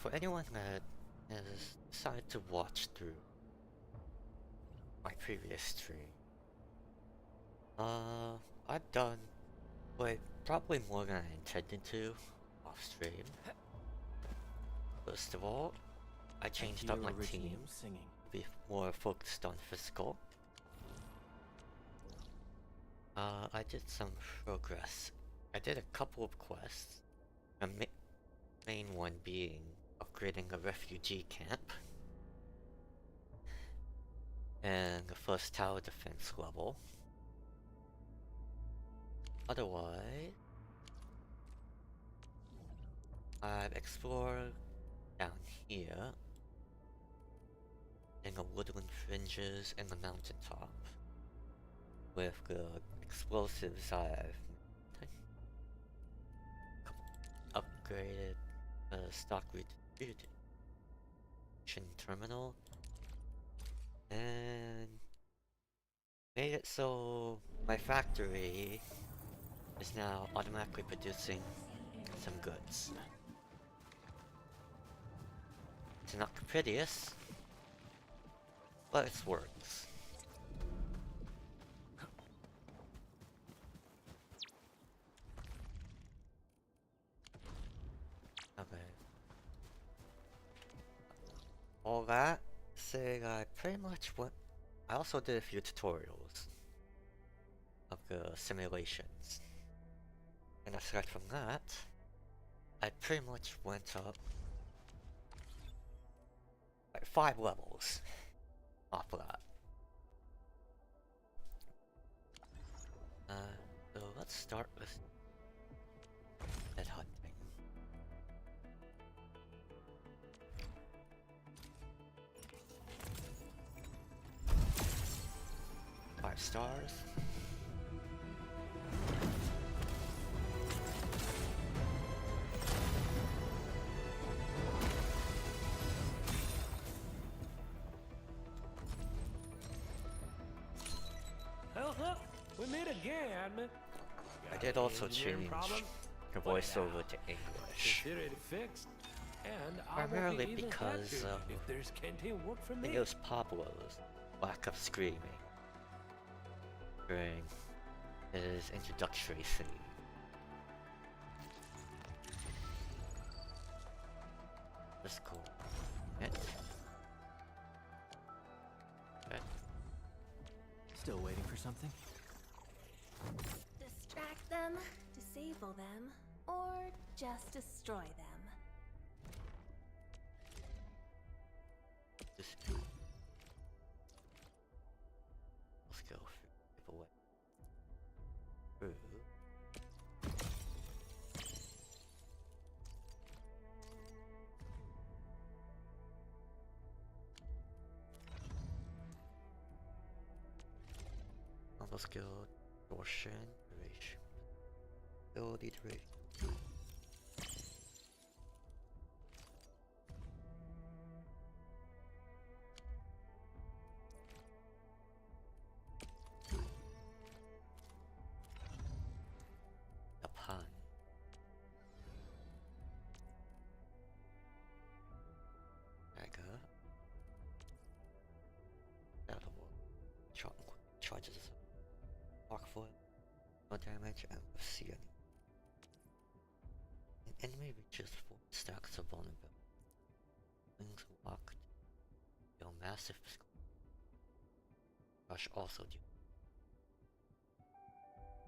for anyone that has decided to watch through my previous stream, I've done probably more than I intended to off stream. First of all, I changed up my team to be more focused on physical. I did some progress. I did a couple of quests. The main one being upgrading a refugee camp and the first tower defense level. Otherwise, I've explored down here in the woodland fringes and the mountaintop with the explosives I've upgraded the stock distribution terminal and made it so my factory is now automatically producing some goods. It's not the prettiest, but it works. Okay. All that saying, I pretty much went. I also did a few tutorials of the simulations. And aside from that, I pretty much went up like 5 levels off of that. So let's start with head hunting. 5 stars. We meet again. I did also change the voiceover to English. Primarily because it was Pablo's lack of screaming during his introductory scene. That's cool. Okay. Still waiting for something? Distract them, disable them, or just destroy them. Let's go away. Through. Almost skill, distortion, duration, ability duration. Upon dagger, out of war, charges. Mark foil, no damage, and see any. An enemy reaches 4 stacks of vulnerability. Wings locked. Deal massive physical. Rush also do.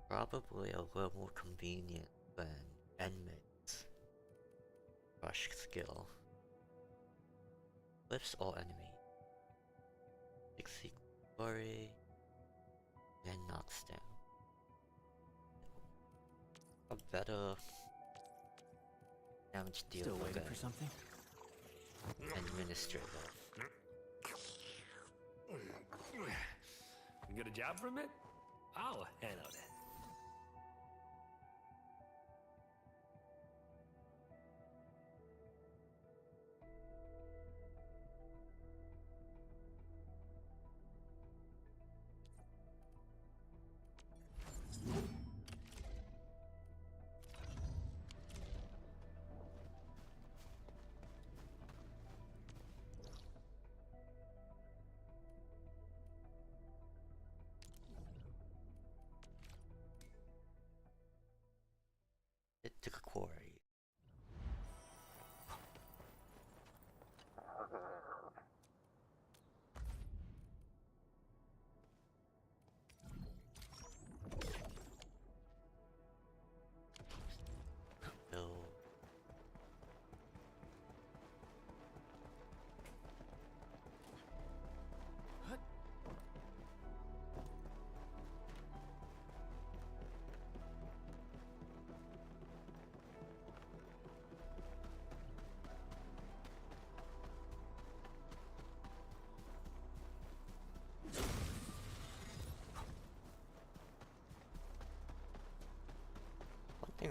Probably a little more convenient than Endmid's rush skill. Lifts all enemy. Quarry. Then knocks down. A better damage deal. Still waiting for something? Administrator. You get a job from it? I'll handle it.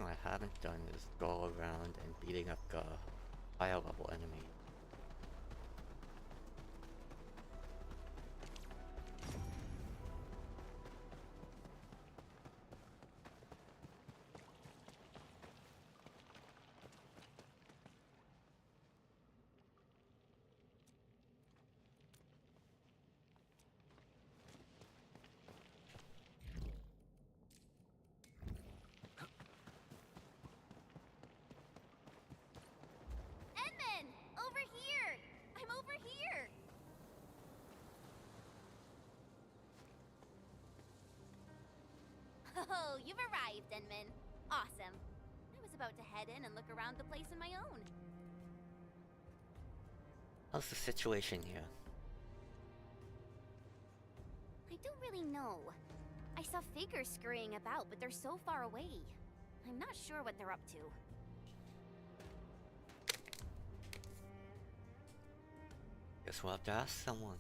I haven't done is go around and beating up a higher level enemy. Edmund! Over here! I'm over here! Oh, you've arrived, Edmund. Awesome. I was about to head in and look around the place on my own. How's the situation here? I don't really know. I saw figures scurrying about, but they're so far away. I'm not sure what they're up to. Guess we'll have to ask someone.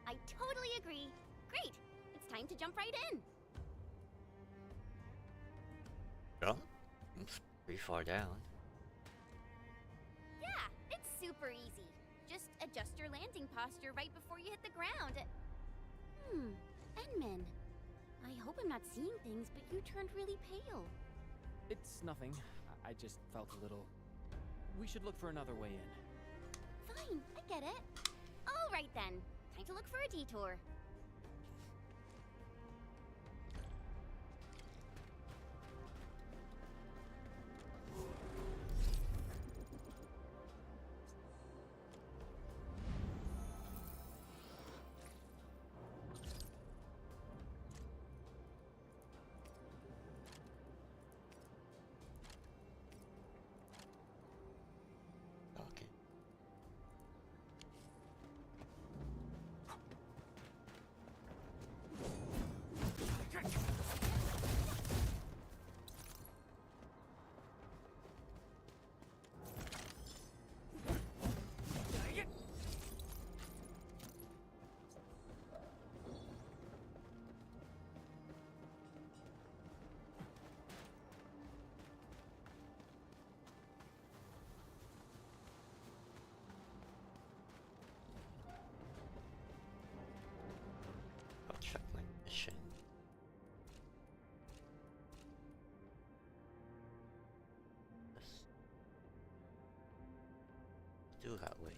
I totally agree. Great! It's time to jump right in. Well, it's pretty far down. Yeah, it's super easy. Just adjust your landing posture right before you hit the ground. Edmund. I hope I'm not seeing things, but you turned really pale. It's nothing. I just felt a little... We should look for another way in. Fine, I get it. All right then. Time to look for a detour. Okay. I'll check my mission. Let's do that way.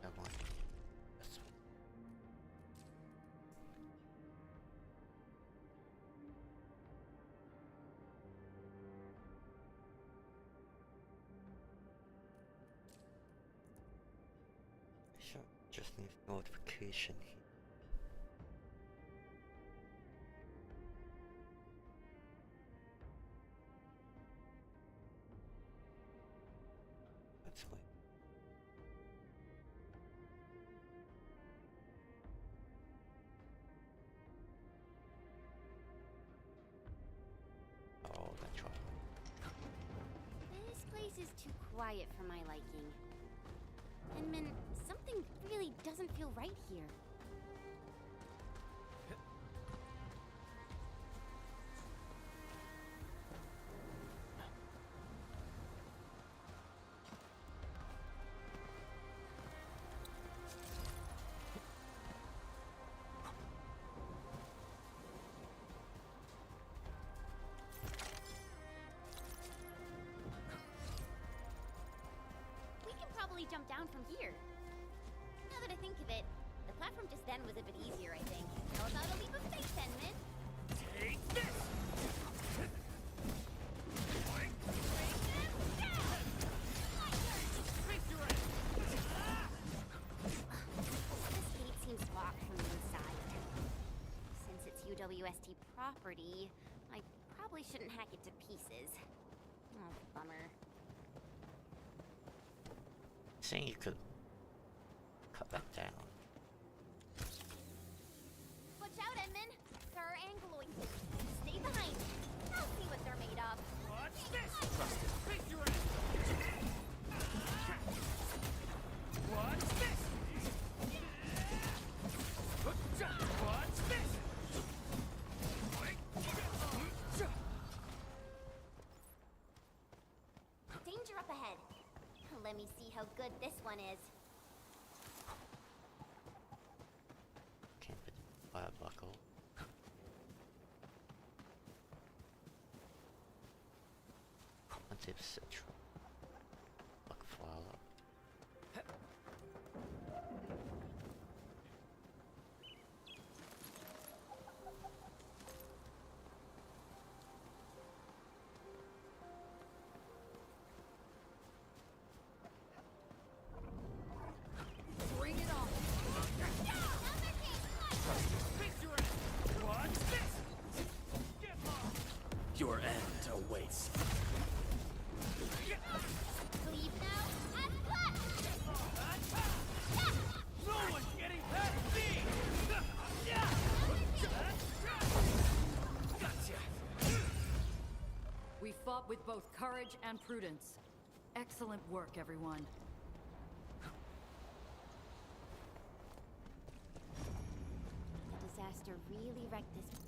That one. This one. Sure, just need notification here. That's fine. Oh, that's right. This place is too quiet for my liking. Edmund, something really doesn't feel right here. We can probably jump down from here. Now that I think of it, the platform just then was a bit easier, I think. How about a leap of faith, Edmund? Take this! This gate seems locked from the inside. Since it's UWST property, I probably shouldn't hack it to pieces. Oh, bummer. Saying you could cut that down. Watch out, Edmund! There are ankyloids. Stay behind. I'll see what they're made of. Watch this! Face your ass! me see how good this one is. Can't be fire buckle. Untip citron. Buck flower. Bring it on. Your end awaits. Leave now and flash! No one's getting past me! Gotcha! We fought with both courage and prudence. Excellent work, everyone. The disaster really wrecked this.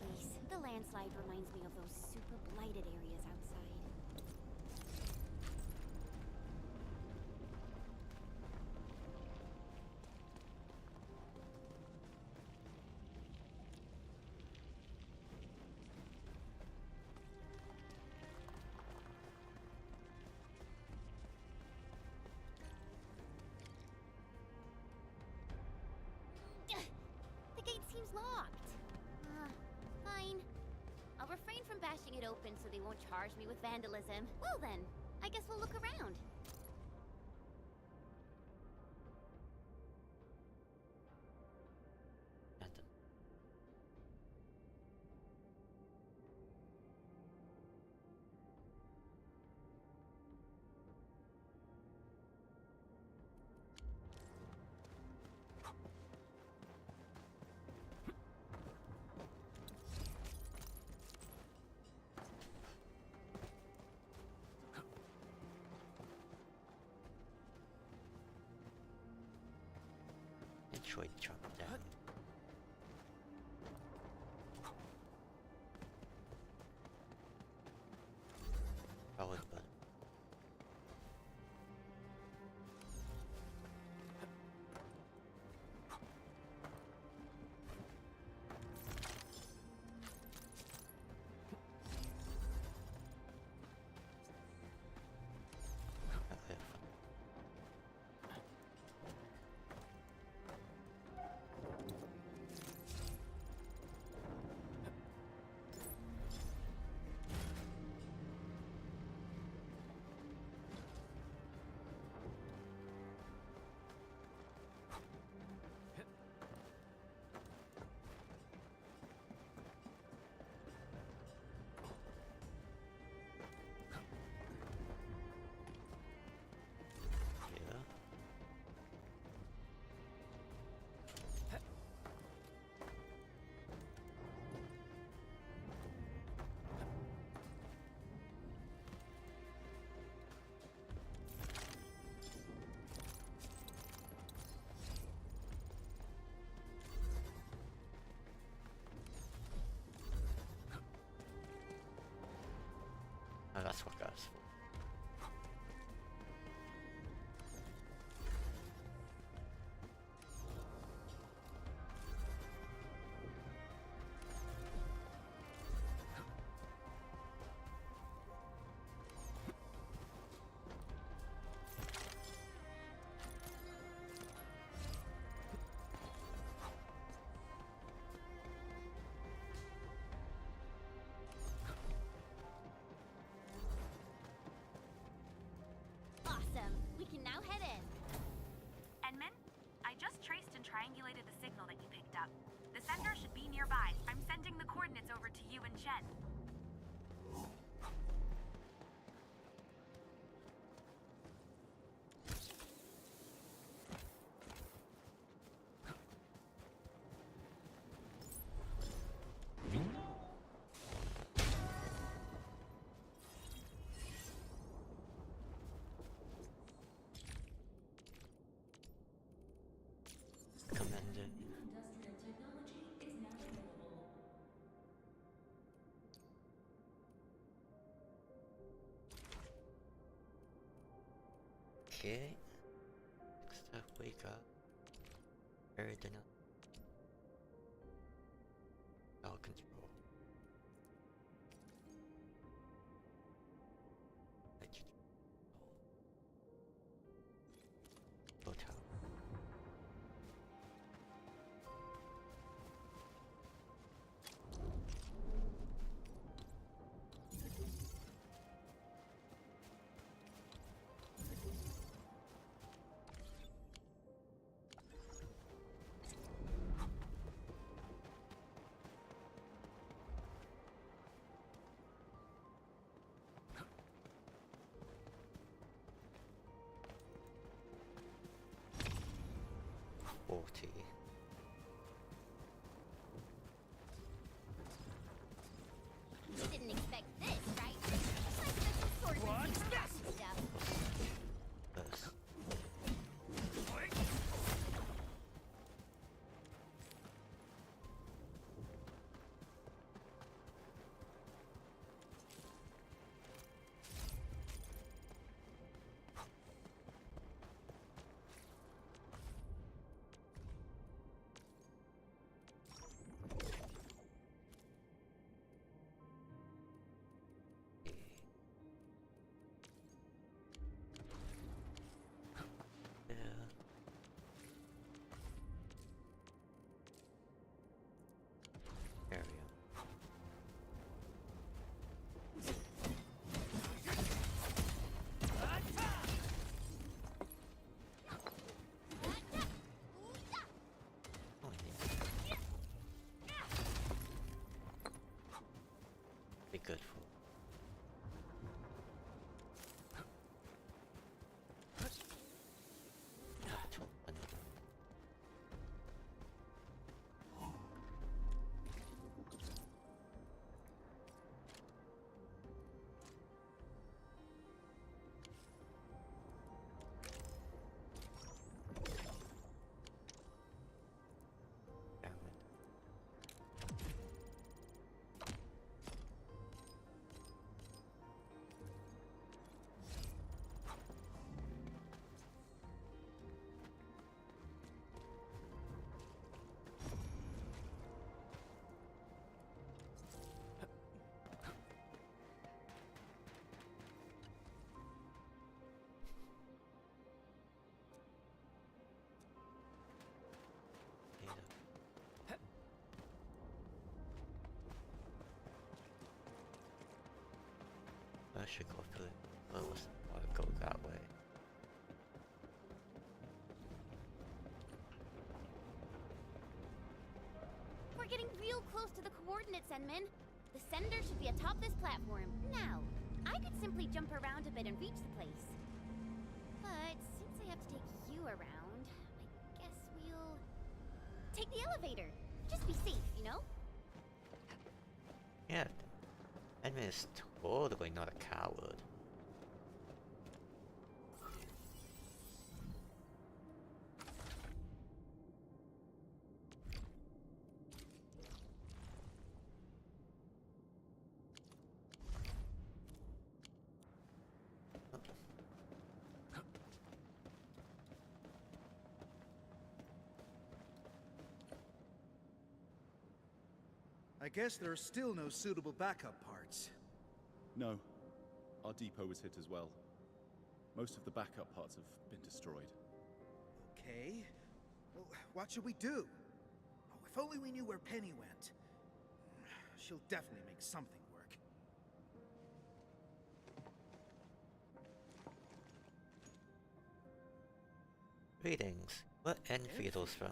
Place. The landslide reminds me of those super blighted areas outside. The gate seems locked. Fine. I'll refrain from bashing it open so they won't charge me with vandalism. Well then, I guess we'll look around. And Detroit truck down. Forward button. Okay. Yeah. Oh, that's what goes for. Awesome. We can now head in. Enman, I just traced and triangulated the signal that you picked up. The sender should be nearby. I'm sending the coordinates over to you and Shen. Commended. Industrial technology is now available. Okay. Next up we got aerodynamic power control. Nitrogen hotel. You didn't expect this, right? Like the sort of stuff. This. Yeah. Area. Oh yeah. Be good for. Capital another. Damn it. Yeah. I should go through it. I'll go that way. We're getting real close to the coordinates, Enman. The sender should be atop this platform. Now, I could simply jump around a bit and reach the place. But since I have to take you around, I guess we'll take the elevator. Just be safe, you know? Yeah. Edmund is totally not a coward. I guess there are still no suitable backup parts. No. Our depot was hit as well. Most of the backup parts have been destroyed. Okay. Well, what should we do? Oh, if only we knew where Penny went. She'll definitely make something work. Greetings. What Endfield from?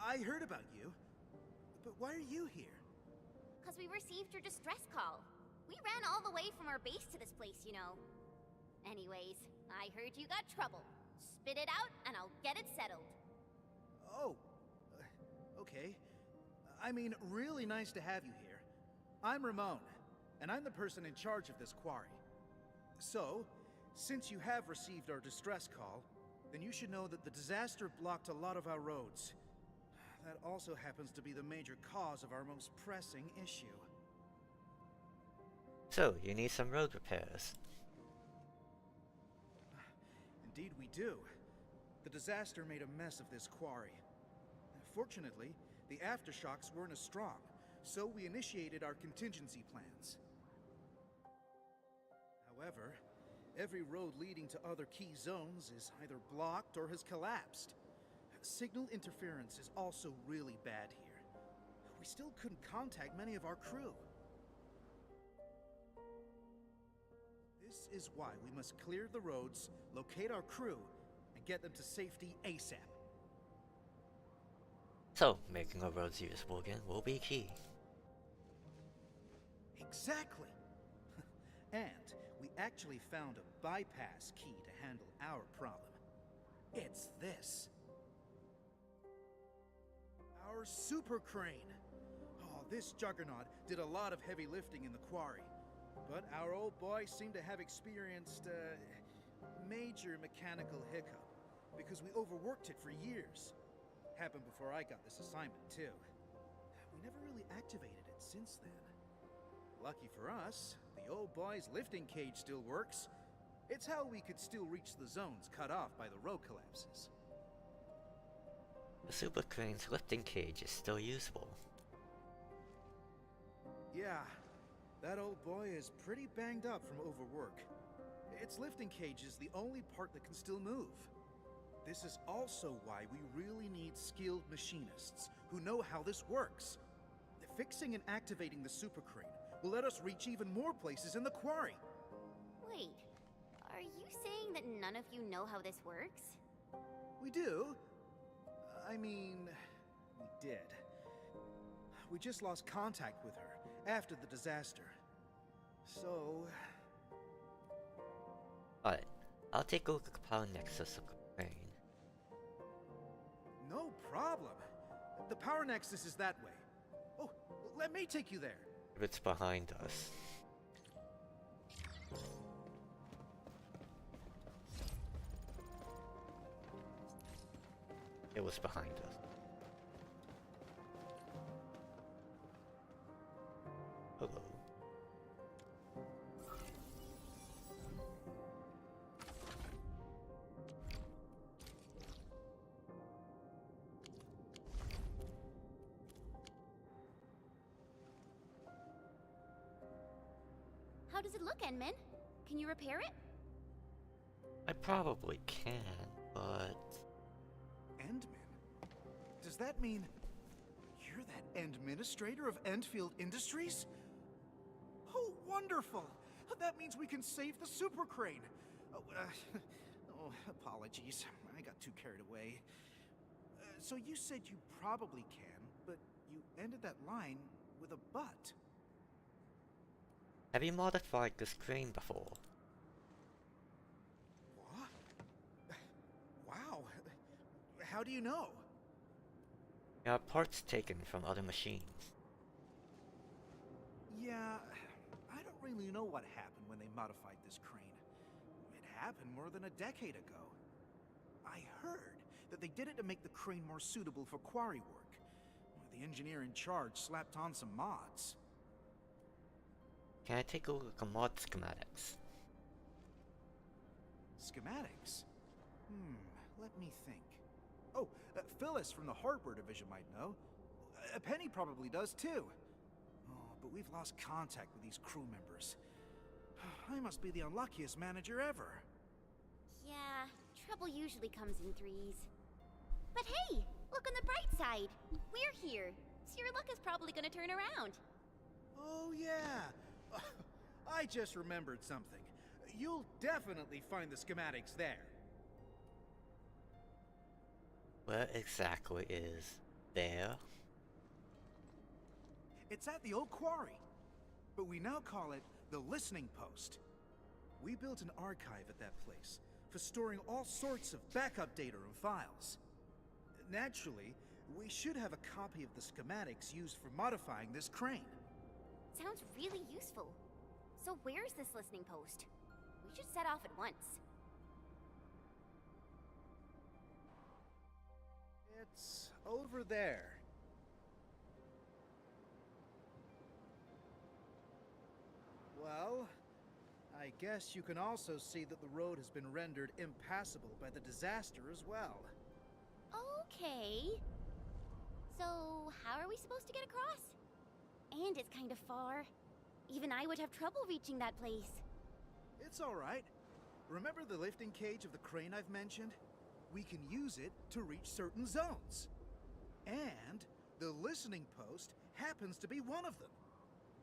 I heard about you. But why are you here? Because we received your distress call. We ran all the way from our base to this place, you know. Anyways, I heard you got trouble. Spit it out, and I'll get it settled. Oh, okay. I mean, really nice to have you here. I'm Ramon, and I'm the person in charge of this quarry. So, since you have received our distress call, then you should know that the disaster blocked a lot of our roads. That also happens to be the major cause of our most pressing issue. So, you need some road repairs. Indeed we do. The disaster made a mess of this quarry. Fortunately, the aftershocks weren't as strong, so we initiated our contingency plans. However, every road leading to other key zones is either blocked or has collapsed. Signal interference is also really bad here. We still couldn't contact many of our crew. This is why we must clear the roads, locate our crew, and get them to safety ASAP. So, making our roads usable again will be key. Exactly! And we actually found a bypass key to handle our problem. It's this. Our super crane. Oh, this juggernaut did a lot of heavy lifting in the quarry. But our old boy seemed to have experienced a major mechanical hiccup because we overworked it for years. Happened before I got this assignment, too. We never really activated it since then. Lucky for us, the old boy's lifting cage still works. It's how we could still reach the zones cut off by the road collapses. The Super Crane's lifting cage is still usable. Yeah, that old boy is pretty banged up from overwork. Its lifting cage is the only part that can still move. This is also why we really need skilled machinists who know how this works. Fixing and activating the super crane will let us reach even more places in the quarry. Wait, are you saying that none of you know how this works? We do. I mean, we did. We just lost contact with her after the disaster. So... Alright, I'll take a look at the power nexus of the crane. No problem. The power nexus is that way. Oh, let me take you there. If it's behind us. It was behind us. Hello. How does it look, Enman? Can you repair it? I probably can, but... Endman? Does that mean you're that administrator of Endfield Industries? Oh, wonderful! That means we can save the super crane. Oh, oh, apologies. I got too carried away. So you said you probably can, but you ended that line with a but. Have you modified this crane before? What? Wow. How do you know? There are parts taken from other machines. Yeah, I don't really know what happened when they modified this crane. It happened more than a decade ago. I heard that they did it to make the crane more suitable for quarry work. The engineer in charge slapped on some mods. Can I take a look at mod schematics? Schematics? Let me think. Oh, Phyllis from the hardware division might know. Penny probably does too. Oh, but we've lost contact with these crew members. I must be the unluckiest manager ever. Yeah, trouble usually comes in threes. But hey, look on the bright side. We're here, so your luck is probably gonna turn around. Oh yeah. I just remembered something. You'll definitely find the schematics there. Where exactly is there? It's at the old quarry, but we now call it the Listening Post. We built an archive at that place for storing all sorts of backup data and files. Naturally, we should have a copy of the schematics used for modifying this crane. Sounds really useful. So where's this listening post? We should set off at once. It's over there. Well, I guess you can also see that the road has been rendered impassable by the disaster as well. Okay. So, how are we supposed to get across? And it's kind of far. Even I would have trouble reaching that place. It's alright. Remember the lifting cage of the crane I've mentioned? We can use it to reach certain zones. And the listening post happens to be one of them.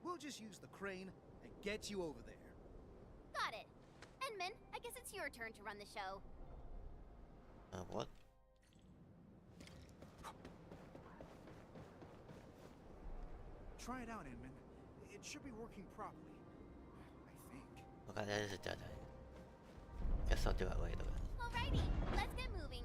We'll just use the crane and get you over there. Got it. Enman, I guess it's your turn to run the show. What? Try it out, Inman. It should be working properly. I think. Okay, that is a dead end. Guess I'll do it later then. Alrighty, let's get moving.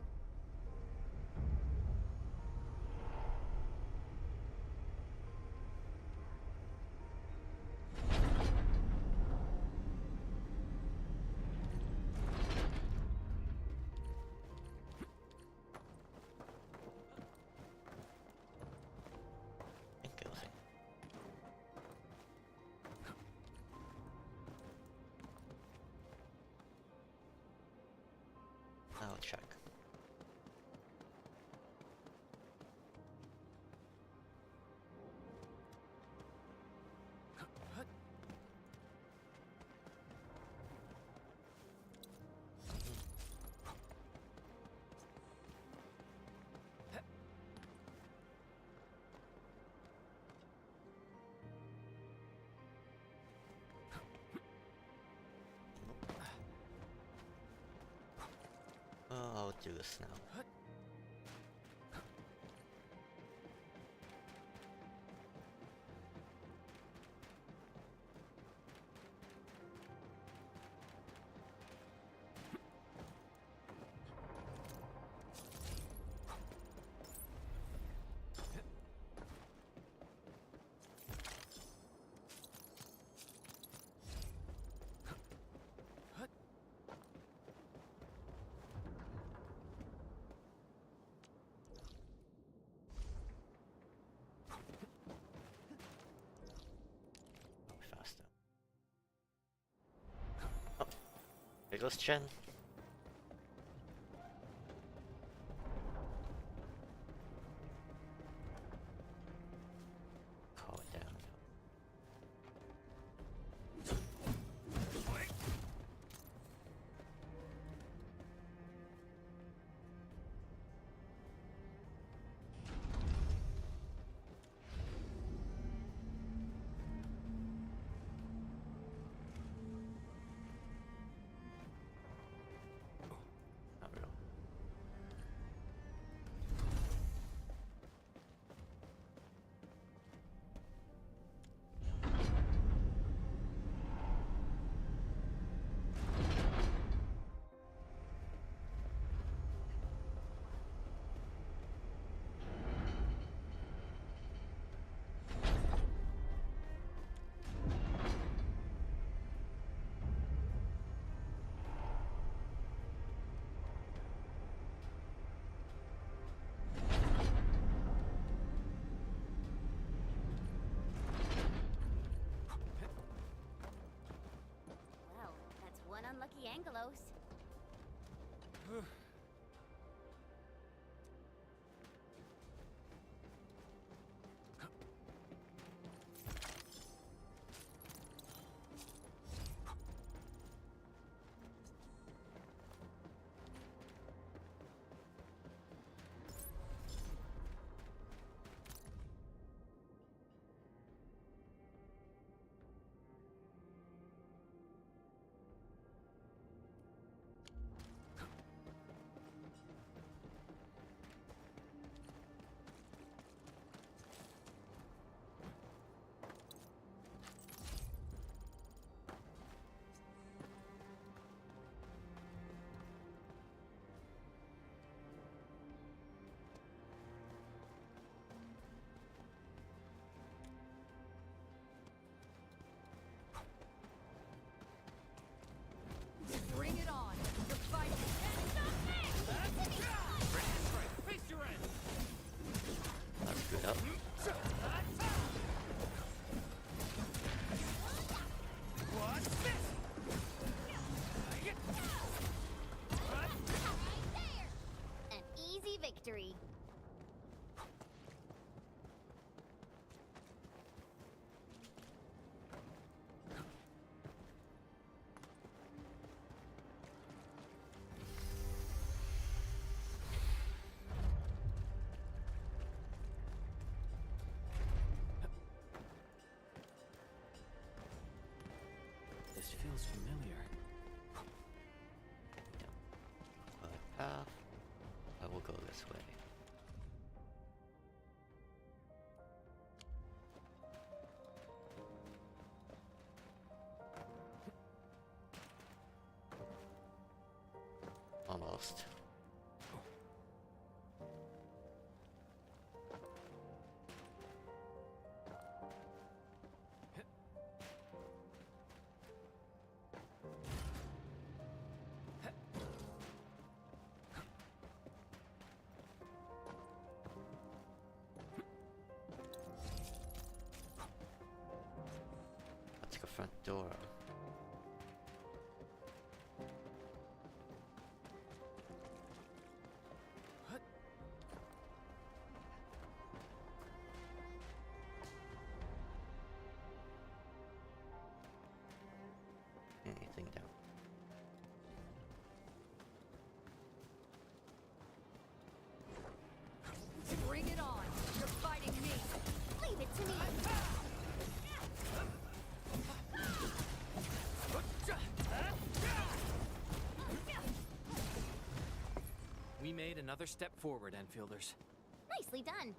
Interesting. I'll check. Oh, I'll do this now. Faster. Oh, there goes Chen. Calm it down. Not real. Well, that's one unlucky Angelos. feels familiar. Path. I will go this way. Almost. That's the front door. Anything down? Bring it on! You're fighting me! Leave it to me! We made another step forward, Enfielders. Nicely done.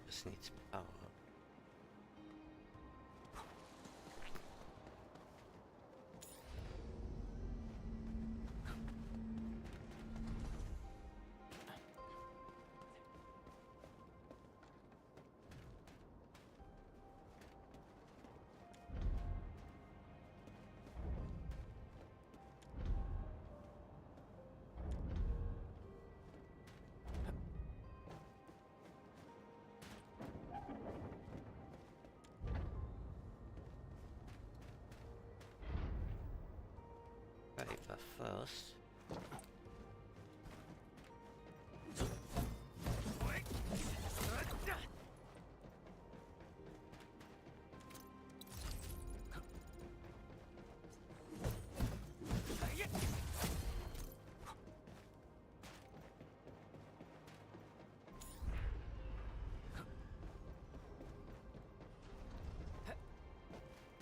This needs power. Right, but first...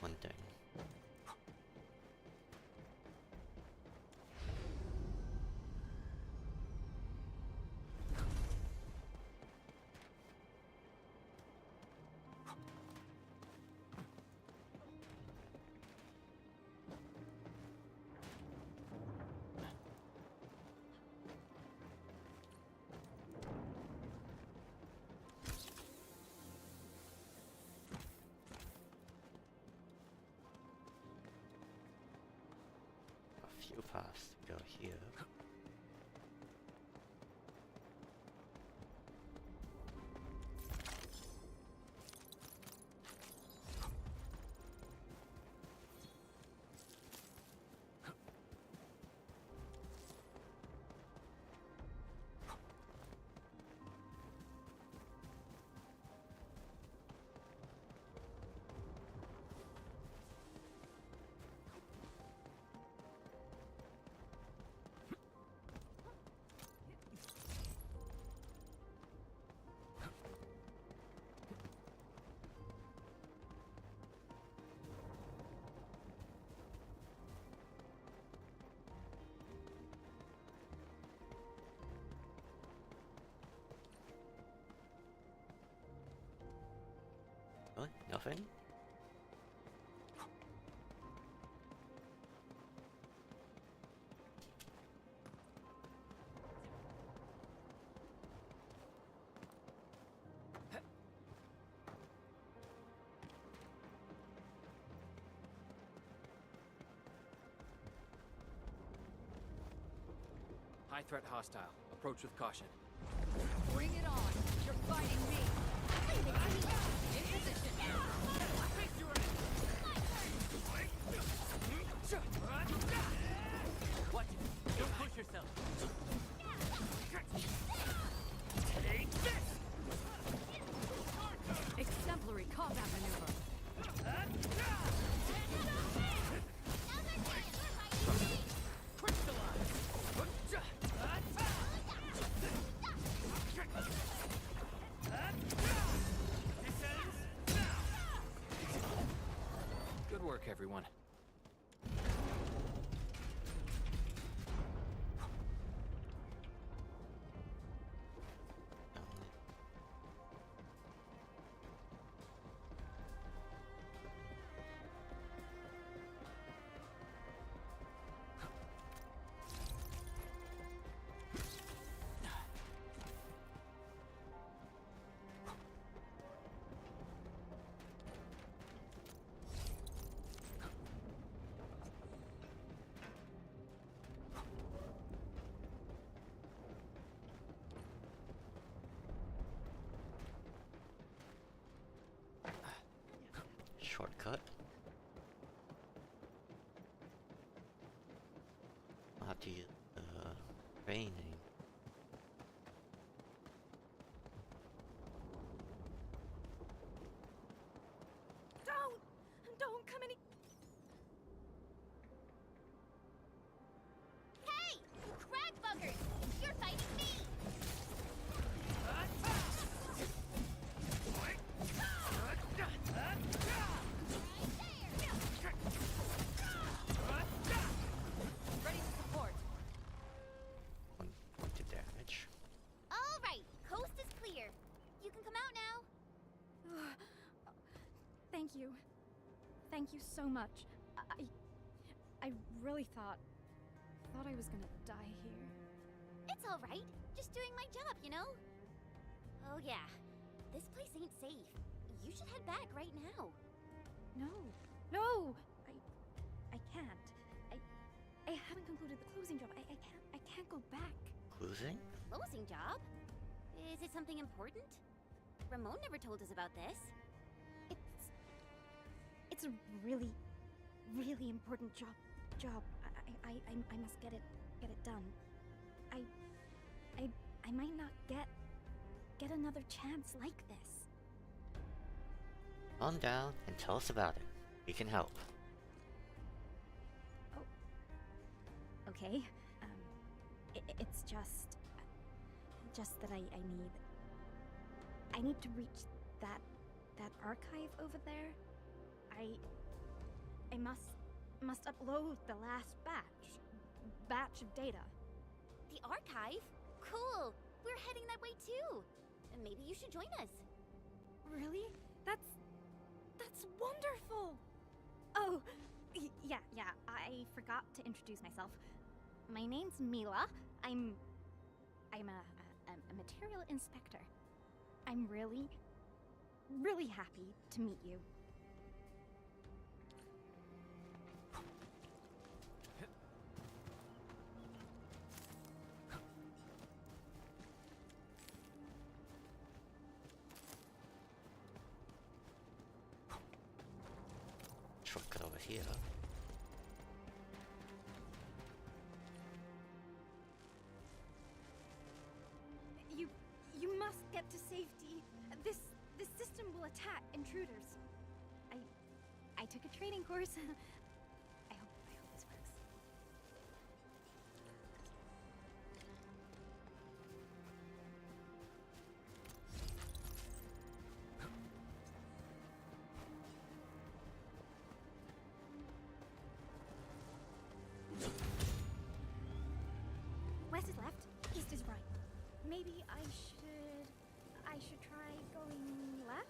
one thing. A few paths to go here. What? Nothing? High threat hostile. Approach with caution. Bring it on. You're fighting me. In position. What? Don't push yourself. Take this! Exemplary combat maneuver. Good work, everyone. Shortcut. I'll have to use training. Don't come any. Hey! You crag buggers! You're fighting me! Ready to support. 1 point of damage. Alright, coast is clear. You can come out now. Thank you. Thank you so much. I really thought I was gonna die here. It's alright. Just doing my job, you know? Oh yeah. This place ain't safe. You should head back right now. No! I can't. I haven't concluded the closing job. I can't go back. Closing? Closing job? Is it something important? Ramon never told us about this. It's a really, really important job. I must get it done. I might not get another chance like this. Calm down and tell us about it. We can help. Okay. It's just that I need to reach that archive over there. I must upload the last batch of data. The archive? Cool! We're heading that way too. Maybe you should join us. Really? That's wonderful. Oh, yeah. I forgot to introduce myself. My name's Mila. I'm a material inspector. I'm really, really happy to meet you. Shortcut over here. You must get to safety. This system will attack intruders. I took a training course. I hope this works. West is left, east is right. Maybe I should try going left?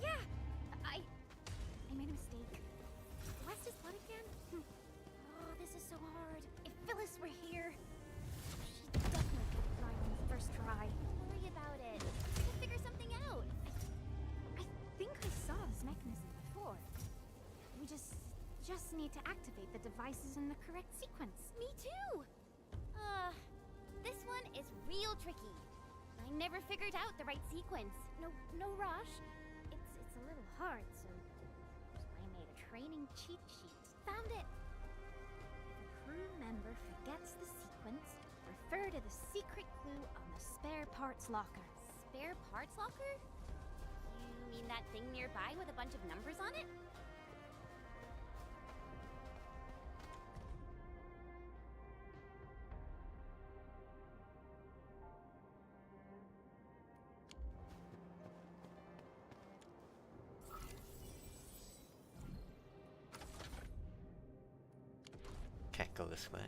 Yeah! I made a mistake. West is what again? Oh, this is so hard. If Phyllis were here, she'd definitely get it right on the first try. Don't worry about it. We'll figure something out. I think I saw this mechanism before. We just just need to activate the devices in the correct sequence. Me too! This one is real tricky. I never figured out the right sequence. No rush. It's a little hard, so I made a training cheat sheet. Found it! If a crew member forgets the sequence, refer to the secret clue on the spare parts locker. Spare parts locker? You mean that thing nearby with a bunch of numbers on it? Can't go this way.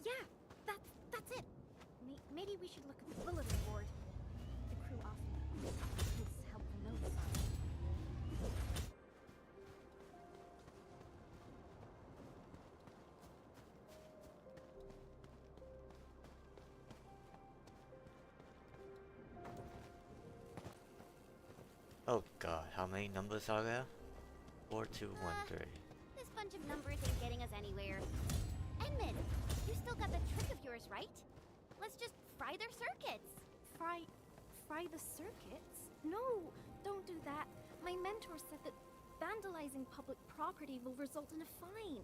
Yeah, that's it. Maybe we should look at the bulletin board. The crew often puts helpful notes on it. Oh god, how many numbers are there? 4213. This bunch of numbers ain't getting us anywhere. Edmund, you still got the trick of yours, right? Let's just fry their circuits. Fry the circuits? No, don't do that. My mentor said that vandalizing public property will result in a fine.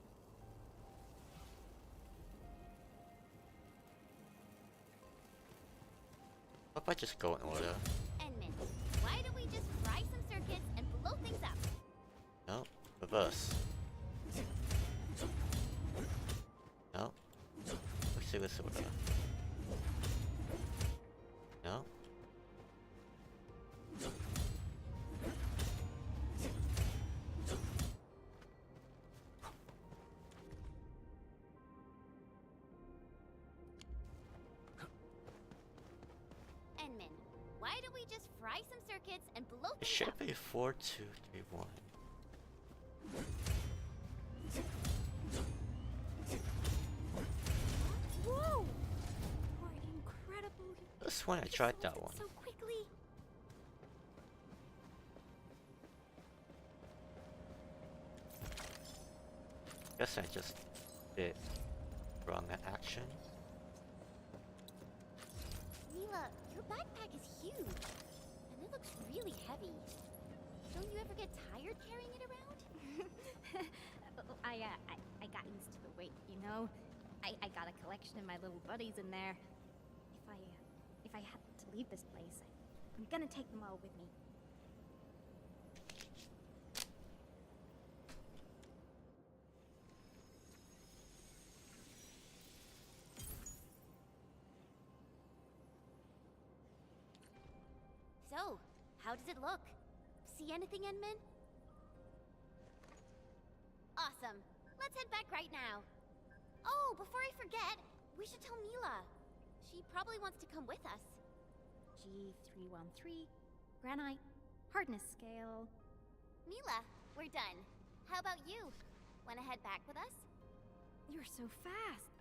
What if I just go in order? Edmund, why don't we just fry some circuits and blow things up? No, reverse. No. Let's see this order. No. Edmund, why don't we just fry some circuits and blow It things should up? be 4231. Whoa! What incredible... This one I tried that one. So quickly. Guess I just did wrong action. Mila, your backpack is huge. And it looks really heavy. Don't you ever get tired carrying it around? I got used to the weight, you know? I got a collection of my little buddies in there. If I had to leave this place, I'm gonna take them all with me. So, how does it look? See anything, Edmund? Awesome. Let's head back right now. Oh, before I forget, we should tell Mila. She probably wants to come with us. G313, granite, hardness scale. Mila, we're done. How about you? Wanna head back with us? You're so fast.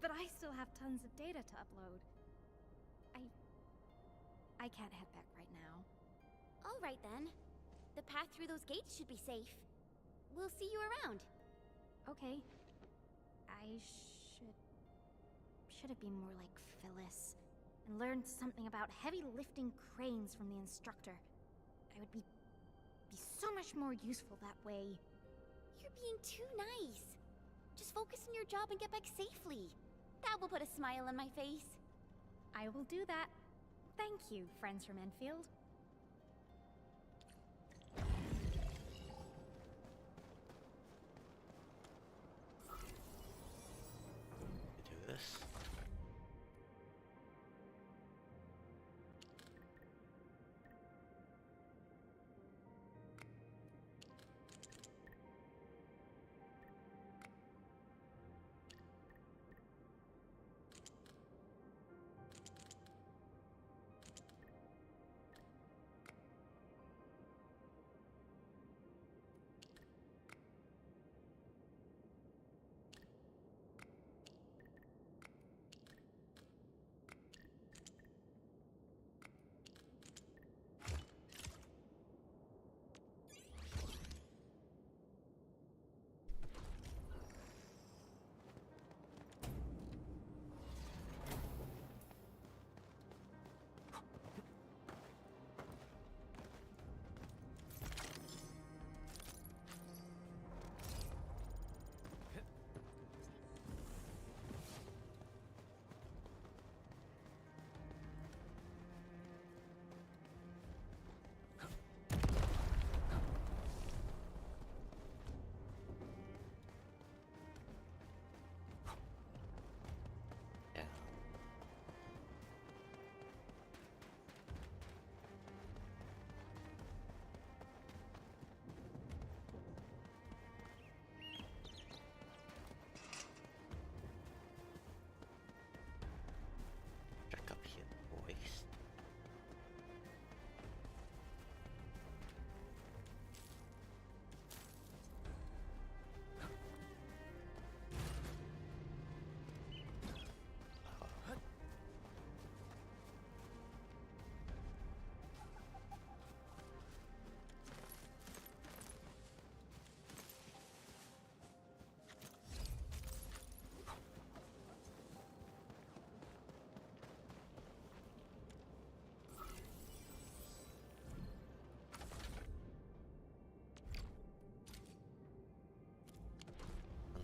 But I still have tons of data to upload. I can't head back right now. All right then. The path through those gates should be safe. We'll see you around. Okay. I should have been more like Phyllis and learned something about heavy lifting cranes from the instructor. I would be so much more useful that way. You're being too nice. Just focus on your job and get back safely. That will put a smile on my face. I will do that. Thank you, friends from Endfield. Do this.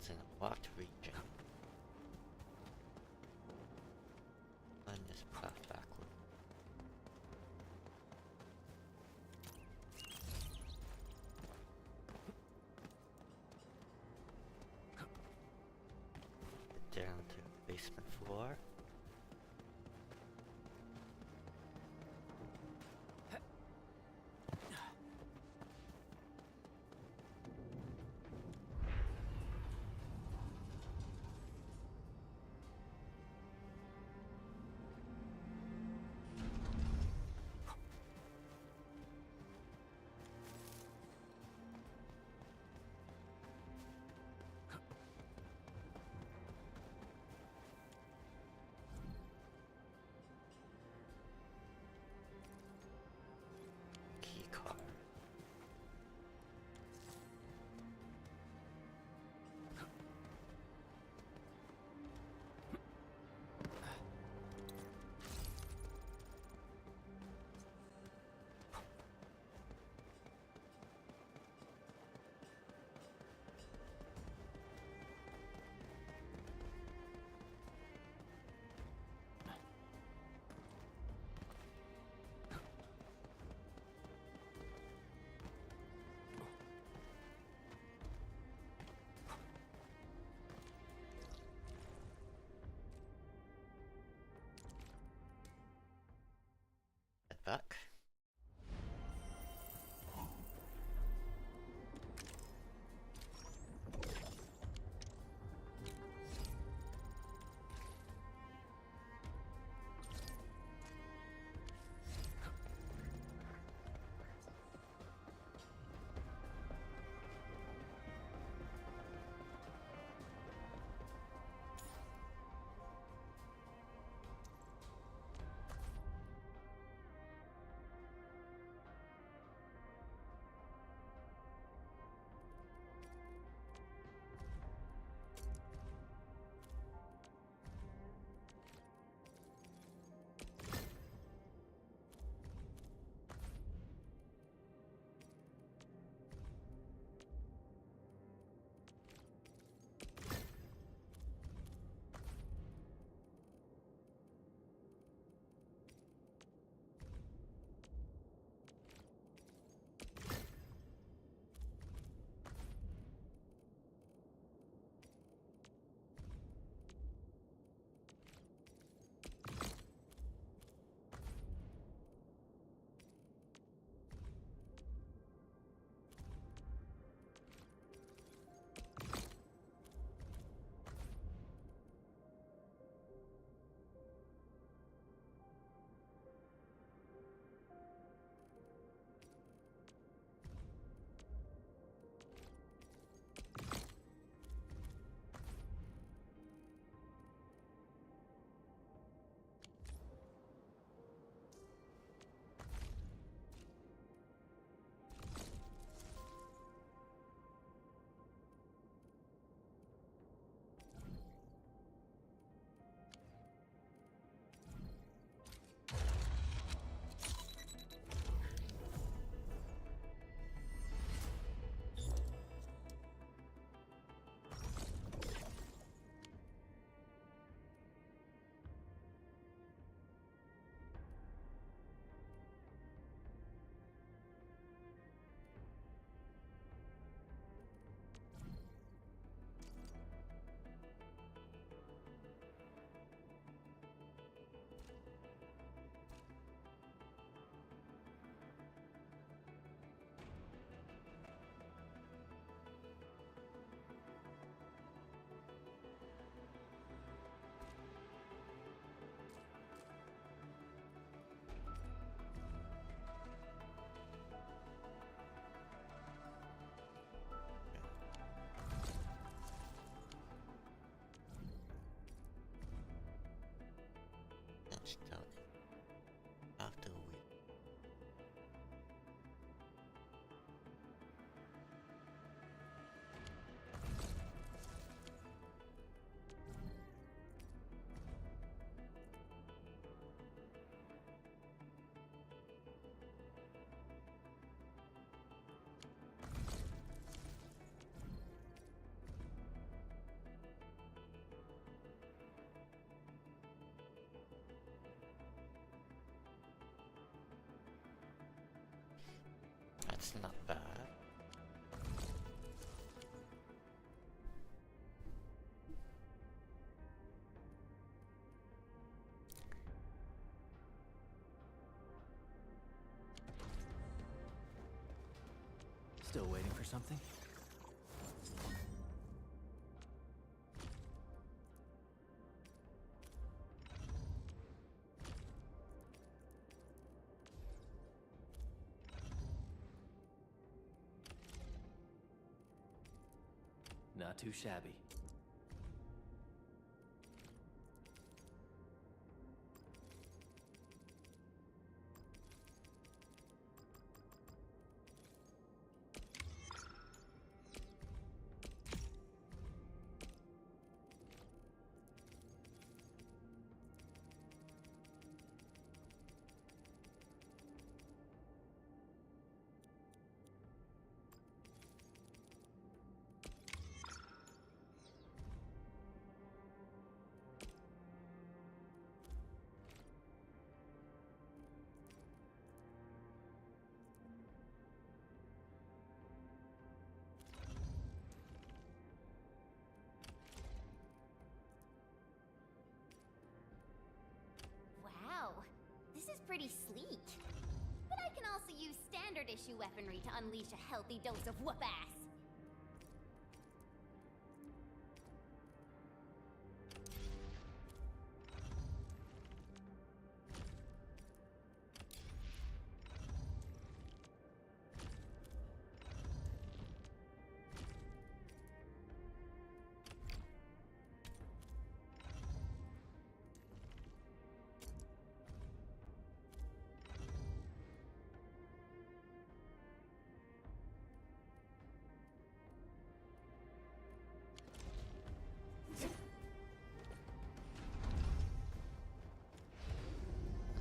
is in a locked region. On this path backward. Down to the basement floor. Key card. Head back. That's not bad. Still waiting for something? Not too shabby. Wow, this is pretty sleek. But I can also use standard issue weaponry to unleash a healthy dose of whoop-ass.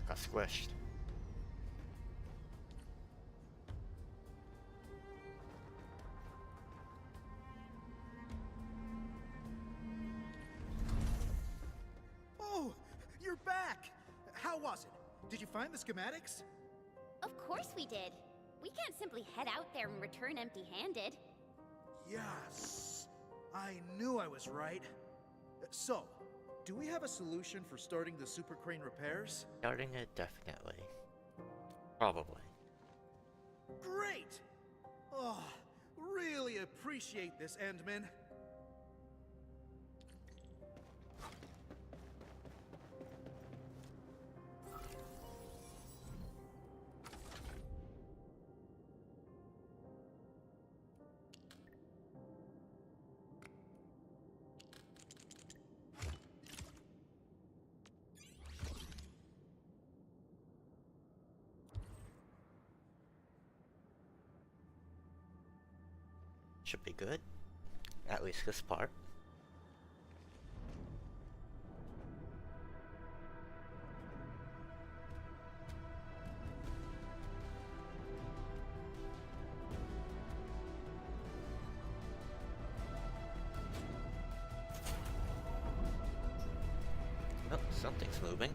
Got squished. Oh, you're back! How was it? Did you find the schematics? Of course we did. We can't simply head out there and return empty-handed. Yes! I knew I was right. So, do we have a solution for starting the super crane repairs? Starting it, definitely. Probably. Great! Oh, really appreciate this, Endman. Should be good. At least this part. Oh, something's moving.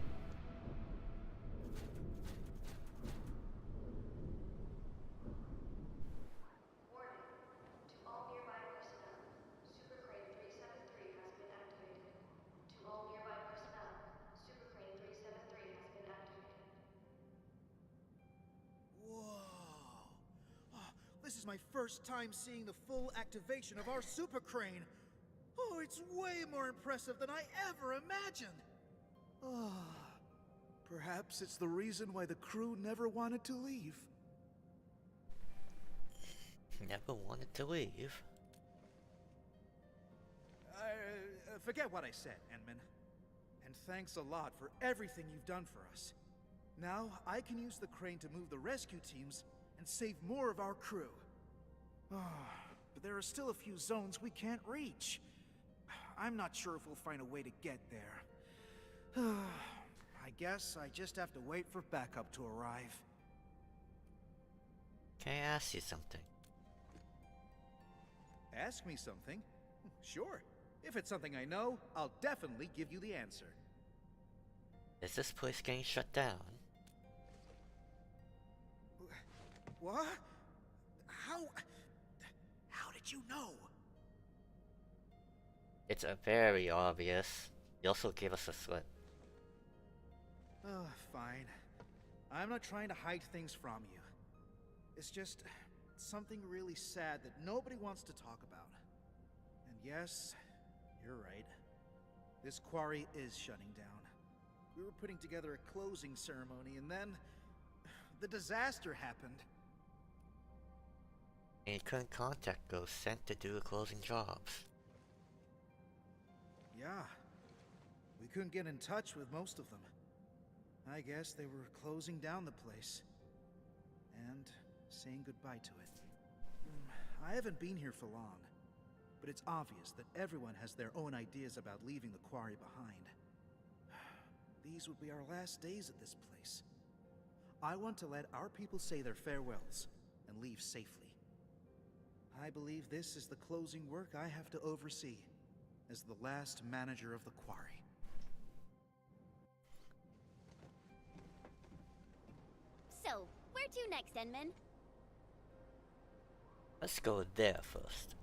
This is my first time seeing the full activation of our super crane. Oh, it's way more impressive than I ever imagined. Oh, perhaps it's the reason why the crew never wanted to leave. Never wanted to leave. Forget what I said, Endman. And thanks a lot for everything you've done for us. Now, I can use the crane to move the rescue teams and save more of our crew. But there are still a few zones we can't reach. I'm not sure if we'll find a way to get there. I guess I just have to wait for backup to arrive. Can I ask you something? Ask me something? Sure. If it's something I know, I'll definitely give you the answer. Is this place getting shut down? What? No! How did you know? It's very obvious. You also gave us a slip. Oh, fine. I'm not trying to hide things from you. It's just something really sad that nobody wants to talk about. And yes, you're right. This quarry is shutting down. We were putting together a closing ceremony, and then the disaster happened. And you couldn't contact those sent to do the closing jobs. Yeah. We couldn't get in touch with most of them. I guess they were closing down the place. And saying goodbye to it. I haven't been here for long, but it's obvious that everyone has their own ideas about leaving the quarry behind. These would be our last days at this place. I want to let our people say their farewells and leave safely. I believe this is the closing work I have to oversee as the last manager of the quarry. So, where to next, Enman? Let's go there first.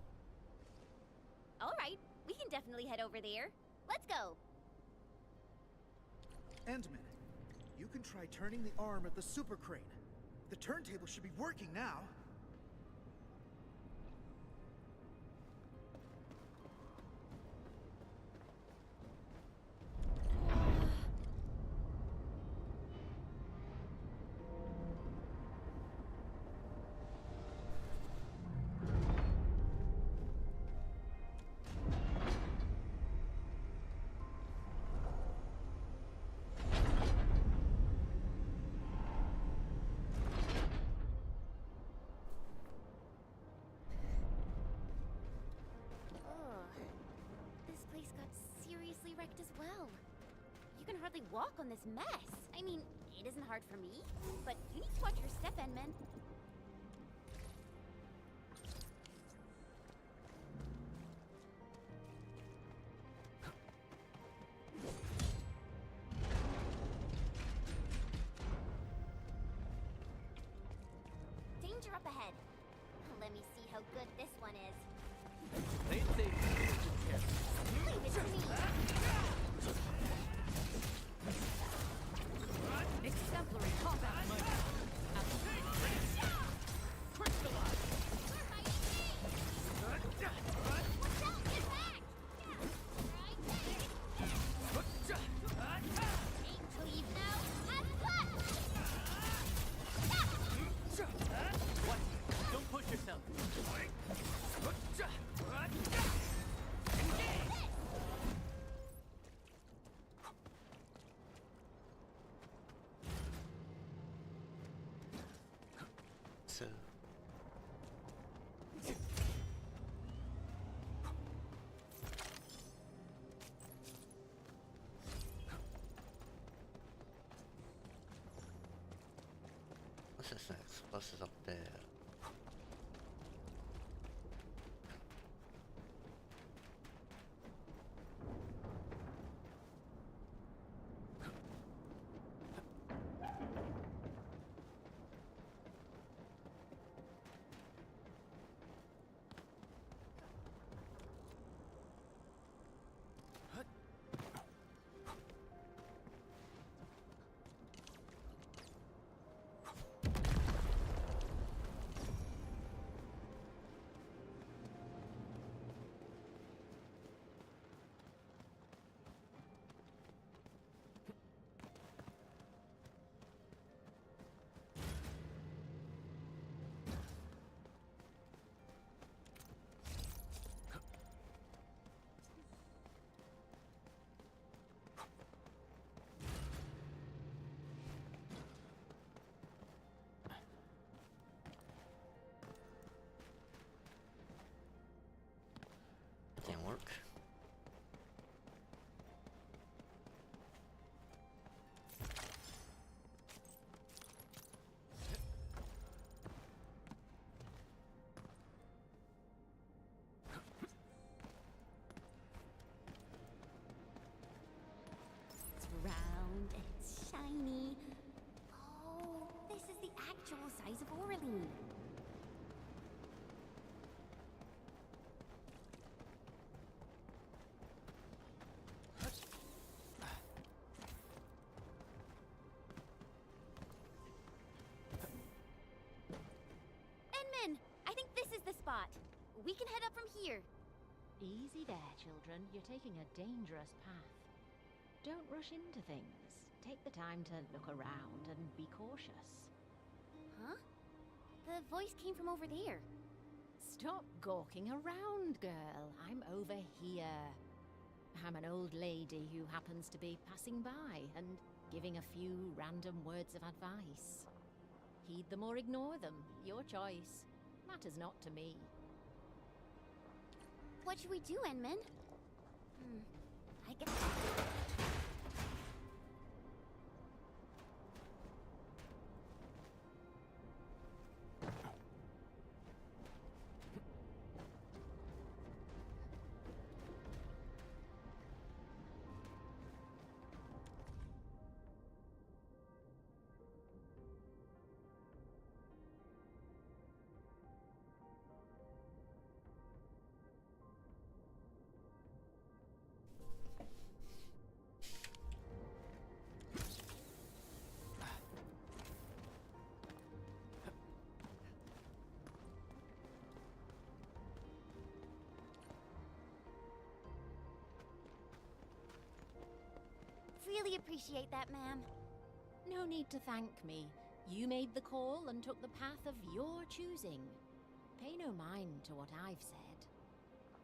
Alright, we can definitely head over there. Let's go! Endman, you can try turning the arm at the super crane. The turntable should be working now. This place got seriously wrecked as well. You can hardly walk on this mess. I mean, it isn't hard for me, but you need to watch your step, Enman. Danger up ahead. Let me see how good this one is. They'd say Leave it to me. Exemplary combat. Crystallize. You're fighting me. Watch out, get back. Aim to leave now. And cut. what? Don't push yourself. So... what's this next? What's this up there? Didn't work. It's round and it's shiny. Oh, this is the actual size of Orlean. the spot. We can head up from here. Easy there, children. You're taking a dangerous path. Don't rush into things. Take the time to look around and be cautious. Huh? The voice came from over there. Stop gawking around, girl. I'm over here. I'm an old lady who happens to be passing by and giving a few random words of advice. Heed them or ignore them. Your choice. Matters not to me. What should we do, Enman? I guess... Really appreciate that, ma'am. No need to thank me. You made the call and took the path of your choosing. Pay no mind to what I've said.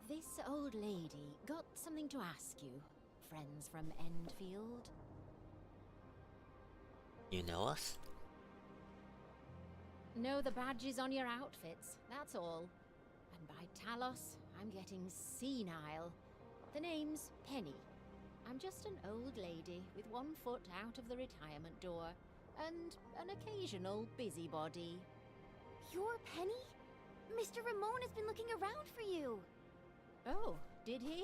This old lady got something to ask you, friends from Endfield. You know us? Know the badges on your outfits, that's all. And by Talos, I'm getting senile. The name's Penny. I'm just an old lady with one foot out of the retirement door, and an occasional busybody. You're Penny? Mr. Ramon has been looking around for you. Oh, did he?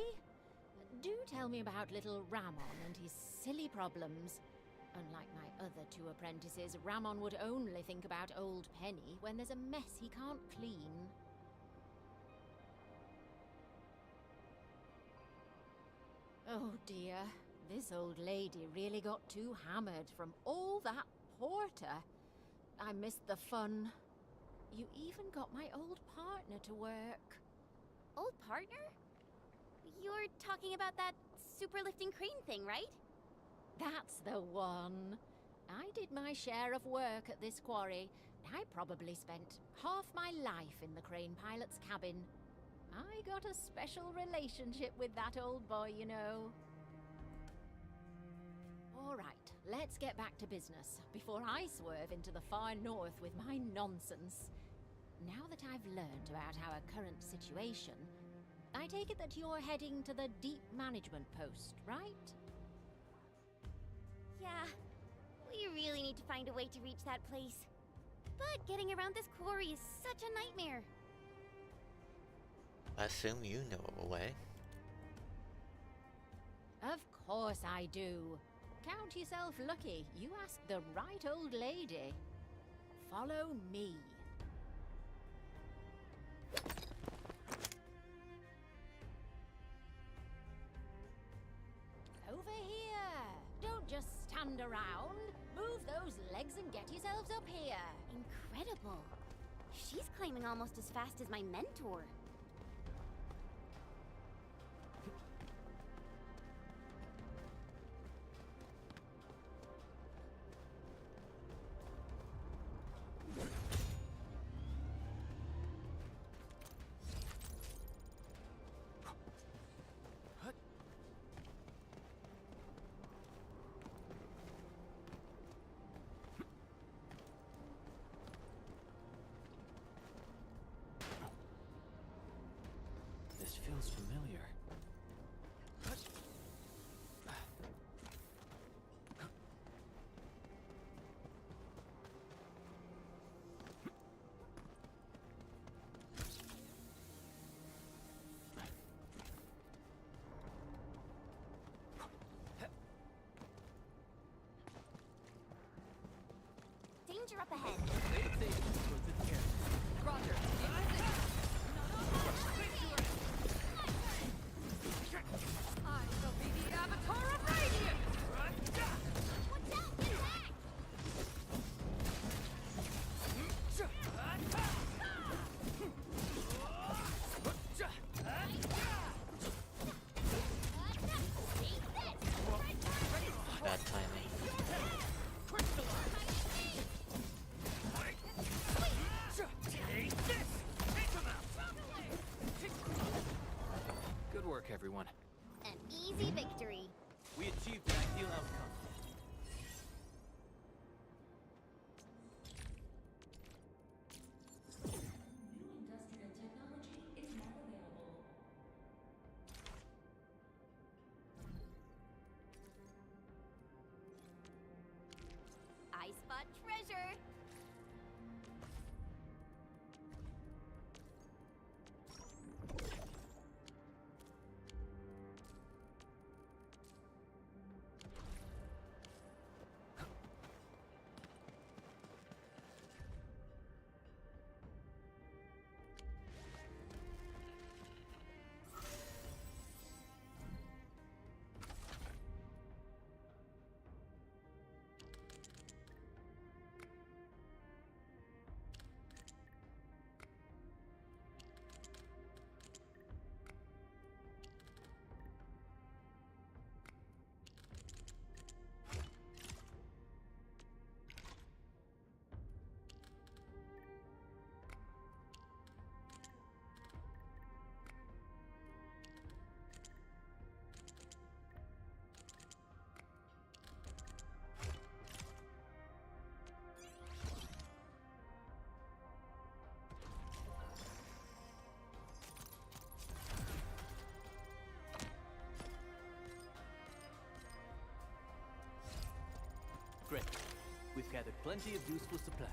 Do tell me about little Ramon and his silly problems. Unlike my other two apprentices, Ramon would only think about old Penny when there's a mess he can't clean. Oh dear, this old lady really got too hammered from all that porter. I missed the fun. You even got my old partner to work. Old partner? You're talking about that super lifting crane thing, right? That's the one. I did my share of work at this quarry. I probably spent half my life in the crane pilot's cabin. I got a special relationship with that old boy, you know. All right, let's get back to business before I swerve into the far north with my nonsense. Now that I've learned about our current situation, I take it that you're heading to the deep management post, right? Yeah, we really need to find a way to reach that place. But getting around this quarry is such a nightmare. I assume you know a way. Of course I do. Count yourself lucky. You asked the right old lady. Follow me. Over here. Don't just stand around. Move those legs and get yourselves up here. Incredible. She's climbing almost as fast as my mentor. This feels familiar. Danger up ahead. Roger. I shall be the avatar of radiance! Watch out! Attack! everyone. An easy victory. We achieved the ideal outcome. I spot treasure. Great. We've gathered plenty of useful supplies.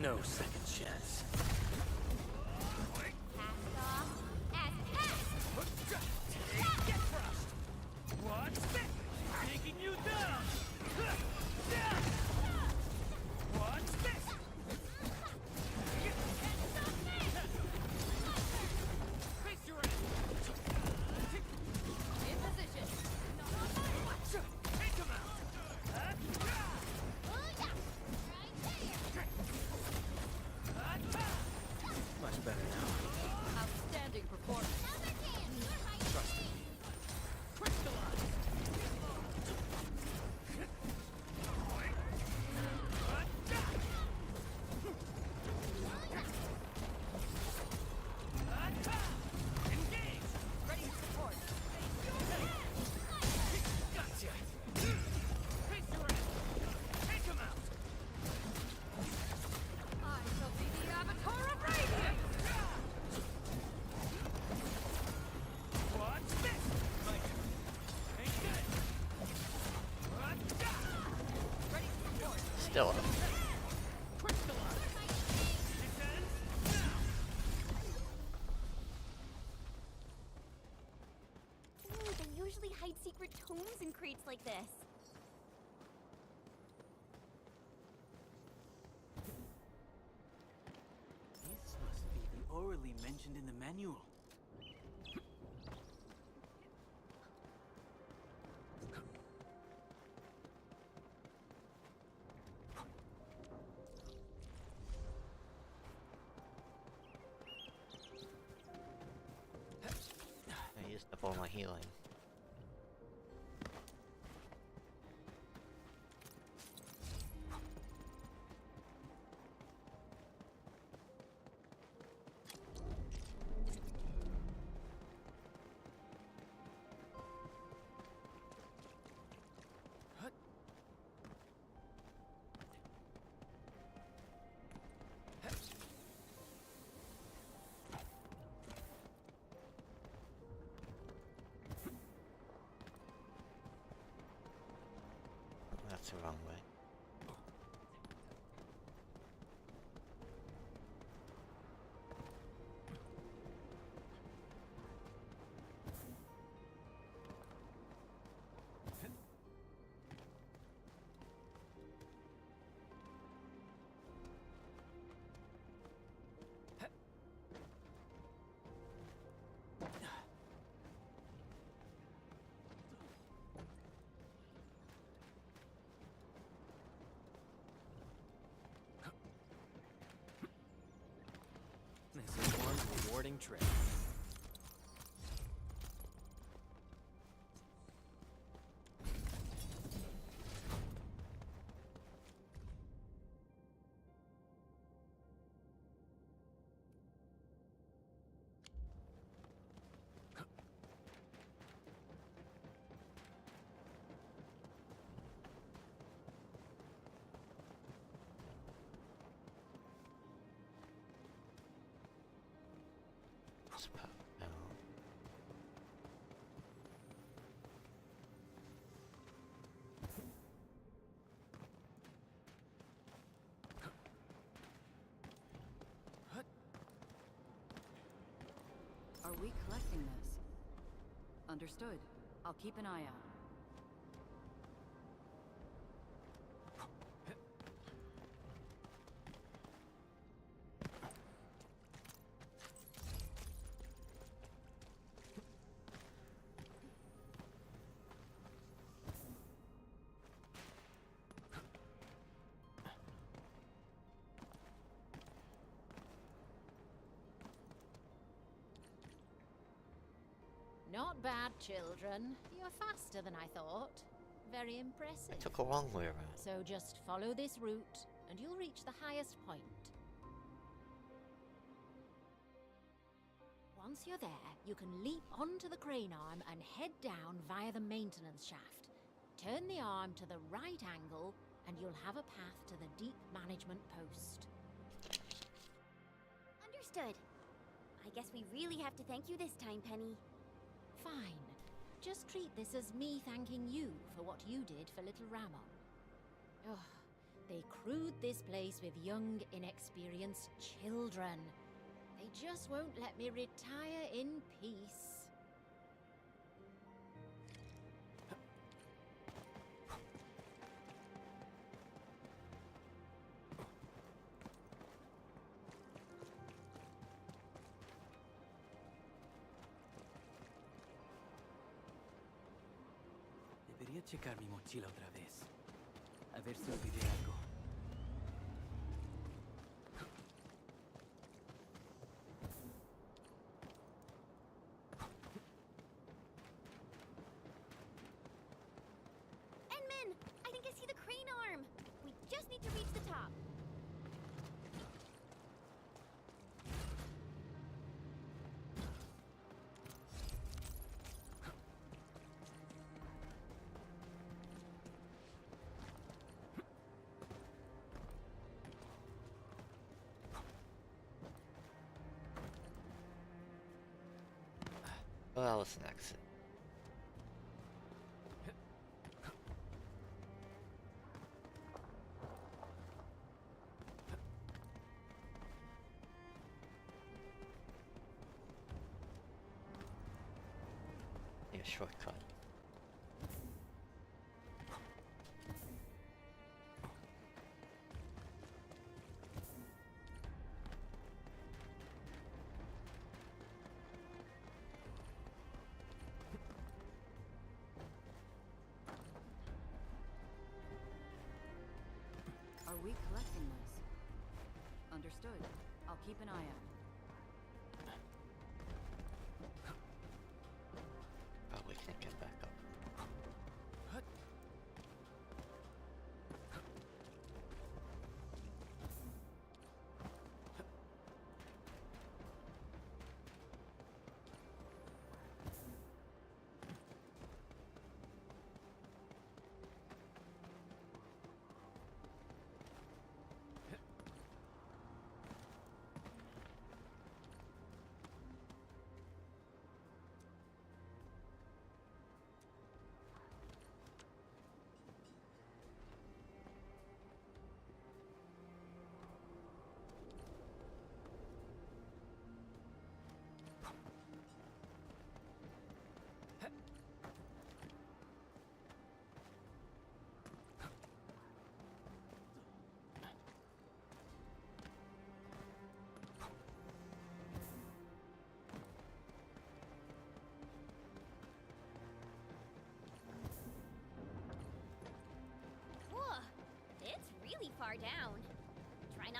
No second chance. Cast off as cast. Get crushed! What's this? Taking you down! What's this? Face your end! In position. Take him out! Much better now. Outstanding performance. Trust me. Crystallize! Engage! Ready to support. Gotcha! Face your end! Take him out! I shall be the Avatar of Radiance! What's this? Ain't good! Ready to support. Still up. Crystallize! It ends now! Ooh, they usually hide secret tomes in crates like this. This must be the orally mentioned in the manual. I used up all my healing. the wrong way. This is one rewarding trip. No. Are we collecting this? Understood. I'll keep an eye out. Not bad, children. You're faster than I thought. Very impressive. I took a wrong way around. So just follow this route, and you'll reach the highest point. Once you're there, you can leap onto the crane arm and head down via the maintenance shaft. Turn the arm to the right angle, and you'll have a path to the deep management post. Understood. I guess we really have to thank you this time, Penny. Fine. Just treat this as me thanking you for what you did for little Ramon. Oh, they crewed this place with young, inexperienced children. They just won't let me retire in peace. Debería checar mi mochila otra vez. A ver si olvidé algo. Enman! I think I see the crane arm! We just need to reach the top. Well, that was an exit. Need a shortcut. Are we collecting this? Understood. I'll keep an eye out. Probably can't get back up.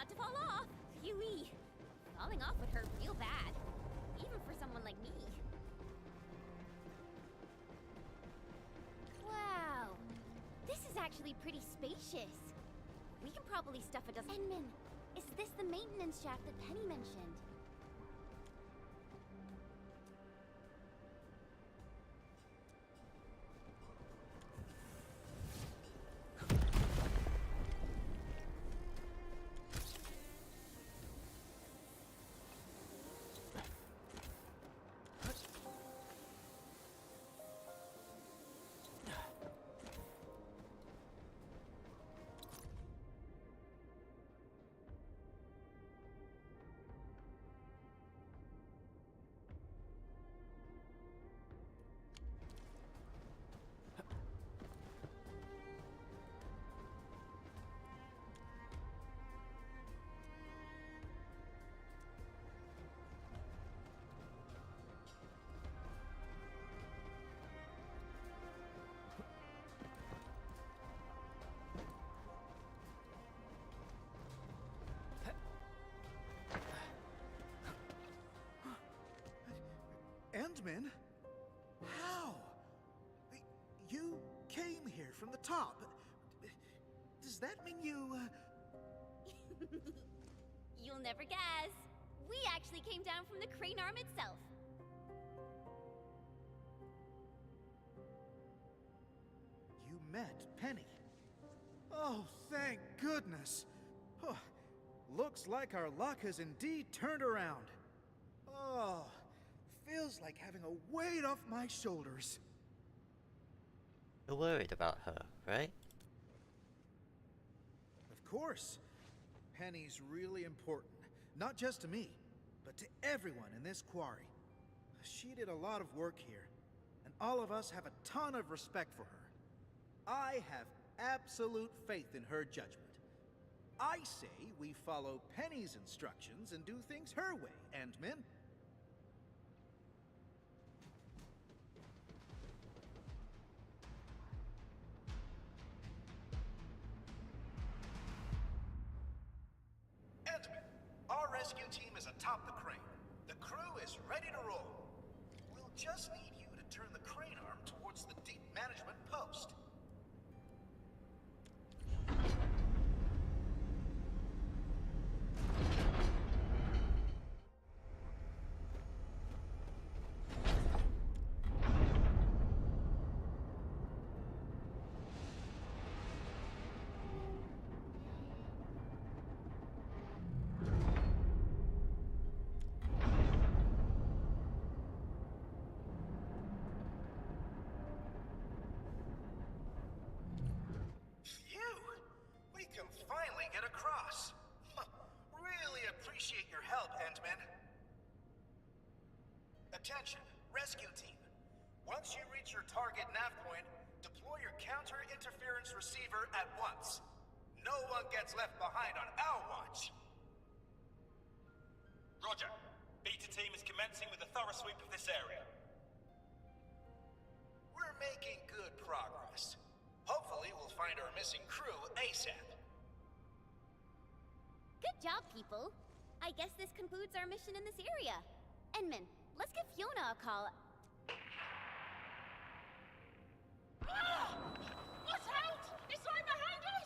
not to fall off. Phew-wee. Falling off would hurt real bad. Even for someone like me. Wow. This is actually pretty spacious. We can probably stuff a dozen. Enmin, is this the maintenance shaft that Penny mentioned? Endman? How? You came here from the top. Does that mean you, You'll never guess. We actually came down from the crane arm itself. You met Penny? Oh, thank goodness. Oh, looks like our luck has indeed turned around. Oh, feels like having a weight off my shoulders. You're worried about her, right? Of course. Penny's really important. Not just to me, but to everyone in this quarry. She did a lot of work here, and all of us have a ton of respect for her. I have absolute faith in her judgment. I say we follow Penny's instructions and do things her way, Endman. Endman, our rescue team is atop the crane. The crew is ready to roll. We'll just need you to turn the crane arm towards the deep management post. We can finally get across. Really appreciate your help, Endman. Attention, rescue team. Once you reach your target nav point, deploy your counter-interference receiver at once. No one gets left behind on our watch. Roger. Beta team is commencing with a thorough sweep of this area. We're making good progress. Hopefully we'll find our missing crew ASAP. Good job, people. I guess this concludes our mission in this area. Enman, let's give Fiona a call. Watch out! It's right behind us!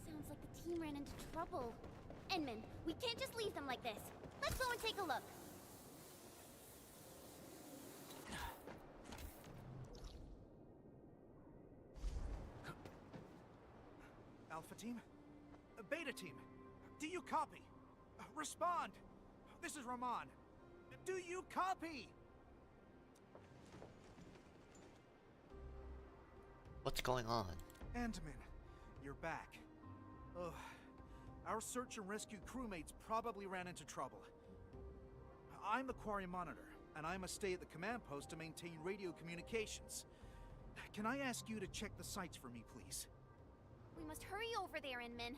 Sounds like the team ran into trouble. Enman, we can't just leave them like this. Let's go and take a look. Alpha team? Beta team? Do you copy? Respond! This is Rahman. Do you copy? What's going on? Endman, you're back. Ugh. Our search and rescue crewmates probably ran into trouble. I'm the Quarry Monitor, and I must stay at the command post to maintain radio communications. Can I ask you to check the sites for me, please? We must hurry over there, Inman.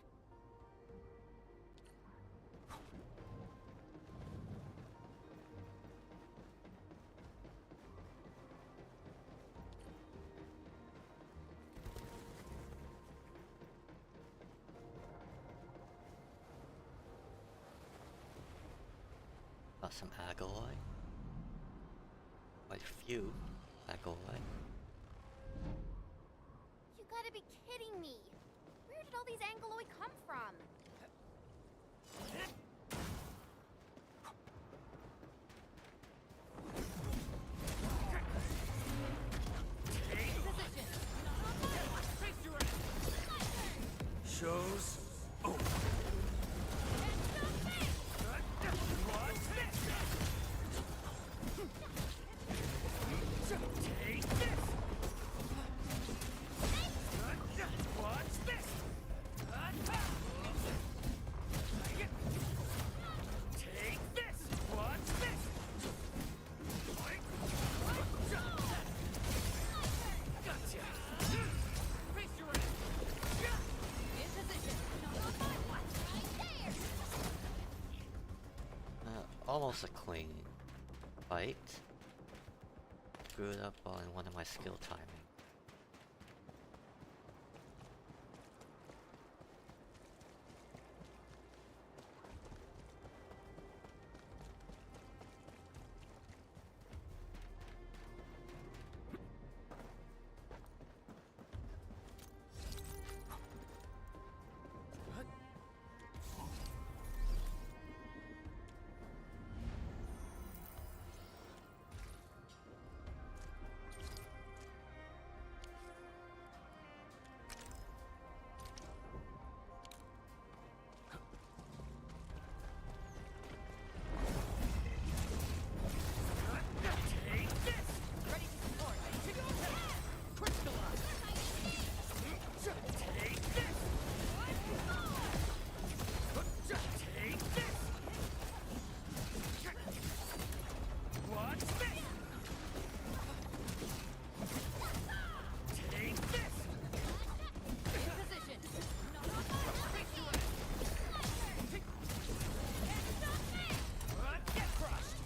Got some alloy. Quite a few alloy. You gotta be kidding me! Where did all these Angloy come from? Shows over. What's this? Take this. What's this? Take this. What's this? Gotcha. Face your ass. In position. Almost a clean fight. Screwed up on one of my skill timing. Take this. Ready to support. Crystallize. Take this. Take this. What's this? Take this. In position. Get crushed.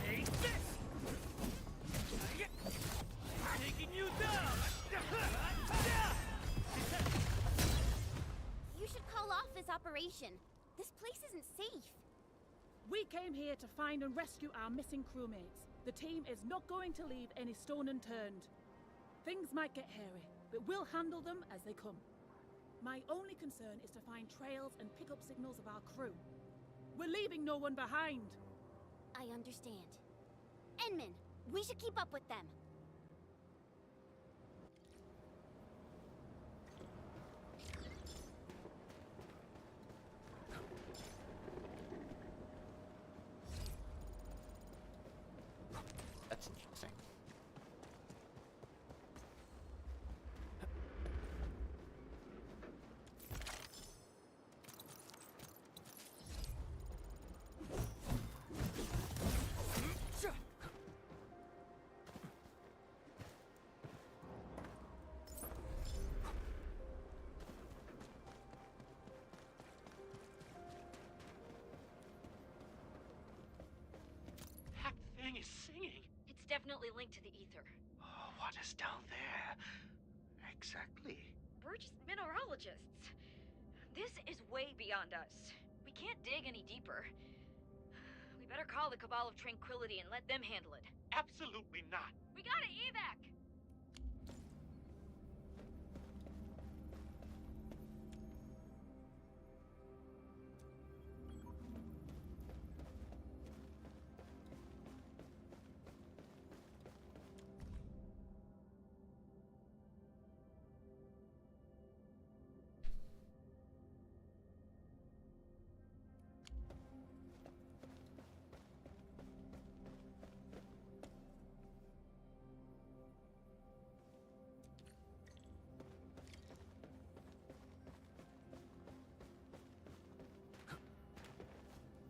Take this. Taking you down. You should call off this operation. This place isn't safe. We came here to find and rescue our missing crewmates. The team is not going to leave any stone unturned. Things might get hairy, but we'll handle them as they come. My only concern is to find trails and pick up signals of our crew. We're leaving no one behind. I understand. Enman, we should keep up with them. That's interesting. That thing is singing. It's definitely linked to the ether. Oh, what is down there? Exactly. We're just mineralogists. This is way beyond us. We can't dig any deeper. We better call the Cabal of Tranquility and let them handle it. Absolutely not. We gotta evac!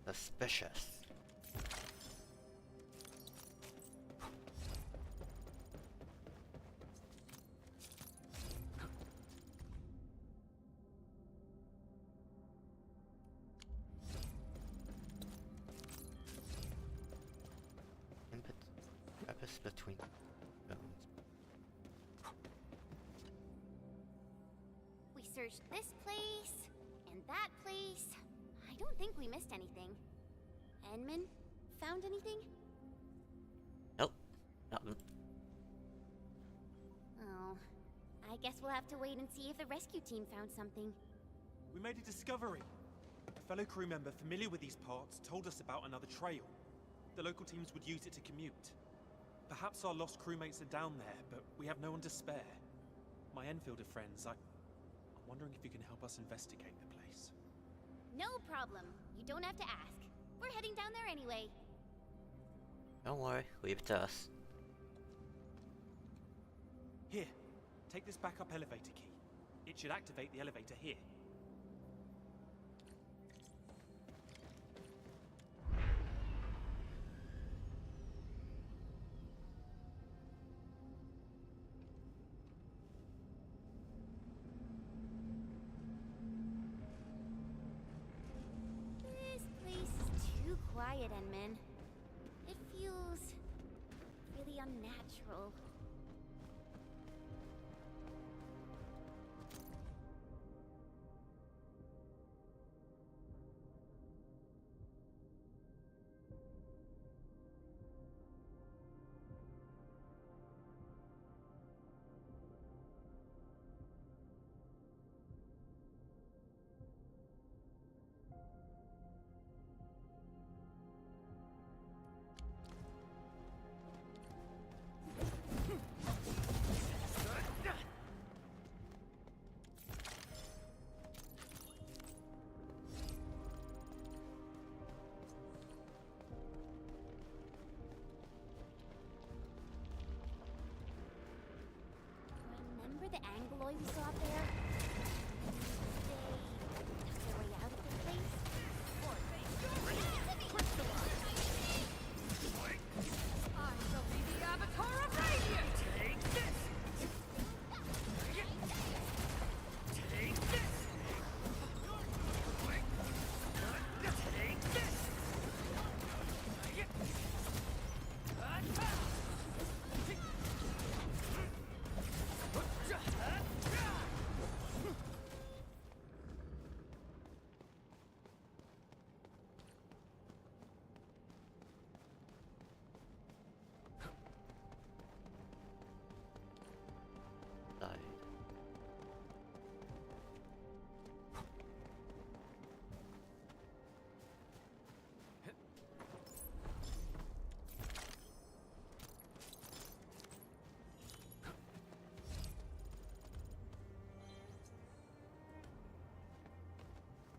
Suspicious. Crevice between bones. We searched this place, and that place. I don't think we missed anything. Enman, found anything? Nope. Nothing. Oh, I guess we'll have to wait and see if the rescue team found something. We made a discovery. A fellow crew member familiar with these parts told us about another trail. The local teams would use it to commute. Perhaps our lost crewmates are down there, but we have no one to spare. My Enfield of friends, I'm wondering if you can help us investigate the place. No problem. You don't have to ask. We're heading down there anyway. Don't worry, leave it to us. Here, take this backup elevator key. It should activate the elevator here. This place is too quiet, Enman. It feels really unnatural. Remember the Angloid we saw up there? They took their way out of this place? I shall be the Avatar of Radiant! Take this! Take this! Take this! Died.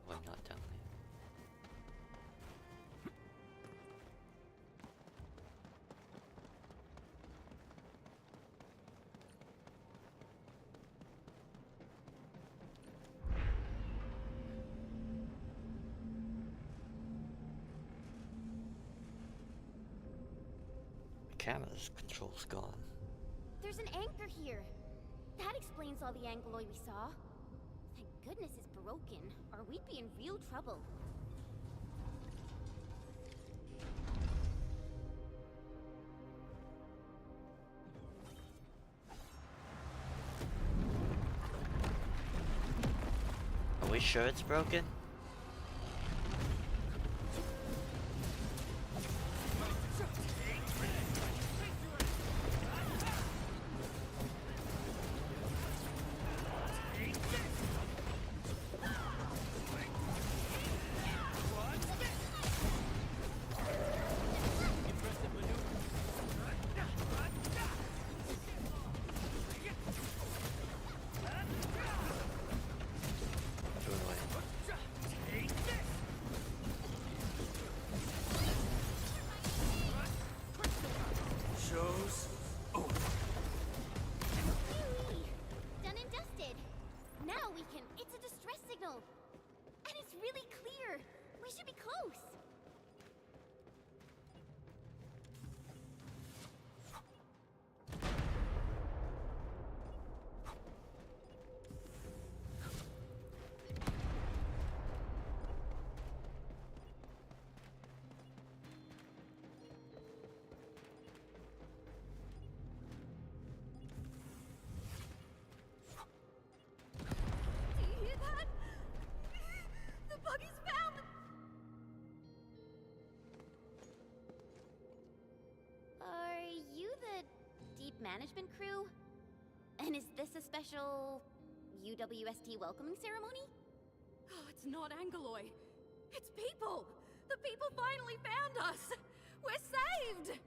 Why not down there? The camera's control's gone. There's an anchor here. That explains all the Angloid we saw. Thank goodness it's broken, or we'd be in real trouble. Are we sure it's broken? Shows over. Done and dusted. Now we can. It's a distress signal. And it's really clear. We should be close. Do you hear that? management crew? And is this a special UWST welcoming ceremony? Oh, it's not Angeloy. It's people! The people finally found us! We're saved!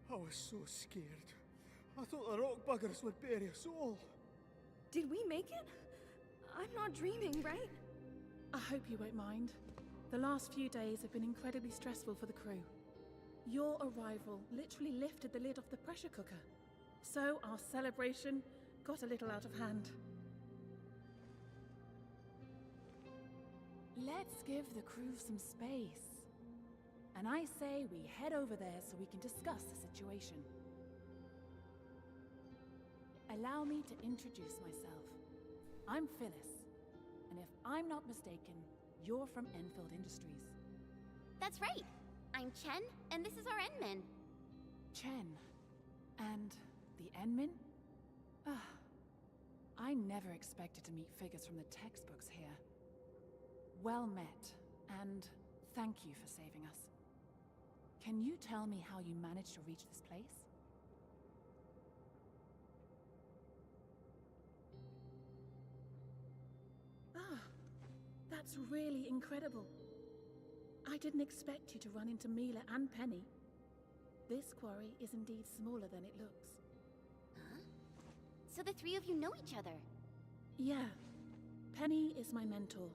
I was so scared. I thought the rock buggers would bury us all. Did we make it? I'm not dreaming, right? I hope you won't mind. The last few days have been incredibly stressful for the crew. Your arrival literally lifted the lid off the pressure cooker. So our celebration got a little out of hand. Let's give the crew some space. And I say we head over there so we can discuss the situation. Allow me to introduce myself. I'm Phyllis, and if I'm not mistaken, you're from Enfield Industries. That's right. I'm Chen, and this is our Enmin. Chen. And the Enmin? I never expected to meet figures from the textbooks here. Well met, and thank you for saving us. Can you tell me how you managed to reach this place? That's really incredible. I didn't expect you to run into Mila and Penny. This quarry is indeed smaller than it looks. Huh? So the three of you know each other? Yeah. Penny is my mentor,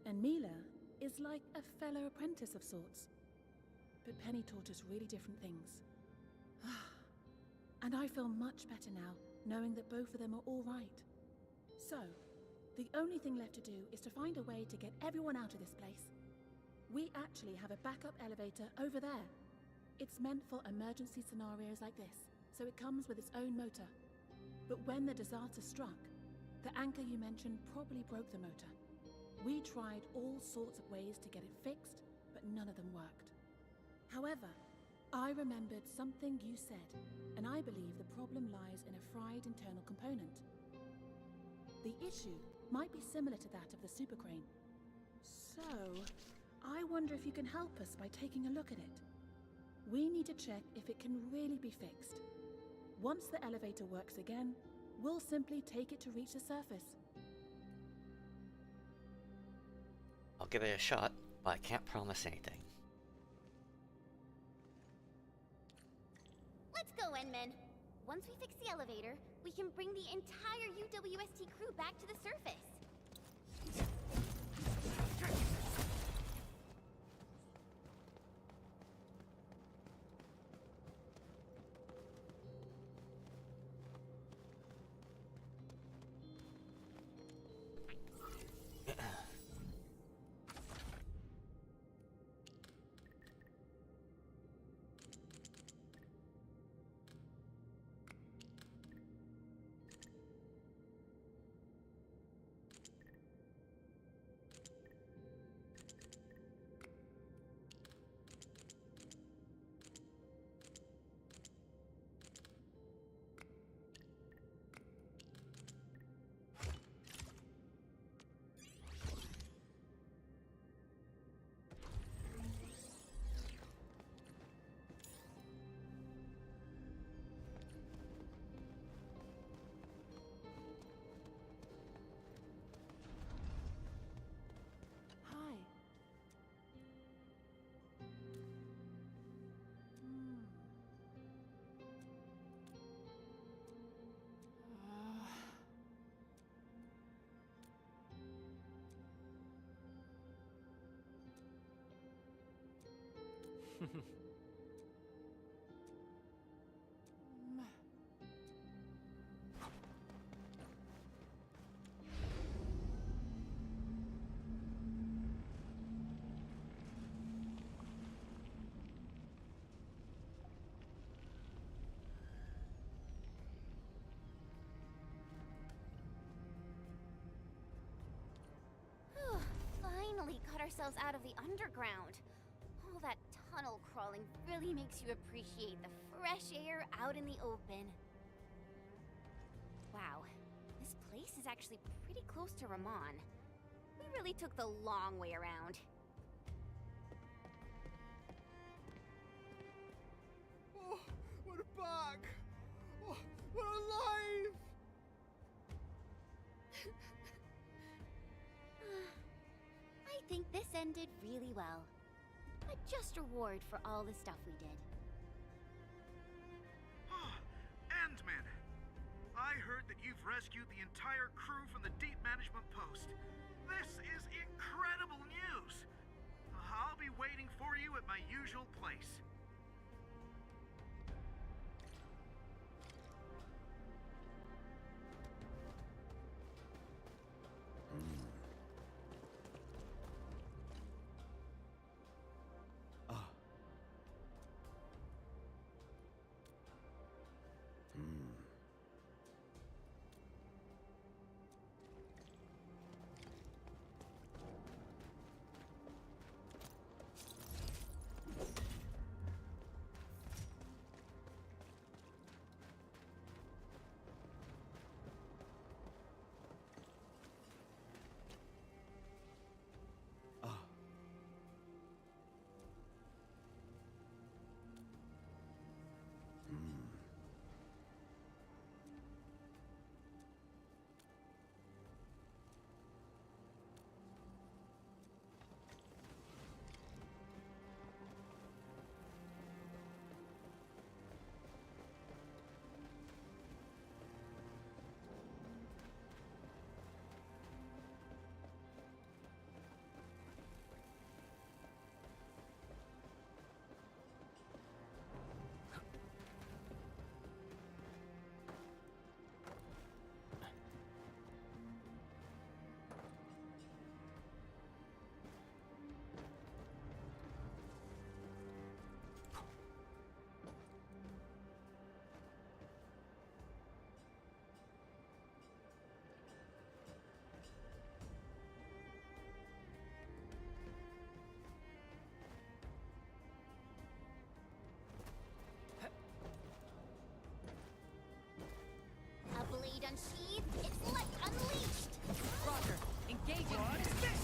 and Mila is like a fellow apprentice of sorts. But Penny taught us really different things. And I feel much better now, knowing that both of them are all right. So, the only thing left to do is to find a way to get everyone out of this place. We actually have a backup elevator over there. It's meant for emergency scenarios like this, so it comes with its own motor. But when the disaster struck, the anchor you mentioned probably broke the motor. We tried all sorts of ways to get it fixed, but none of them worked. However, I remembered something you said, and I believe the problem lies in a fried internal component. The issue might be similar to that of the super crane. So, I wonder if you can help us by taking a look at it. We need to check if it can really be fixed. Once the elevator works again, we'll simply take it to reach the surface. I'll give it a shot, but I can't promise anything. Let's go, Enmin. Once we fix the elevator, we can bring the entire UWST crew back to the surface. Finally got ourselves out of the underground. All that tunnel crawling really makes you appreciate the fresh air out in the open. Wow, this place is actually pretty close to Ramon. We really took the long way around. Oh, we're back! Oh, We're alive! I think this ended really well. A just reward for all the stuff we did. Endman! I heard that you've rescued the entire crew from the Deep Management Post. This is incredible news! I'll be waiting for you at my usual place. A blade unsheathed, its light unleashed! Roger, engaging. What is this?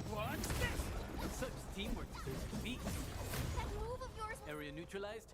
What's this? Such teamwork to beat. That move of yours. Area neutralized.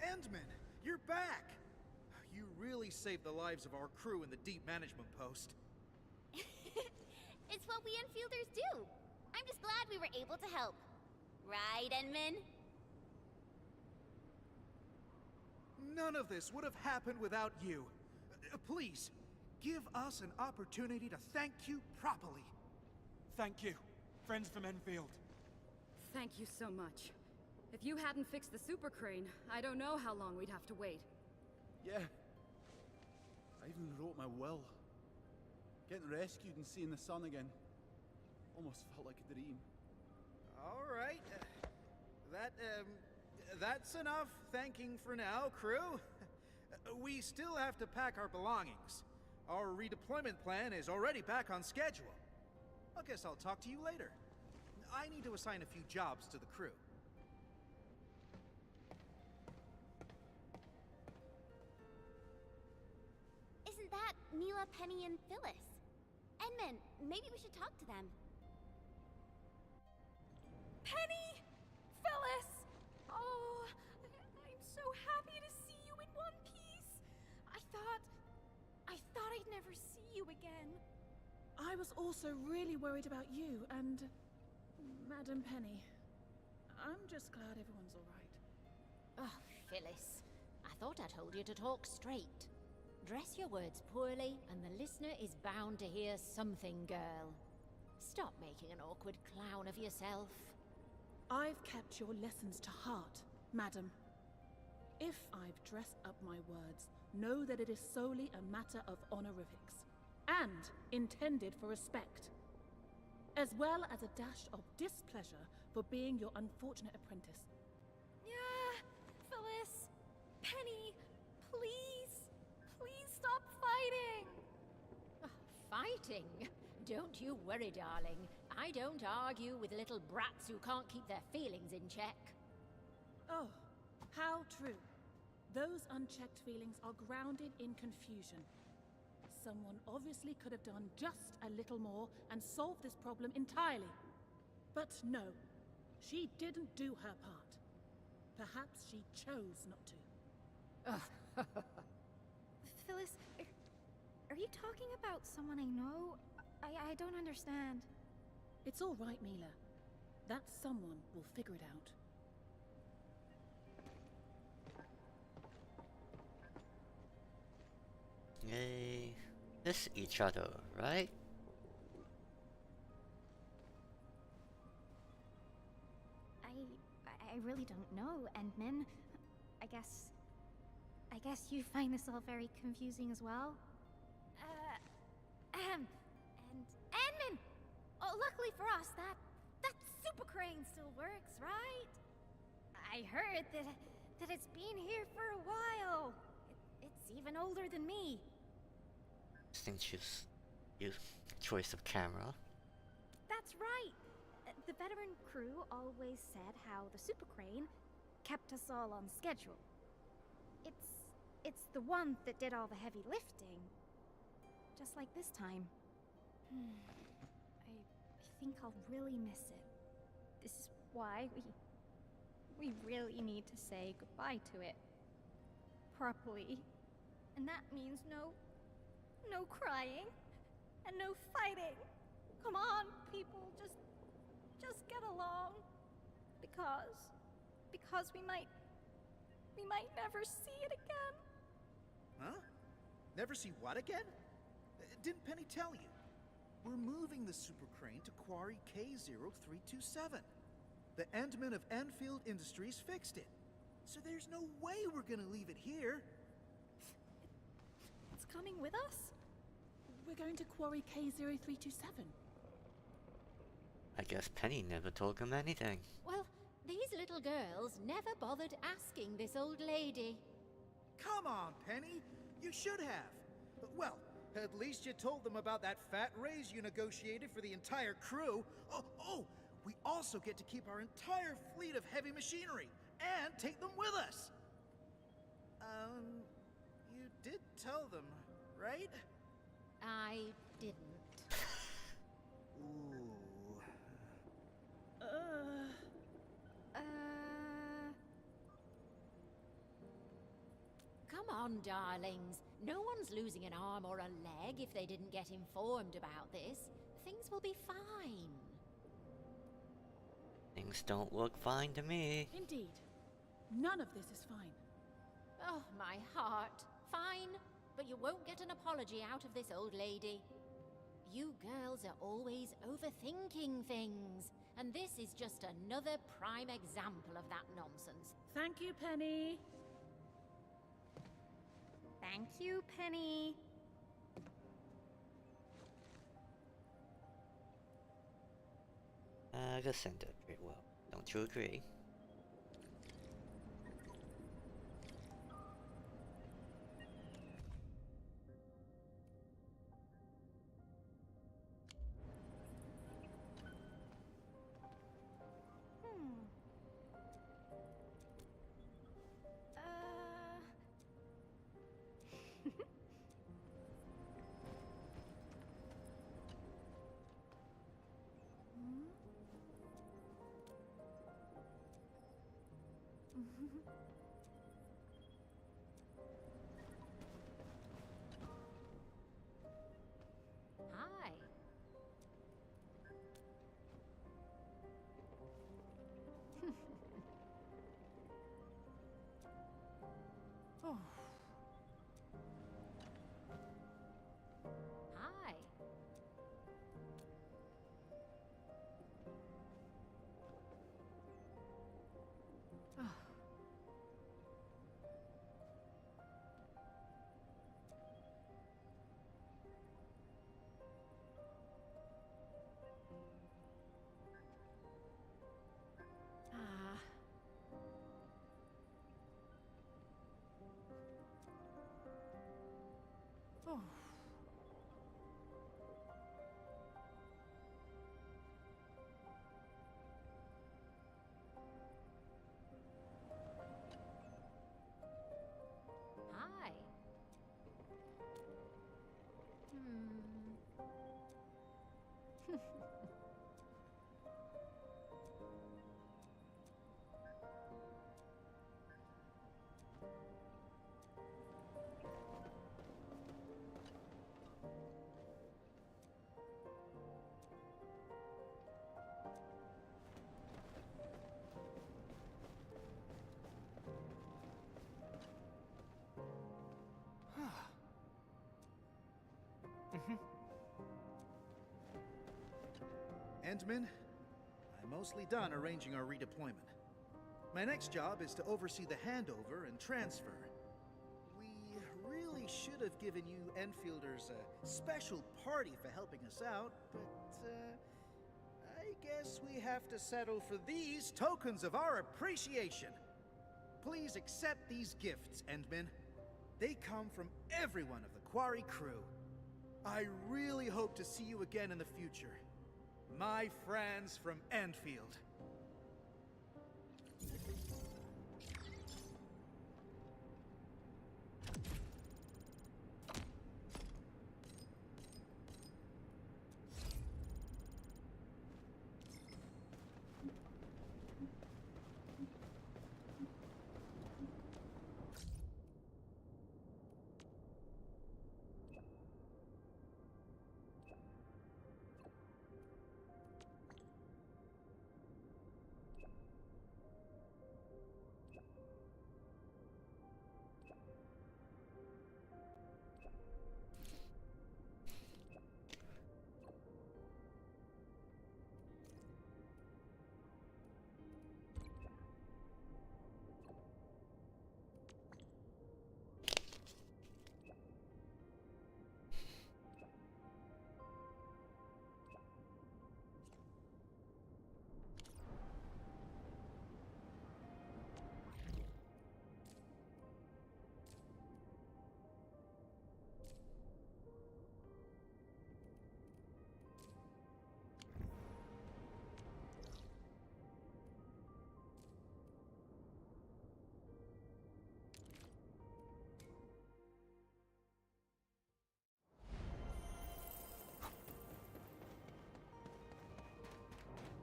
Endman, you're back! You really saved the lives of our crew in the Deep Management Post. It's what we Enfielders do. I'm just glad we were able to help. Right, Endman? None of this would have happened without you. Please, give us an opportunity to thank you properly. Thank you, friends from Enfield. Thank you so much. If you hadn't fixed the super crane, I don't know how long we'd have to wait. Yeah. I even wrote my will. Getting rescued and seeing the sun again almost felt like a dream. All right. That's enough thanking for now, crew. We still have to pack our belongings. Our redeployment plan is already back on schedule. I guess I'll talk to you later. I need to assign a few jobs to the crew. Isn't that Mila, Penny, and Phyllis? Endman, maybe we should talk to them. Penny! Phyllis! Oh, I'm so happy to see you in one piece. I thought I'd never see you again. was also really worried about you and Madam Penny. I'm just glad everyone's all right. Oh, Phyllis. I thought I told you to talk straight. Dress your words poorly, and the listener is bound to hear something, girl. Stop making an awkward clown of yourself. I've kept your lessons to heart, madam. If I've dressed up my words, know that it is solely a matter of honorifics, and intended for respect, as well as a dash of displeasure for being your unfortunate apprentice. Yeah, Phyllis, Penny, please, please stop fighting. Fighting? Don't you worry, darling. I don't argue with little brats who can't keep their feelings in check. Oh, how true. Those unchecked feelings are grounded in confusion. Someone obviously could have done just a little more and solved this problem entirely. But no, she didn't do her part. Perhaps she chose not to. Phyllis, are you talking about someone I know? I don't understand. It's all right, Mila. That someone will figure it out. They miss each other, right? I really don't know, Endman. I guess you find this all very confusing as well? And Endman! Oh, luckily for us, that super crane still works, right? I heard that it's been here for a while. It's even older than me. Since you choice of camera. That's right. The veteran crew always said how the super crane kept us all on schedule. It's the one that did all the heavy lifting. Just like this time. I think I'll really miss it. This is why we really need to say goodbye to it. Properly. And that means no crying and no fighting. Come on, people, just get along. Because we might never see it again. Huh? Never see what again? Didn't Penny tell you? We're moving the super crane to Quarry K0327. The Endman of Endfield Industries fixed it. So there's no way we're gonna leave it here. It's coming with us? We're going to Quarry K0327. I guess Penny never told him anything. Well, these little girls never bothered asking this old lady. Come on, Penny. You should have. Well, at least you told them about that fat raise you negotiated for the entire crew. Oh, we also get to keep our entire fleet of heavy machinery and take them with us. You did tell them, right? I didn't. Ooh. Come on, darlings. No one's losing an arm or a leg if they didn't get informed about this. Things will be fine. Things don't look fine to me. Indeed. None of this is fine. Oh, my heart. Fine, but you won't get an apology out of this old lady. You girls are always overthinking things, and this is just another prime example of that nonsense. Thank you, Penny. Thank you, Penny. Lucinda, very well. Don't you agree? Hi. Endman, I'm mostly done arranging our redeployment. My next job is to oversee the handover and transfer. We really should have given you Enfielders a special party for helping us out, but I guess we have to settle for these tokens of our appreciation. Please accept these gifts, Endman. They come from everyone of the Quarry crew. I really hope to see you again in the future. My friends from Endfield.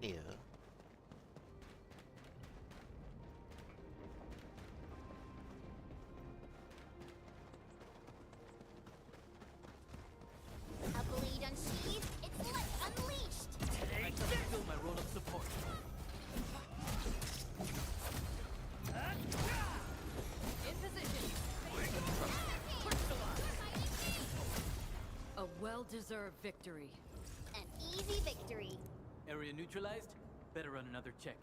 Yeah. A blade unsheathed, its light unleashed! I can fulfill my role of support. In position. A well-deserved victory. An easy victory. Area neutralized? Better run another check.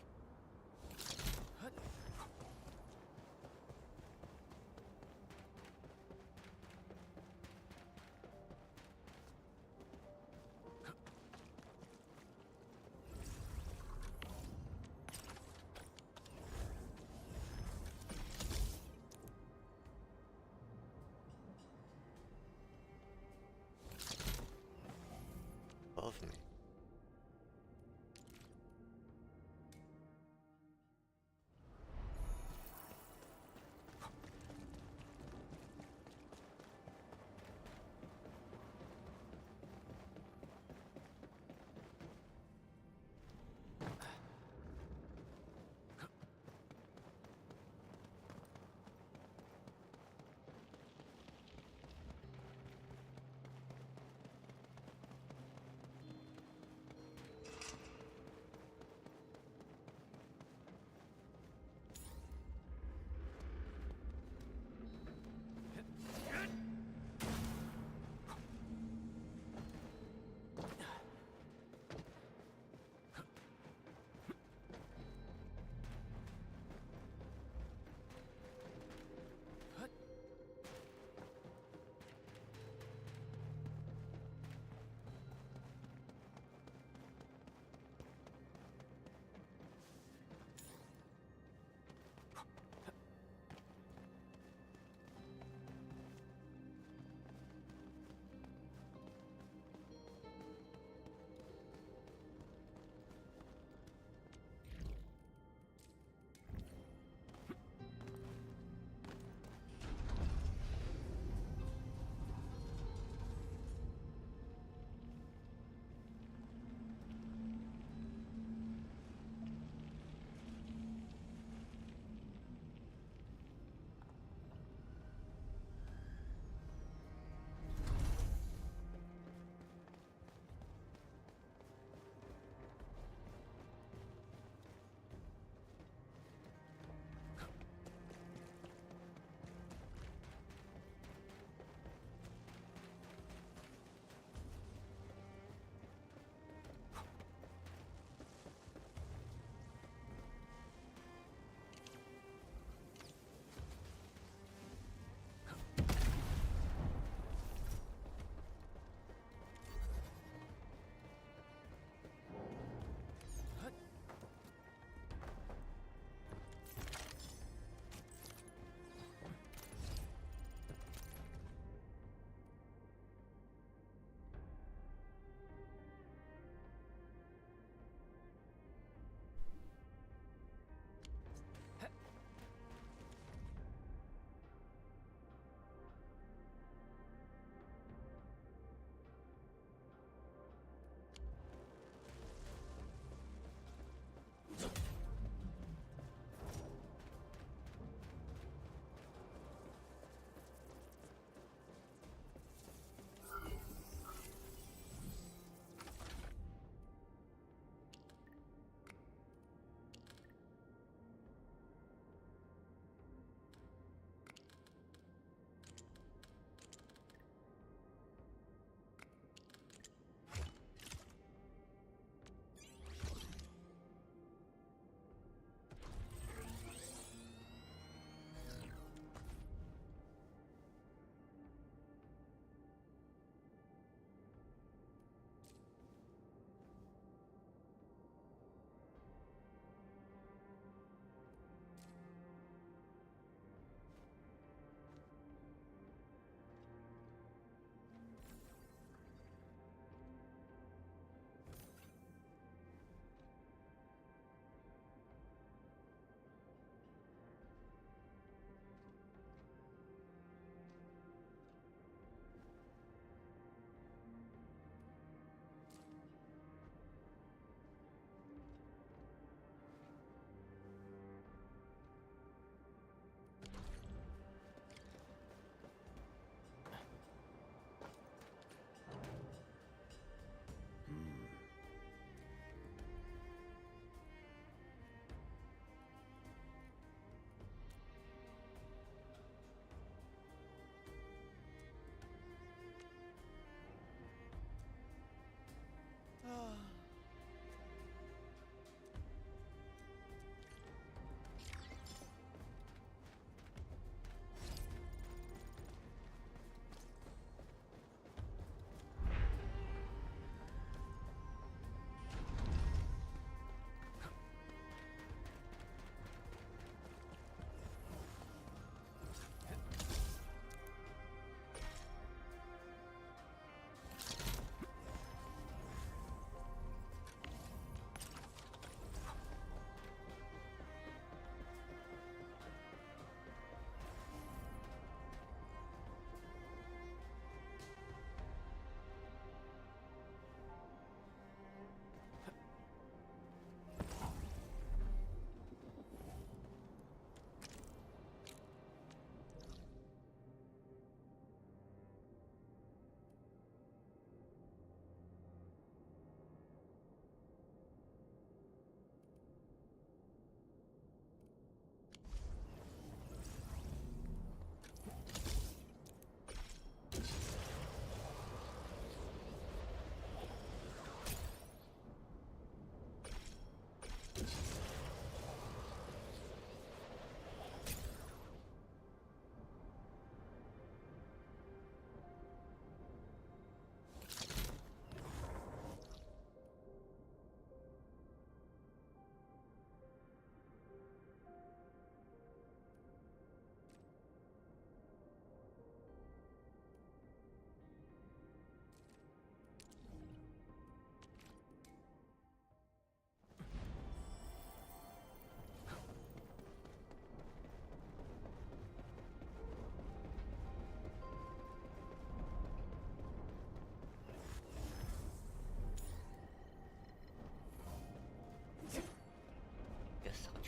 Above me.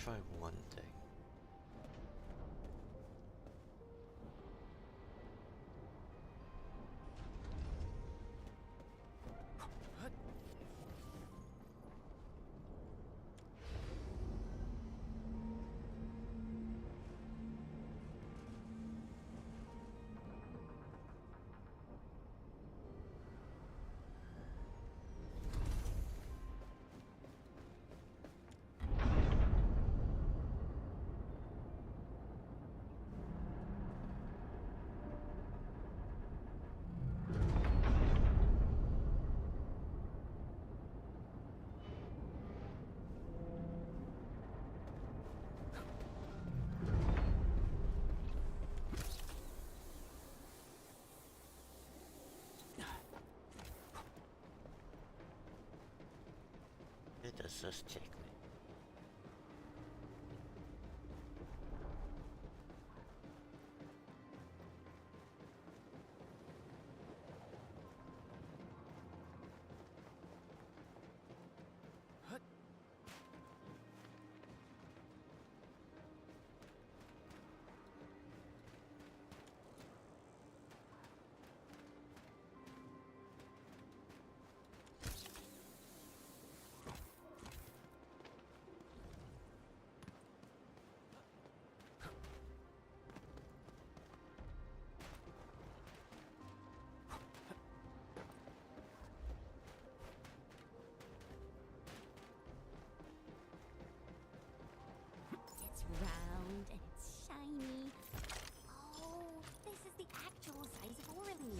try one thing. Where does this take me? It's round and it's shiny. Oh, this is the actual size of Orly.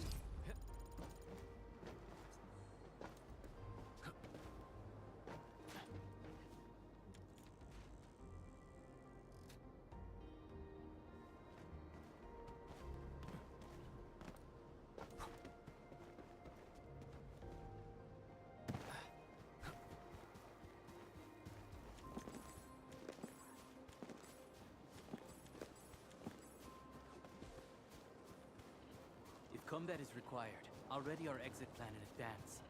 If combat is required, I'll ready our exit plan in advance.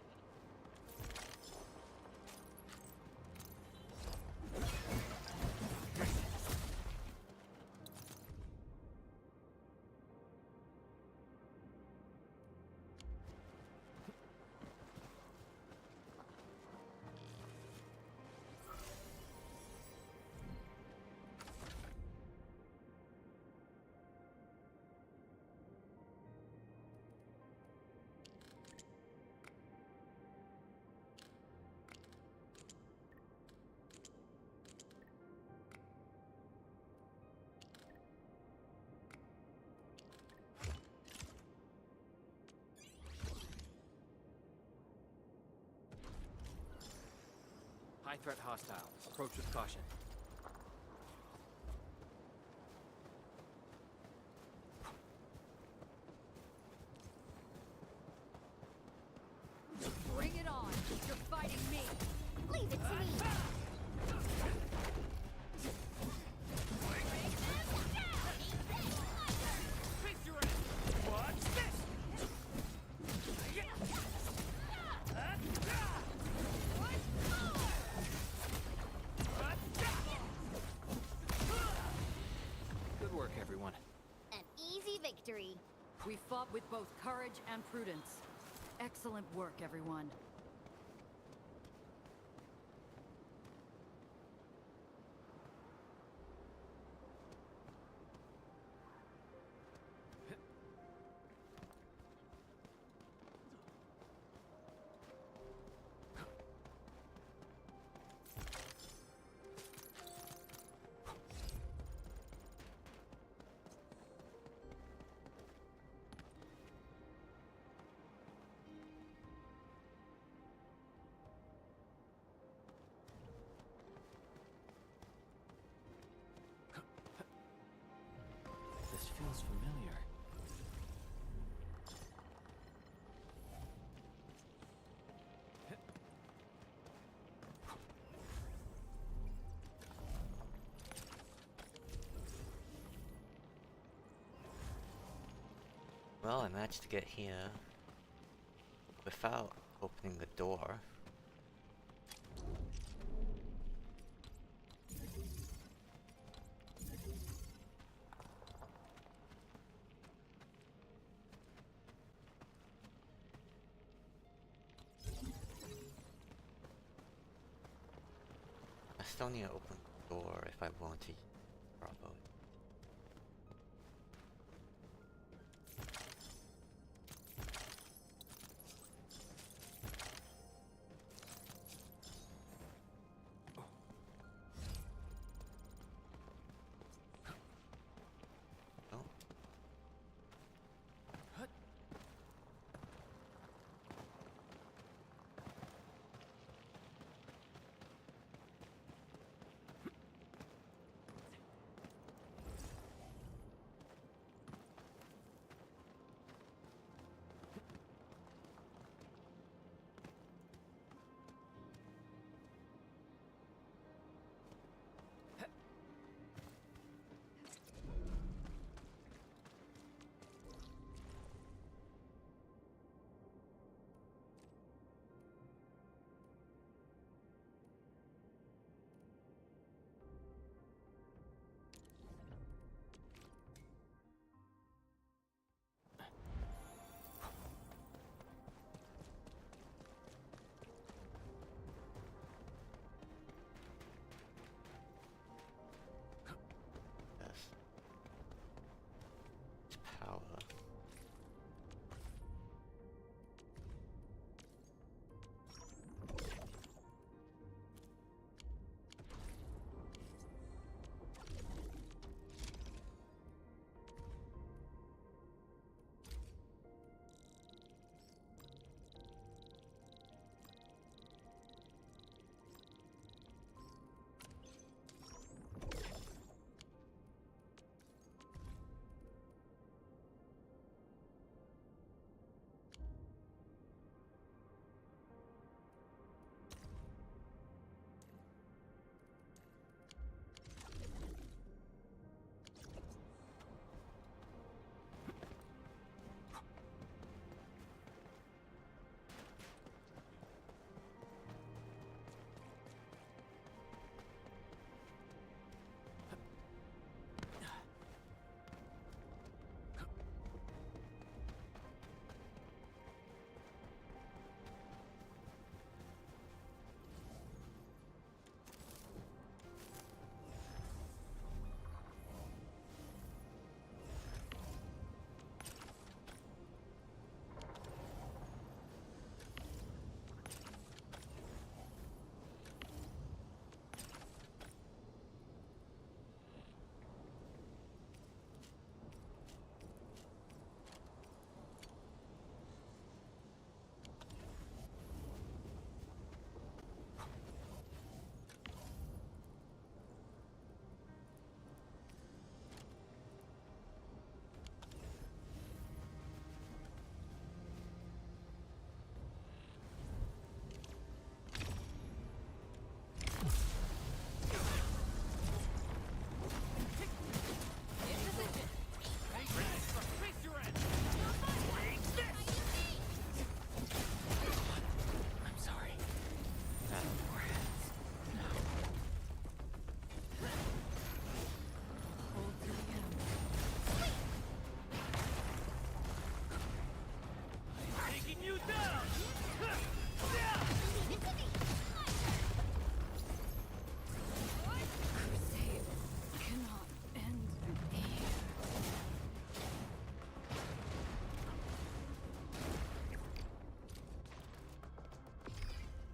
High threat hostile. Approach with caution. Bring it on! You're fighting me! Leave it to me! Watch this! Good work, everyone. An easy victory. We fought with both courage and prudence. Excellent work, everyone. This feels familiar. Well, I managed to get here without opening the door. still need to open the door if I want to use it properly. Oh. Yes. It's power.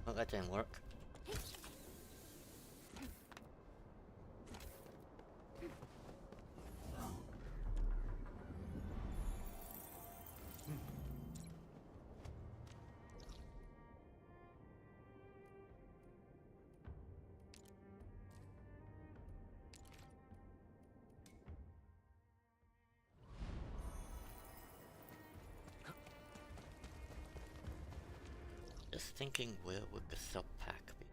Well, that didn't work. Just thinking, where would the sub pack be?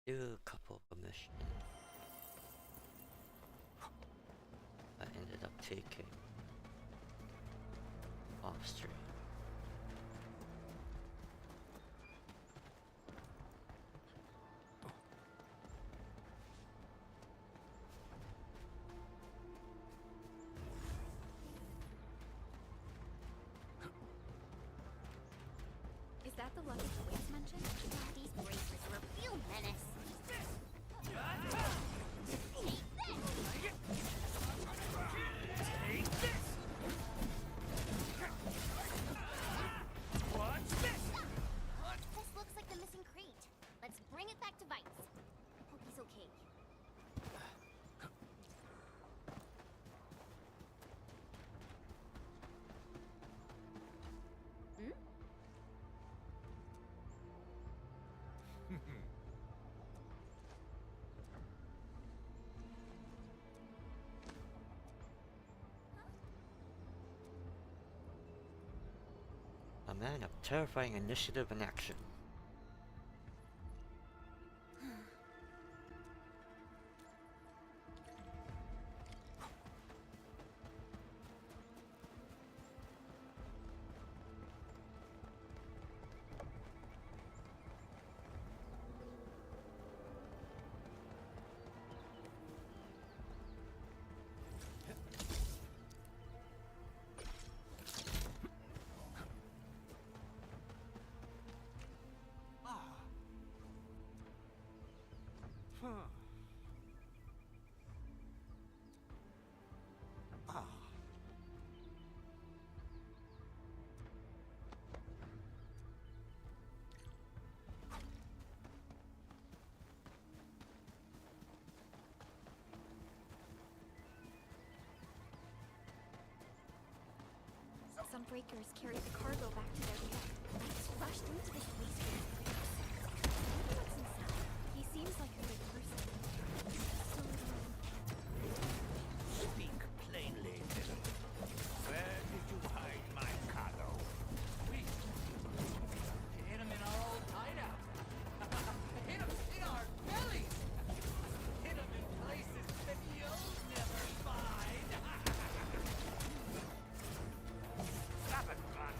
do a couple of missions I ended up taking off stream. Is that the luggage Waits mentioned? These breakers were a real menace. This looks like the missing crate. Let's bring it back to Vites. Hope he's okay. A man of terrifying initiative and action. Some breakers carried the cargo back to their camp. Let's rush through to this wasteland pretty quick. Maybe what's inside. He seems like a good person. Speak plainly, Dylan. Where did you hide my cargo? We hid him in our old hideout. Hid him in our bellies. Hid him in places that you'll never find. Stop it, man!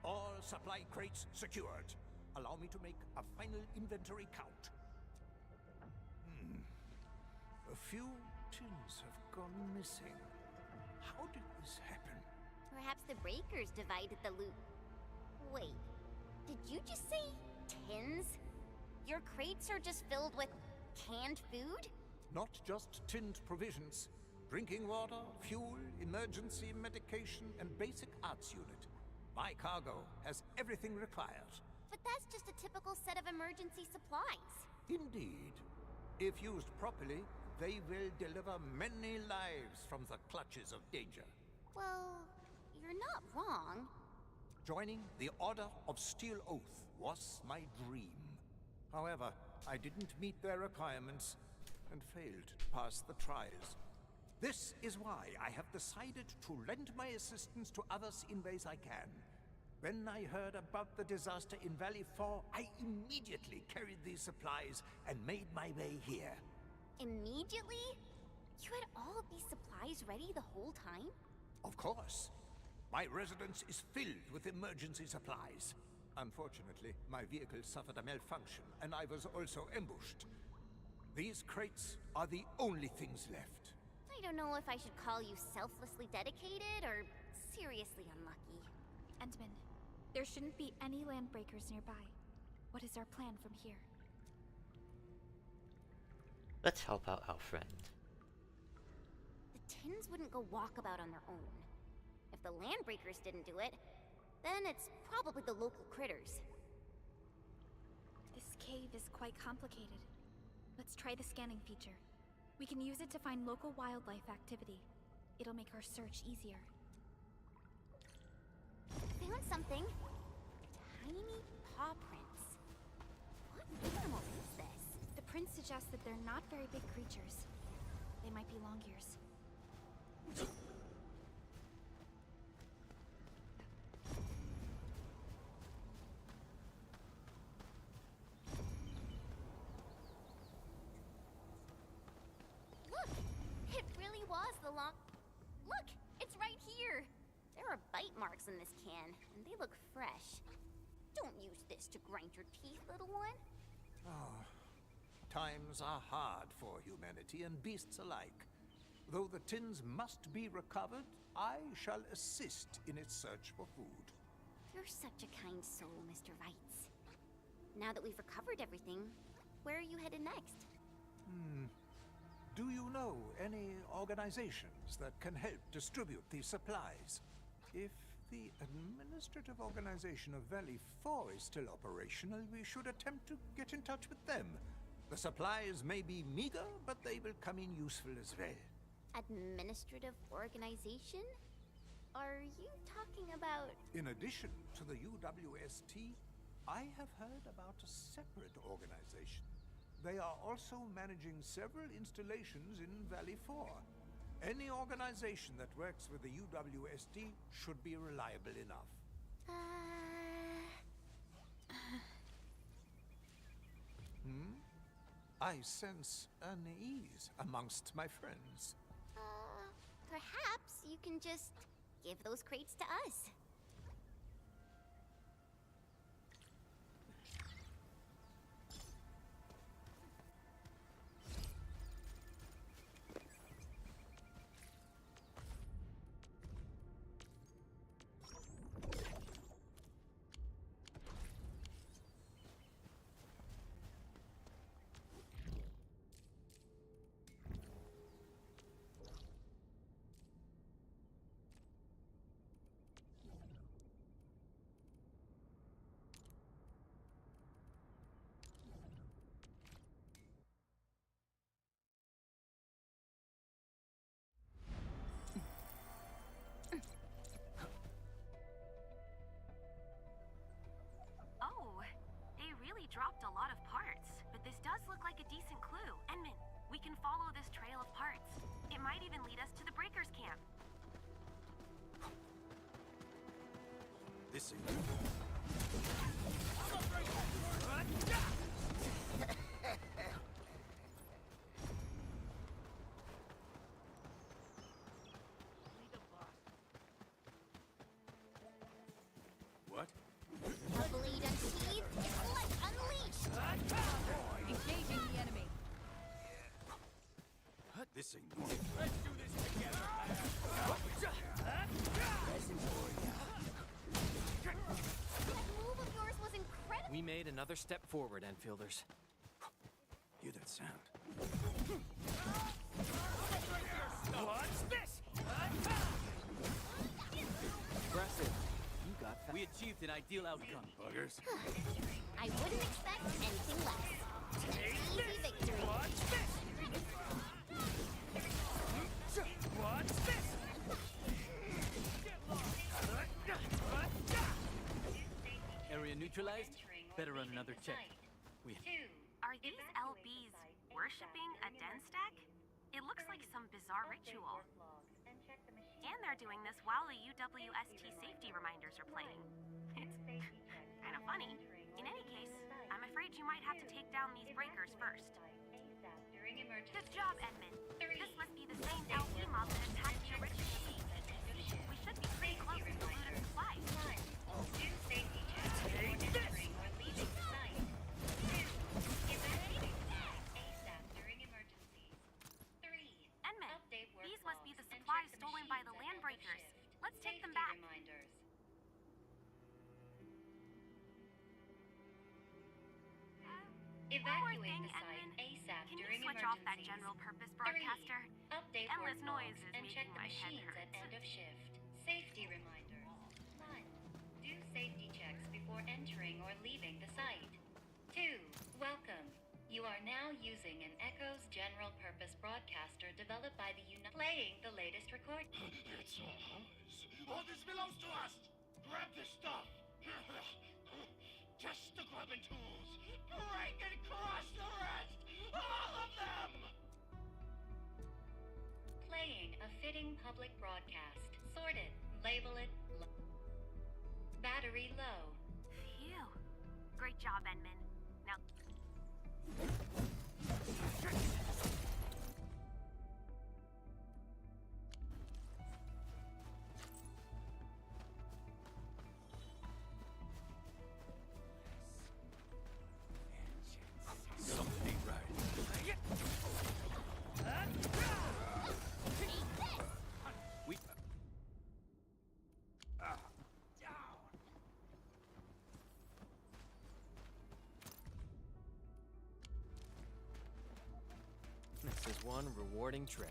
All supply crates secured. Allow me to make a final inventory count. A few tins have gone missing. How did this happen? Perhaps the breakers divided the loot. Wait, did you just say tins? Your crates are just filled with canned food? Not just tinned provisions. Drinking water, fuel, emergency medication, and basic arts unit. My cargo has everything required. But that's just a typical set of emergency supplies. Indeed. If used properly, they will deliver many lives from the clutches of danger. Well, you're not wrong. Joining the Order of Steel Oath was my dream. However, I didn't meet their requirements and failed to pass the trials. This is why I have decided to lend my assistance to others in ways I can. When I heard about the disaster in Valley 4, I immediately carried these supplies and made my way here. Immediately? You had all of these supplies ready the whole time? Of course. My residence is filled with emergency supplies. Unfortunately, my vehicle suffered a malfunction, and I was also ambushed. These crates are the only things left. I don't know if I should call you selflessly dedicated or seriously unlucky. Endman, there shouldn't be any landbreakers nearby. What is our plan from here? Let's help out our friend. The Tins wouldn't go walkabout on their own. If the landbreakers didn't do it, then it's probably the local critters. This cave is quite complicated. Let's try the scanning feature. We can use it to find local wildlife activity. It'll make our search easier. Found something. Tiny paw prints. What animal is this? The prints suggest that they're not very big creatures. They might be longears. Look! It really was the long... Look! It's right here! There are bite marks in this can, and they look fresh. Don't use this to grind your teeth, little one. Ah, times are hard for humanity and beasts alike. Though the tins must be recovered, I shall assist in its search for food. You're such a kind soul, Mr. Wrights. Now that we've recovered everything, where are you headed next? Do you know any organizations that can help distribute these supplies? If the administrative organization of Valley 4 is still operational, we should attempt to get in touch with them. The supplies may be meager, but they will come in useful as well. Administrative organization? Are you talking about... In addition to the UWST, I have heard about a separate organization. They are also managing several installations in Valley 4. Any organization that works with the UWST should be reliable enough. I sense unease amongst my friends. Perhaps you can just give those crates to us. Dropped a lot of parts, but this does look like a decent clue. Enman, we can follow this trail of parts. It might even lead us to the Breakers camp. This ain't What? The blade unsheathed, its light unleashed! Engaging the enemy. This ain't normal. Let's do this together. That move of yours was incredible! We made another step forward, Enfielders. Hear that sound? What's this? Impressive. You got fast. We achieved an ideal outcome. Buggers. I wouldn't expect anything less. An easy victory. What's this? What's this? Area neutralized. Better run another check. Are these LBs worshipping a den stack? It looks like some bizarre ritual. And they're doing this while the UWST safety reminders are playing. It's kind of funny. In any case, I'm afraid you might have to take down these breakers first. Good job, Edmund. This must be the same LB mob that attacked the original team. We should be pretty close to the looted supplies. Edmund, these One more thing, Edmund. Can you switch off that general purpose broadcaster? Endless noise is making my head hurt. End of shift. Safety reminders. 1. Do safety checks before entering or leaving the site. 2. Welcome. You are now using an Echo's general purpose broadcaster developed by the playing the latest record. It's ours. All this belongs to us. Grab this stuff. Just the grubbing tools. Break and crush the rest. All of them. Playing a fitting public broadcast. Sort it. Label it. Battery low. Phew. Great job, Edmund. Now... Something ain't right. We... This is one rewarding trip.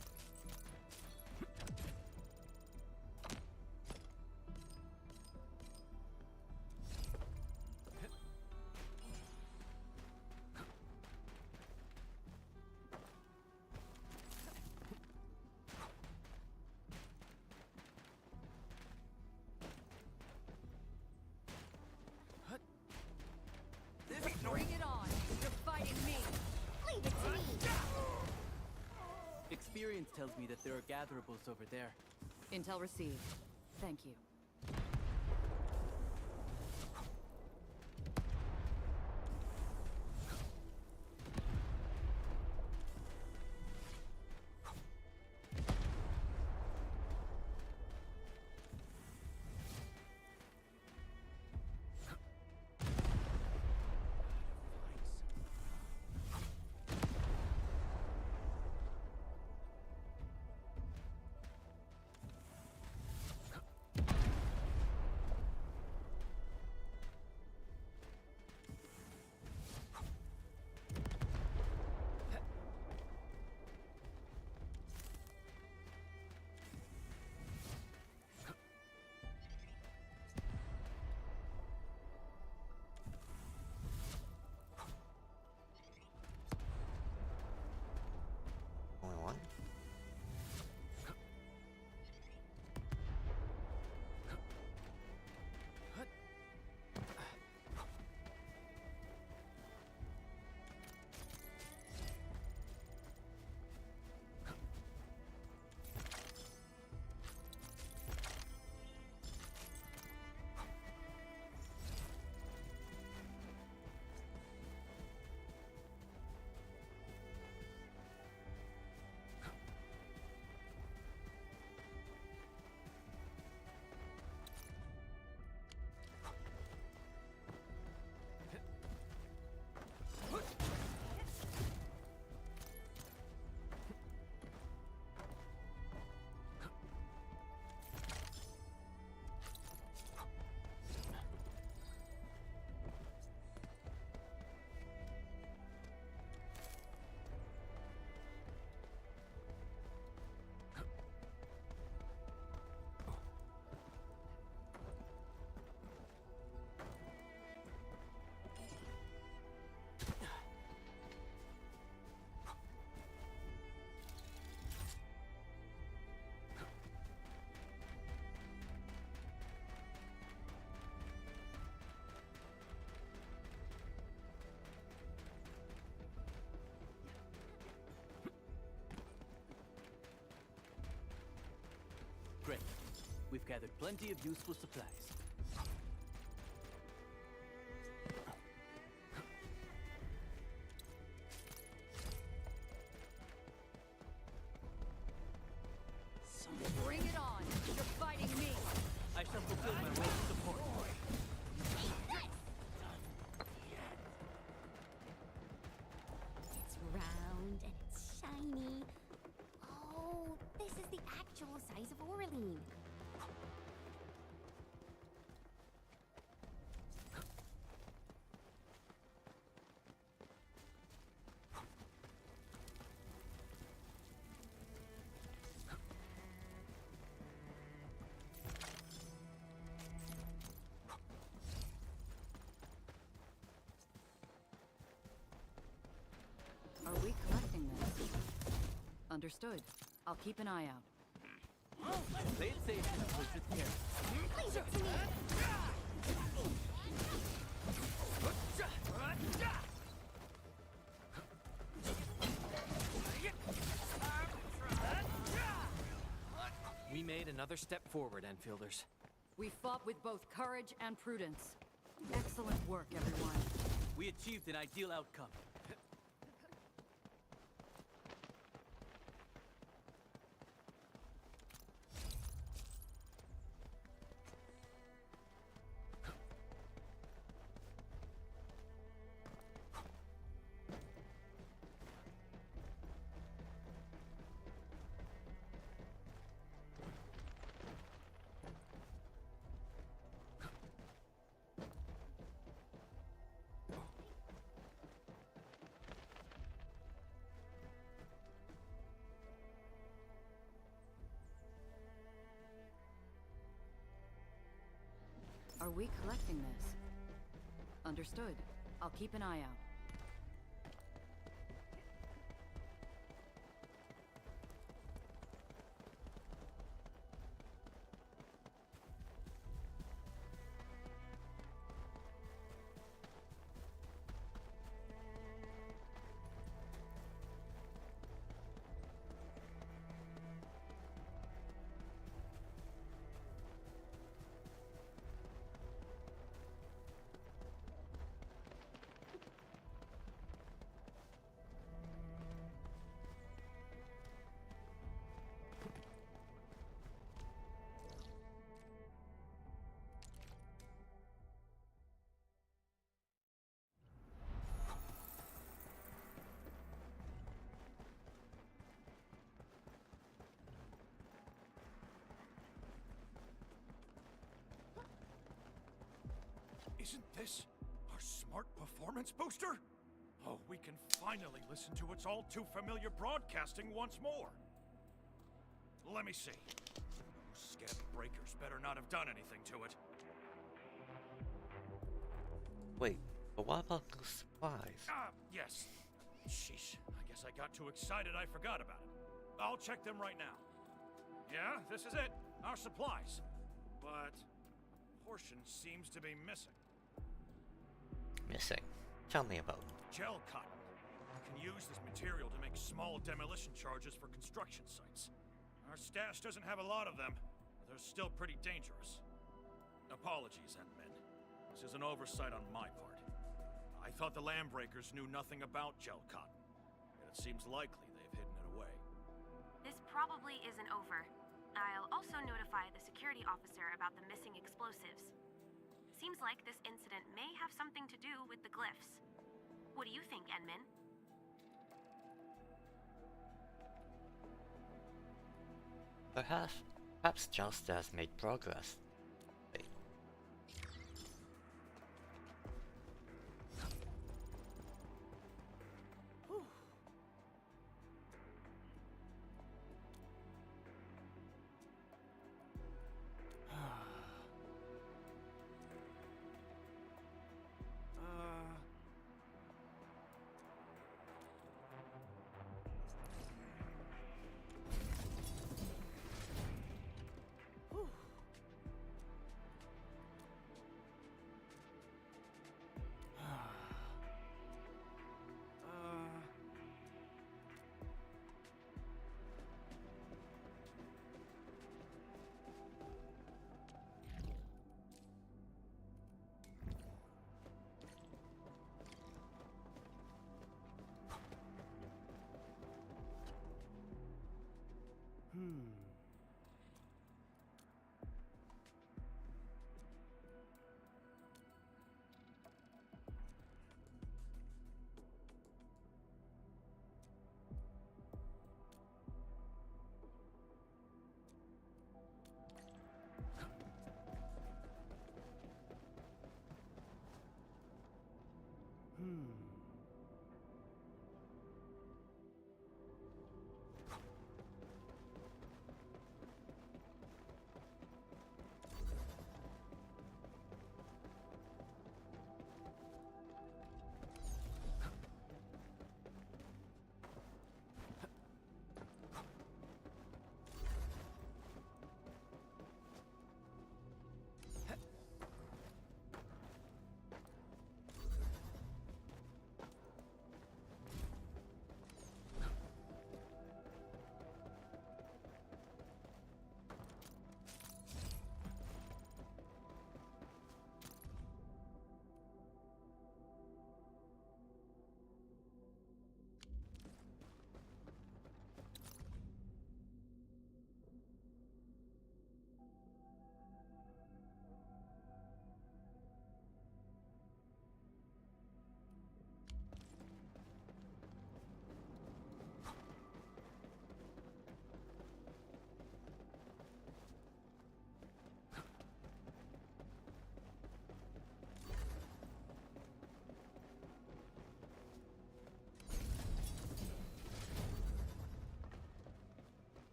Bring it on! You're fighting me! Leave it to me! Experience tells me that there are gatherables over there. Intel received. Thank you. Only one? Great. We've gathered plenty of useful supplies. Bring it on! You're fighting me! I shall fulfill my role of support. It's round and it's shiny. Oh, this is the actual size of Oraline. Understood. I'll keep an eye out. Play it safe and approach with care. Leave it to me! We made another step forward, Enfielders. We fought with both courage and prudence. Excellent work, everyone. We achieved an ideal outcome. Are we collecting this? Understood. I'll keep an eye out. Isn't this our smart performance booster? Oh, we can finally listen to its all-too-familiar broadcasting once more. Let me see. Those scabby breakers better not have done anything to it. Wait, but what about those supplies? Yes. Sheesh, I guess I got too excited I forgot about it. I'll check them right now. Yeah, this is it. Our supplies. But a portion seems to be missing. Missing. Tell me about them. Gel cotton. You can use this material to make small demolition charges for construction sites. Our stash doesn't have a lot of them, but they're still pretty dangerous. Apologies, Endmen. This is an oversight on my part. I thought the Landbreakers knew nothing about gel cotton, and it seems likely they've hidden it away. This probably isn't over. I'll also notify the security officer about the missing explosives. Seems like this incident may have something to do with the glyphs. What do you think, Endman? Perhaps Just has made progress. Wait.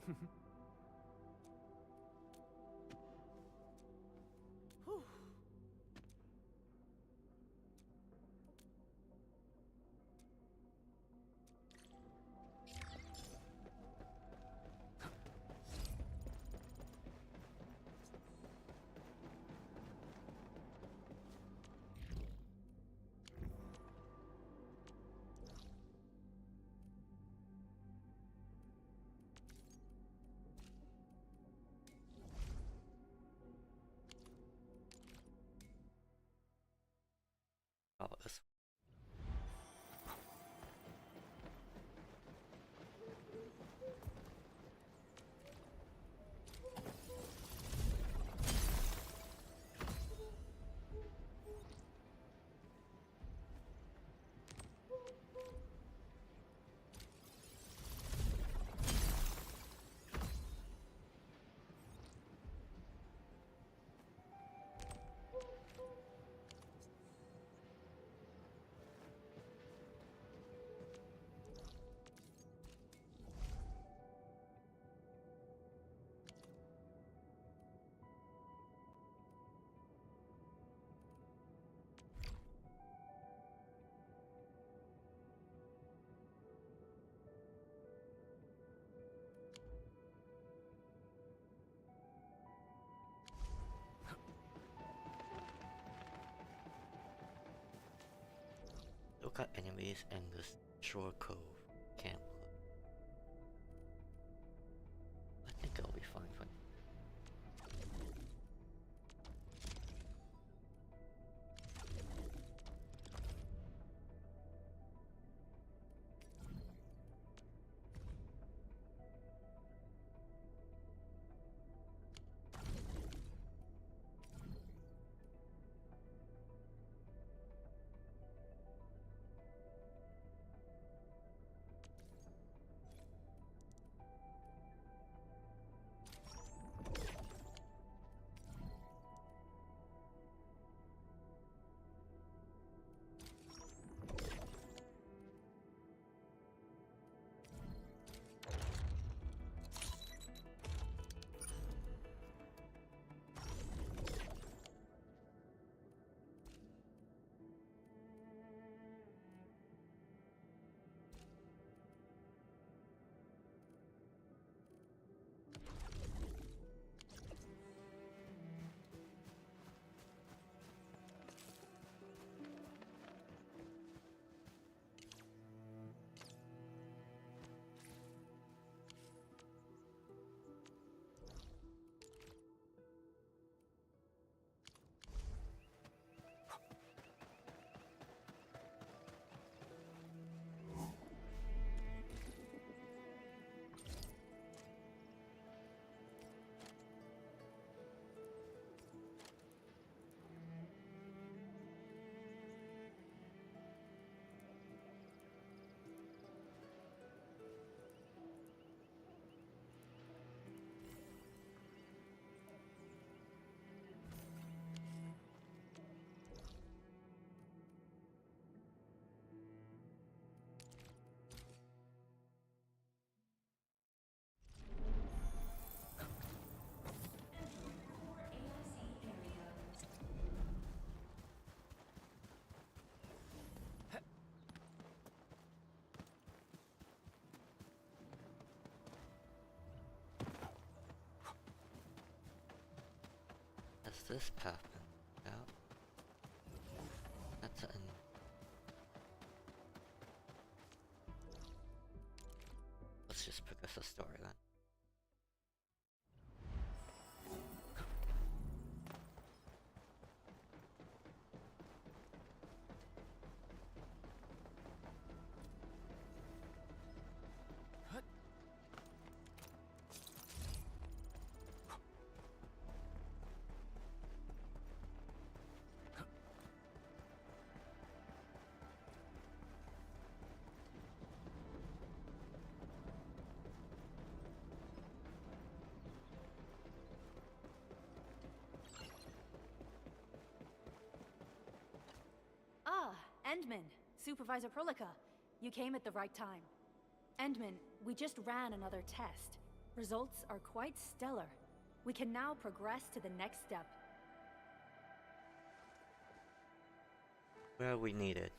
Whew. Oh, this. Look at enemies in this shore cove camp. I think it'll be fine for this path been out? That's an... Let's just progress the story then. Endman, Supervisor Prolica, you came at the right time. Endman, we just ran another test. Results are quite stellar. We can now progress to the next step. Where are we needed?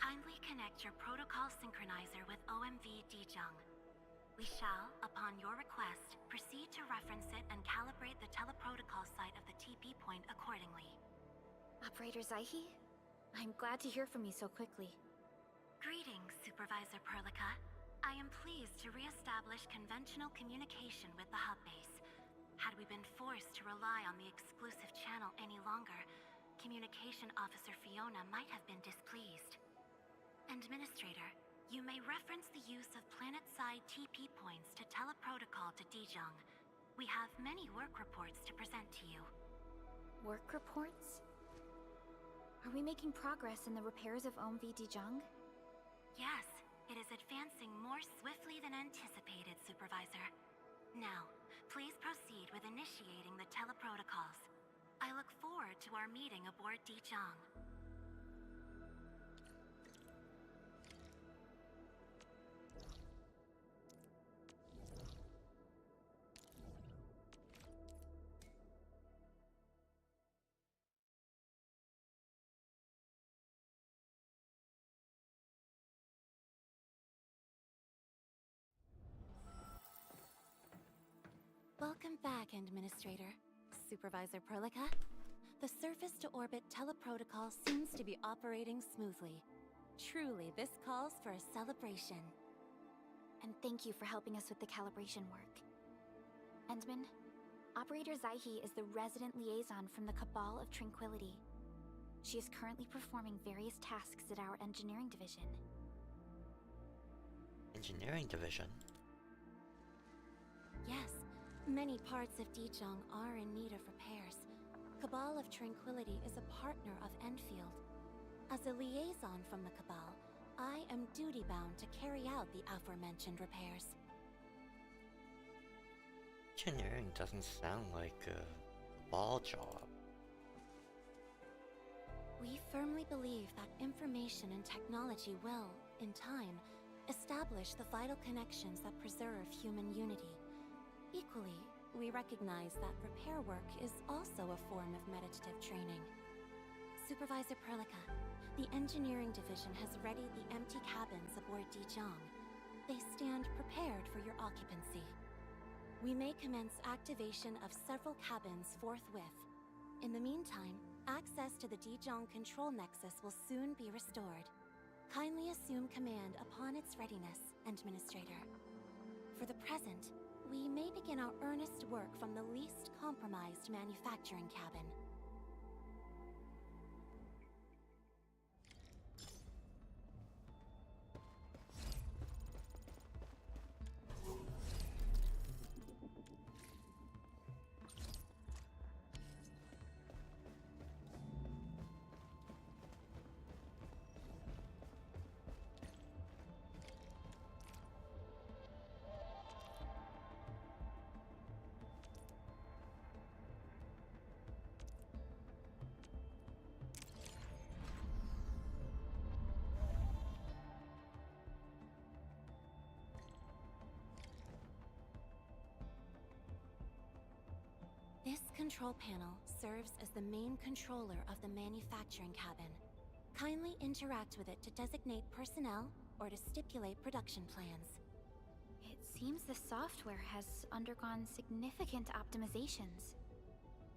Kindly connect your protocol synchronizer with OMV Dijong. We shall, upon your request, proceed to reference it and calibrate the teleprotocol site of the TP point accordingly. Operator Zaihi? I'm glad to hear from you so quickly. Greetings, Supervisor Perlica. I am pleased to re-establish conventional communication with the hub base. Had we been forced to rely on the exclusive channel any longer, Communication Officer Fiona might have been displeased. Administrator, you may reference the use of planet-side TP points to teleprotocol to Dijong. We have many work reports to present to you. Work reports? Are we making progress in the repairs of OMV Dijong? Yes, it is advancing more swiftly than anticipated, Supervisor. Now, please proceed with initiating the teleprotocols. I look forward to our meeting aboard Dijong. Welcome back, Administrator. Supervisor Perlica. The surface-to-orbit teleprotocol seems to be operating smoothly. Truly, this calls for a celebration. And thank you for helping us with the calibration work. Endman, Operator Zaihi is the resident liaison from the Cabal of Tranquility. She is currently performing various tasks at our engineering division. Engineering division? Yes, many parts of Dijong are in need of repairs. Cabal of Tranquility is a partner of Endfield. As a liaison from the Cabal, I am duty-bound to carry out the aforementioned repairs. Engineering doesn't sound like a ball job. We firmly believe that information and technology will, in time, establish the vital connections that preserve human unity. Equally, we recognize that repair work is also a form of meditative training. Supervisor Perlica, the engineering division has readied the empty cabins aboard Dijong. They stand prepared for your occupancy. We may commence activation of several cabins forthwith. In the meantime, access to the Dijong control nexus will soon be restored. Kindly assume command upon its readiness, Administrator. For the present, we may begin our earnest work from the least compromised manufacturing cabin. This control panel serves as the main controller of the manufacturing cabin. Kindly interact with it to designate personnel or to stipulate production plans. It seems the software has undergone significant optimizations.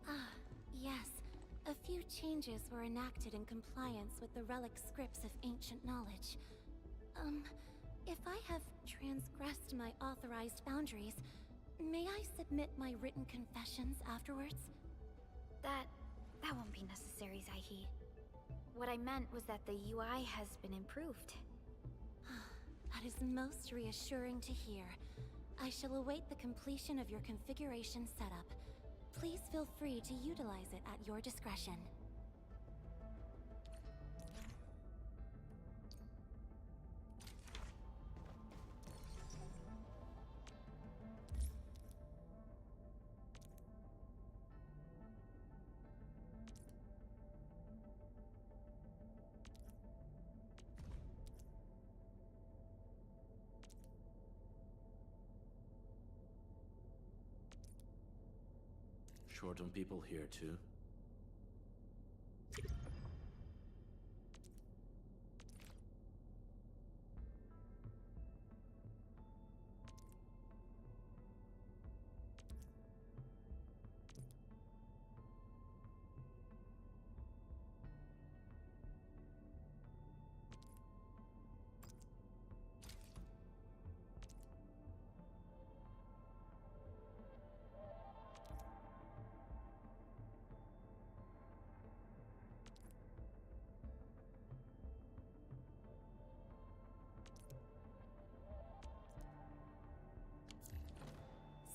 Ah, yes. A few changes were enacted in compliance with the relic scripts of ancient knowledge. If I have transgressed my authorized boundaries, may I submit my written confessions afterwards? That won't be necessary, Zaihi. What I meant was that the UI has been improved. That is most reassuring to hear. I shall await the completion of your configuration setup. Please feel free to utilize it at your discretion. short on people here, too?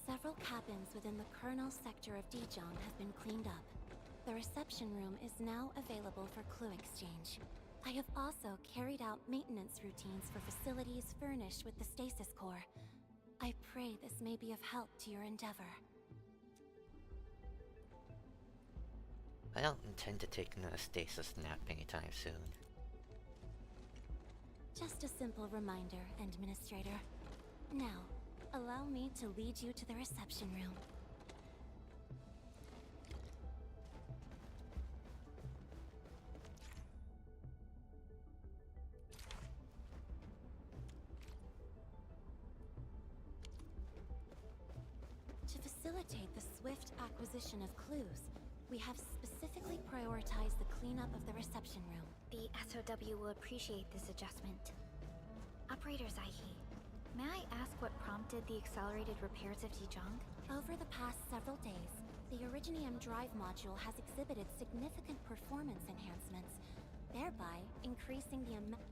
Several cabins within the Kernel sector of Dijon have been cleaned up. The reception room is now available for clue exchange. I have also carried out maintenance routines for facilities furnished with the stasis core. I pray this may be of help to your endeavor. I don't intend to take another stasis nap anytime soon. Just a simple reminder, Administrator. Now, allow me to lead you to the reception room. To facilitate the swift acquisition of clues, we have specifically prioritized the cleanup of the reception room. The SOW will appreciate this adjustment. Operator Zaihi, may I ask what prompted the accelerated repairs of Dijon? Over the past several days, the Originium drive module has exhibited significant performance enhancements, thereby increasing the amount.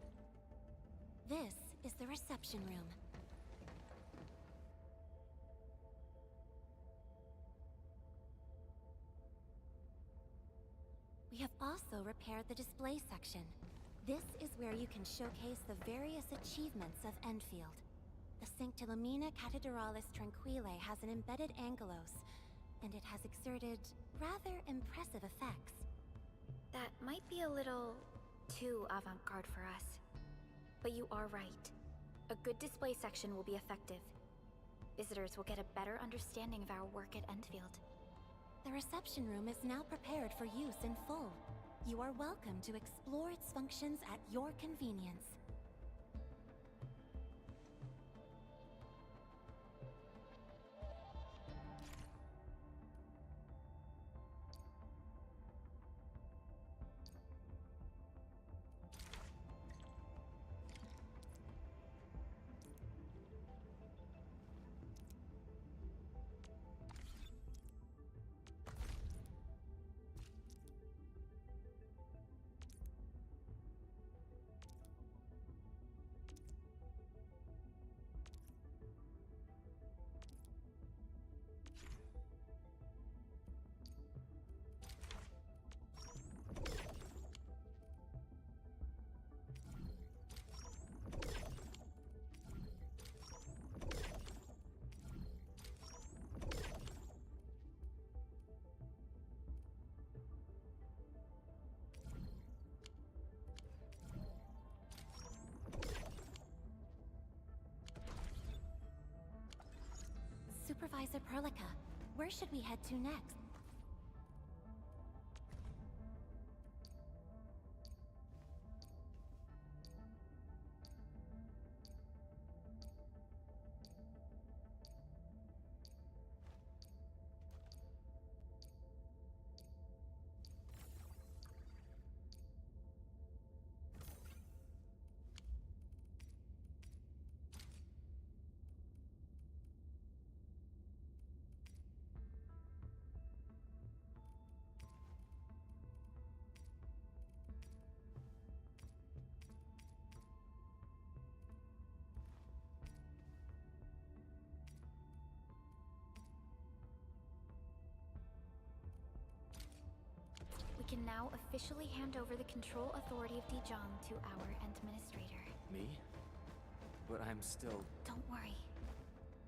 This is the reception room. We have also repaired the display section. This is where you can showcase the various achievements of Endfield. The Sanctilumina Cathedralis Tranquille has an embedded angelos, and it has exerted rather impressive effects. That might be a little too avant-garde for us. But you are right. A good display section will be effective. Visitors will get a better understanding of our work at Endfield. The reception room is now prepared for use in full. You are welcome to explore its functions at your convenience. Supervisor Perlica, where should we head to next? We can now officially hand over the control authority of Dijon to our administrator. Me? But I'm still... Don't worry.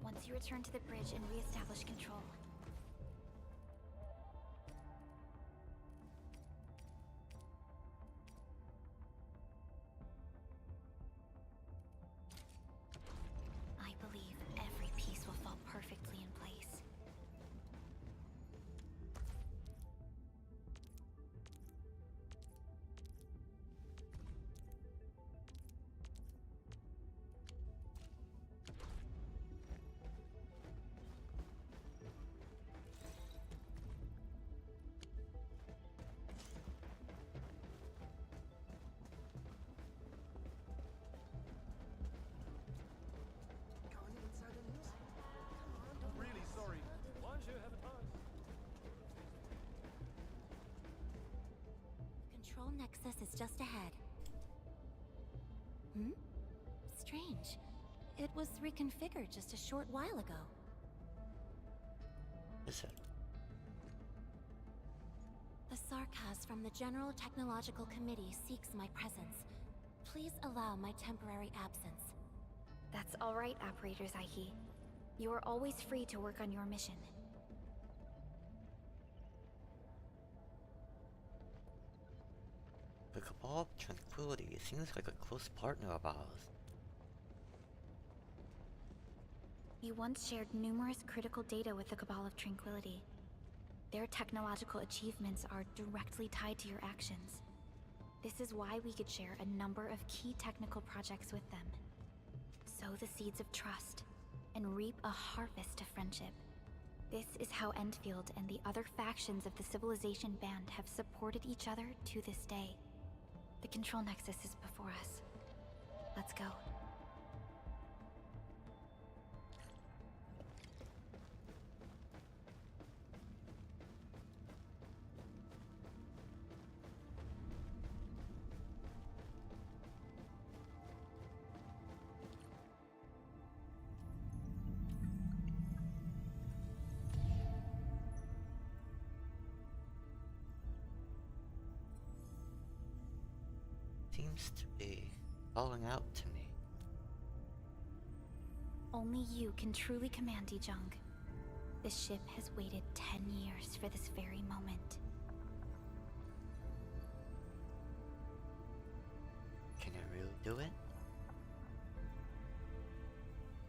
Once you return to the bridge and re-establish control, I believe every piece will fall perfectly in place. nexus is just ahead. Hmm? Strange. It was reconfigured just a short while ago. Is it? The Sarkaz from the General Technological Committee seeks my presence. Please allow my temporary absence. That's all right, Operator Zaihi. You are always free to work on your mission. The Cabal of Tranquility seems like a close partner of ours. You once shared numerous critical data with the Cabal of Tranquility. Their technological achievements are directly tied to your actions. This is why we could share a number of key technical projects with them. Sow the seeds of trust, and reap a harvest of friendship. This is how Endfield and the other factions of the Civilization Band have supported each other to this day. The control nexus is before us. Let's go. Seems to be falling out to me. Only you can truly command Dijong. This ship has waited 10 years for this very moment. Can I really do it?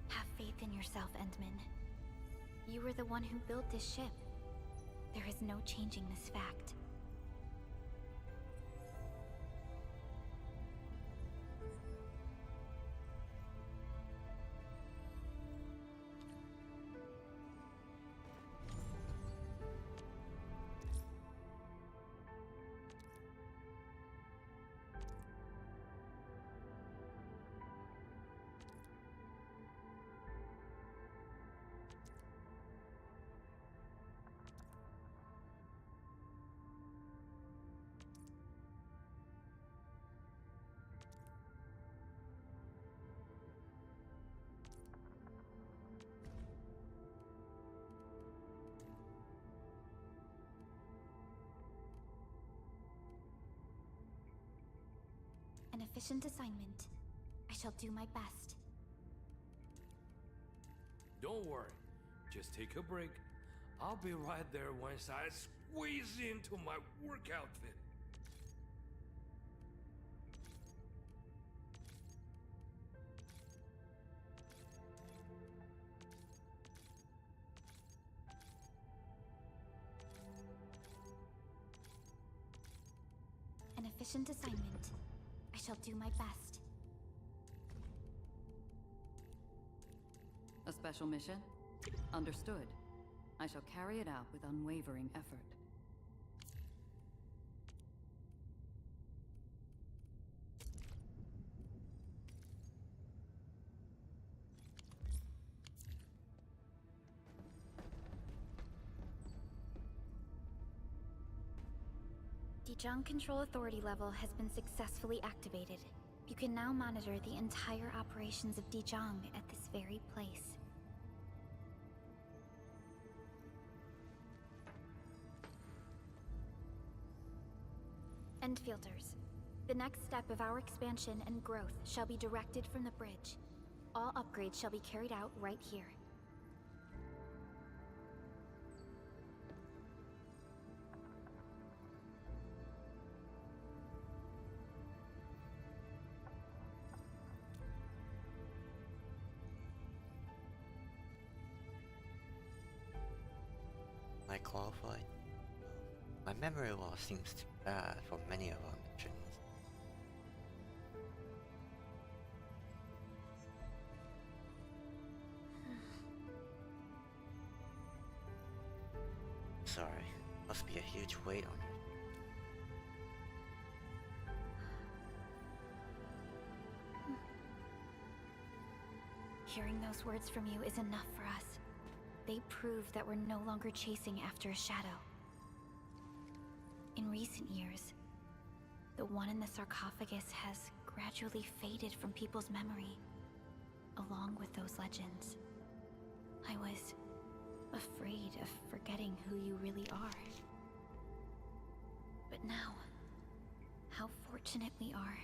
Have faith in yourself, Endman. You were the one who built this ship. There is no changing this fact. An efficient assignment. I shall do my best. Don't worry. Just take a break. I'll be right there once I squeeze into my work outfit. An efficient assignment. I shall do my best. A special mission? Understood. I shall carry it out with unwavering effort. Dijong Control Authority level has been successfully activated. You can now monitor the entire operations of Dijong at this very place. Endfielders, the next step of our expansion and growth shall be directed from the bridge. All upgrades shall be carried out right here. Am I qualified? My memory loss seems too bad for many of our missions. Sorry, must be a huge weight on you. Hearing those words from you is enough for us. They prove that we're no longer chasing after a shadow. In recent years, The one in the sarcophagus has gradually faded from people's memory, along with those legends. I was afraid of forgetting who you really are. But now, how fortunate we are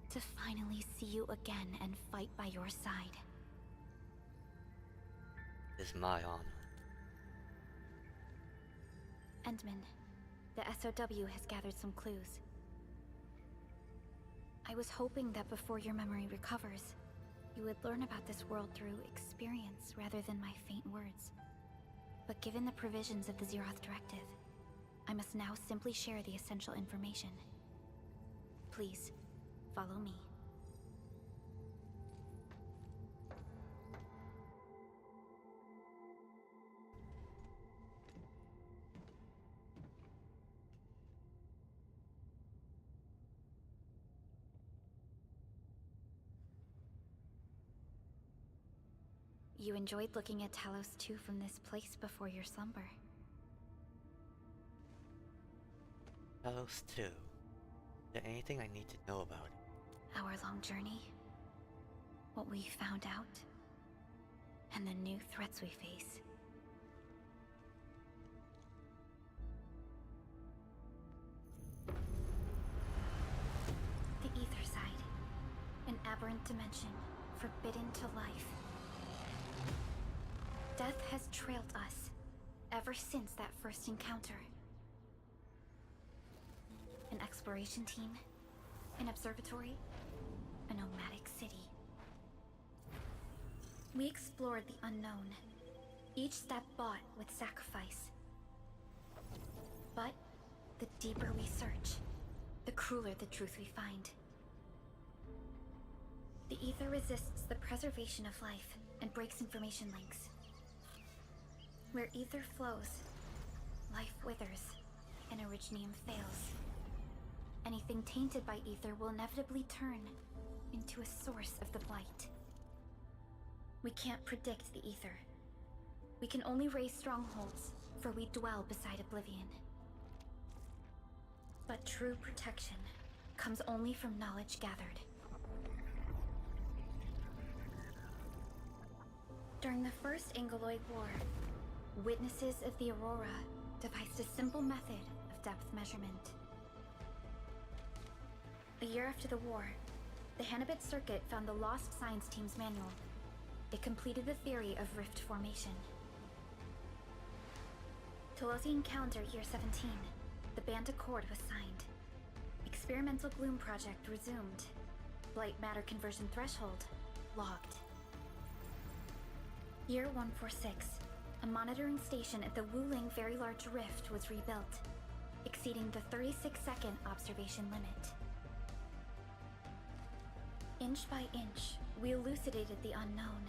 to finally see you again and fight by your side. It's my honor. Endman, the SOW has gathered some clues. I was hoping that before your memory recovers, you would learn about this world through experience rather than my faint words. But given the provisions of the Zeroth Directive, I must now simply share the essential information. Please, follow me. You enjoyed looking at Talos 2 from this place before your slumber. Talos 2. Is there anything I need to know about it? Our long journey, what we found out, and the new threats we face. The Ether Side, an aberrant dimension, forbidden to life. Death has trailed us, ever since that first encounter. An exploration team, an observatory, a nomadic city. We explored the unknown, each step bought with sacrifice. But the deeper we search, the crueler the truth we find. The Ether resists the preservation of life and breaks information links. Where Ether flows, life withers, and Originium fails. Anything tainted by Ether will inevitably turn into a source of the blight. We can't predict the Ether. We can only raise strongholds, for we dwell beside Oblivion. But true protection comes only from knowledge gathered. During the First Angoloid War, witnesses of the Aurora devised a simple method of depth measurement. A year after the war, the Hannibit Circuit found the Lost Science Team's manual. It completed the theory of rift formation. Tolosi Encounter Year 17, the Band Accord was signed. Experimental Gloom Project resumed. Blight Matter Conversion Threshold logged. Year 146, a monitoring station at the Wuling Very Large Rift was rebuilt, exceeding the 36-second observation limit. Inch by inch, we elucidated the unknown,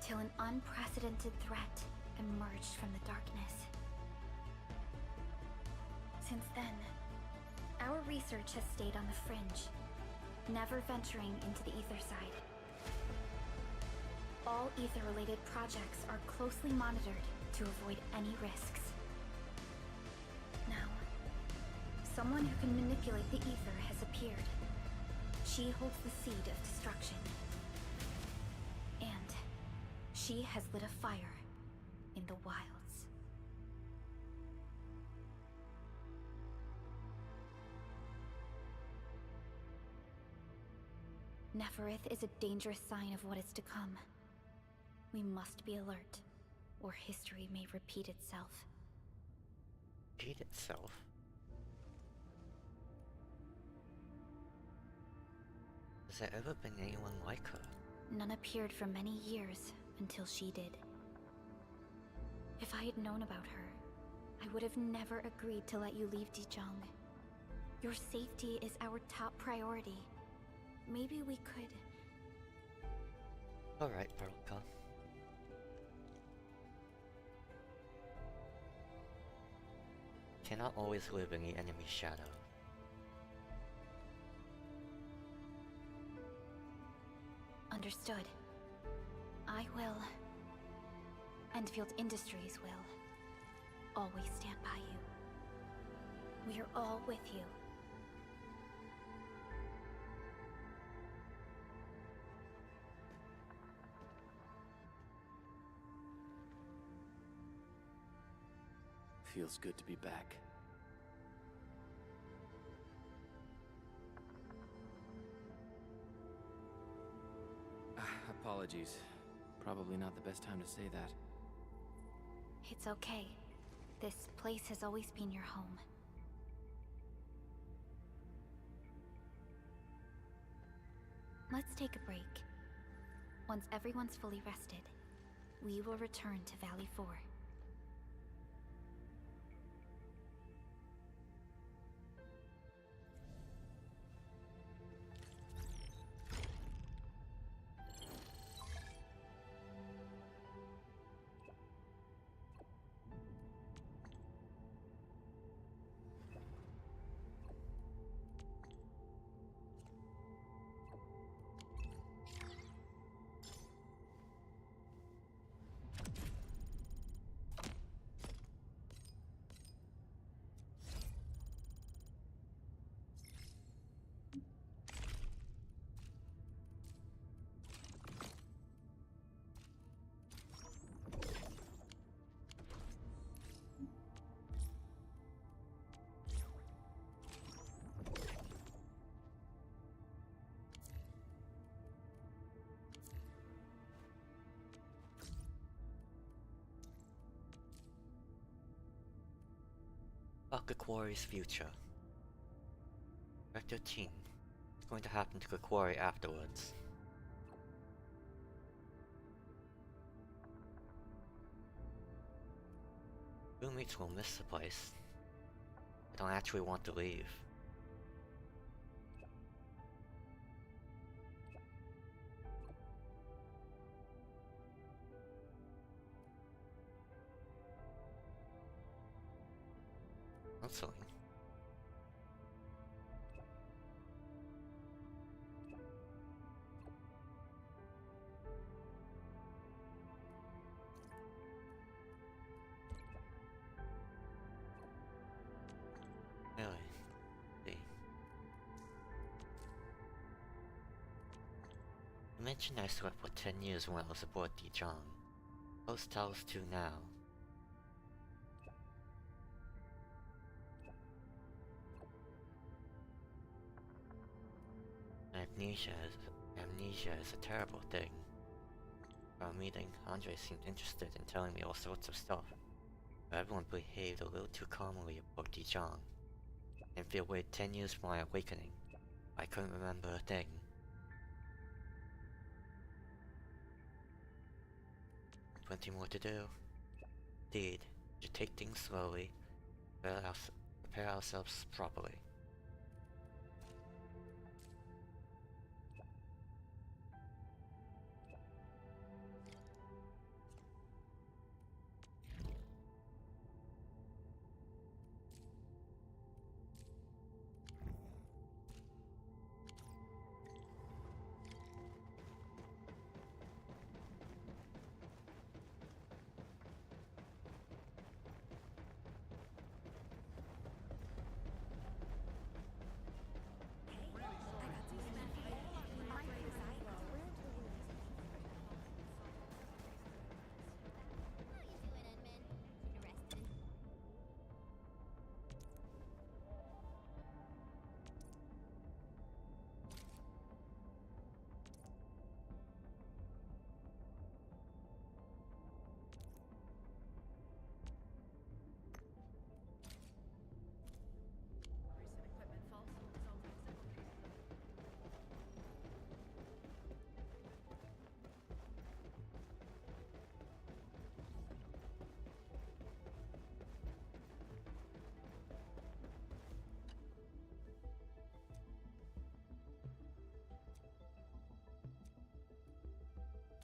till an unprecedented threat emerged from the darkness. Since then, our research has stayed on the fringe, never venturing into the Ether Side. All Ether-related projects are closely monitored to avoid any risks. Now, someone who can manipulate the Ether has appeared. She holds the seed of destruction. And she has lit a fire in the wilds. Neferith is a dangerous sign of what is to come. We must be alert, or history may repeat itself. Repeat itself? Has there ever been anyone like her? None appeared for many years until she did. If I had known about her, I would have never agreed to let you leave Dijiang. Your safety is our top priority. Maybe we could... Alright, Baruka. Cannot always live in the enemy's shadow. Understood. I will. Endfield Industries will. Always stand by you. We are all with you. Feels good to be back. Apologies. Probably not the best time to say that. It's okay. This place has always been your home. Let's take a break. Once everyone's fully rested, we will return to Valley 4. About the Quarry's future. Director 13. What's going to happen to the Quarry afterwards? Roommates will miss the place. I don't actually want to leave. Counseling. Really? See. You mentioned I slept for 10 years when I was aboard Dijon. Those tells too now. Amnesia is a terrible thing. At our meeting, Andre seemed interested in telling me all sorts of stuff, but everyone behaved a little too calmly aboard Dijon. Endfield waited 10 years for my awakening. I couldn't remember a thing. Plenty more to do. Indeed, we should take things slowly, prepare ourselves properly.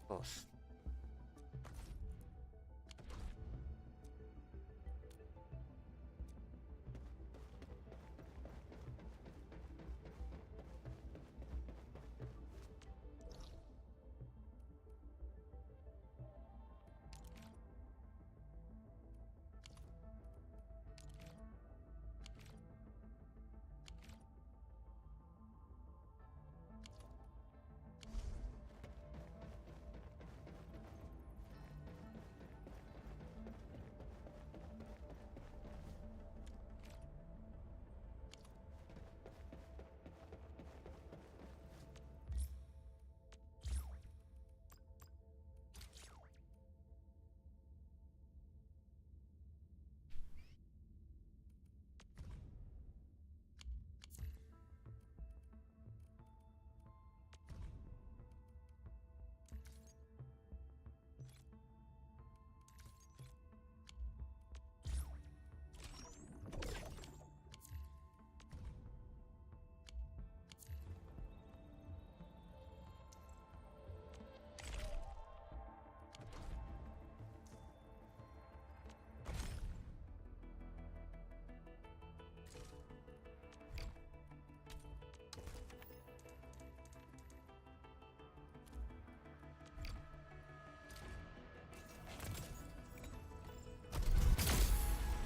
Of course.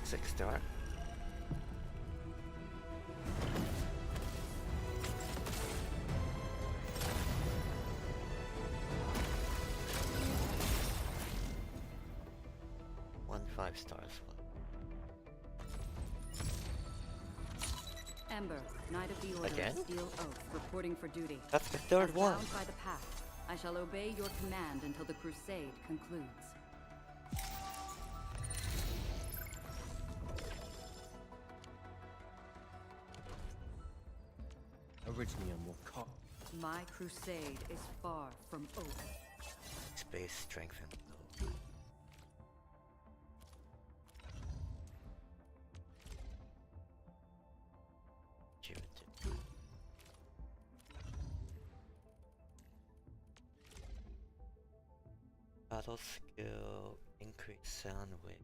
6-star. One 5-star as well. Ember, Knight of the Order Again? of Steel Oath, reporting for duty. That's the third As one. bound by the pact, I shall obey your command until the crusade concludes. Originally on what cop? My crusade is far from over. Space strength and battle skill, increase sound wave,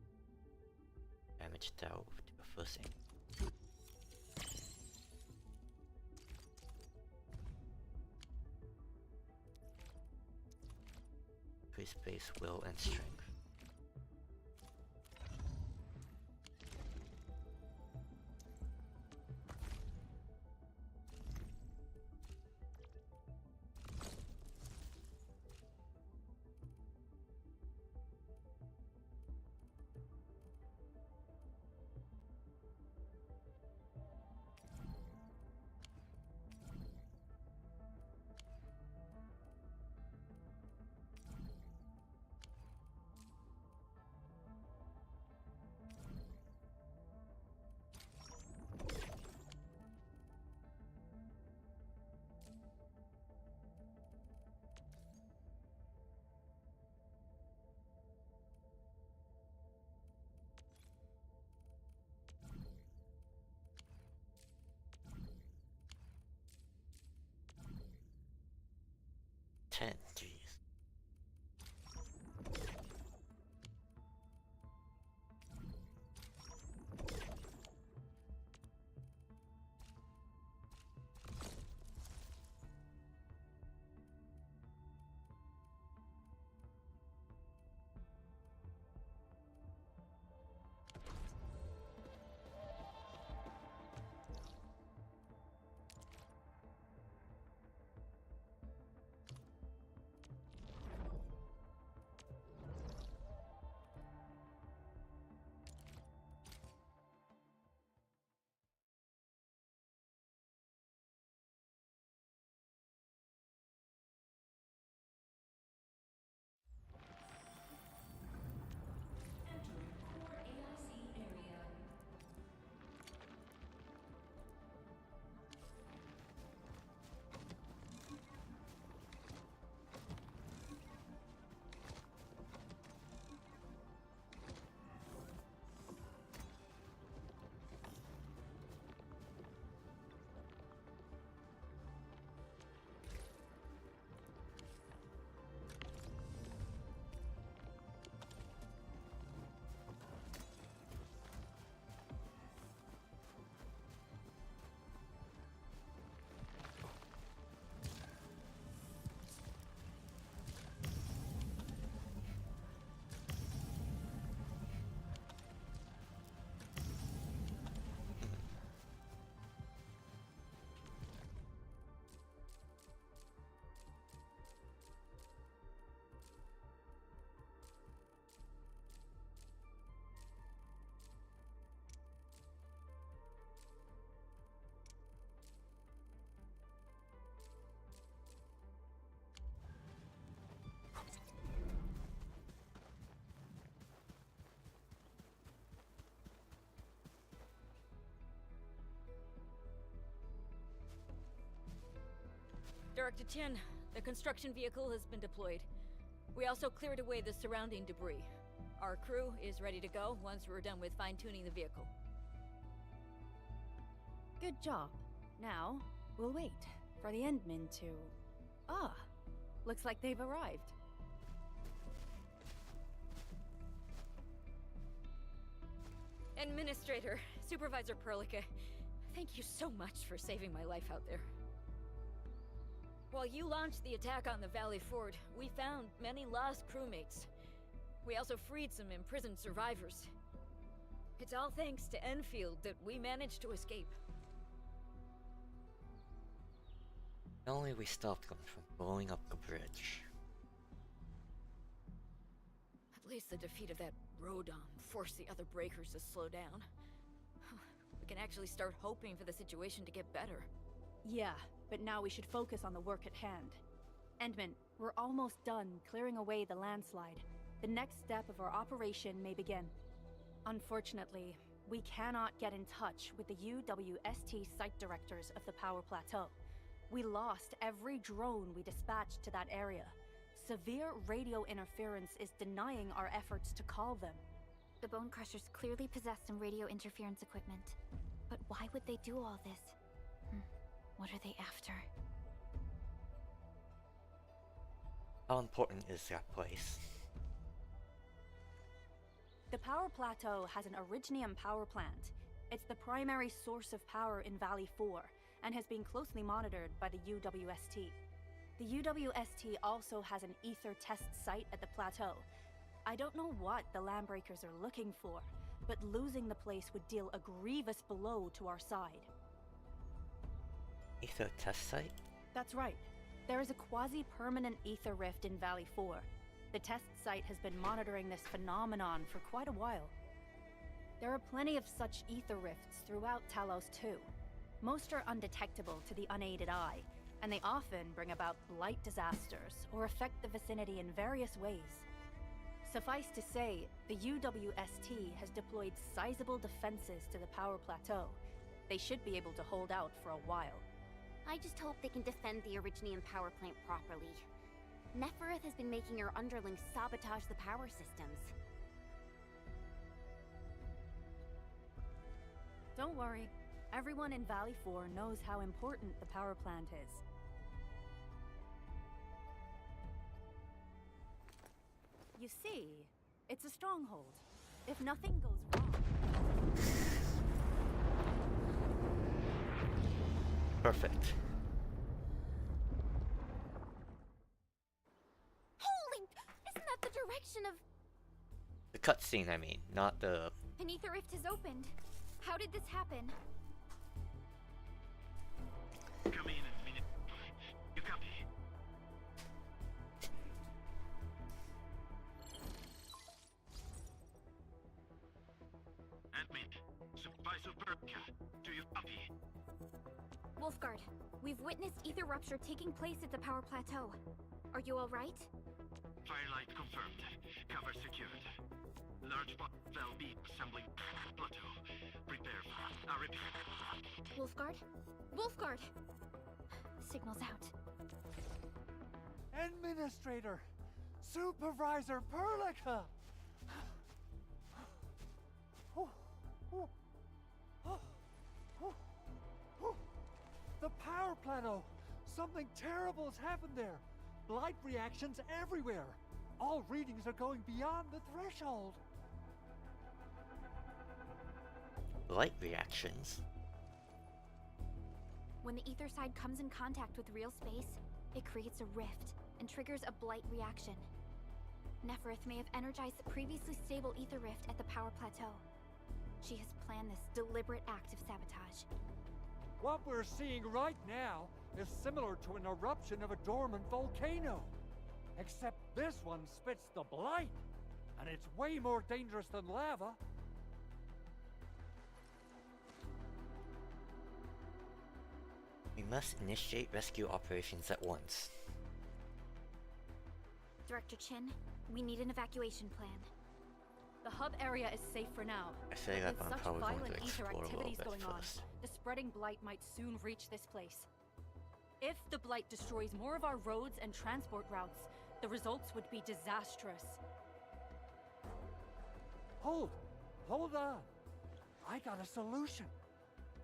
damage dealt to the first aim. Increase base will and strength. Jeez. Director Chen, the construction vehicle has been deployed. We also cleared away the surrounding debris. Our crew is ready to go once we're done with fine-tuning the vehicle. Good job. Now, we'll wait for the Endmen to... Ah, looks like they've arrived. Administrator, Supervisor Perlica, thank you so much for saving my life out there. While you launched the attack on the Valley Ford, we found many lost crewmates. We also freed some imprisoned survivors. It's all thanks to Enfield that we managed to escape. If only we stopped them from blowing up the bridge. At least the defeat of that Rodon forced the other breakers to slow down. We can actually start hoping for the situation to get better. Yeah, but now we should focus on the work at hand. Endman, we're almost done clearing away the landslide. The next step of our operation may begin. Unfortunately, we cannot get in touch with the UWST site directors of the Power Plateau. We lost every drone we dispatched to that area. Severe radio interference is denying our efforts to call them. The Bone Crushers clearly possess some radio interference equipment. But why would they do all this? What are they after? How important is that place? The Power Plateau has an Originium power plant. It's the primary source of power in Valley 4, and has been closely monitored by the UWST. The UWST also has an ether test site at the plateau. I don't know what the Landbreakers are looking for, but losing the place would deal a grievous blow to our side. Ether test site? That's right. There is a quasi-permanent ether rift in Valley 4. The test site has been monitoring this phenomenon for quite a while. There are plenty of such ether rifts throughout Talos too. Most are undetectable to the unaided eye, and they often bring about blight disasters or affect the vicinity in various ways. Suffice to say, the UWST has deployed sizable defenses to the Power Plateau. They should be able to hold out for a while. I just hope they can defend the Originium power plant properly. Nefereth has been making her underlings sabotage the power systems. Don't worry. Everyone in Valley 4 knows how important the power plant is. You see, it's a stronghold. If nothing goes wrong... Perfect. Holy! Isn't that the direction of... The cutscene, I mean, not the... An ether rift has opened. How did this happen? Come in a minute. You copy? Admin, Supervisor Berka, do you copy? Wolfguard, we've witnessed ether rupture taking place at the Power Plateau. Are you alright? Firelight confirmed. Cover secured. Large part of LB assembling plateau. Prepare for... I repeat. Wolfguard? Wolfguard! Signal's out. Administrator! Supervisor Perlica! The power plateau! Something terrible has happened there! Blight reactions everywhere! All readings are going beyond the threshold! Light reactions? When the ether side comes in contact with real space, it creates a rift and triggers a blight reaction. Nefereth may have energized the previously stable ether rift at the power plateau. She has planned this deliberate act of sabotage. What we're seeing right now is similar to an eruption of a dormant volcano. Except this one spits the blight, and it's way more dangerous than lava. We must initiate rescue operations at once. Director Chin, we need an evacuation plan. The hub area is safe for now. I say that, With but I'm such probably going violent to ether explore a little activities bit going on, first. the spreading blight might soon reach this place. If the blight destroys more of our roads and transport routes, the results would be disastrous. Hold on. I got a solution.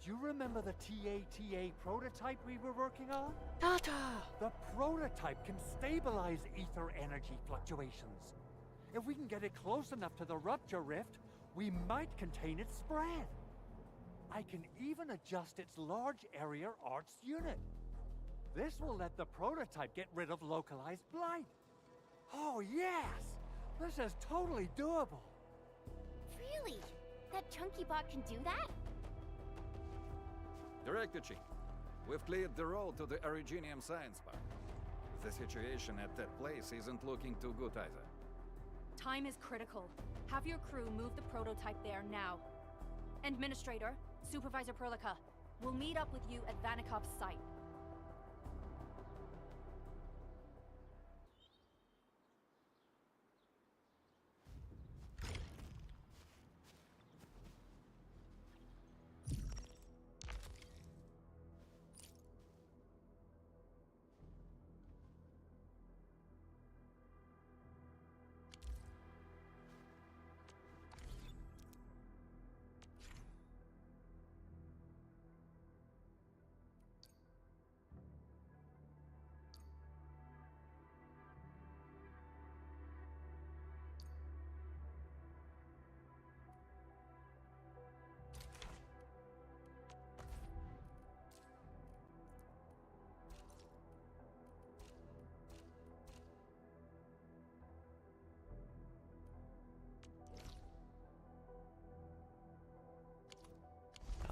Do you remember the TATA prototype we were working on? Tata! The prototype can stabilize ether energy fluctuations. If we can get it close enough to the rupture rift, we might contain its spread. I can even adjust its large area arts unit. This will let the prototype get rid of localized blight. Oh yes! This is totally doable. Really? That chunky bot can do that? Director Chief, we've cleared the road to the Originium Science Park. The situation at that place isn't looking too good either. Time is critical. Have your crew move the prototype there now. Administrator, Supervisor Perlica, we'll meet up with you at Vanikov's site.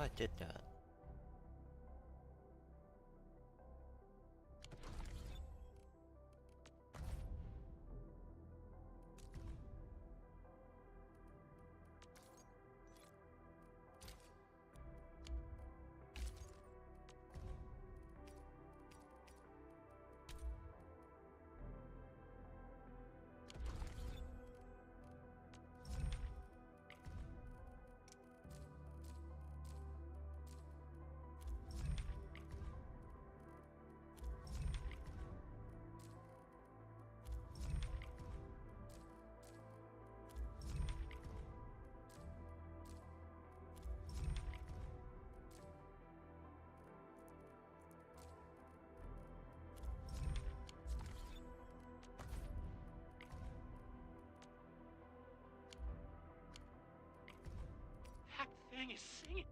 I did that. That thing is singing.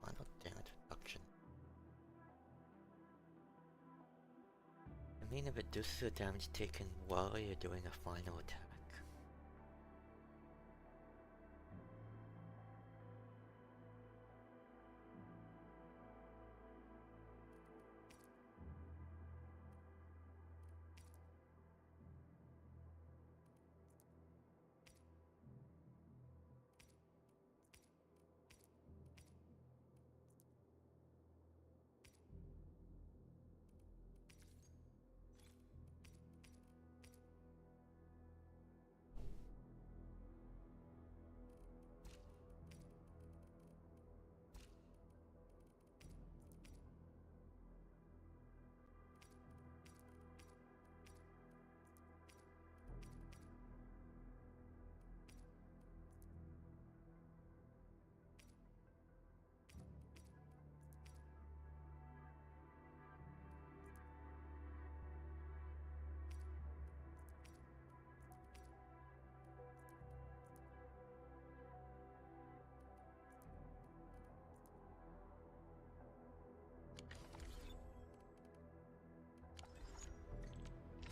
Final damage reduction. I mean, it reduces the damage taken while you're doing a final attack.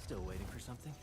Still waiting for something?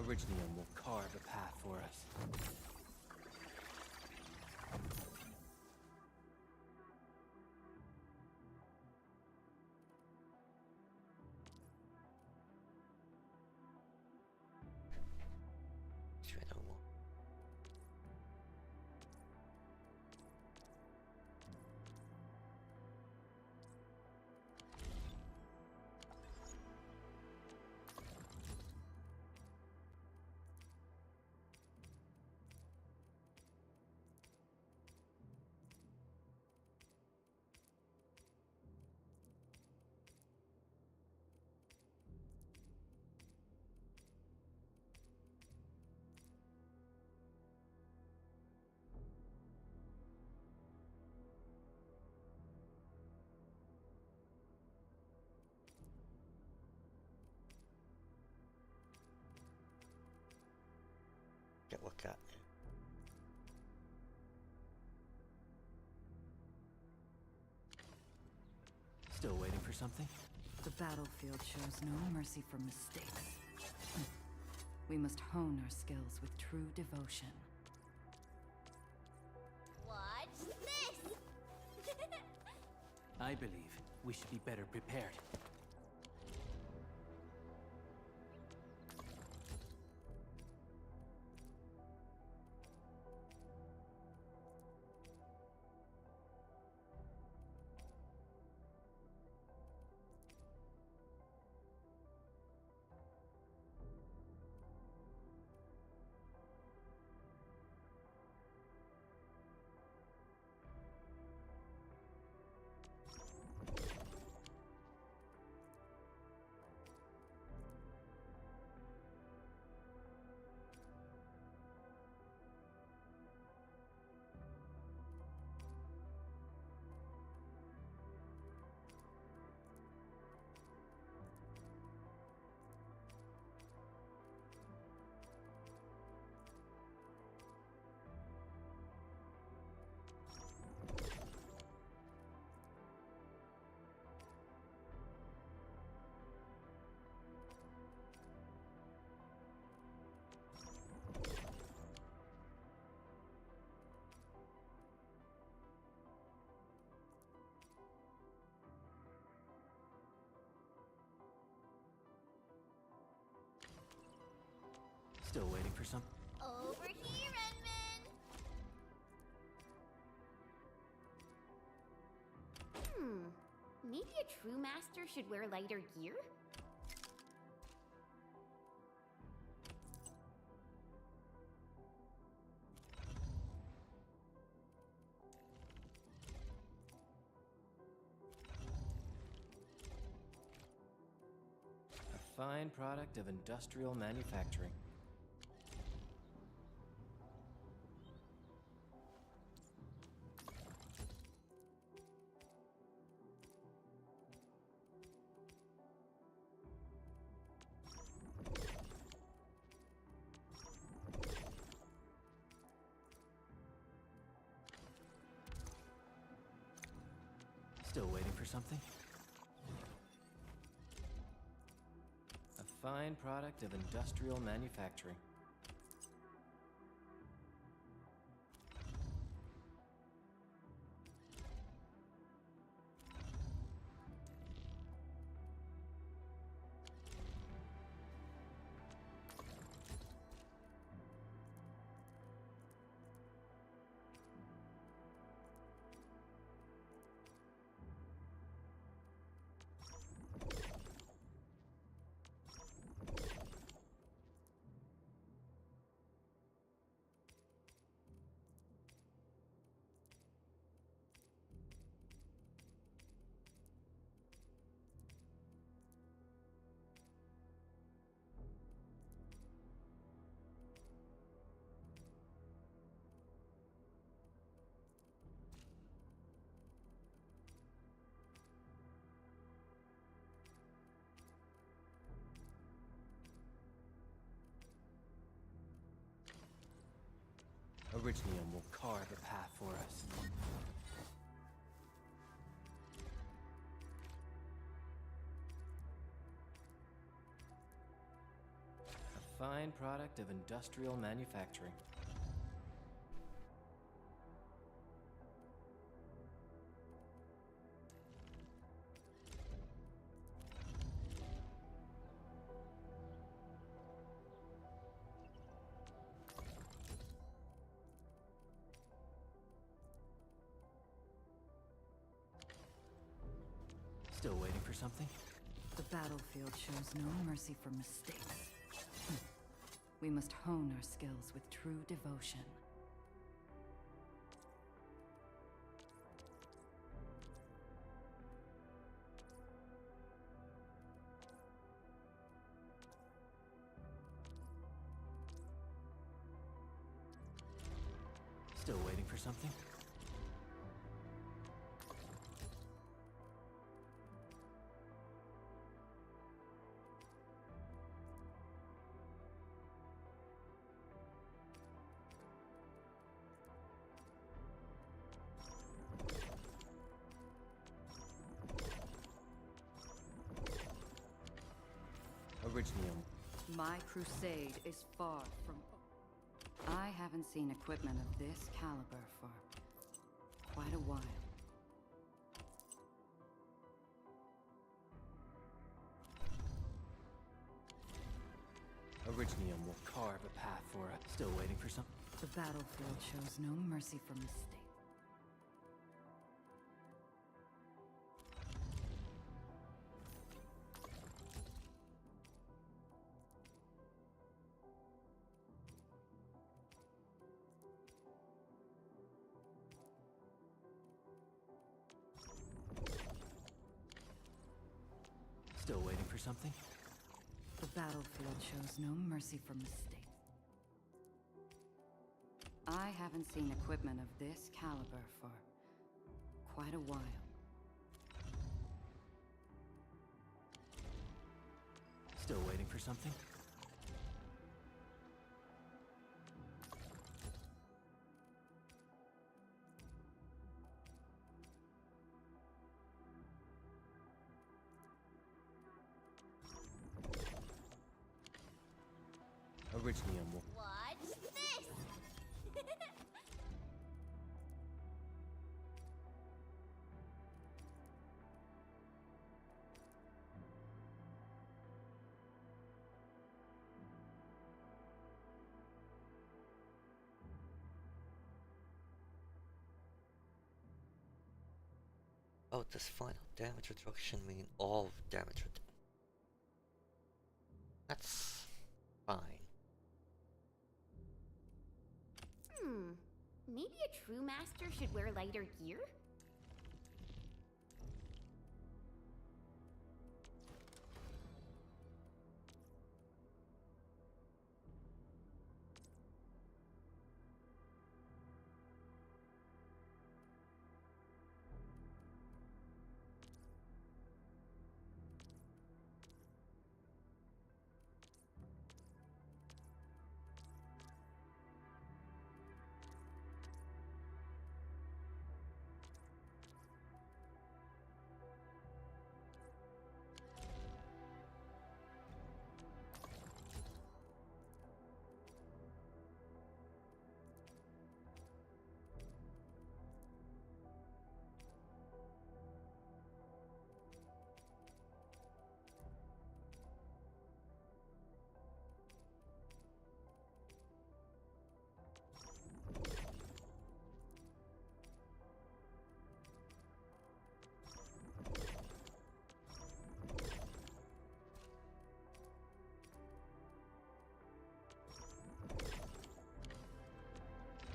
Originium will carve a path for us. Get a look at it. Still waiting for something? The battlefield shows no mercy for mistakes. We must hone our skills with true devotion. Watch this! I believe we should be better prepared. Still waiting for some. Over here, Enman! Maybe a true master should wear lighter gear? A fine product of industrial manufacturing. Still waiting for something? A fine product of industrial manufacturing. Originium will carve a path for us. A fine product of industrial manufacturing. Still waiting for something? The battlefield shows no mercy for mistakes. We must hone our skills with true devotion. Still waiting for something? Originium. My crusade is far from... I haven't seen equipment of this caliber for quite a while. Originium will carve a path for us. Still waiting for something? The battlefield shows no mercy for mistakes. Still waiting for something? The battlefield shows no mercy for mistakes. I haven't seen equipment of this caliber for quite a while. Still waiting for something? Originium will... Watch this! Oh, does final damage reduction mean all damage reduction? That's fine. Maybe a true master should wear lighter gear?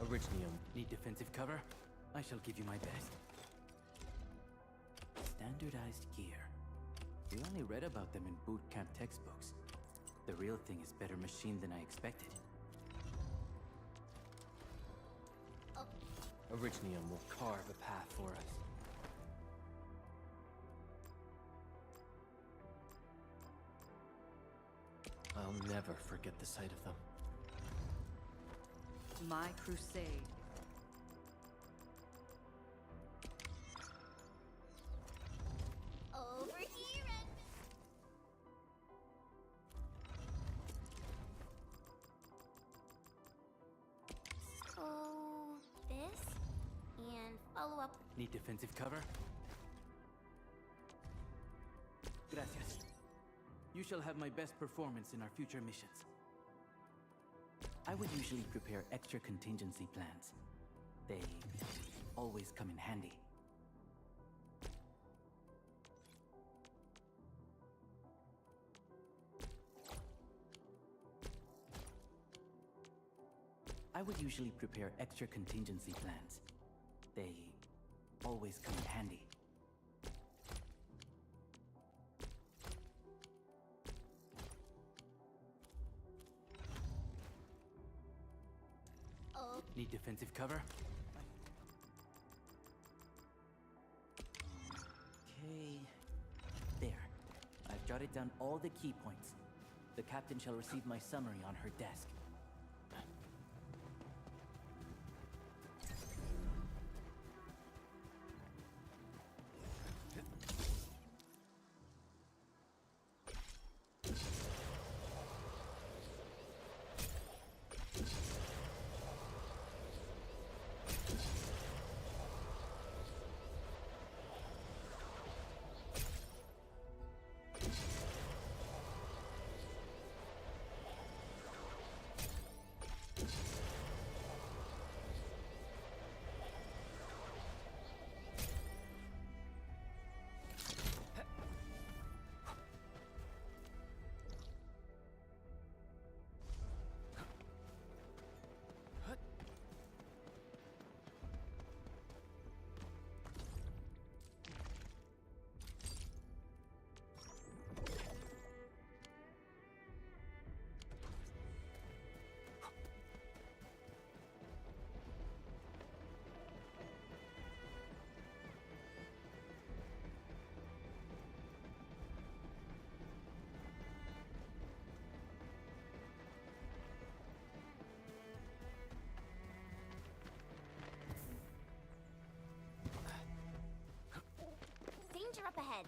Originium. Need defensive cover? I shall give you my best. Standardized gear. We only read about them in boot camp textbooks. The real thing is better machined than I expected. Originium will carve a path for us. I'll never forget the sight of them. My crusade. Over here, Need defensive cover? Gracias. You shall have my best performance in our future missions. I would usually prepare extra contingency plans. They always come in handy. I would usually prepare extra contingency plans. They always come in handy. Oh. Need defensive cover? Okay. There. I've jotted down all the key points. The captain shall receive my summary on her desk. Danger up ahead.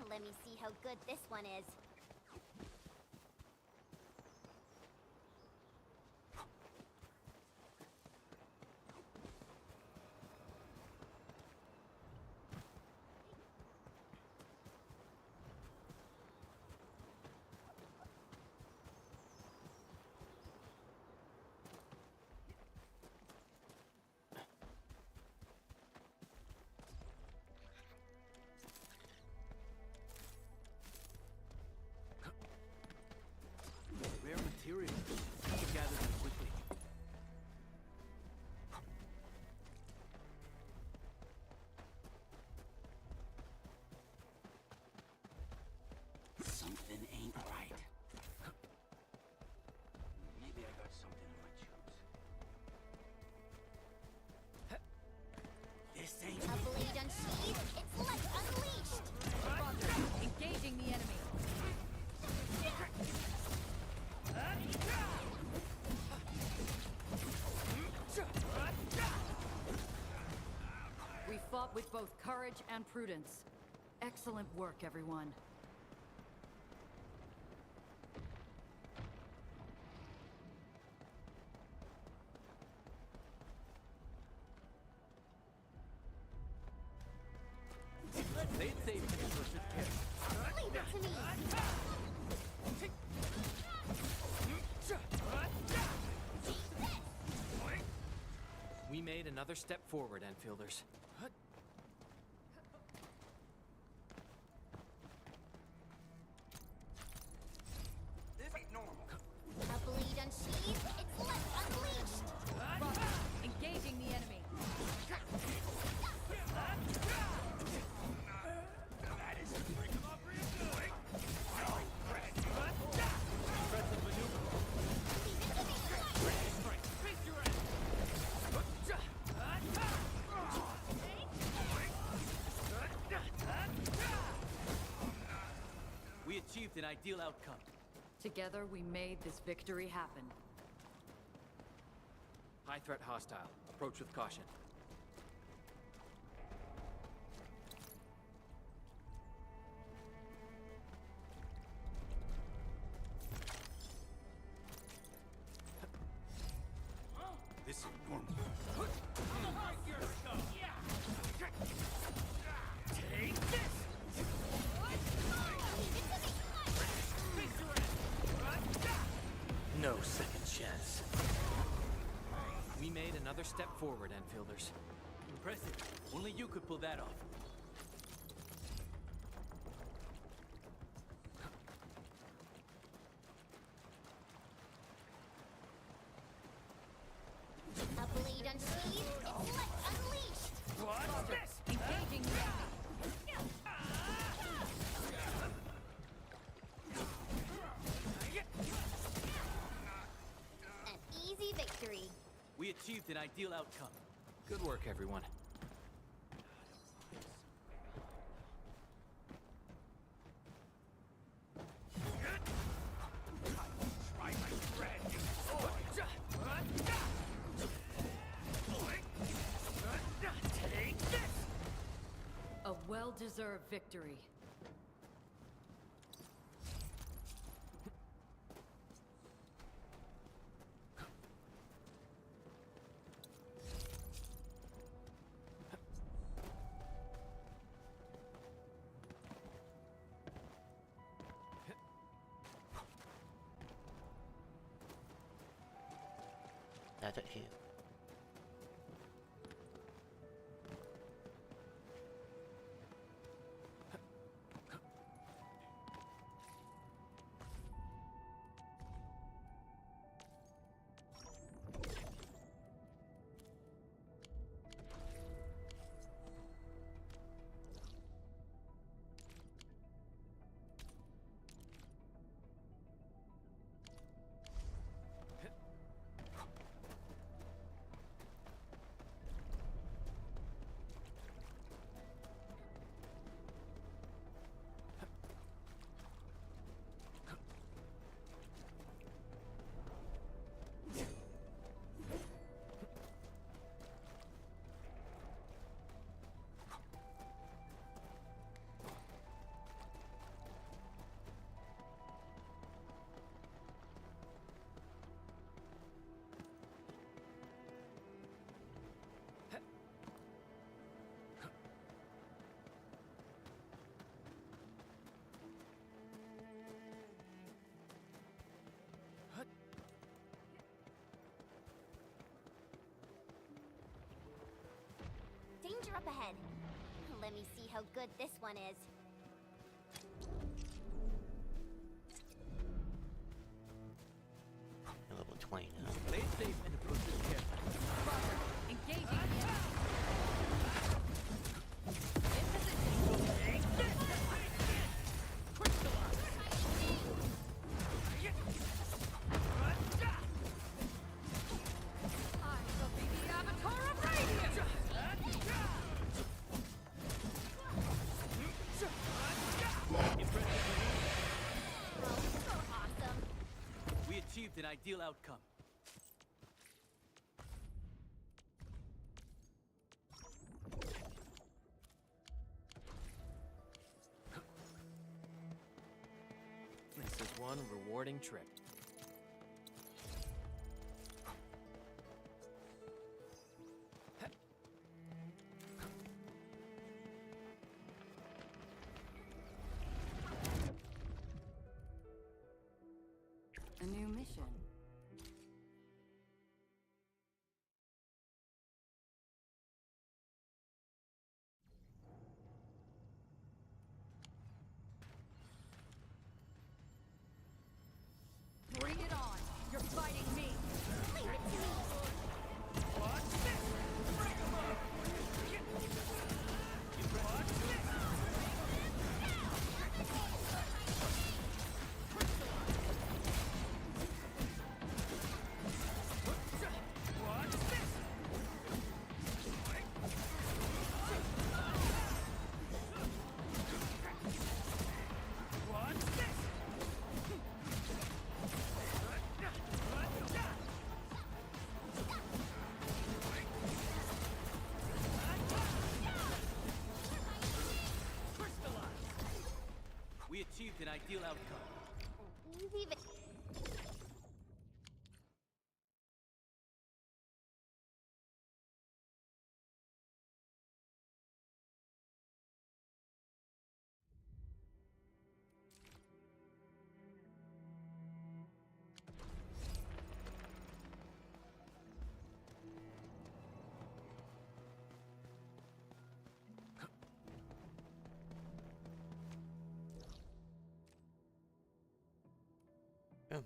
Let me see how good this one is. Rare materials. I can gather them quickly. Something ain't right. Maybe I got something in my shoes. This ain't... A blade unsheathed, it's left unleashed! Roger. Engaging the enemy. We fought with both courage and prudence. Excellent work, everyone. They'd say Minister should care. Leave it to me! We made another step forward, Enfielders. This ain't normal. A blade unsheathed, it's left unleashed! Roger. Engaging the enemy. That is freaking up real good. Impressive maneuver. We achieved an ideal outcome. Together, we made this victory happen. High threat hostile. Approach with caution. This is normal. Here we go. Yeah. No second chance. We made another step forward, Enfielders. Impressive. Only you could pull that off. A blade unsheathed, it's unleashed! What's this? Engaging now. An easy victory. We achieved an ideal outcome. Good work, everyone. Take this! A well-deserved victory. That's it here. Danger up ahead. Let me see how good this one is. Level 20 now. Play it safe and approach this carefully. Roger. Engaging the enemy. In position. I shall be the avatar of radiance. Oh, so awesome. We achieved an ideal outcome. This is one rewarding trip. A new mission. Bring it on. You're fighting me. Leave it to me. What's this? Bring 'em up! What's this? What's this? What's this? We achieved an ideal outcome. An easy victory.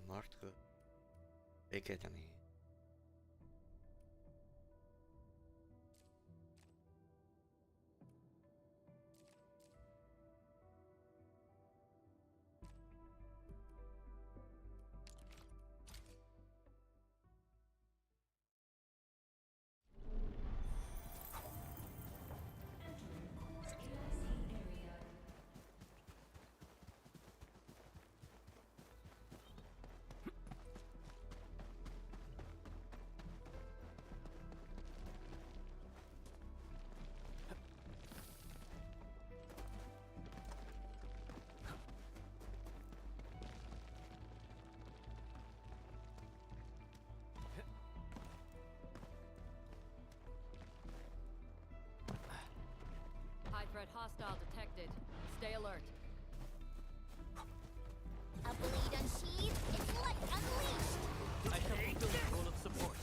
Mark bigger than me. High threat hostile detected. Stay alert. A blade unsheathed, its light unleashed! I shall fulfill the role of support.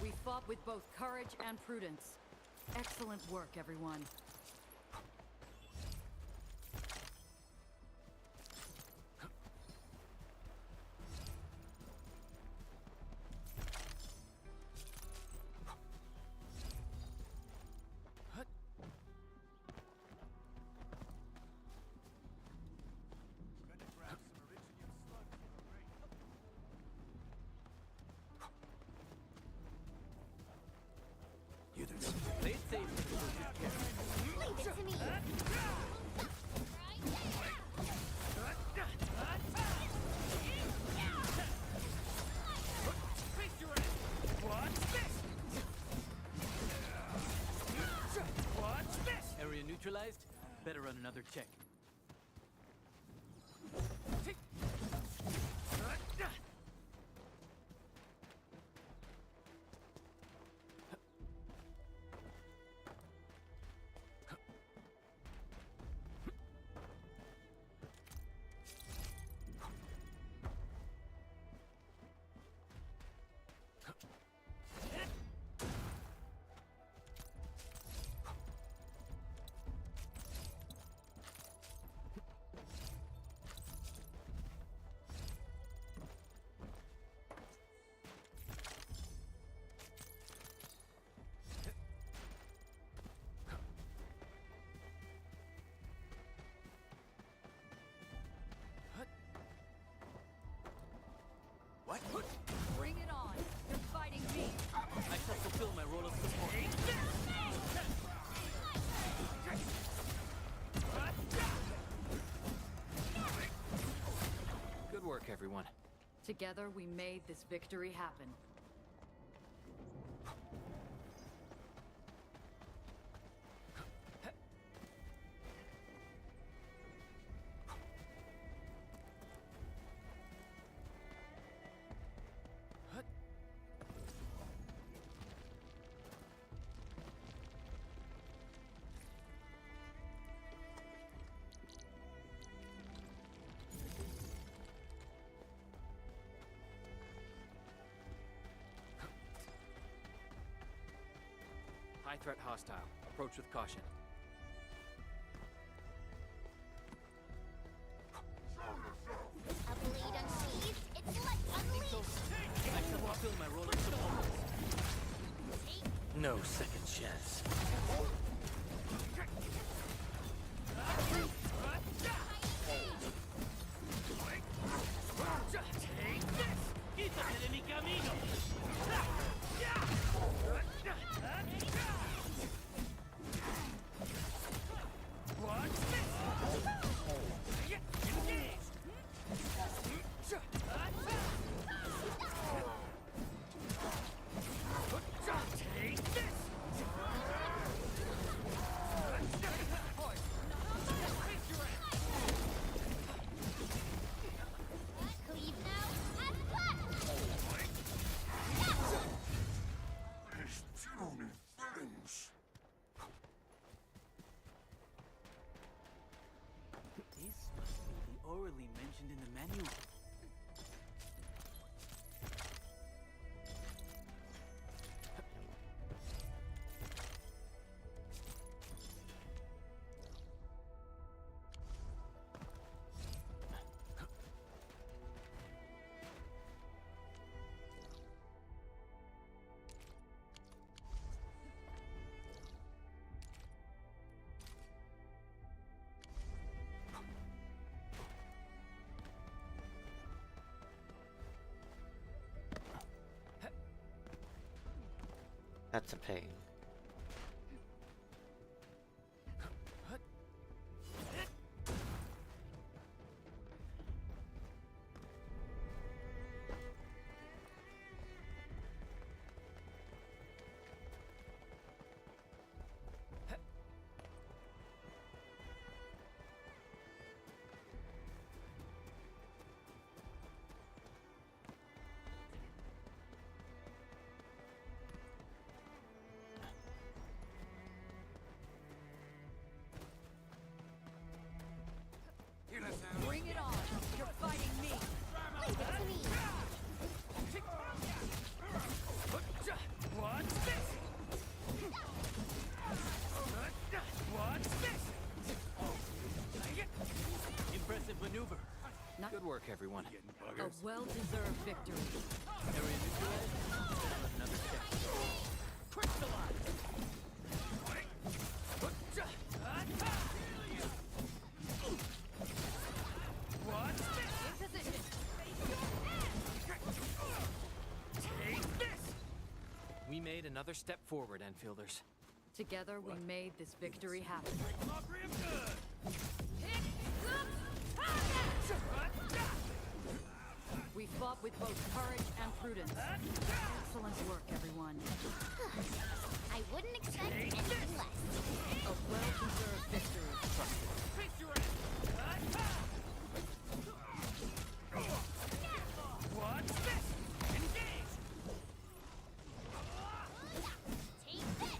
We fought with both courage and prudence. Excellent work, everyone. Play it safe for the closest care. Leave it to me! Area neutralized. Better run another check. What? Bring it on. You're fighting me. I shall fulfill my role of support. Good work, everyone. Together, we made this victory happen. High threat hostile. Approach with caution. A blade unsheathed, its light unleashed! I shall fulfill my role of support. No second chance. Quítate de mi camino. orally mentioned in the manual. That's a pain. Bring it on! You're fighting me! Leave it to me. What's this? What's this? Impressive maneuver. Good work, everyone. A well-deserved victory. Area neutralized. Another step. Crystallize! What's this? In position. Take this! We made another step forward, Enfielders. Together we made this victory happen. Mockery of good! We fought with both courage and prudence. Excellent work, everyone. I wouldn't expect anything less. A well-deserved victory. Face your end! What's this? Engage! Take this.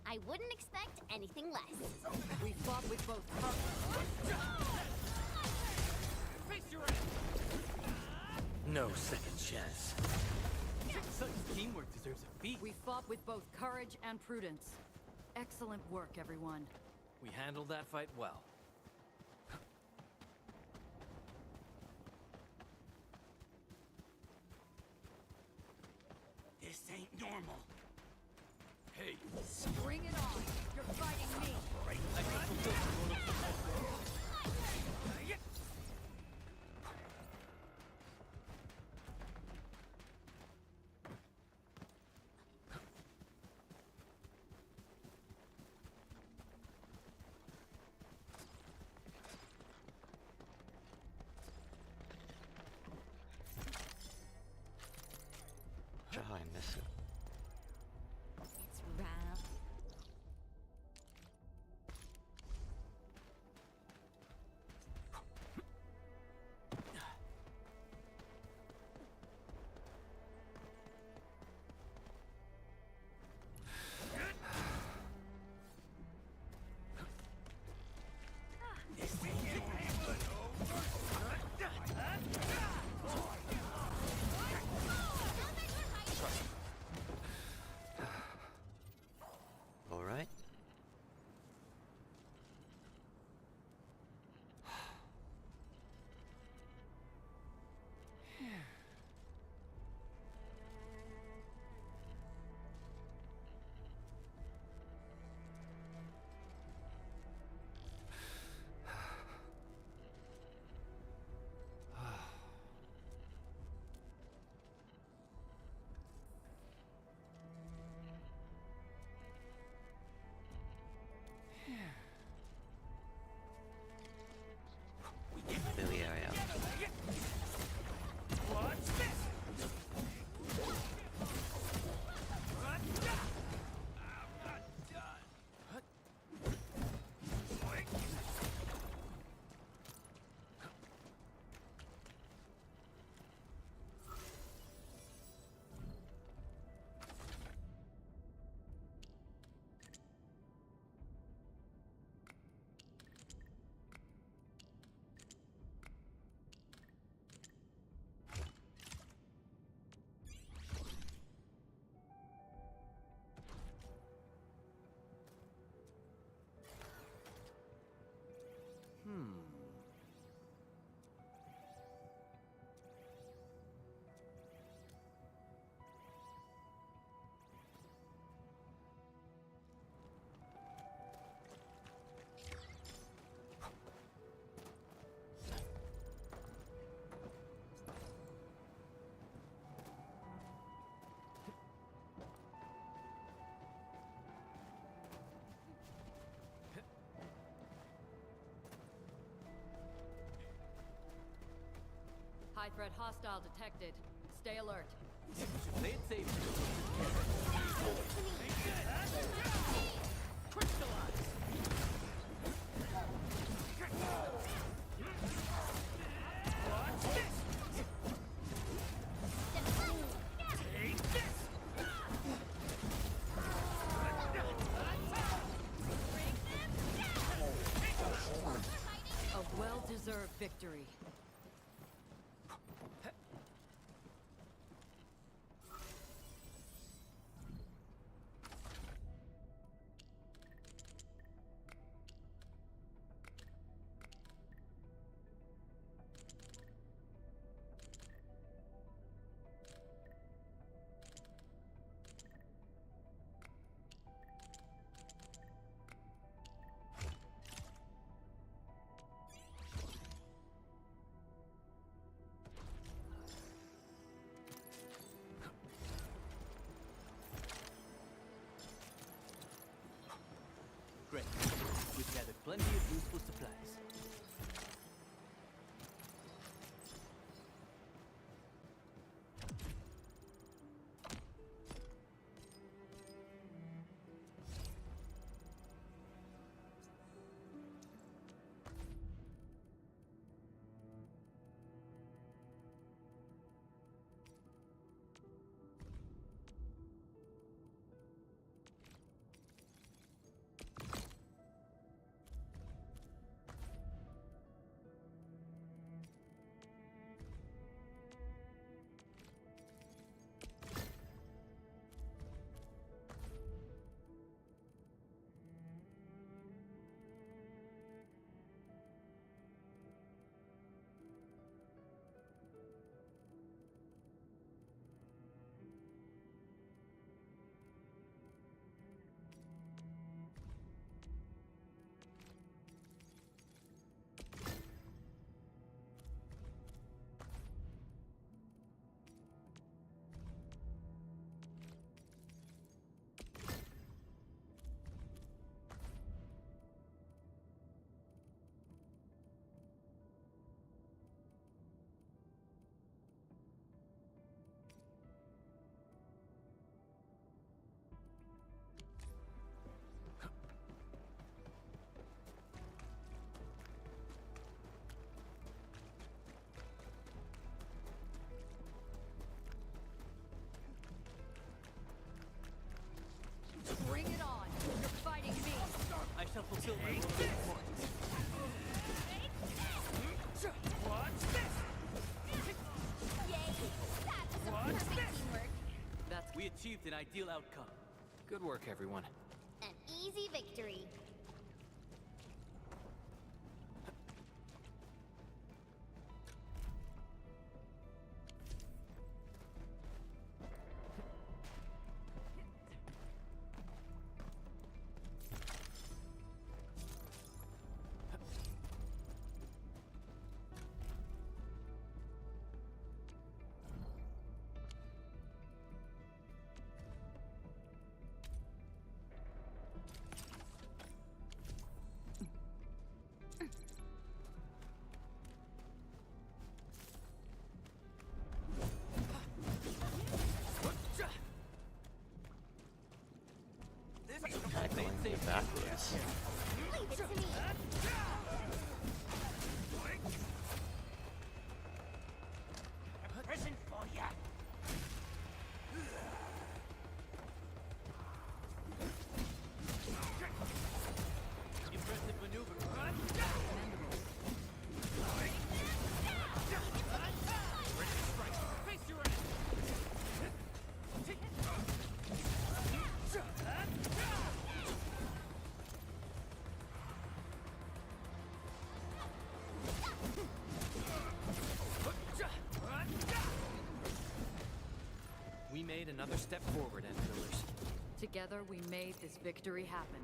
I wouldn't expect anything less. We fought with both courage. Face your end! No second chance. Such teamwork deserves a feat. We fought with both courage and prudence. Excellent work, everyone. We handled that fight well. This ain't normal. Hey, Bring it on! You're fighting me! I can fulfill the role of football. I miss it. It's round. High threat hostile detected. Stay alert. Play it safe. Crystallize! Watch this! Take this! A well-deserved victory. Great. We've gathered plenty of useful supplies. Bring it on! You're fighting me! I shall fulfill my role of support. Watch this! Yay! That was a What's perfect this? teamwork. We achieved an ideal outcome. Good work, everyone. An easy victory. Kinda going backwards. Leave it to me. A present for ya! Impressive maneuver. Face your ass! We made another step forward, Endfielders. Together, we made this victory happen.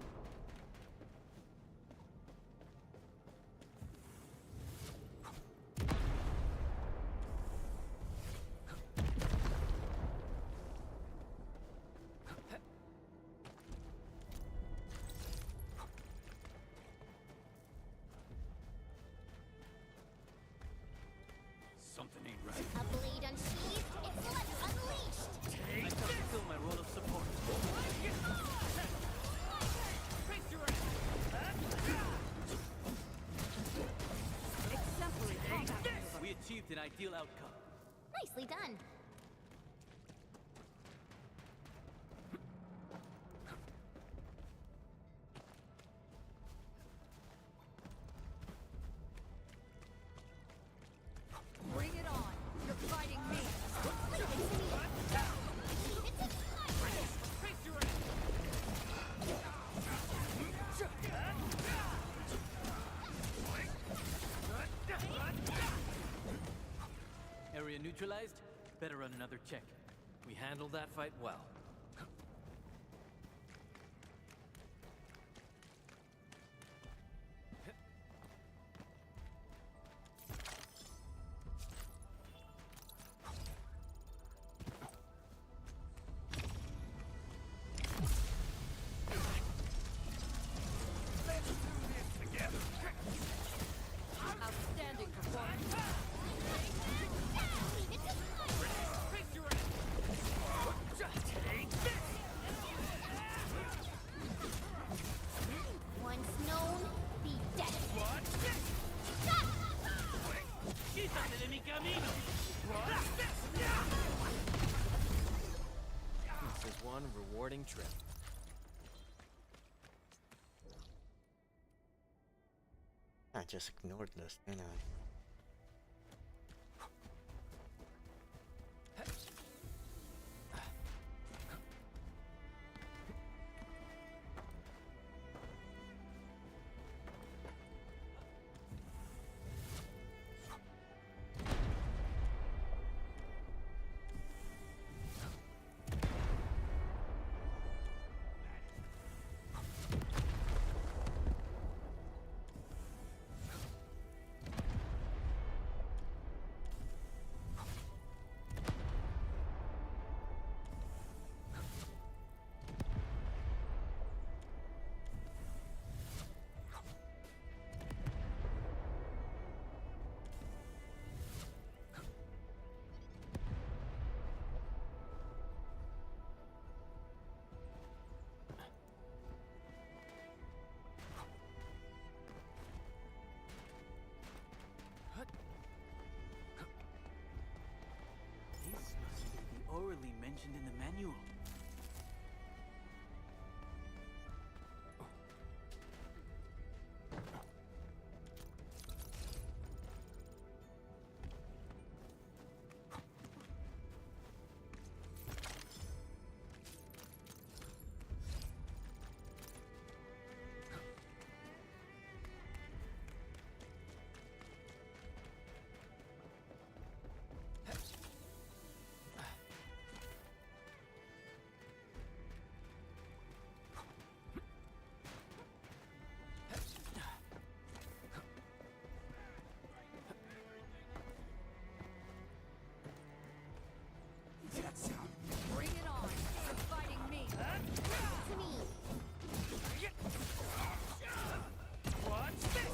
Something ain't right. A blade unsheathed, intellect unleashed! I shall fulfill my role of support. Exemplary combat maneuver. We achieved an ideal outcome. Nicely done. Bring it on! You're fighting me! Area neutralized? Better run another check. We handled that fight well. Outstanding performance! Once known, be dead. ¡Quítate de mi camino! This is one rewarding trip. I just ignored this, didn't I? This must be the orally mentioned in the manual. Bring it on! You're fighting me! To me. What's this?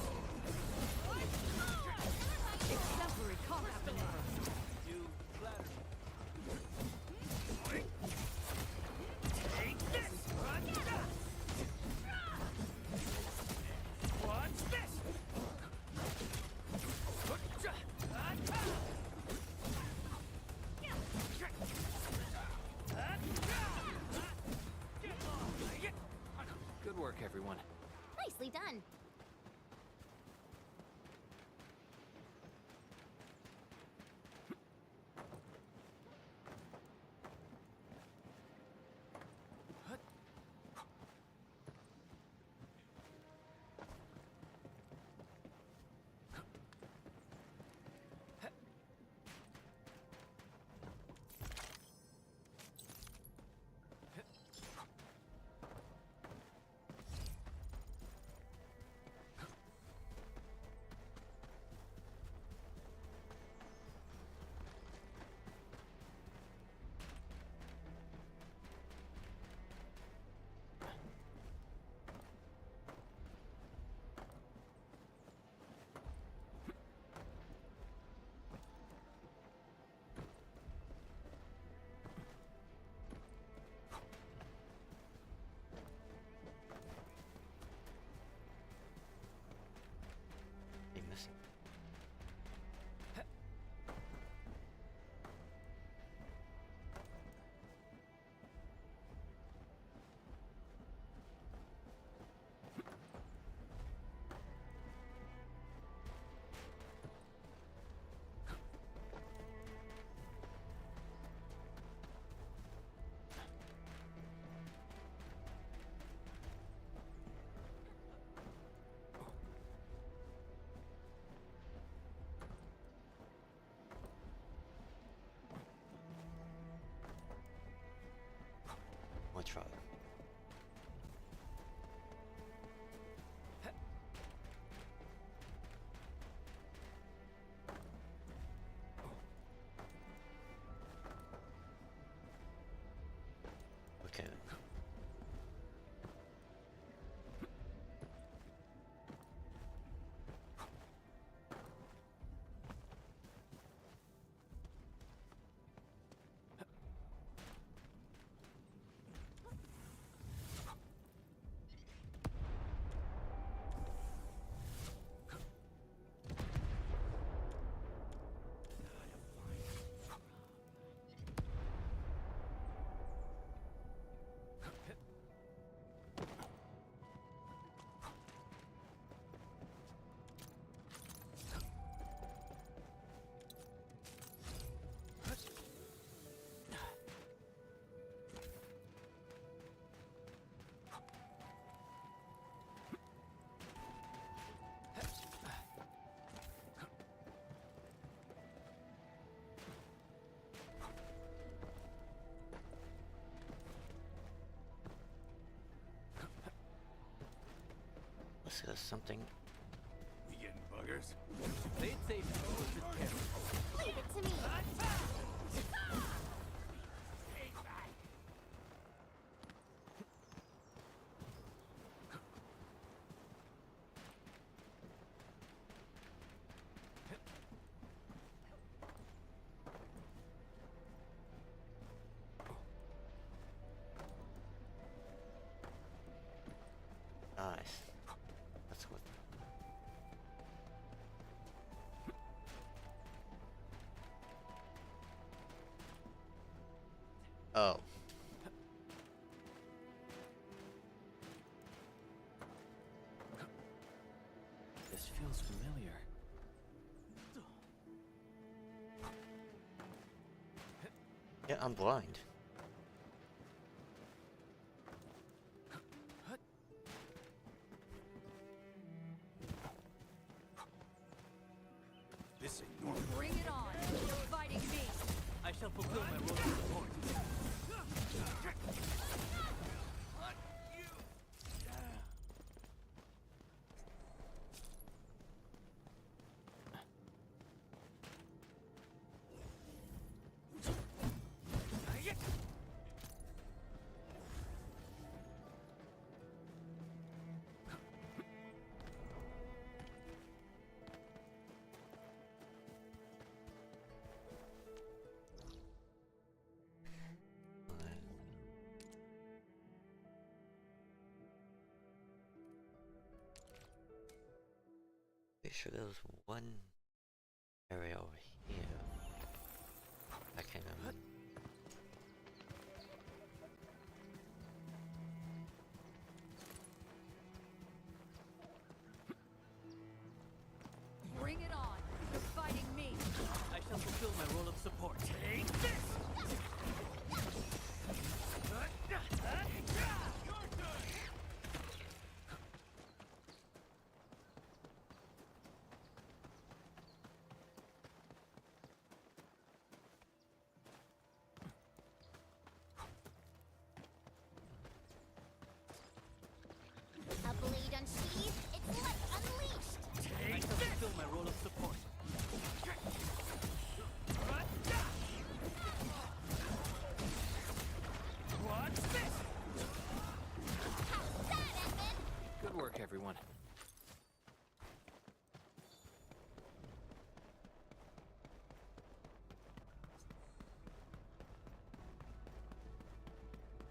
Exemplary combat maneuver! You flatter me. Take this! What's this? Good work, everyone. Nicely done. unless there's something. We getting buggers? Play it safe and push it carefully. Leave it to me. Nice. That's what. Oh. This feels familiar. Yeah, I'm blind. This ain't normal. Bring it on! You're fighting me! I shall fulfill my role of support. Pretty sure there was one area over here. I can't remember. Bring it on! You're fighting me! I shall fulfill my role of support. Take this! A blade unsheathed, its light unleashed. I shall fulfill my role of support. What's this? How's that, Edmund? Good work, everyone.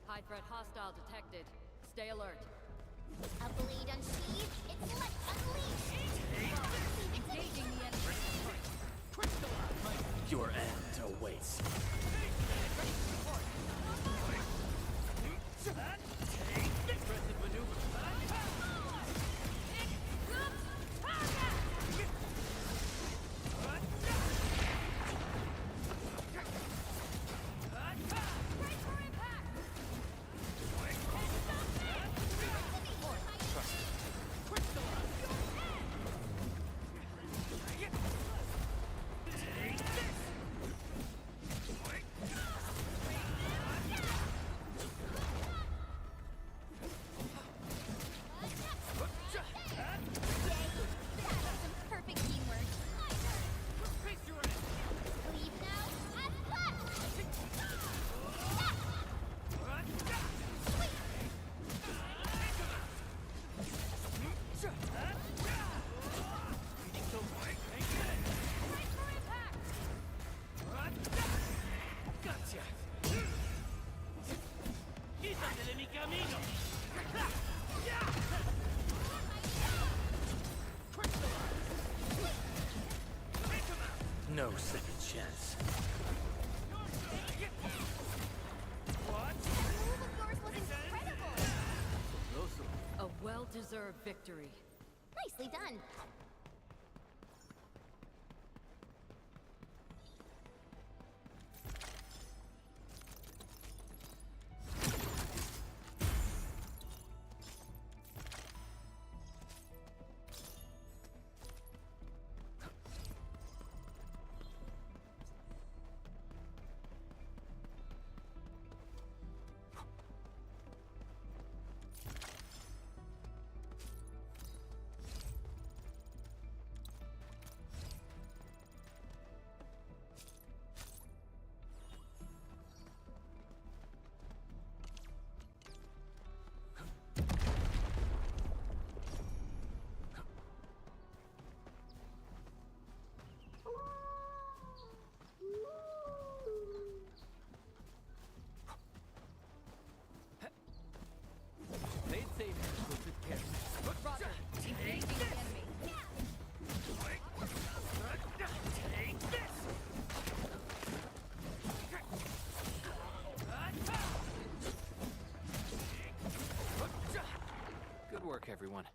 High threat hostile detected. Stay alert. A blade unsheathed, its light unleashed. Engaging the enemy. Your end awaits. Impressive maneuver. Perfect teamwork. Leave now and Gotcha. Quítate de mi camino. No second chance. A well-deserved victory. Nicely done. everyone.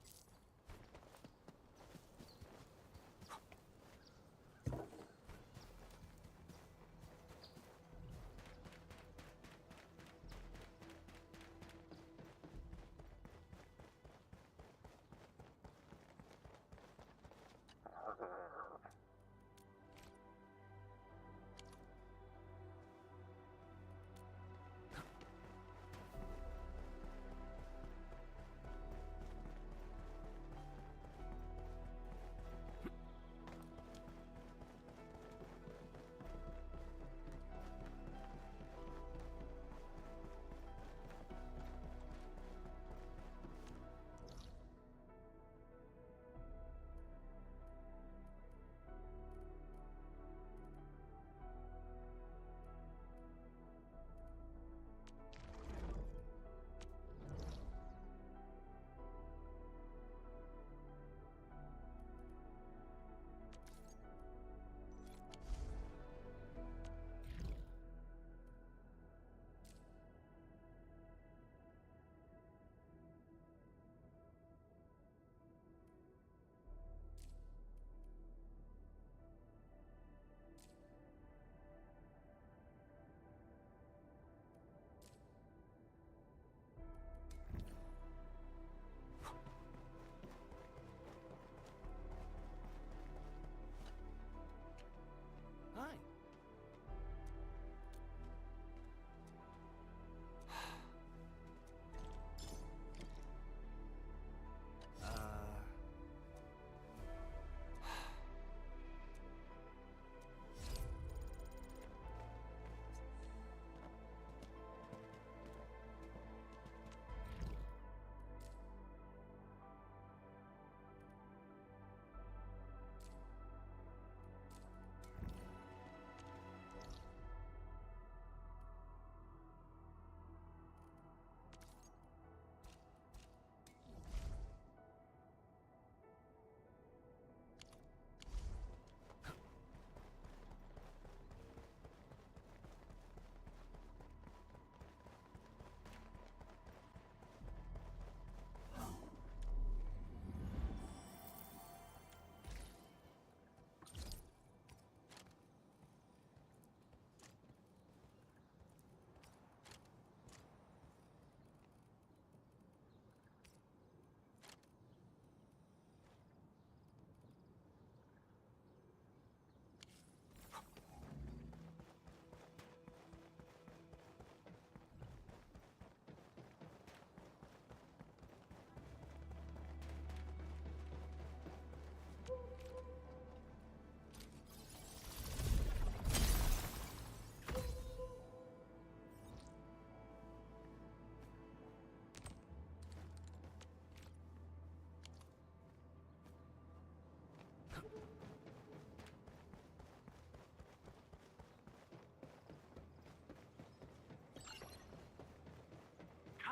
Hi.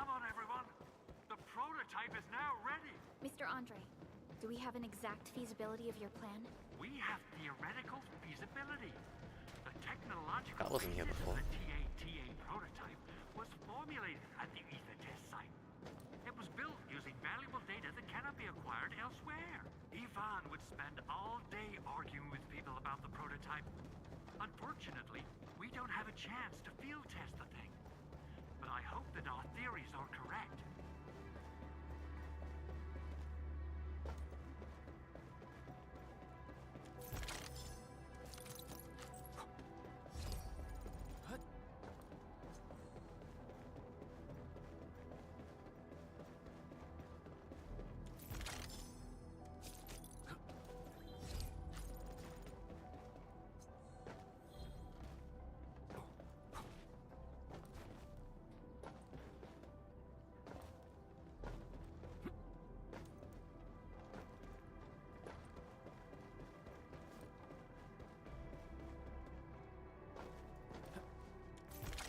Come on, everyone. The prototype is now ready. Mr. Andre, do we have an exact feasibility of your plan? We have theoretical feasibility. The technological That wasn't here basis before. of the TATA prototype was formulated at the ether test site. It was built using valuable data that cannot be acquired elsewhere. Ivan would spend all day arguing with people about the prototype. Unfortunately, we don't have a chance to field test the thing. But I hope that our theories are correct.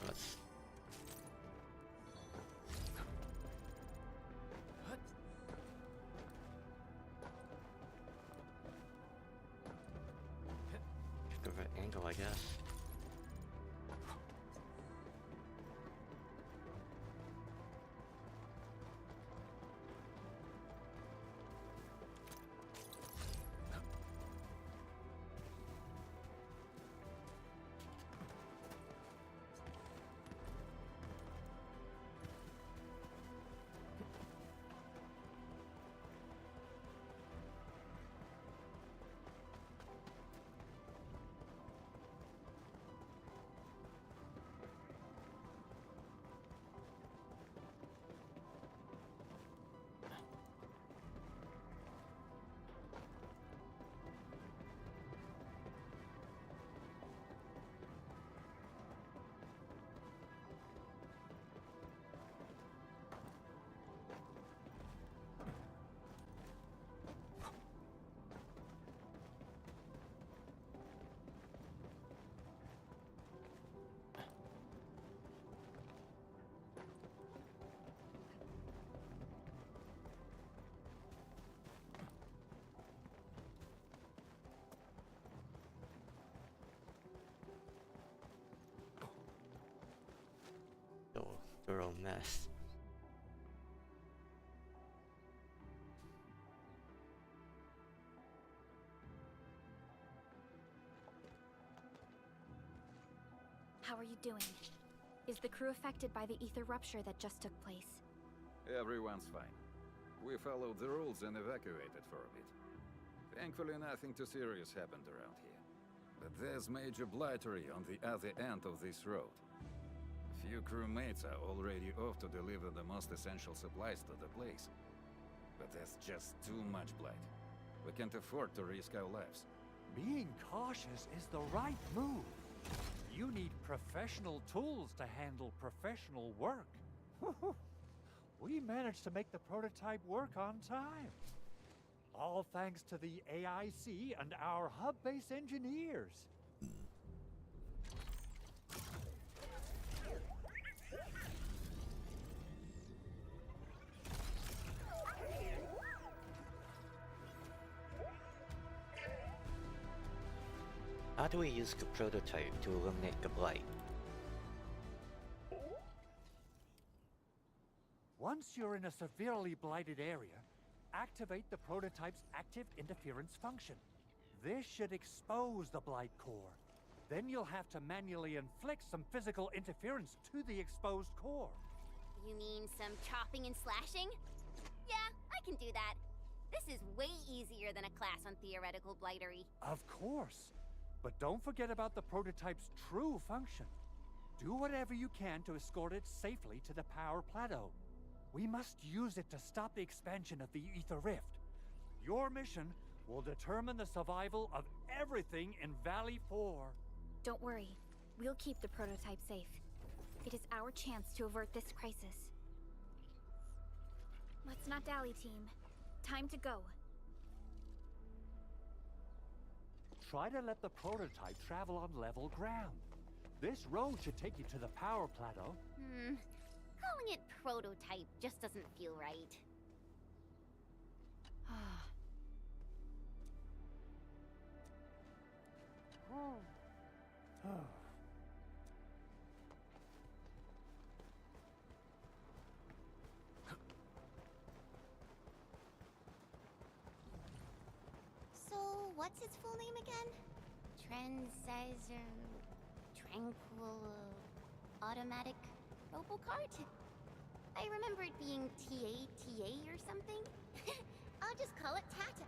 Let's... Different angle, I guess. thorough mess. How are you doing? Is the crew affected by the ether rupture that just took place? Everyone's fine. We followed the rules and evacuated for a bit. Thankfully, nothing too serious happened around here. But there's major blightery on the other end of this road. Few crewmates are already off to deliver the most essential supplies to the place. But there's just too much blight. We can't afford to risk our lives. Being cautious is the right move. You need professional tools to handle professional work. We managed to make the prototype work on time. All thanks to the AIC and our hub-base engineers. How do we use the prototype to eliminate the blight? Once you're in a severely blighted area, activate the prototype's active interference function. This should expose the blight core. Then you'll have to manually inflict some physical interference to the exposed core. You mean some chopping and slashing? Yeah, I can do that. This is way easier than a class on theoretical blightery. Of course. But don't forget about the prototype's true function. Do whatever you can to escort it safely to the power plateau. We must use it to stop the expansion of the Ether Rift. Your mission will determine the survival of everything in Valley 4. Don't worry. We'll keep the prototype safe. It is our chance to avert this crisis. Let's not dally, team. Time to go. Try to let the prototype travel on level ground. This road should take you to the power plateau. Calling it prototype just doesn't feel right. So, what's its full name again? Tranquil Automatic Robocart? I remember it being TA or something. I'll just call it Tata.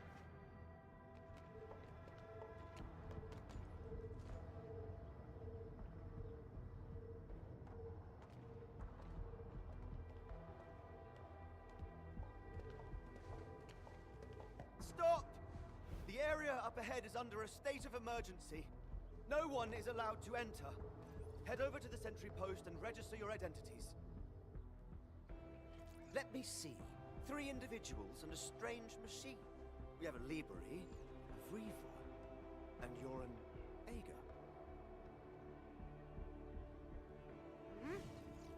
Stop! The area up ahead is under a state of emergency. No one is allowed to enter. Head over to the sentry post and register your identities. Let me see. 3 individuals and a strange machine. We have a Liberi, a Vriva, and you're an Ager.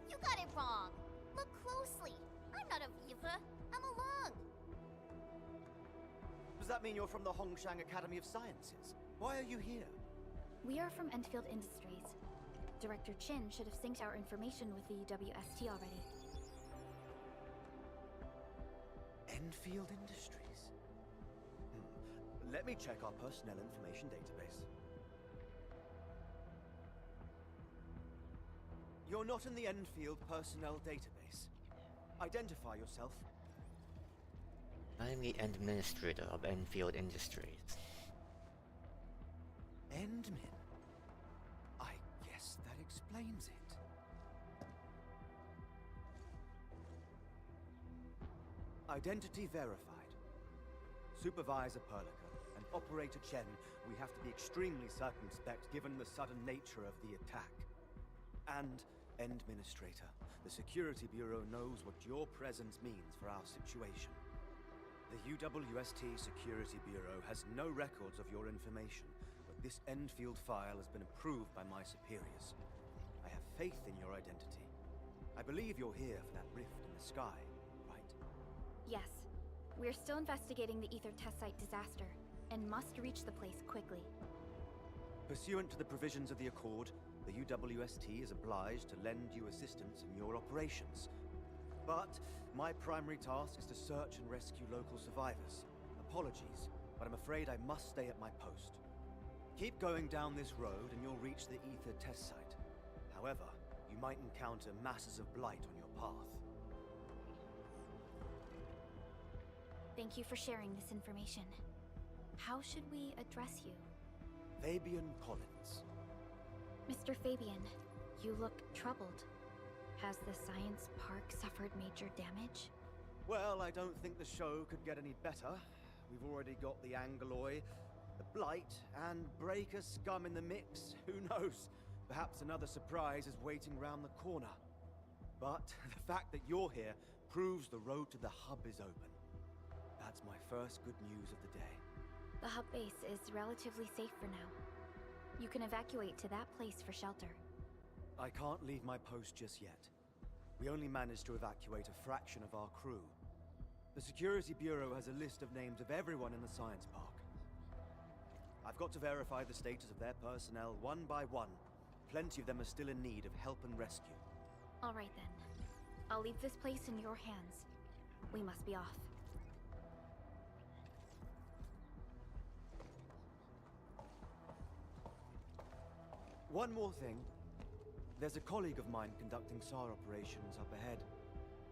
You got it wrong. Look closely. I'm not a Viva. I'm a Lung. Does that mean you're from the Hongshang Academy of Sciences? Why are you here? We are from Endfield Industries. Director Chin should have synced our information with the WST already. Endfield Industries? Let me check our personnel information database. You're not in the Endfield personnel database. Identify yourself. I'm the administrator of Endfield Industries. Endmin? I guess that explains it. Identity verified. Supervisor Perlica and Operator Chen, we have to be extremely circumspect given the sudden nature of the attack. And Administrator, the Security Bureau knows what your presence means for our situation. The UWST Security Bureau has no records of your information, but this Endfield file has been approved by my superiors. I have faith in your identity. I believe you're here for that rift in the sky, right? Yes. We're still investigating the Ether test site disaster, and must reach the place quickly. Pursuant to the provisions of the Accord, the UWST is obliged to lend you assistance in your operations. But my primary task is to search and rescue local survivors. Apologies, but I'm afraid I must stay at my post. Keep going down this road and you'll reach the Ether test site. However, you might encounter masses of blight on your path. Thank you for sharing this information. How should we address you? Fabian Collins. Mr. Fabian, you look troubled. Has the science park suffered major damage? Well, I don't think the show could get any better. We've already got the Angeloy, the Blight, and Breaker scum in the mix. Who knows? Perhaps another surprise is waiting round the corner. But the fact that you're here proves the road to the hub is open. That's my first good news of the day. The hub base is relatively safe for now. You can evacuate to that place for shelter. I can't leave my post just yet. We only managed to evacuate a fraction of our crew. The Security Bureau has a list of names of everyone in the science park. I've got to verify the status of their personnel one by one. Plenty of them are still in need of help and rescue. All right then. I'll leave this place in your hands. We must be off. One more thing. There's a colleague of mine conducting SAR operations up ahead.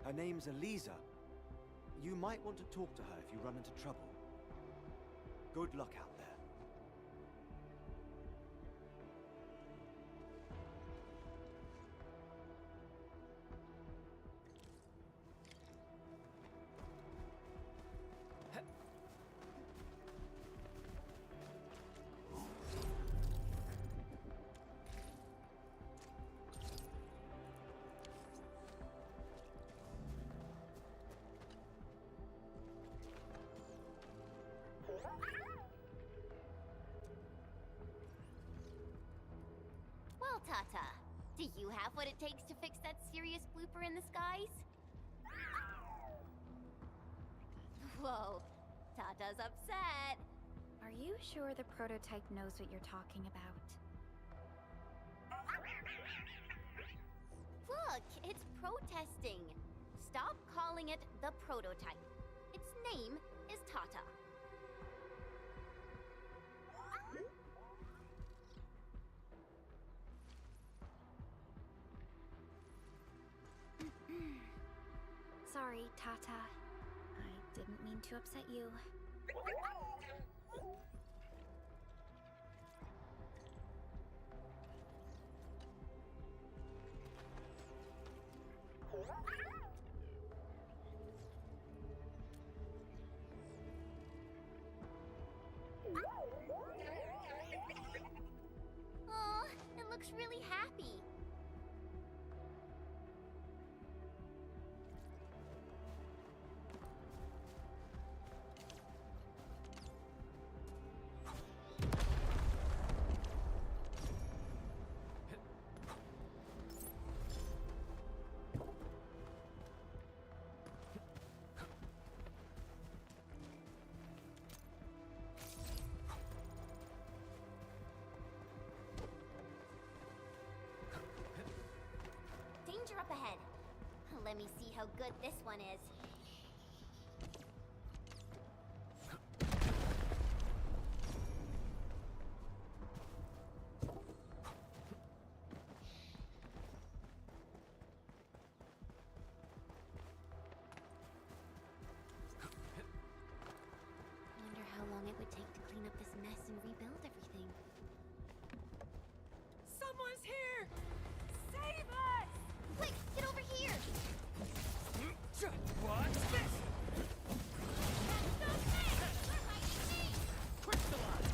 Her name's Eliza. You might want to talk to her if you run into trouble. Good luck out there. Well, Tata, do you have what it takes to fix that serious blooper in the skies? Whoa, Tata's upset. Are you sure the prototype knows what you're talking about? Look, it's protesting. Stop calling it the prototype. Its name is Tata. Sorry, Tata. I didn't mean to upset you. Aw, it looks really happy. Danger up ahead. Let me see how good this one is. Wonder how long it would take to clean up this mess and rebuild everything. Someone's here! Save us! Quick, get over here! What's this? Crystallize!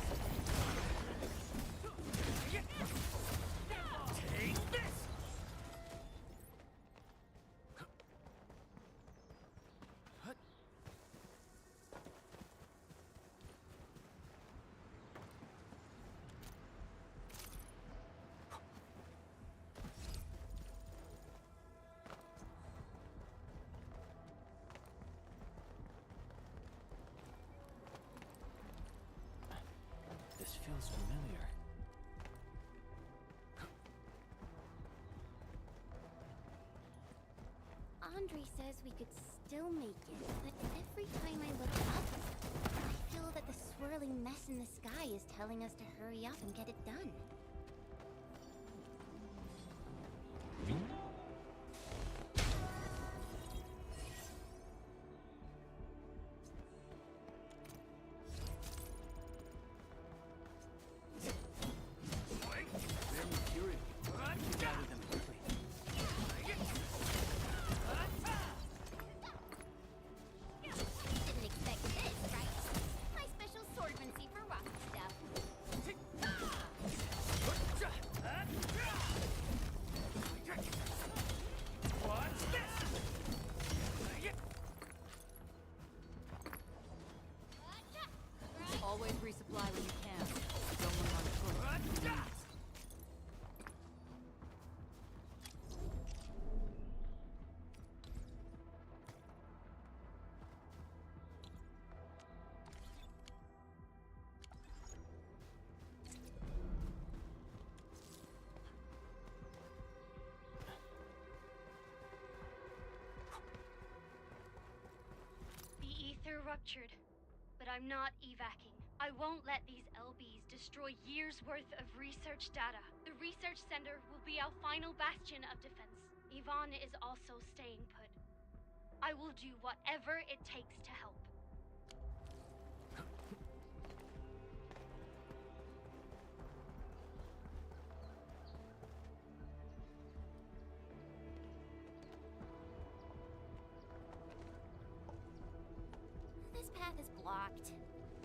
Take this! This feels familiar. Andre says we could still make it, but every time I look up, I feel that the swirling mess in the sky is telling us to hurry up and get it done. Their material. Gather them quickly. Didn't expect this, right? My special swordmancy for rocky stuff. What's this? Always resupply when you can. Don't want to run short. The ether ruptured, but I'm not evacing. I won't let these LBs destroy years' worth of research data. The research center will be our final bastion of defense. Yvonne is also staying put. I will do whatever it takes to help. This path is blocked.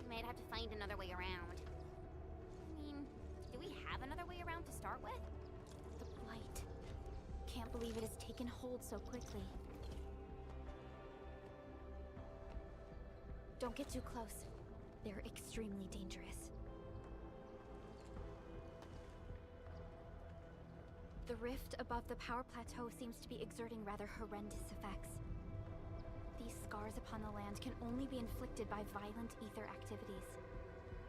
We might have to find another way around. I mean, do we have another way around to start with? The blight. Can't believe it has taken hold so quickly. Don't get too close. They're extremely dangerous. The rift above the power plateau seems to be exerting rather horrendous effects. These scars upon the land can only be inflicted by violent ether activities.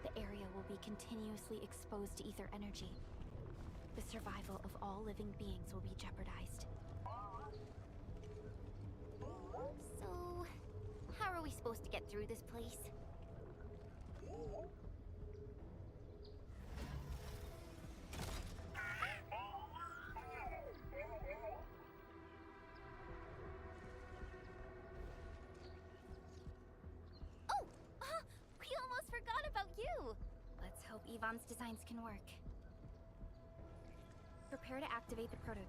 The area will be continuously exposed to ether energy. The survival of all living beings will be jeopardized. So, how are we supposed to get through this place? Oh! We almost forgot about you! Let's hope Yvonne's designs can work. Prepare to activate the prototype.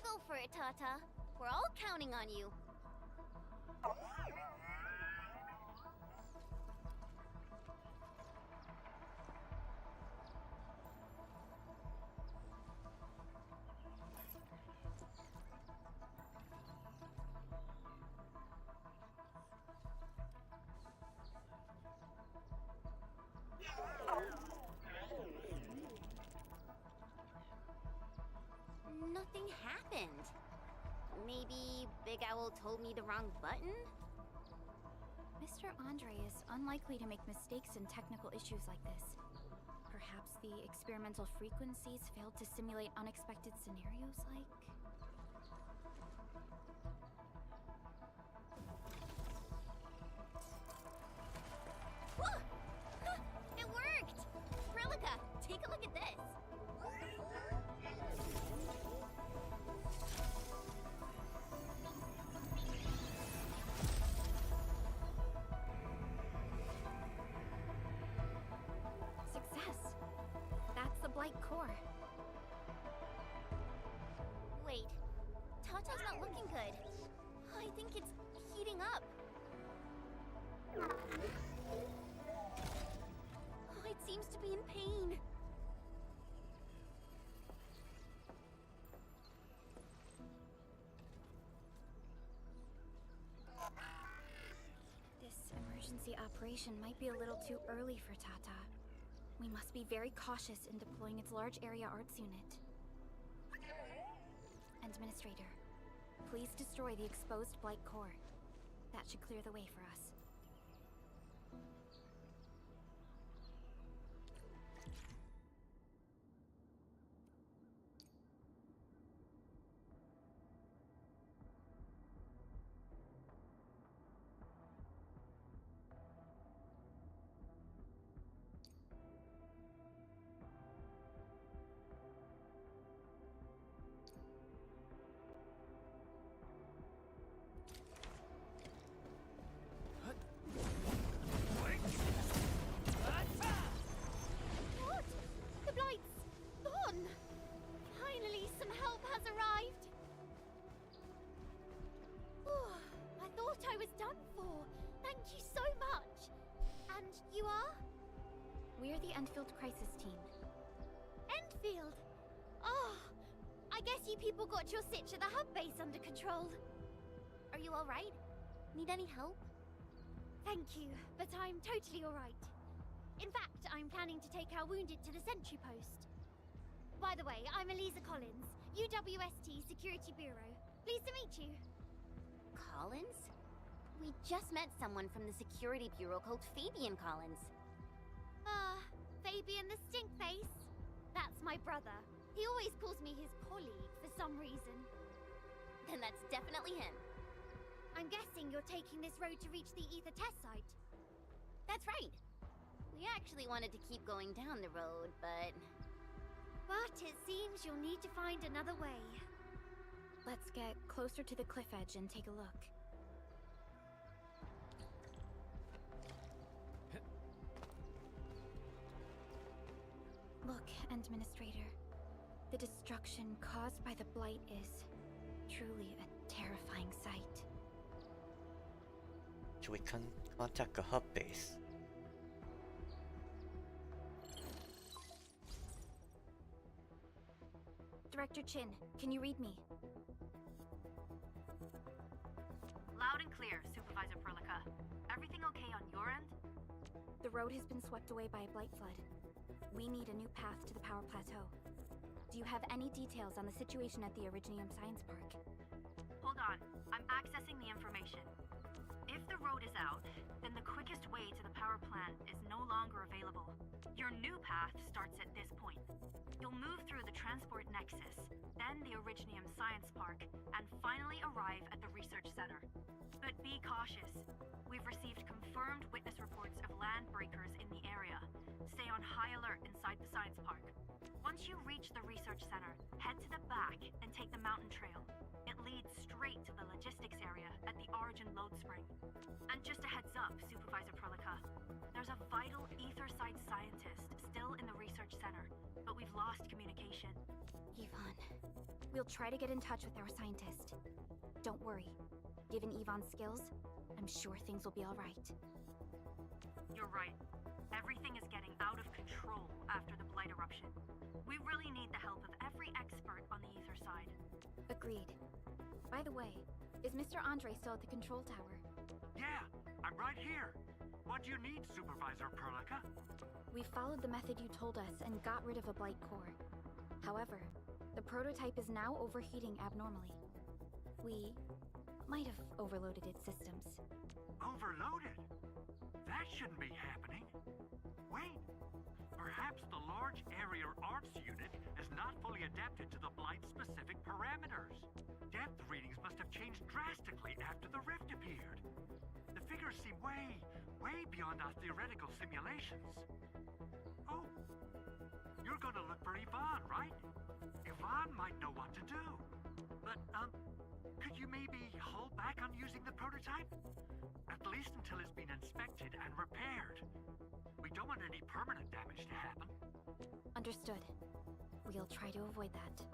Go for it, Tata. We're all counting on you. Nothing happened. Maybe Big Owl told me the wrong button? Mr. Andre is unlikely to make mistakes in technical issues like this. Perhaps the experimental frequencies failed to simulate unexpected scenarios like... Whoa! Huh, it worked! Prilica, take a look at this! Success! That's the Blight core. Wait, Tata's not looking good. I think it's heating up. Oh, it seems to be in pain. This emergency operation might be a little too early for Tata. We must be very cautious in deploying its large area arts unit. Administrator, please destroy the exposed Blight core. That should clear the way for us. What? The Blight's gone! Finally, some help has arrived! Oh, I thought I was done for. Thank you so much. And you are? We're the Endfield crisis team. Endfield! Oh, I guess you people got your sitch at the hub base under control. Are you alright? Need any help? Thank you, but I'm totally alright. In fact, I'm planning to take our wounded to the sentry post. By the way, I'm Eliza Collins, UWST Security Bureau. Pleased to meet you. Collins? We just met someone from the Security Bureau called Fabian Collins. Fabian the Stinkface. That's my brother. He always calls me his colleague for some reason. Then that's definitely him. I'm guessing you're taking this road to reach the Ether test site. That's right. We actually wanted to keep going down the road, but... But it seems you'll need to find another way. Let's get closer to the cliff edge and take a look. Look, Administrator. The destruction caused by the Blight is truly a terrifying sight. Should we contact the hub base? Director Chin, can you read me? Loud and clear, Supervisor Perlica. Everything okay on your end? The road has been swept away by a Blight flood. We need a new path to the power plateau. Do you have any details on the situation at the Originium Science Park? Hold on, I'm accessing the information. If the road is out, then the quickest way to the power plant is no longer available. Your new path starts at this point. You'll move through the Transport Nexus, then the Originium Science Park, and finally arrive at the Research Center. But be cautious. We've received confirmed witness reports of land breakers in the area. Stay on high alert inside the Science Park. Once you reach the Research Center, head to the back and take the mountain trail. It leads straight to the logistics area at the Origin Load Spring. And just a heads up, Supervisor Perlica, there's a vital ether-side scientist still in the Research Center, but we've lost communication. Yvonne. We'll try to get in touch with our scientist. Don't worry. Given Yvonne's skills, I'm sure things will be alright. You're right. Everything is getting out of control after the Blight eruption. We really need the help of every expert on the ether side. Agreed. By the way, is Mr. Andre still at the control tower? Yeah, I'm right here. What do you need, Supervisor Perlica? We followed the method you told us and got rid of a Blight core. However, the prototype is now overheating abnormally. We might have overloaded its systems. Overloaded? That shouldn't be happening. Wait, perhaps the large area arts unit is not fully adapted to the Blight-specific parameters. Depth readings must have changed drastically after the rift appeared. The figures seem way beyond our theoretical simulations. Oh, you're gonna look for Yvonne, right? Yvonne might know what to do. But, could you maybe hold back on using the prototype? At least until it's been inspected and repaired. We don't want any permanent damage to happen. Understood. We'll try to avoid that.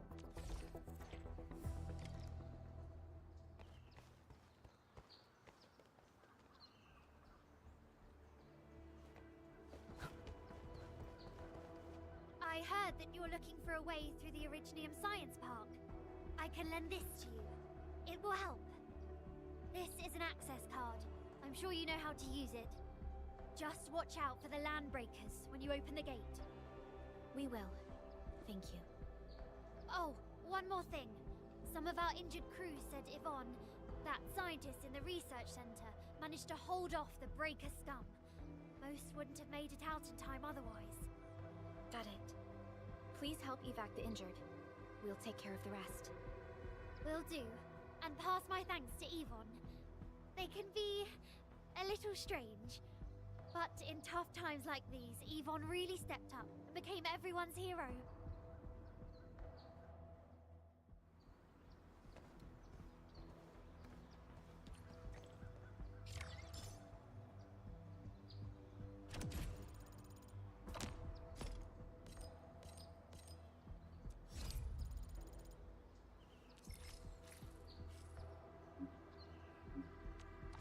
I heard that you're looking for a way through the Originium Science Park. I can lend this to you. It will help. This is an access card. I'm sure you know how to use it. Just watch out for the land breakers when you open the gate. We will. Thank you. Oh, one more thing. Some of our injured crew said Yvonne, that scientist in the research center, managed to hold off the breaker scum. Most wouldn't have made it out in time otherwise. Got it. Please help evac the injured. We'll take care of the rest. Will do. And pass my thanks to Yvonne. They can be a little strange. But in tough times like these, Yvonne really stepped up and became everyone's hero.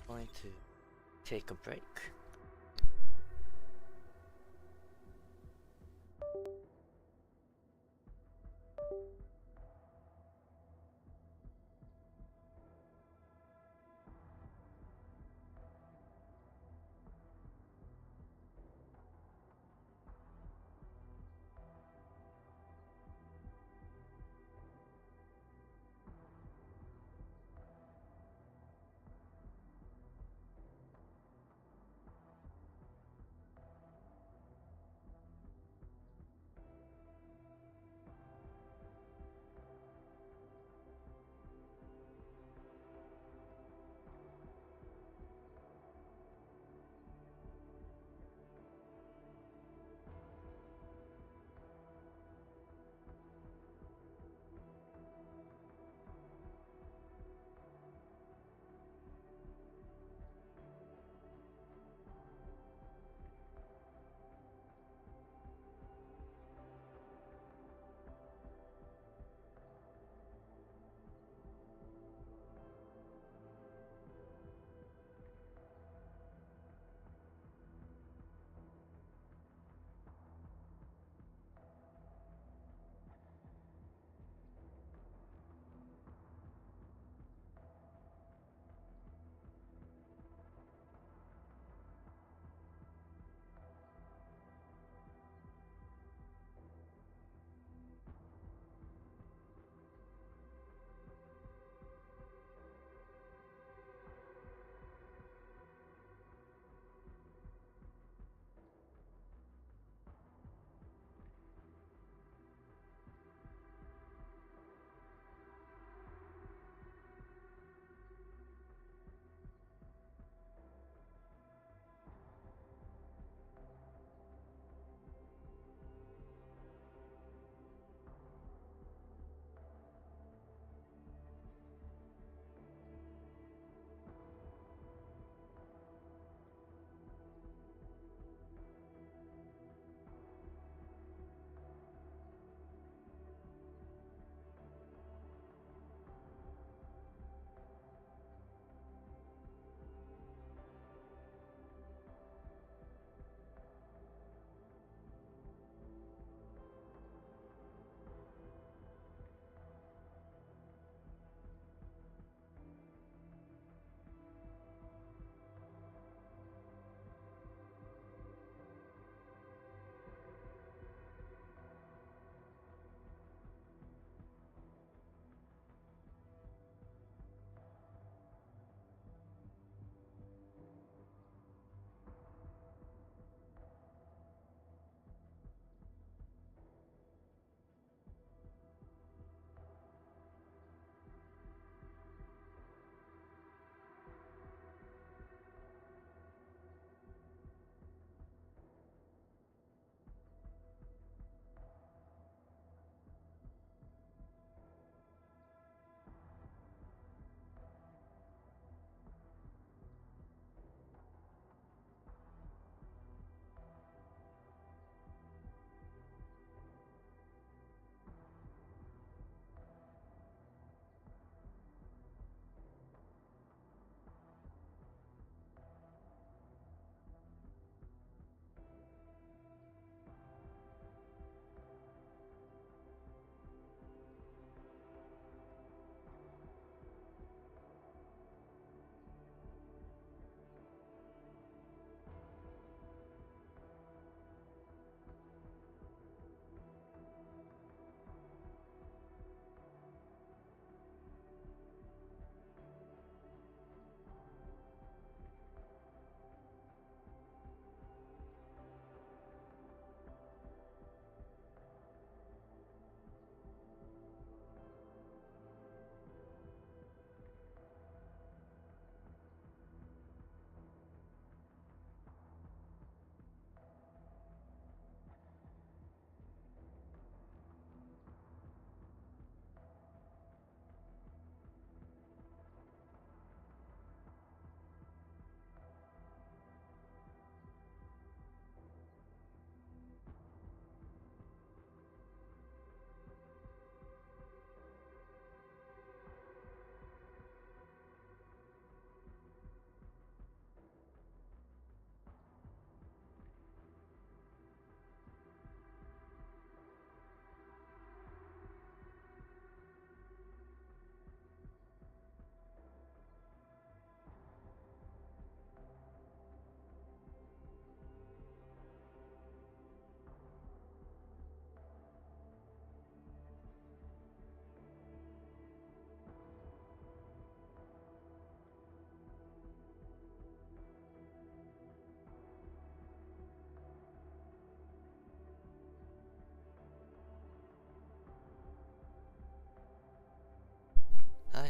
Going to take a break.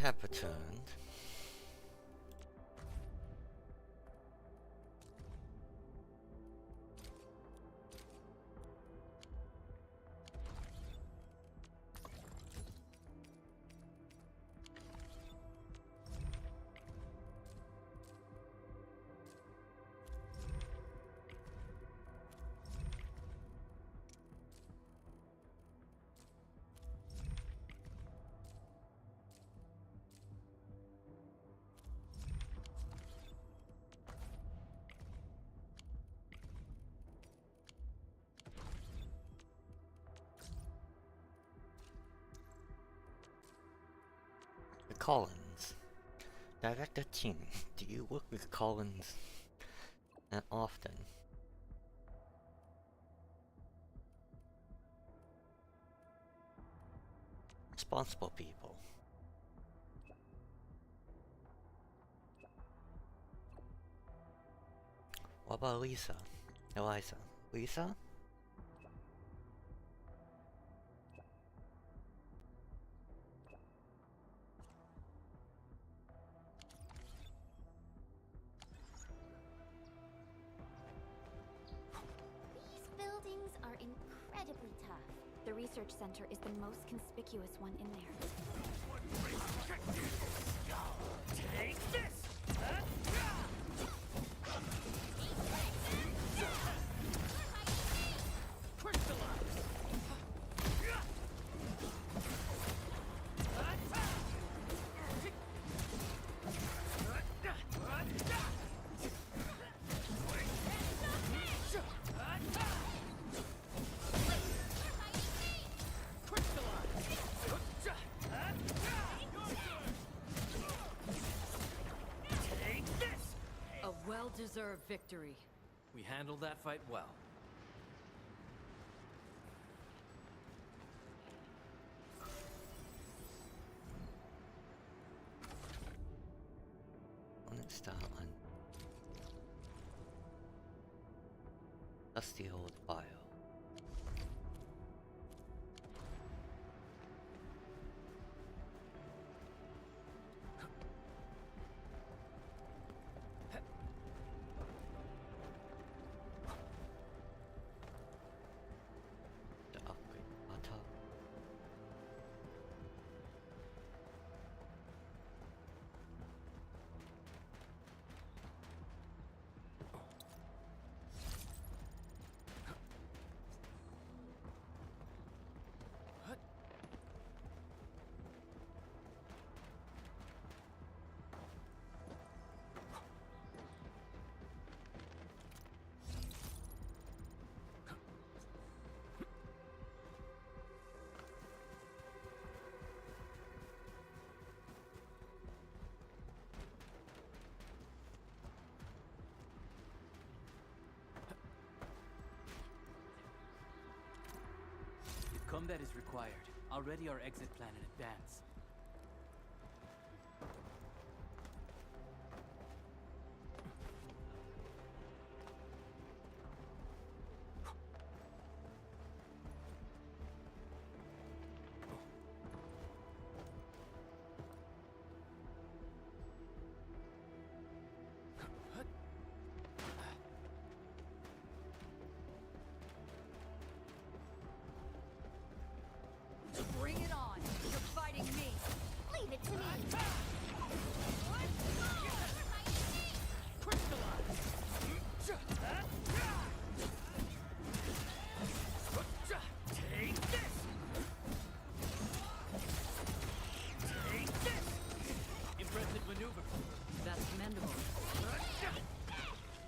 have returned. Collins. Director Team, do you work with Collins often? Responsible people. What about Lisa? Eliza? Lisa? The research center is the most conspicuous one in there. Take this! Well-deserved victory. We handled that fight well. Let's start on dusty old file. Combat is required. I'll ready our exit plan in advance. Bring it on! You're fighting me! Leave it to me! Take this! Take this! Impressive maneuver. That's commendable.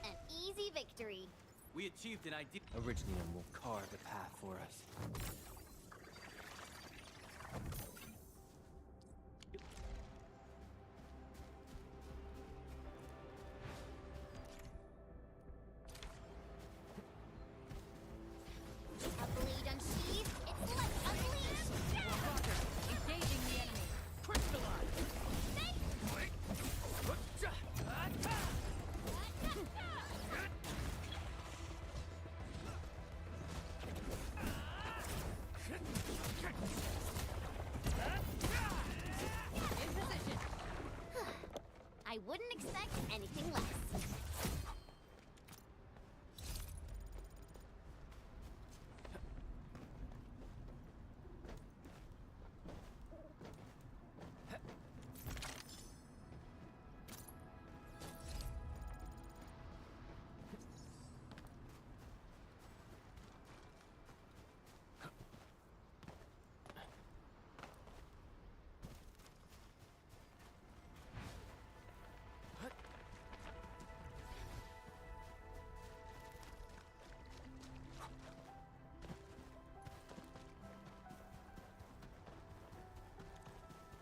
An easy victory. We achieved an idea. Originium will carve a path for us. A blade unsheathed, it's left unleashed! Engaging the enemy. I wouldn't expect anything less.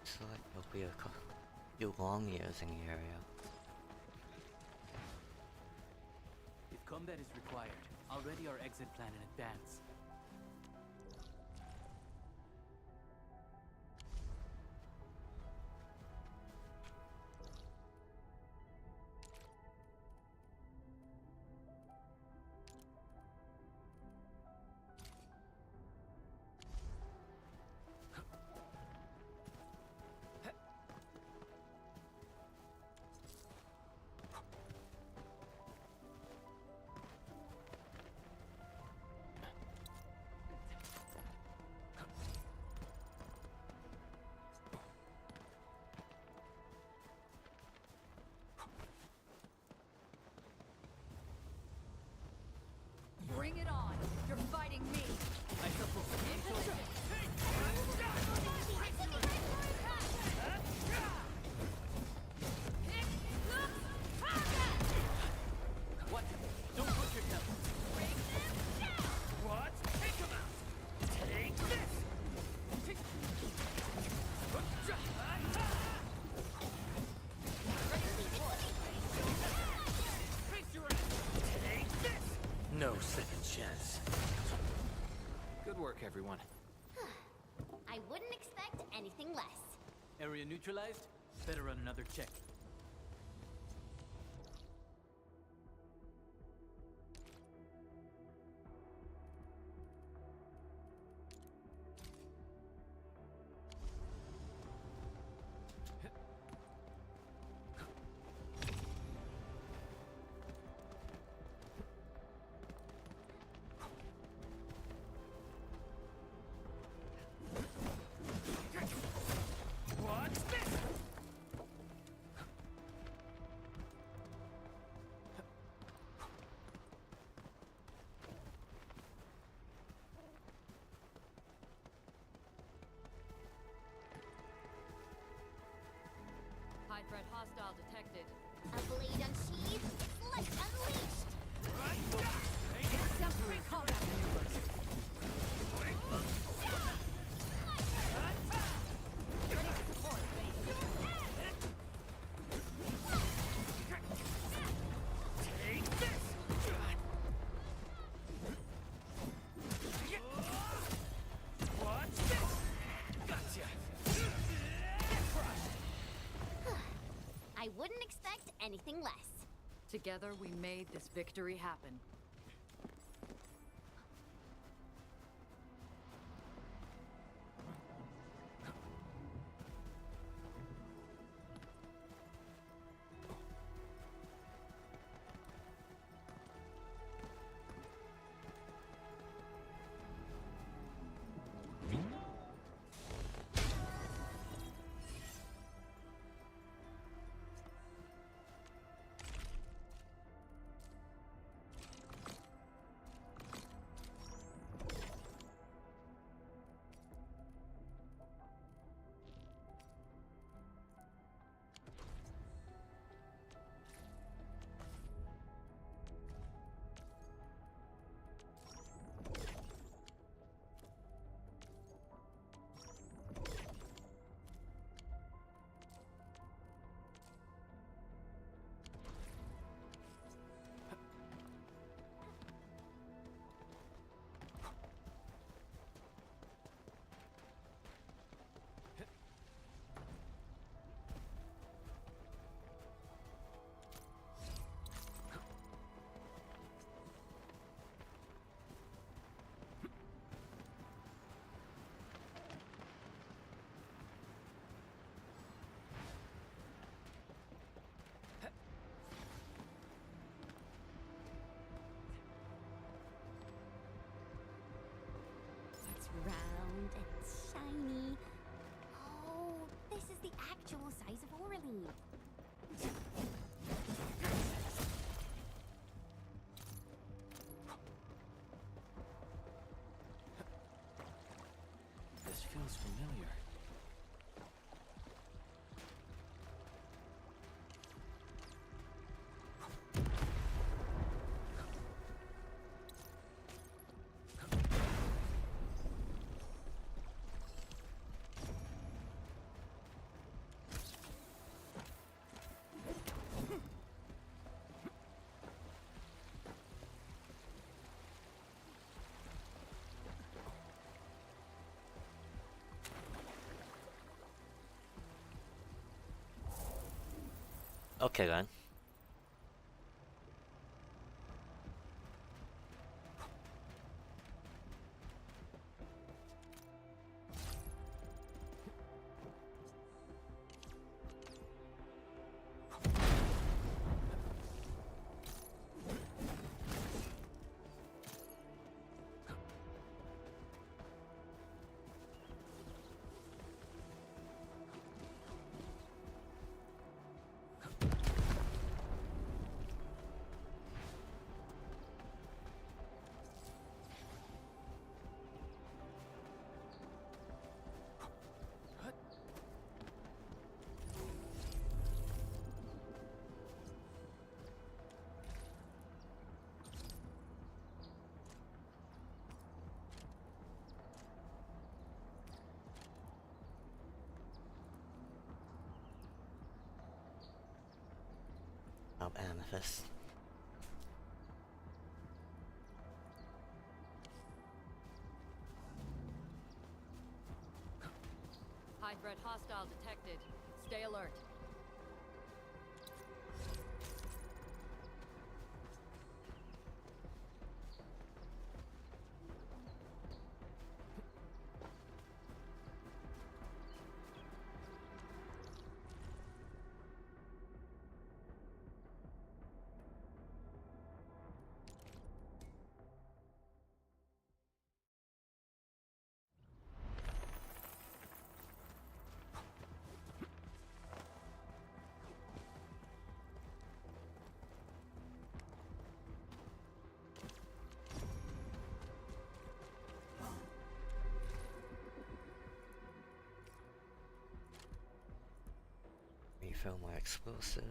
Looks like there'll be a few long years in the area. If combat is required, I'll ready our exit plan in advance. Bring it on! You're fighting me! I suppose What? Don't push yourself! What? Take him out! Take this! Take this! No second chance. Good work, everyone. I wouldn't expect anything less. Area neutralized? Better run another check. What's this? High threat hostile detected. A blade unsheathed, flesh unleashed. Exemplary combat maneuvers! Take this! What's this? Gotcha! I wouldn't expect anything less. Together we made this victory happen. actual size of Orlean. This feels familiar. Okay then. Amethyst. High threat hostile detected. Stay alert. Refill my explosives.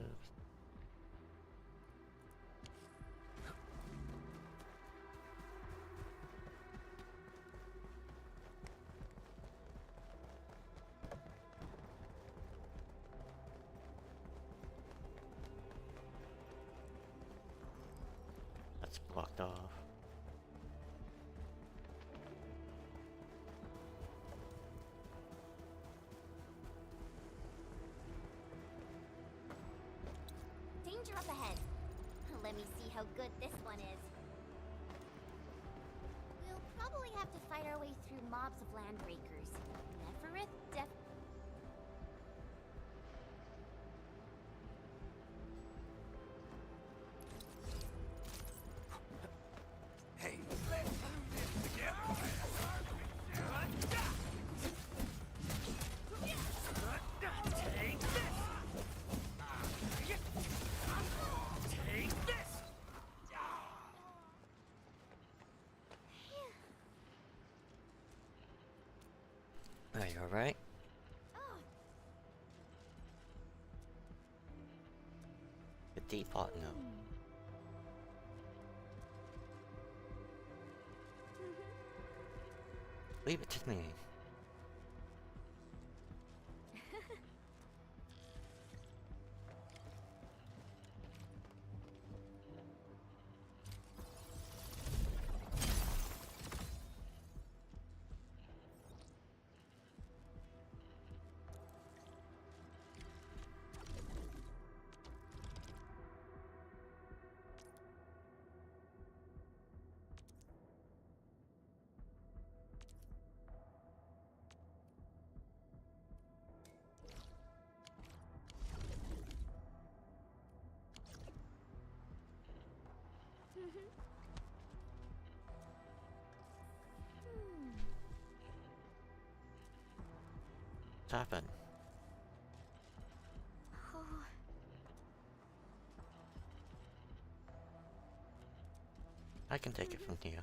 That's blocked off. Danger up ahead. Let me see how good this one is. We'll probably have to fight our way through mobs of landbreakers. Neferith Hey, let's do this together. Take this. Take this. Are you alright? The depot now. Leave it to me. What's happened? I can take it from here.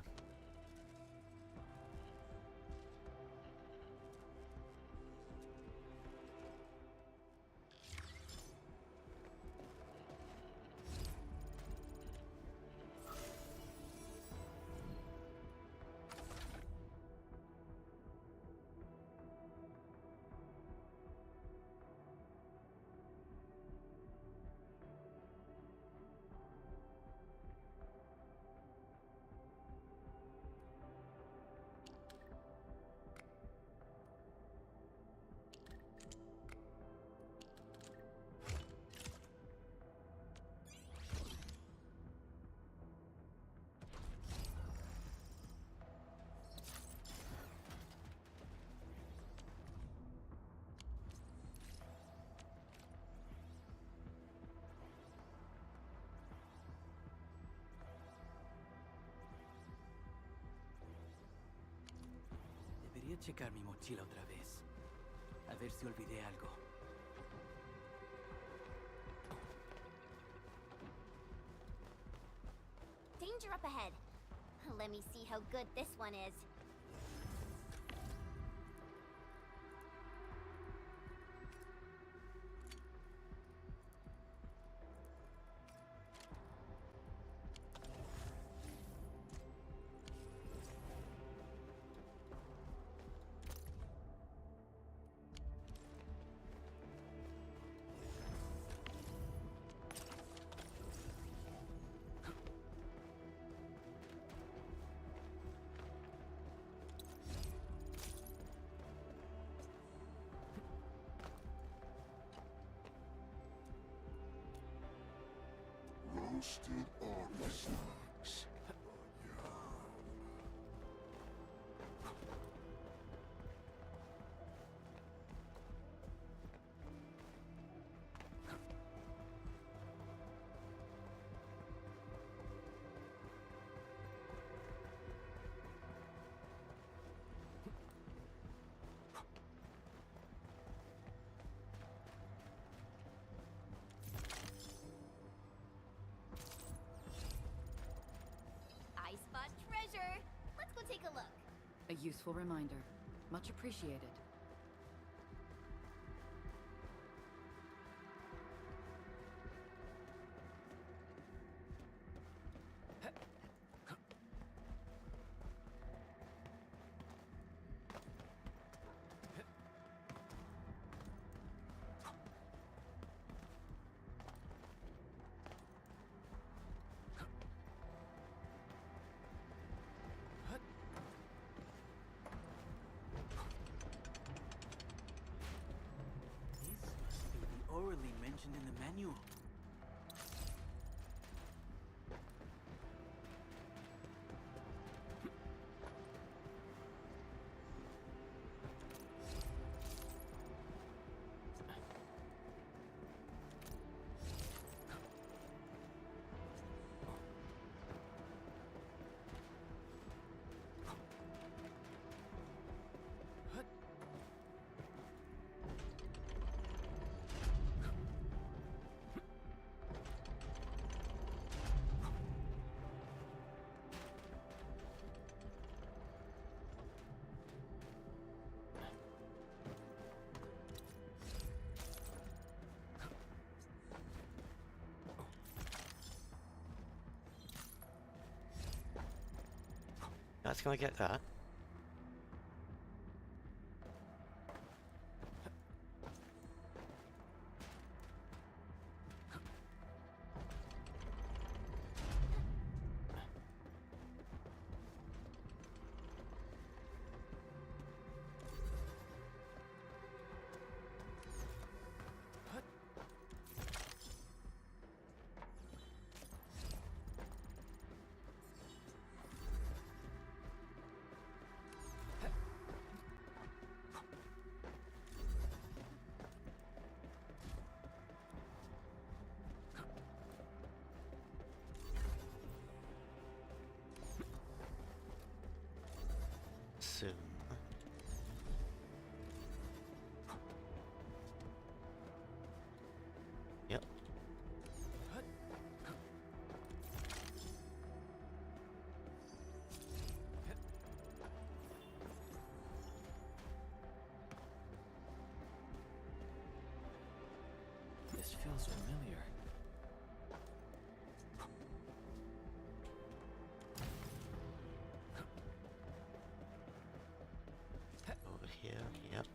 Debería checar mi mochila otra vez. A ver si olvidé algo. Danger up ahead. Let me see how good this one is. Roasted army snacks. I spot treasure. Let's go take a look. A useful reminder. Much appreciated. Orally mentioned in the manual. That's gonna get that. This feels familiar. Over here, yep.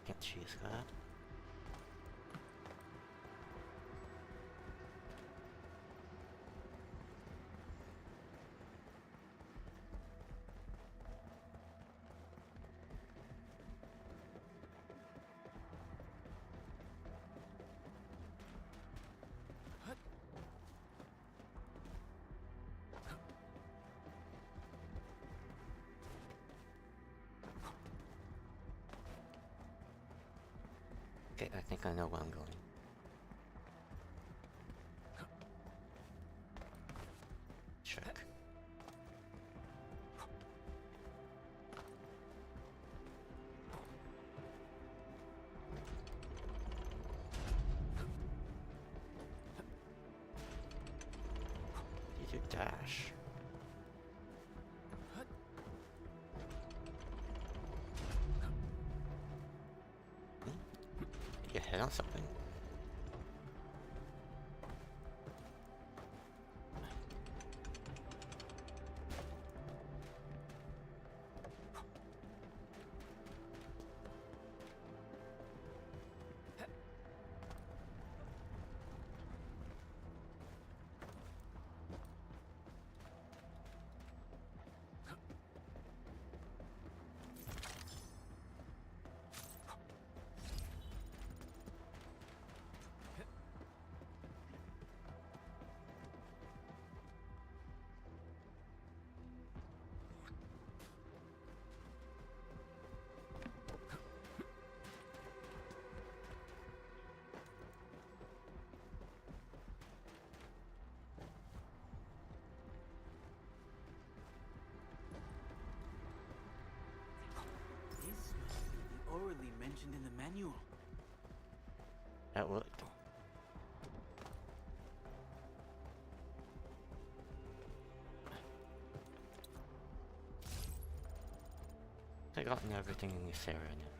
Can't choose that. Okay, I think I know where I'm going. Check. Did you dash? You hit on something? This must be the orally mentioned in the manual. That worked. I gotten everything in this area now.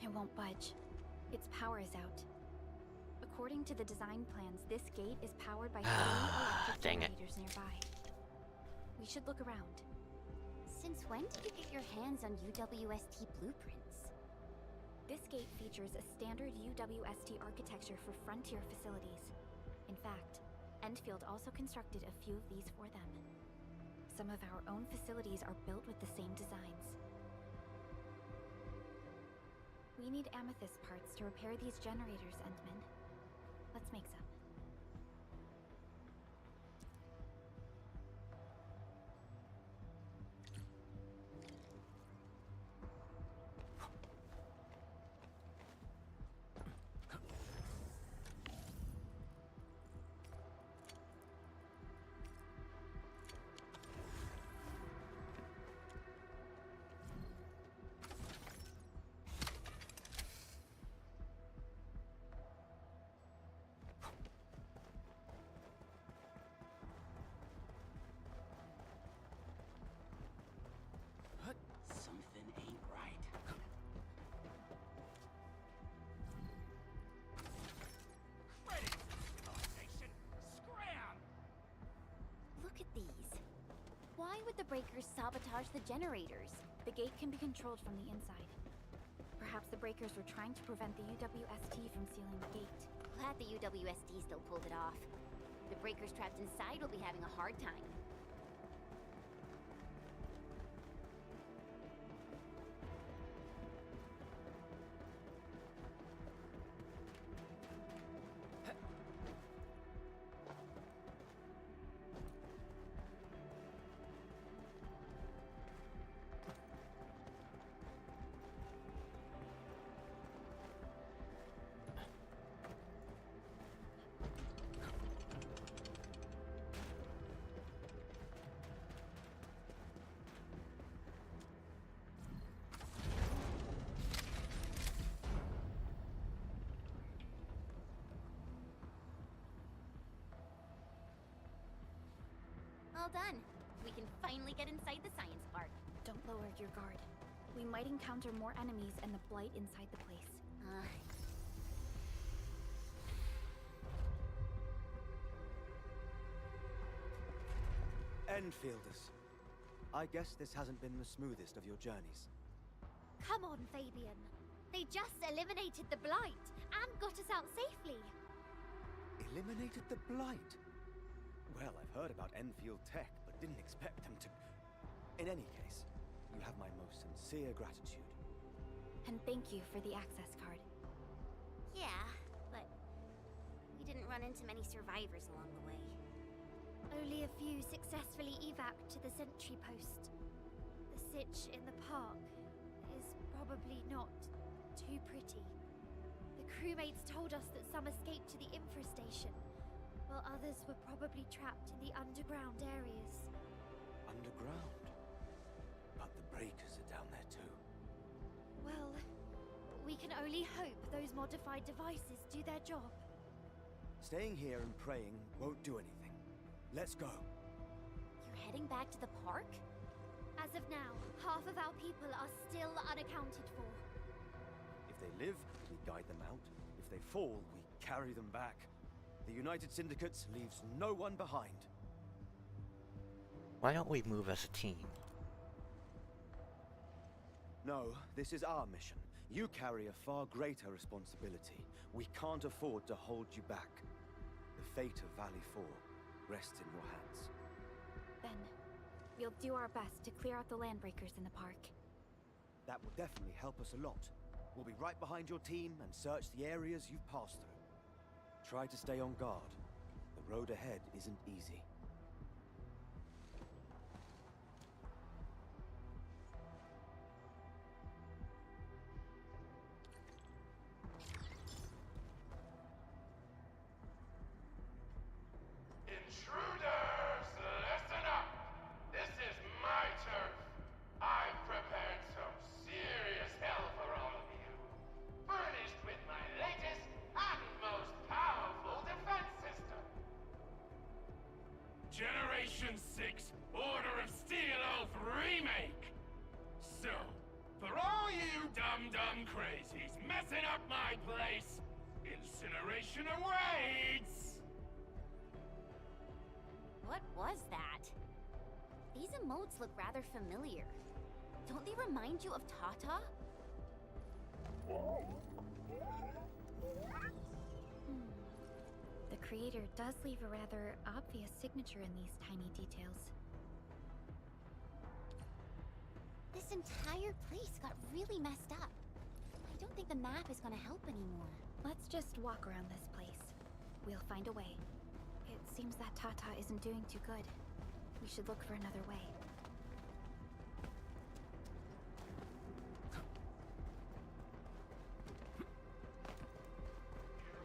It won't budge. Its power is out. According to the design plans, this gate is powered by 3 electric Dang it. generators nearby. We should look around. Since when did you get your hands on UWST blueprints? This gate features a standard UWST architecture for frontier facilities. In fact, Endfield also constructed a few of these for them. Some of our own facilities are built with the same designs. We need amethyst parts to repair these generators, Endman. Let's make some. Something ain't right. Look at these. Why would the breakers sabotage the generators? The gate can be controlled from the inside. Perhaps the breakers were trying to prevent the UWST from sealing the gate. Glad the UWST still pulled it off. The breakers trapped inside will be having a hard time. done. We can finally get inside the science park. Don't lower your guard. We might encounter more enemies and the Blight inside the place. Enfielders. I guess this hasn't been the smoothest of your journeys. Come on, Fabian. They just eliminated the Blight and got us out safely. Eliminated the Blight? Well, I've heard about Enfield tech, but didn't expect them to... In any case, you have my most sincere gratitude. And thank you for the access card. Yeah, but we didn't run into many survivors along the way. Only a few successfully evac'd to the sentry post. The sitch in the park is probably not too pretty. The crewmates told us that some escaped to the infrastation, while others were probably trapped in the underground areas. Underground? But the breakers are down there too. Well, we can only hope those modified devices do their job. Staying here and praying won't do anything. Let's go. You're heading back to the park? As of now, half of our people are still unaccounted for. If they live, we guide them out. If they fall, we carry them back. The United Syndicates leaves no one behind. Why don't we move as a team? No, this is our mission. You carry a far greater responsibility. We can't afford to hold you back. The fate of Valley 4 rests in your hands. Then, we'll do our best to clear out the landbreakers in the park. That will definitely help us a lot. We'll be right behind your team and search the areas you've passed through. Try to stay on guard. The road ahead isn't easy. Intruders, listen up! This is my turf. I've prepared some serious hell for all of you. Furnished with my latest and most powerful defense system. Generation 6 Order of Steel Oath Remake! So, for all you dumb crazies messing up my place, incineration awaits! What was that? These emotes look rather familiar. Don't they remind you of Tata? The creator does leave a rather obvious signature in these tiny details. This entire place got really messed up. I don't think the map is gonna help anymore. Let's just walk around this place. We'll find a way. It seems that Tata isn't doing too good. We should look for another way.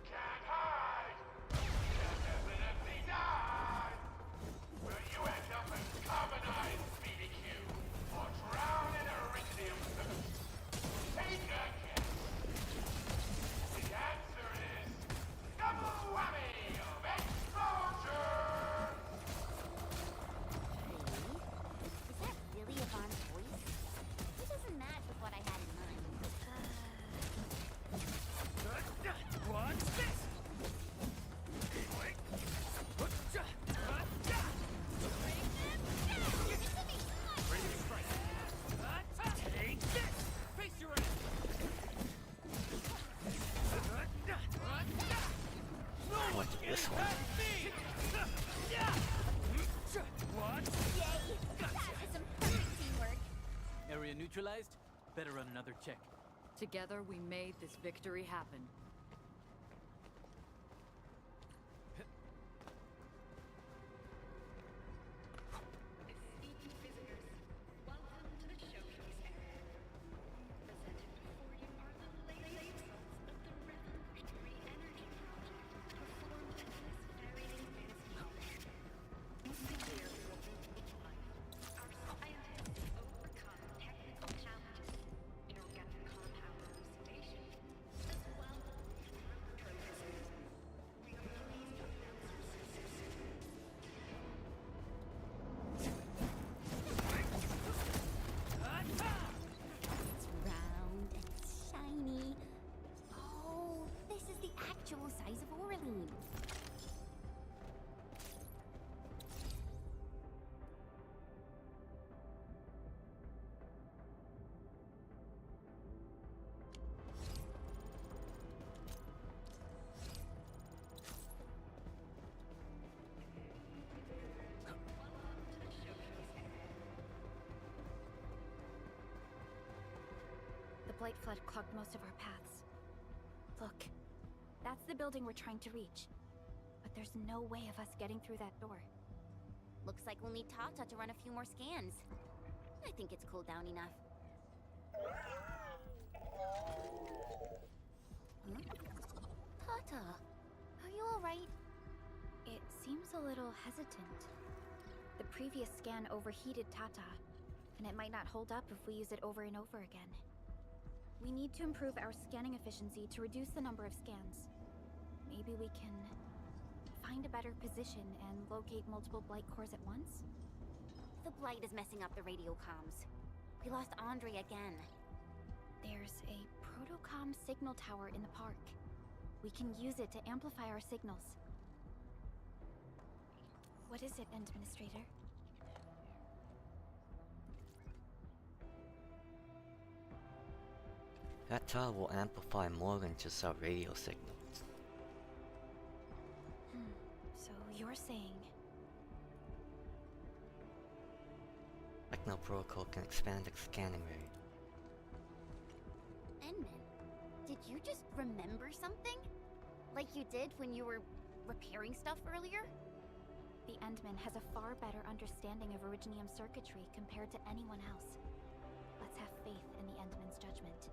Can't hide! You'll definitely die! Will you end up in carbonized BBQ or drown in iridium solution? Take a guess! The answer is double whammy of exposure! Is that really Yvonne's voice? It doesn't match with what I had in mind. What's this? Ready to strike. Take this! Face your enemy! I went to this one. What? Yay! That is some perfect teamwork. Area neutralized? Better run another check. Together we made this victory happen. flight flood clogged most of our paths. Look, that's the building we're trying to reach. But there's no way of us getting through that door. Looks like we'll need Tata to run a few more scans. I think it's cooled down enough. Huh? Tata, are you alright? It seems a little hesitant. The previous scan overheated Tata, and it might not hold up if we use it over and over again. We need to improve our scanning efficiency to reduce the number of scans. Maybe we can find a better position and locate multiple Blight cores at once? The Blight is messing up the radio comms. We lost Andre again. There's a protocom signal tower in the park. We can use it to amplify our signals. What is it, Administrator? That tower will amplify more than just our radio signals. So you're saying... Techno Protocol can expand its scanning rate. Enman, did you just remember something? Like you did when you were repairing stuff earlier? The Endman has a far better understanding of Originium circuitry compared to anyone else. Let's have faith in the Endman's judgment.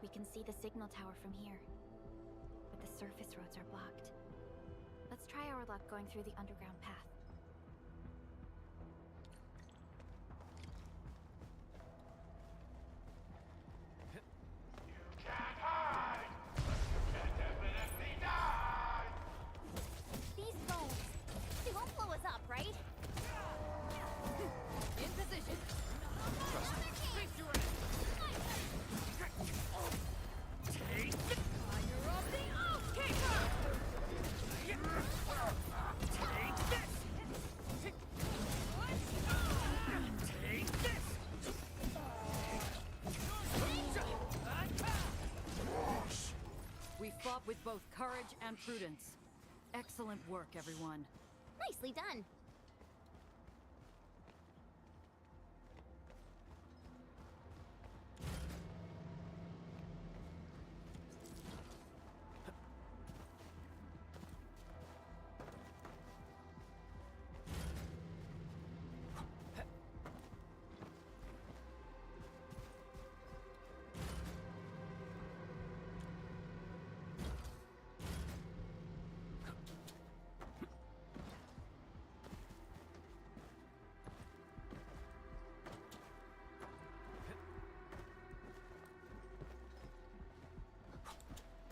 We can see the signal tower from here, but the surface roads are blocked. Let's try our luck going through the underground path. Can't hide! You can definitely die! These bones, they won't blow us up, right? In position. Trust me. Face your ass. Take the fire of the Oathkeeper! Take this! Take this! We fought with both courage and prudence. Excellent work, everyone. Nicely done.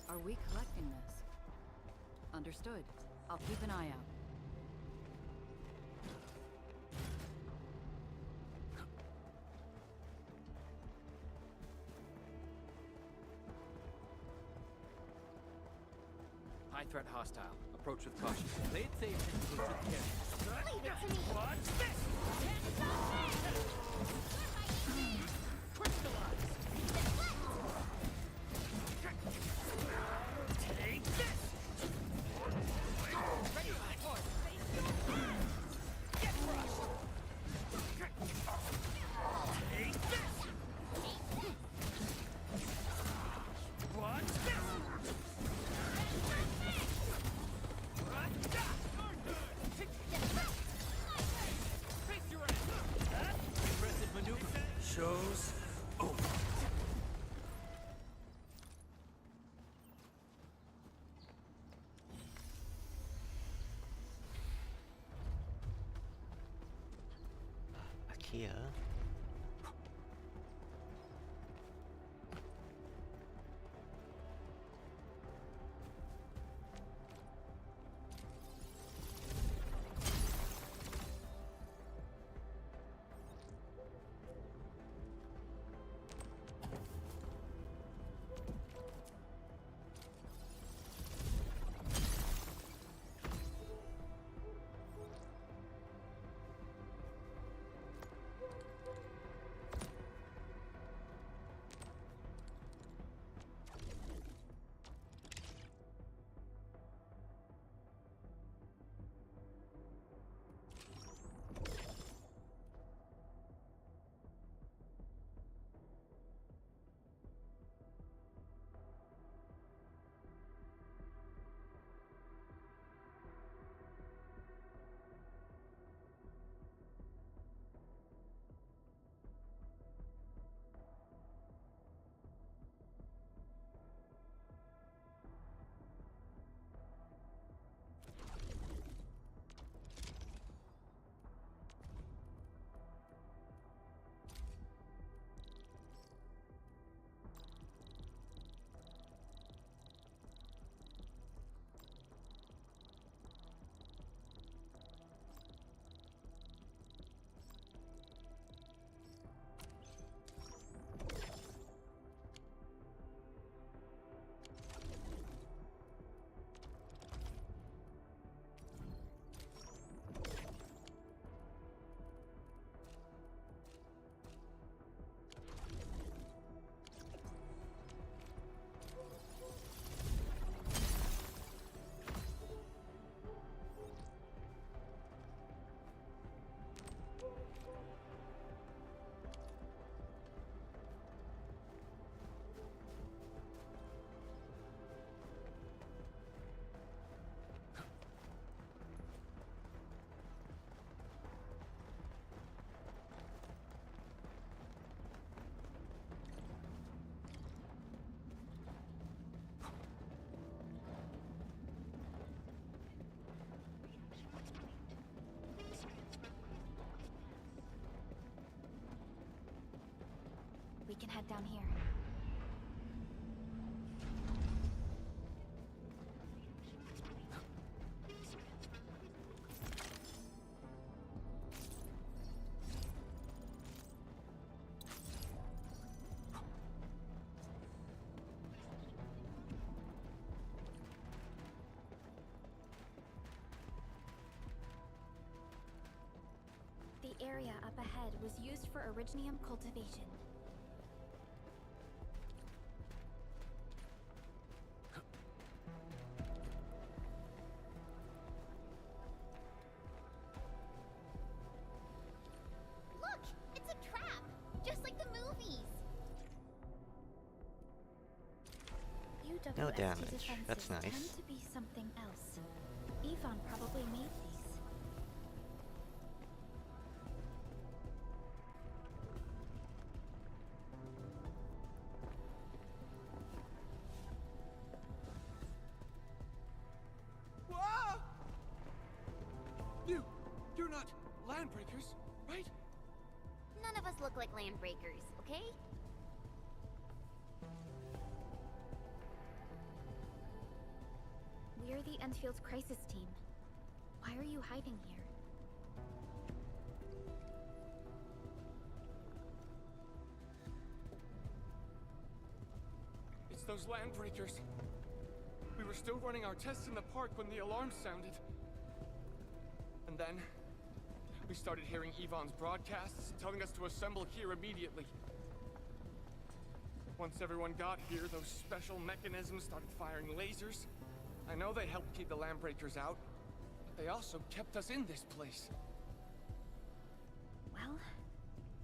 Are we collecting this? Understood. I'll keep an eye out. High threat hostile. Approach with caution. Play it safe and push with care. Leave it to me. Watch this! Crystallize! Take this! Ready, my horse! Get crushed! Take this! Watch this! Face your ass! Aggressive maneuver. Shows over. Back here. We can head down here. The area up ahead was used for originium cultivation. Look! It's a trap! Just like the movies! No UWST damage. defenses That's nice. tend to be something else. Yvonne probably made these. Whoa! You're not landbreakers, right? None of us look like landbreakers, okay? We're the Endfield's crisis team. Why are you hiding here? It's those landbreakers. We were still running our tests in the park when the alarm sounded. And then, we started hearing Yvonne's broadcasts telling us to assemble here immediately. Once everyone got here, those special mechanisms started firing lasers. I know they helped keep the landbreakers out, but they also kept us in this place. Well,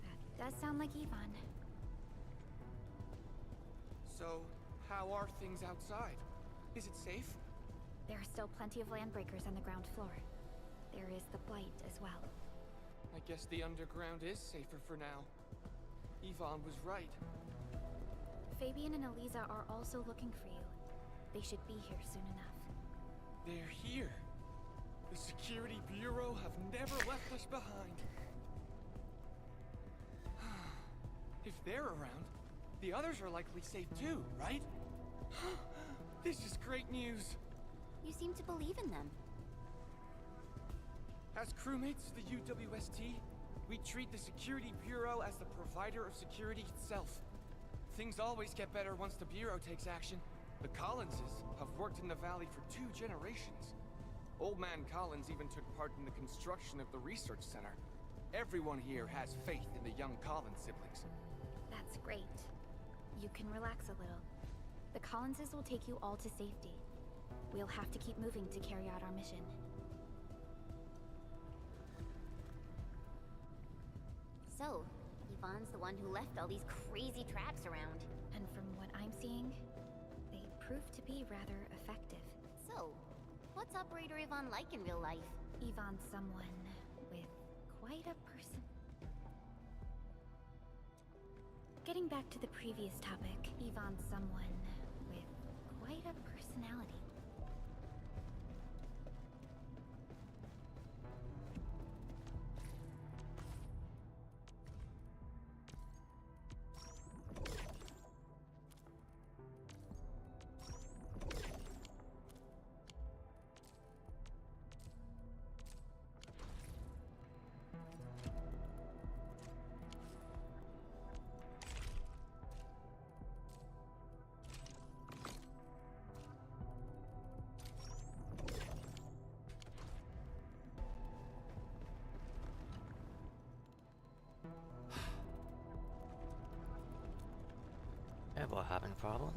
that does sound like Yvonne. So, how are things outside? Is it safe? There are still plenty of landbreakers on the ground floor. There is the Blight as well. I guess the underground is safer for now. Yvonne was right. Fabian and Eliza are also looking for you. They should be here soon enough. They're here. The Security Bureau have never left us behind. If they're around, the others are likely safe too, right? This is great news. You seem to believe in them. As crewmates of the UWST, we treat the Security Bureau as the provider of security itself. Things always get better once the Bureau takes action. The Collinses have worked in the Valley for 2 generations. Old Man Collins even took part in the construction of the research center. Everyone here has faith in the young Collins siblings. That's great. You can relax a little. The Collinses will take you all to safety. We'll have to keep moving to carry out our mission. So, Yvonne's the one who left all these crazy traps around. And from what I'm seeing, they prove to be rather effective. So, what's Operator Yvonne like in real life? Yvonne's someone with quite a person. Getting back to the previous topic, Yvonne's someone with quite a personality. Ever having a problem?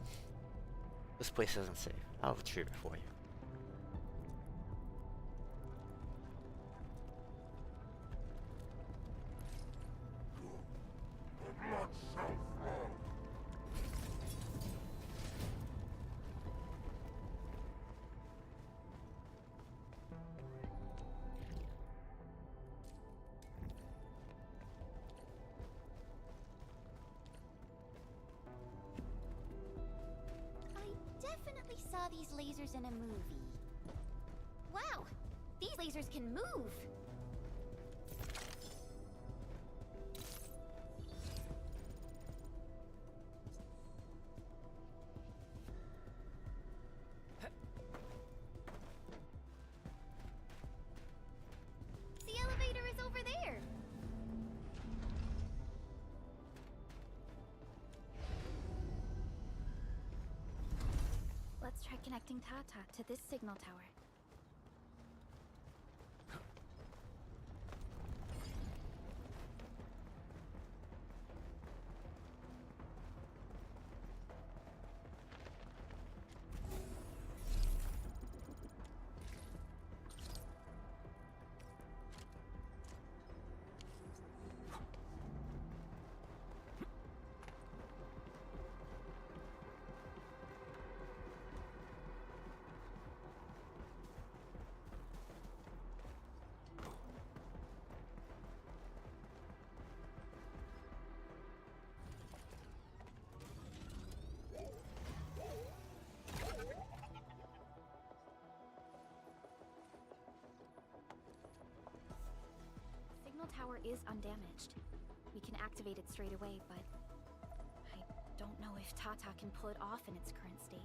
This place isn't safe. I'll retrieve it for you. The blood shall flow. Definitely saw these lasers in a movie. Wow! These lasers can move! connecting Tata to this signal tower. Signal tower is undamaged. We can activate it straight away, but I don't know if Tata can pull it off in its current state.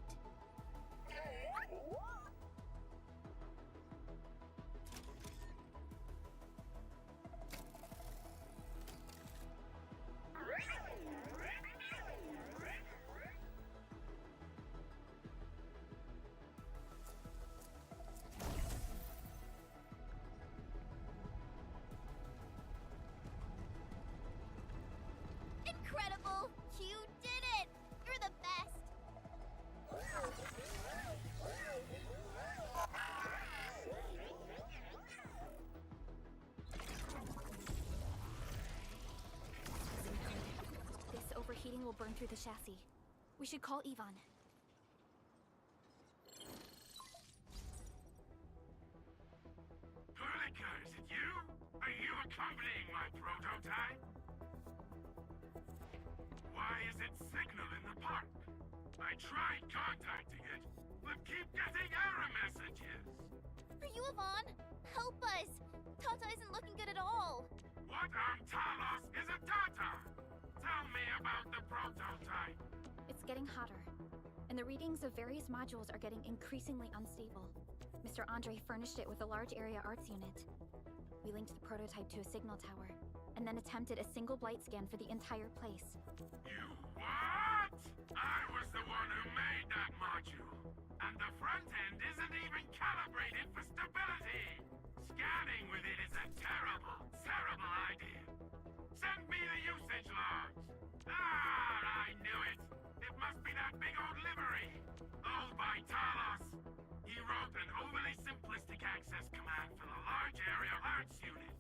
Incredible! You did it! You're the best! This overheating will burn through the chassis. We should call Yvonne. Perlica, is it you? Are you accompanying my prototype? Why is it signal in the park? I tried contacting it, but keep getting error messages. Are you Yvonne? Help us! Tata isn't looking good at all! What on Talos is a Tata? Tell me about the prototype. It's getting hotter, and the readings of various modules are getting increasingly unstable. Mr. Andre furnished it with a large area arts unit. We linked the prototype to a signal tower, and then attempted a single blight scan for the entire place. You what? I was the one who made that module, and the front end isn't even calibrated for stability. Scanning with it is a terrible, terrible idea. Send me the usage logs. Ah, I knew it. It must be that big old livery. Owned by Talos. He wrote an overly simplistic access command for the large area arts unit.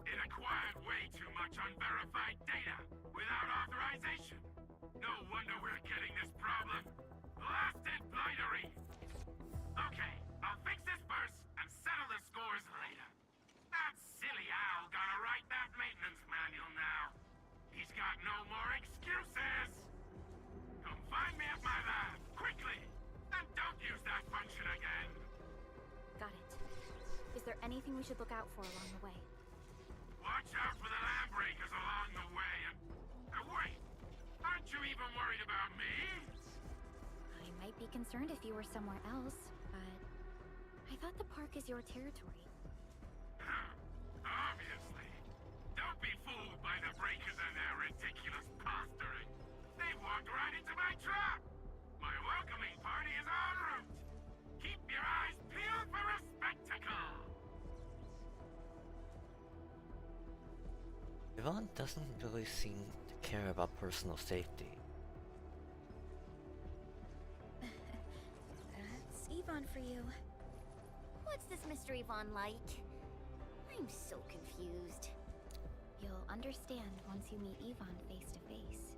It acquired way too much unverified data without authorization. No wonder we're getting this problem. Blasted blightery! Okay, I'll fix this first and settle the scores later. That silly owl gotta write that maintenance manual now. He's got no more excuses! Come find me at my lab, quickly! And don't use that function again! Got it. Is there anything we should look out for along the way? Watch out for the land breakers along the way and... wait! Aren't you even worried about me? I might be concerned if you were somewhere else, but I thought the park is your territory. Obviously. Don't be fooled by the breakers and their ridiculous posturing. They walked right into my trap. My welcoming party is en route. Keep your eyes peeled for a spectacle. Yvonne doesn't really seem to care about personal safety. That's Yvonne for you. What's this Mr. Yvonne like? I'm so confused. You'll understand once you meet Yvonne face to face.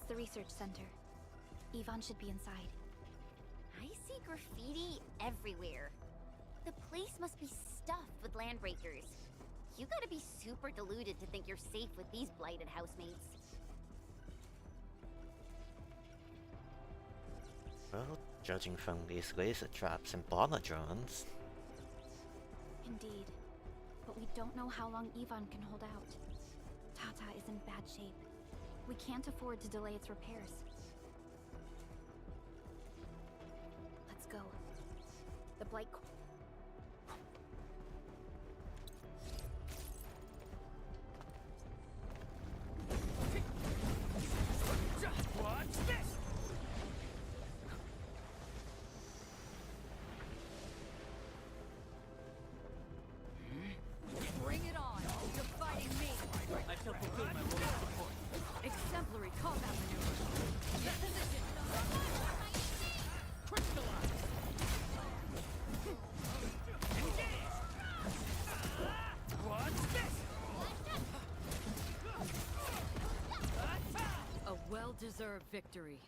the research center. Yvonne should be inside. I see graffiti everywhere. The place must be stuffed with landbreakers. You gotta be super deluded to think you're safe with these blighted housemates. Well, judging from these laser traps and bomber drones. Indeed. But we don't know how long Yvonne can hold out. Tata is in bad shape. We can't afford to delay its repairs. Let's go. The Blight... Watch this! Bring it on! You're fighting me! I shall fulfill my role of support. Exemplary combat maneuver! Get position! Crystallize! Engage! Watch this! A well-deserved victory.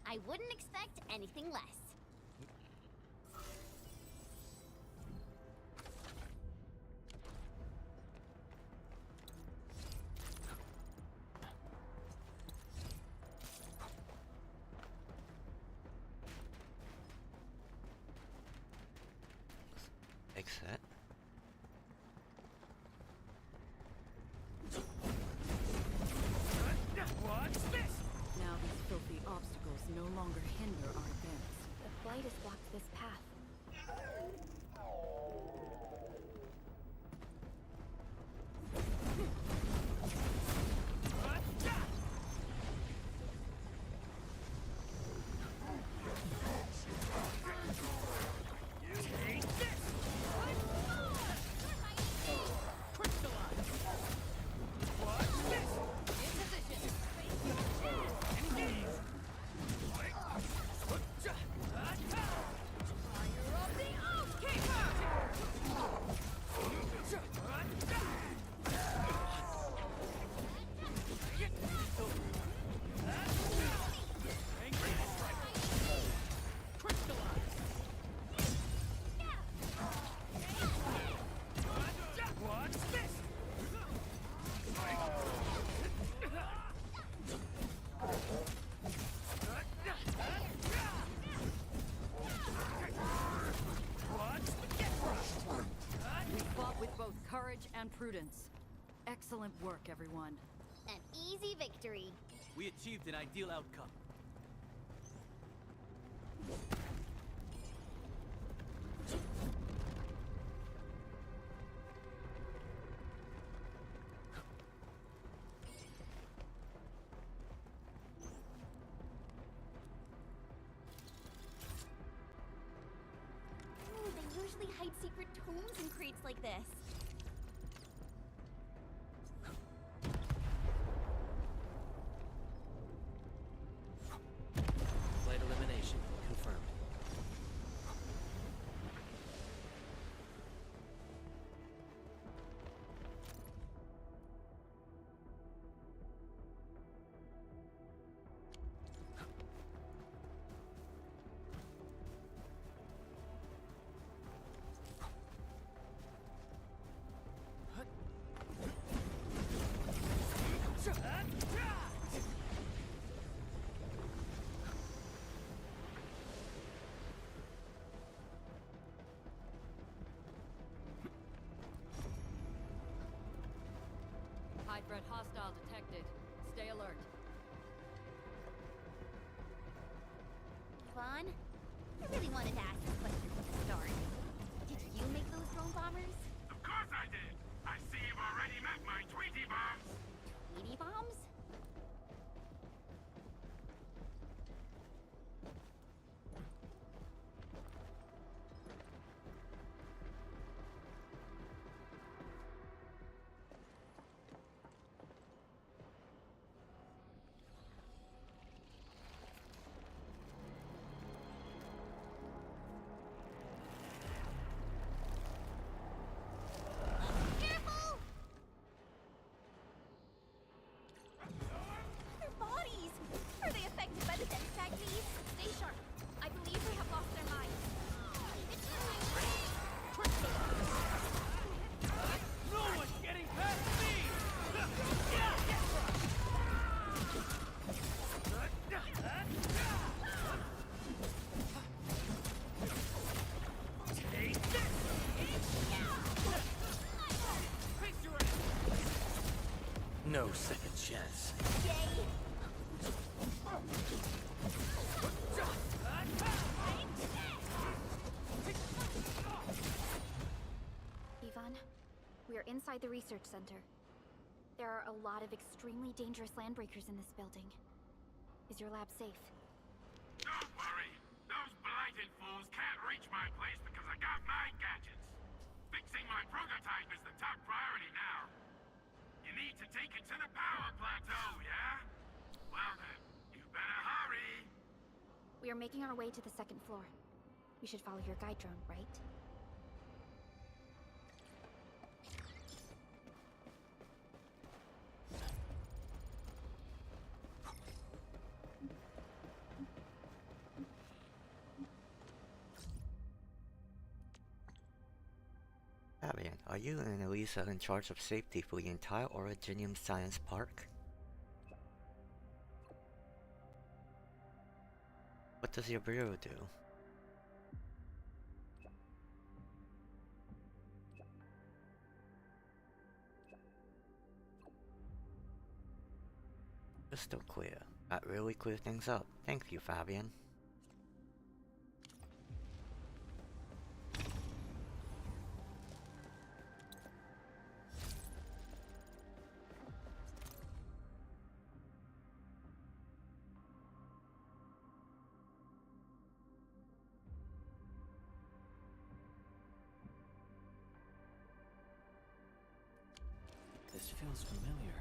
I wouldn't expect anything less. Exit. Watch this! Now these filthy obstacles no longer hinder our advance. The Blight has blocked this path. Take this! Crystallize! Watch this! In position! Engage! Fire of the Oath Keeper! Crystallize! Watch this! Watch the get right! We fought with both courage and prudence. Excellent work, everyone. An easy victory. We achieved an ideal outcome. Ooh, they usually hide secret tomes in crates like this. Flight elimination confirmed. Hydra hostile detected. Stay alert. Yvonne, I really wanted to ask this question at the start. Did you make those drone bombers? Of course I did! I see you've already met my Tweety bombs! Tweety bombs? No second chance. Ivan, we are inside the research center. There are a lot of extremely dangerous landbreakers in this building. Is your lab safe? Don't worry. Those blighted fools can't reach my place because I got my gadgets. Fixing my prototype is the top priority now. You need to take it to the power plateau, yeah? Well then, you better hurry. We are making our way to the second floor. We should follow your guide drone, right? Fabian, are you and Elisa in charge of safety for the entire Originium Science Park? What does your bureau do? Crystal clear. That really cleared things up. Thank you, Fabian. This feels familiar.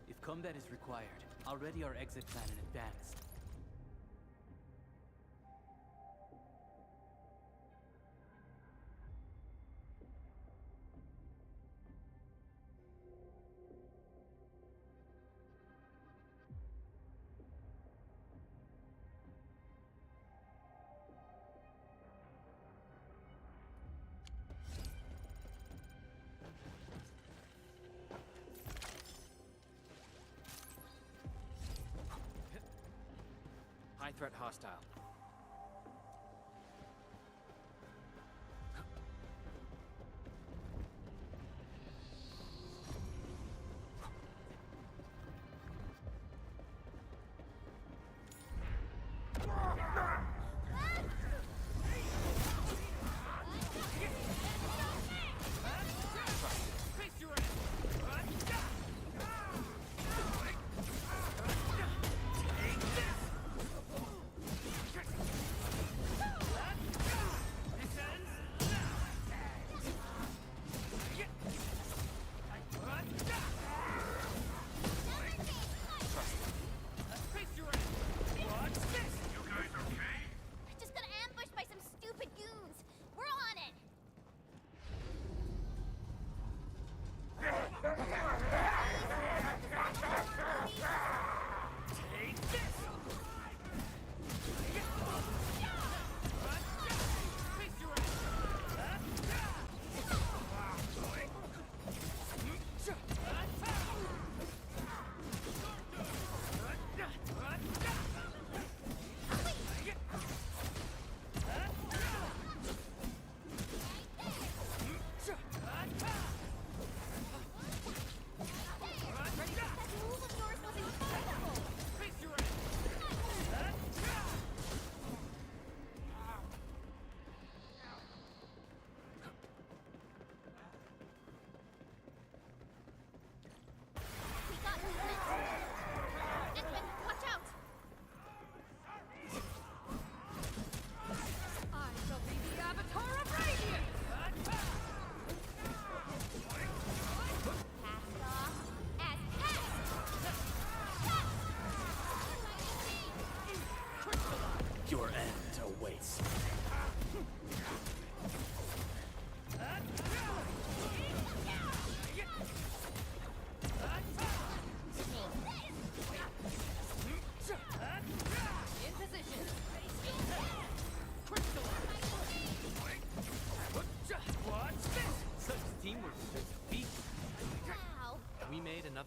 If combat is required, I'll ready our exit plan in advance. High threat hostile. Get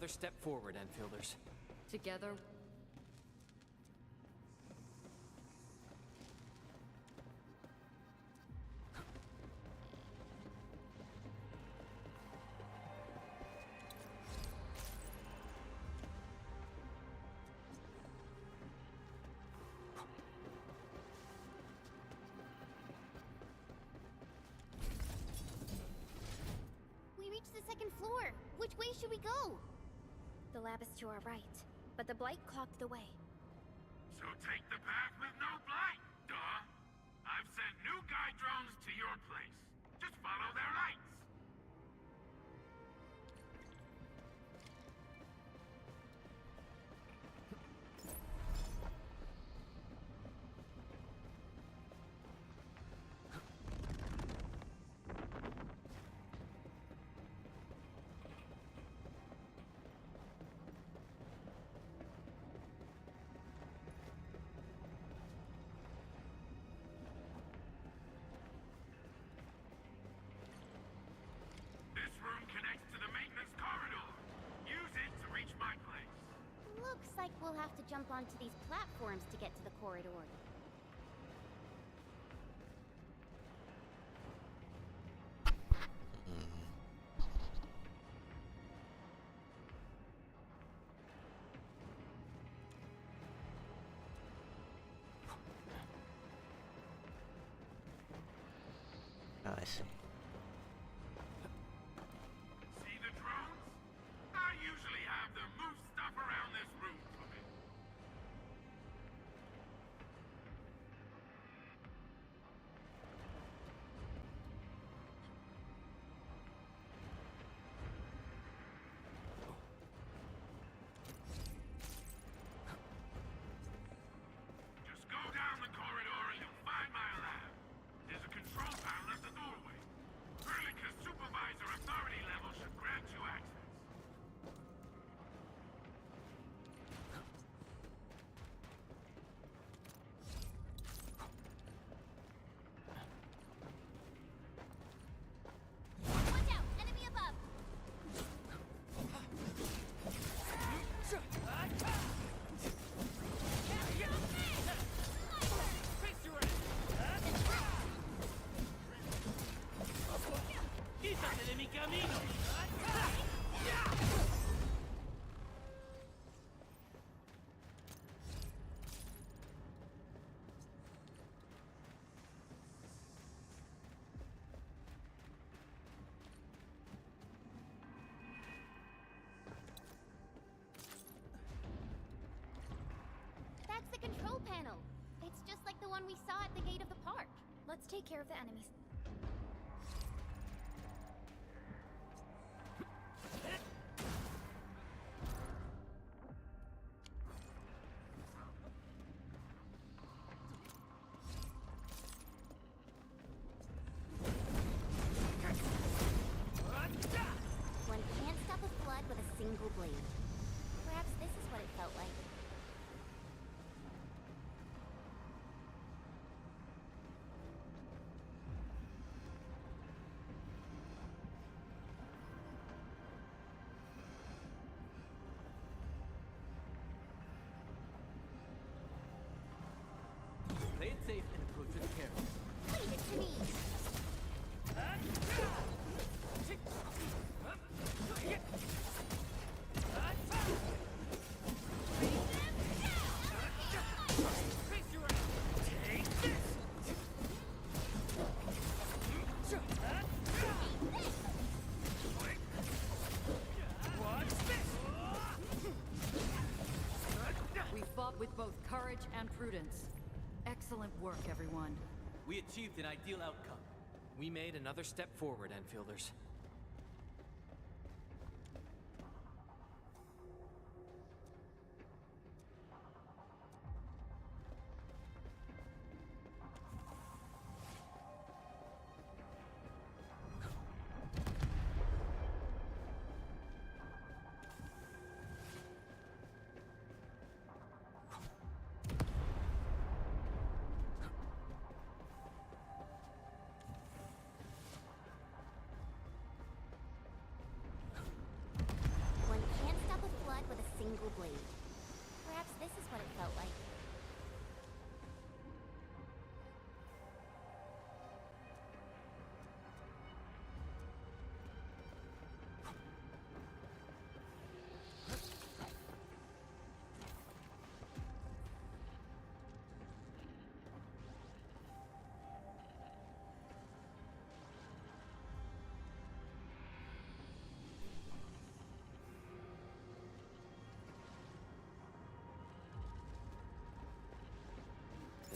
another step forward, Enfielders. Together, We reached the second floor. Which way should we go? The lab is to our right, but the blight clogged the way. So take the path with no blight, duh. I've sent new guide drones to your place. Just follow their lights. This room connects to the maintenance corridor. Use it to reach my place. Looks like we'll have to jump onto these platforms to get to the corridor. I see. See the drones? I usually have them move stuff around this room for me. Just go down the corridor and you'll find my lab. There's a control panel at the doorway. Erlika's supervisor authority level should grant you access. Watch out! Enemy above! ¡Quítate de mi camino! That's the control panel. It's just like the one we saw at the gate of the park. Let's take care of the enemies. One can't stop a flood with a single blade. Perhaps this is what it felt like. Play it safe and approach with care. Leave it to me! we fought with both courage and prudence. Excellent work, everyone. We achieved an ideal outcome. We made another step forward, Enfielders.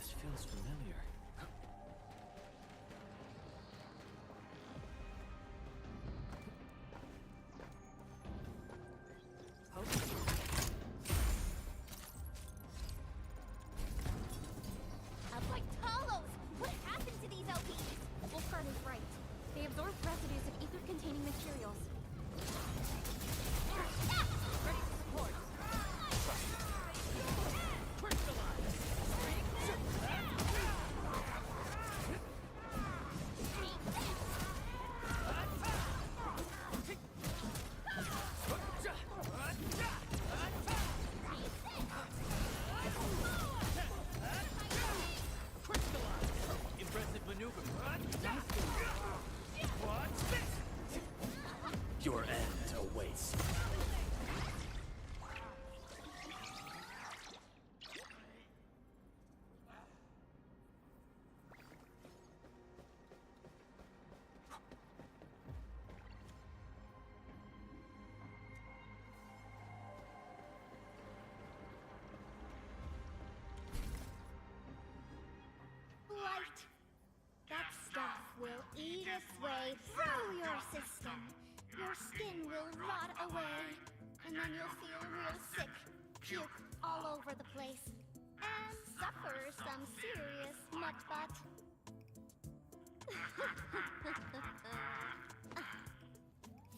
This feels familiar. Like Talos! What happened to these LPs? Wolfguard is right. They absorbed residues of ether-containing materials. Ready to support. Impressive maneuver. What's this? Your end awaits. Light! That stuff will eat its way through your system. Your skin will rot away. And then you'll feel real sick, puke all over the place, and suffer some serious nut butt.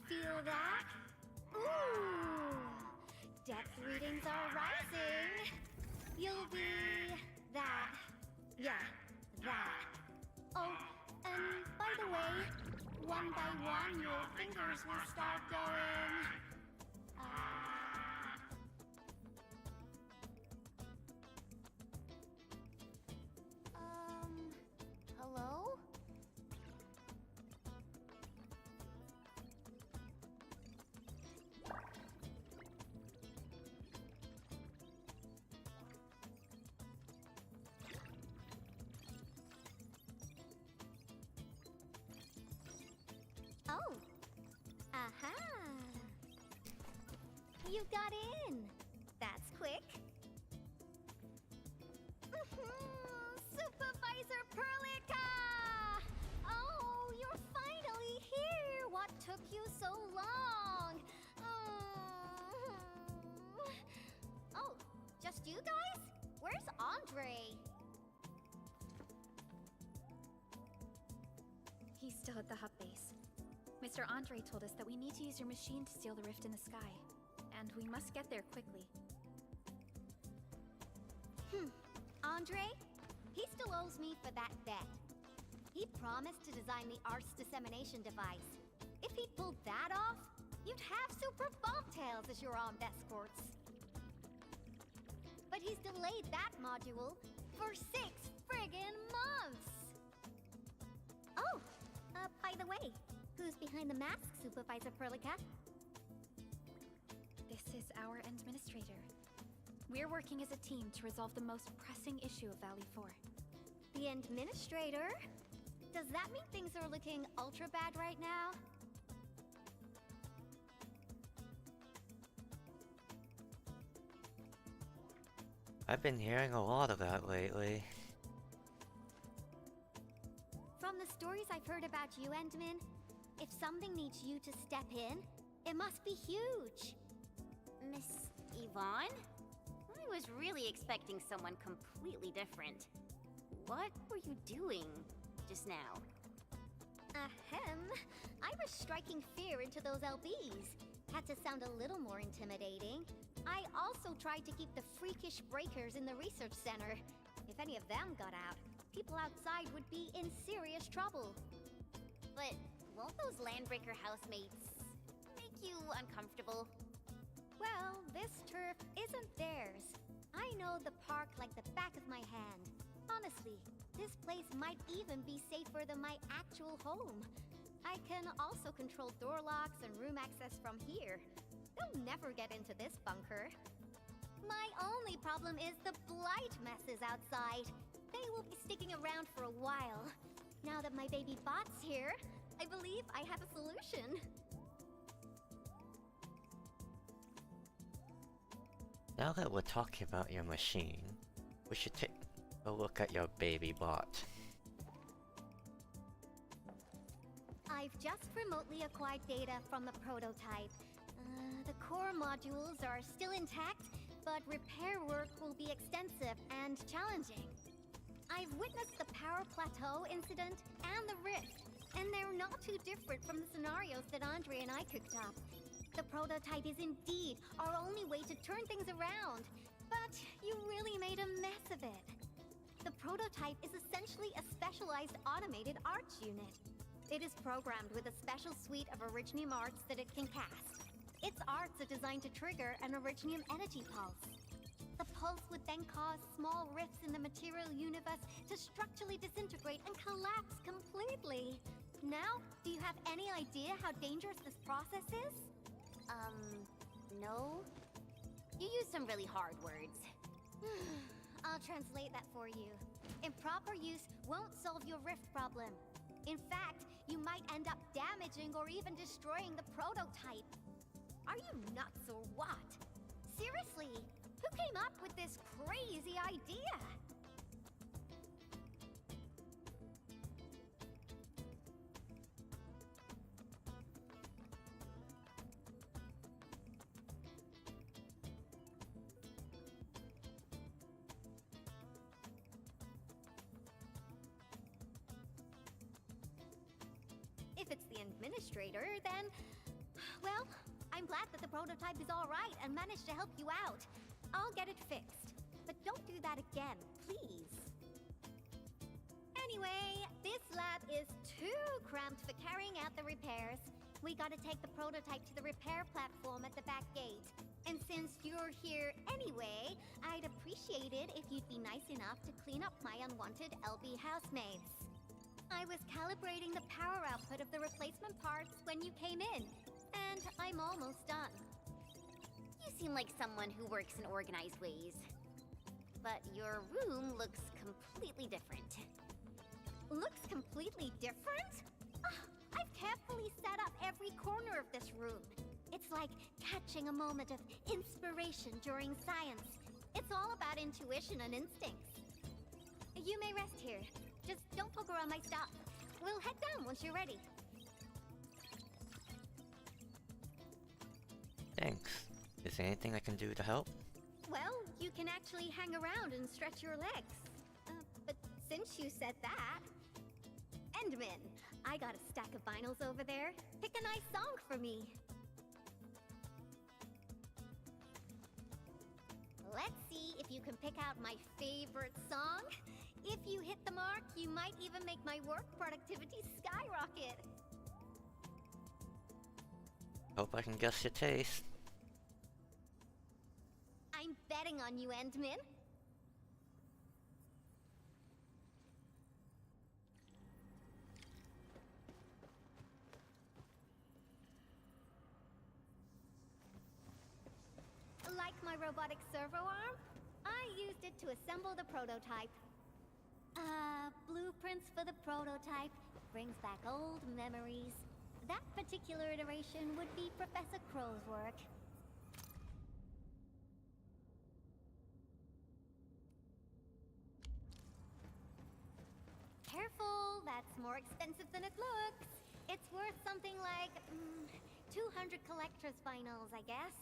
Feel that? Ooh! Depth readings are rising. You'll be that. Yeah, that. Oh, and by the way, one by one your fingers will start going. Hello? Oh. Aha. You got in. That's quick. Supervisor Perlica! Oh, you're finally here. What took you so long? Oh, just you guys? Where's Andre? He's still at the hub base. Mr. Andre told us that we need to use your machine to seal the rift in the sky. And we must get there quickly. Andre? He still owes me for that bet. He promised to design the Art's dissemination device. If he'd pulled that off, you'd have super bobtails as your armed escorts. But he's delayed that module for 6 friggin' months! Oh, by the way, who's behind the mask, Supervisor Perlica? This is our administrator. We're working as a team to resolve the most pressing issue of Valley 4. The administrator? Does that mean things are looking ultra bad right now? I've been hearing a lot of that lately. From the stories I've heard about you, Endman, if something needs you to step in, it must be huge. Miss Yvonne? I was really expecting someone completely different. What were you doing just now? Ahem. I was striking fear into those LBs. Had to sound a little more intimidating. I also tried to keep the freakish breakers in the research center. If any of them got out, people outside would be in serious trouble. But won't those Landbreaker housemates make you uncomfortable? Well, this turf isn't theirs. I know the park like the back of my hand. Honestly, this place might even be safer than my actual home. I can also control door locks and room access from here. They'll never get into this bunker. My only problem is the blight messes outside. They will be sticking around for a while. Now that my baby bot's here, I believe I have a solution. Now that we're talking about your machine, we should take a look at your baby bot. I've just remotely acquired data from the prototype. The core modules are still intact, but repair work will be extensive and challenging. I've witnessed the power plateau incident and the rift, and they're not too different from the scenarios that Andre and I cooked up. The prototype is indeed our only way to turn things around, but you really made a mess of it. The prototype is essentially a specialized automated arts unit. It is programmed with a special suite of Originium arts that it can cast. Its arts are designed to trigger an Originium energy pulse. The pulse would then cause small rifts in the material universe to structurally disintegrate and collapse completely. Now, do you have any idea how dangerous this process is? No. You use some really hard words. I'll translate that for you. Improper use won't solve your rift problem. In fact, you might end up damaging or even destroying the prototype. Are you nuts or what? Seriously, who came up with this crazy idea? If it's the administrator, then... well, I'm glad that the prototype is all right and managed to help you out. I'll get it fixed. But don't do that again, please. Anyway, this lab is too cramped for carrying out the repairs. We gotta take the prototype to the repair platform at the back gate. And since you're here anyway, I'd appreciate it if you'd be nice enough to clean up my unwanted LB housemates. I was calibrating the power output of the replacement parts when you came in, and I'm almost done. You seem like someone who works in organized ways. But your room looks completely different. Looks completely different? I've carefully set up every corner of this room. It's like catching a moment of inspiration during science. It's all about intuition and instincts. You may rest here. Just don't poke around my stuff. We'll head down once you're ready. Thanks. Is there anything I can do to help? Well, you can actually hang around and stretch your legs. But since you said that... Endman, I got a stack of vinyls over there. Pick a nice song for me. Let's see if you can pick out my favorite song. If you hit the mark, you might even make my work productivity skyrocket. Hope I can guess your taste. I'm betting on you, Endman. Like my robotic servo arm, I used it to assemble the prototype. Blueprints for the prototype brings back old memories. That particular iteration would be Professor Crow's work. Careful, that's more expensive than it looks. It's worth something like 200 collector's vinyls, I guess.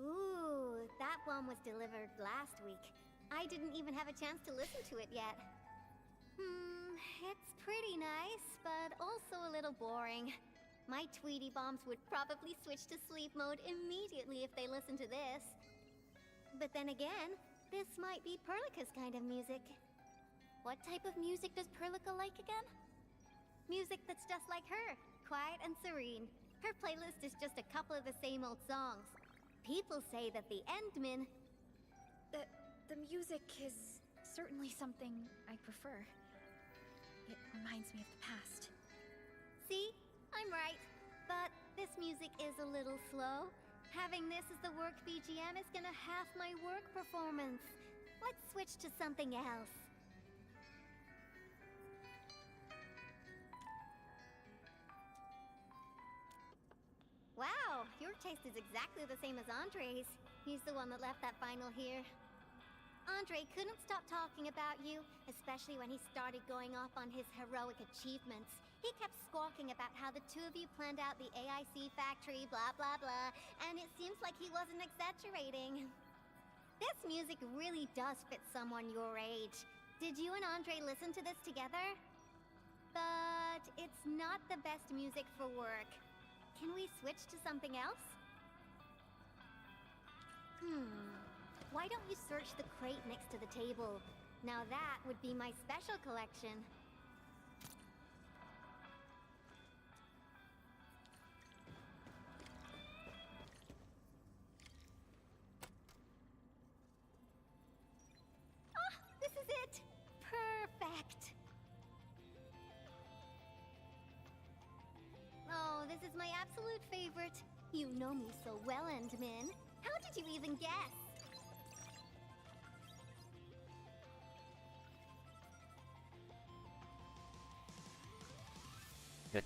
Ooh, that one was delivered last week. I didn't even have a chance to listen to it yet. It's pretty nice, but also a little boring. My Tweety bombs would probably switch to sleep mode immediately if they listened to this. But then again, this might be Perlica's kind of music. What type of music does Perlica like again? Music that's just like her, quiet and serene. Her playlist is just a couple of the same old songs. People say that the Endman... The music is certainly something I prefer. It reminds me of the past. See? I'm right. But this music is a little slow. Having this as the work BGM is gonna half my work performance. Let's switch to something else. Wow, your taste is exactly the same as Andre's. He's the one that left that vinyl here. Andre couldn't stop talking about you, especially when he started going off on his heroic achievements. He kept squawking about how the two of you planned out the AIC factory, blah blah blah, and it seems like he wasn't exaggerating. This music really does fit someone your age. Did you and Andre listen to this together? But it's not the best music for work. Can we switch to something else? Why don't you search the crate next to the table? Now that would be my special collection. Ah, this is it! Perfect! Oh, this is my absolute favorite. You know me so well, Endmin. How did you even guess? Your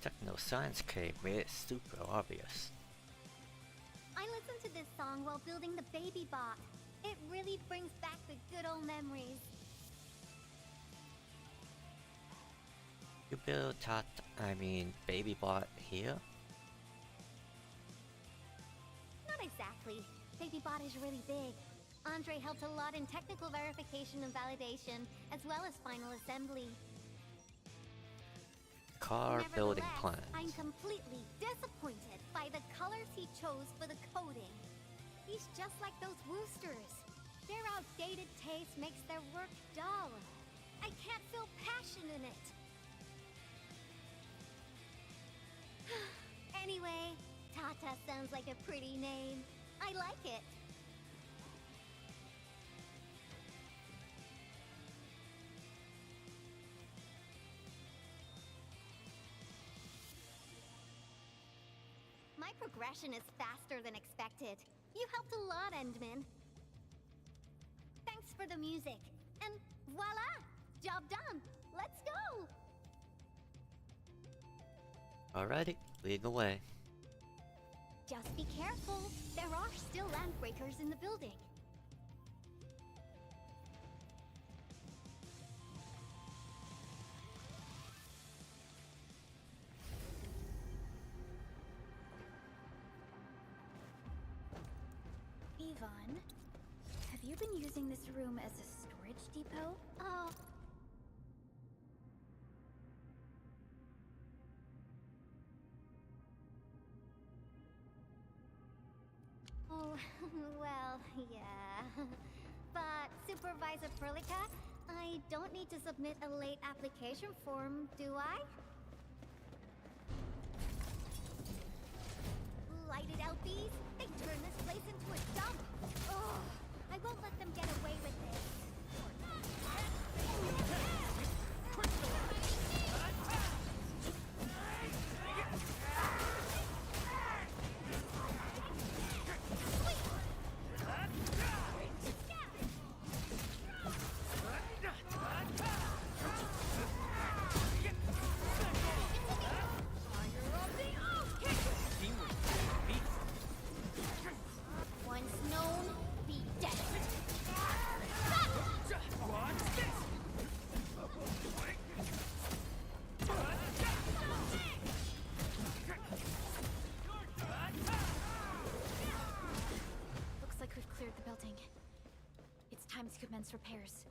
techno science cake made it super obvious. I listened to this song while building the baby bot. It really brings back the good old memories. You build baby bot here? Not exactly. Baby bot is really big. Andre helped a lot in technical verification and validation, as well as final assembly. Car building plans. I'm completely disappointed by the colors he chose for the coding. He's just like those woosters. Their outdated taste makes their work dull. I can't feel passion in it. Anyway, Tata sounds like a pretty name. I like it. My progression is faster than expected. You helped a lot, Endmin. Thanks for the music. And voila! Job done! Let's go! Alrighty, lead the way. Just be careful. There are still landbreakers in the building. Yvonne, have you been using this room as a storage depot? Oh, well, yeah. But, Supervisor Perlica, I don't need to submit a late application form, do I? Lighted LBs? They turn this place into a dump! Oh, I won't let them get away with this. Once known, be desperate. Looks like we've cleared the building. It's time to commence repairs.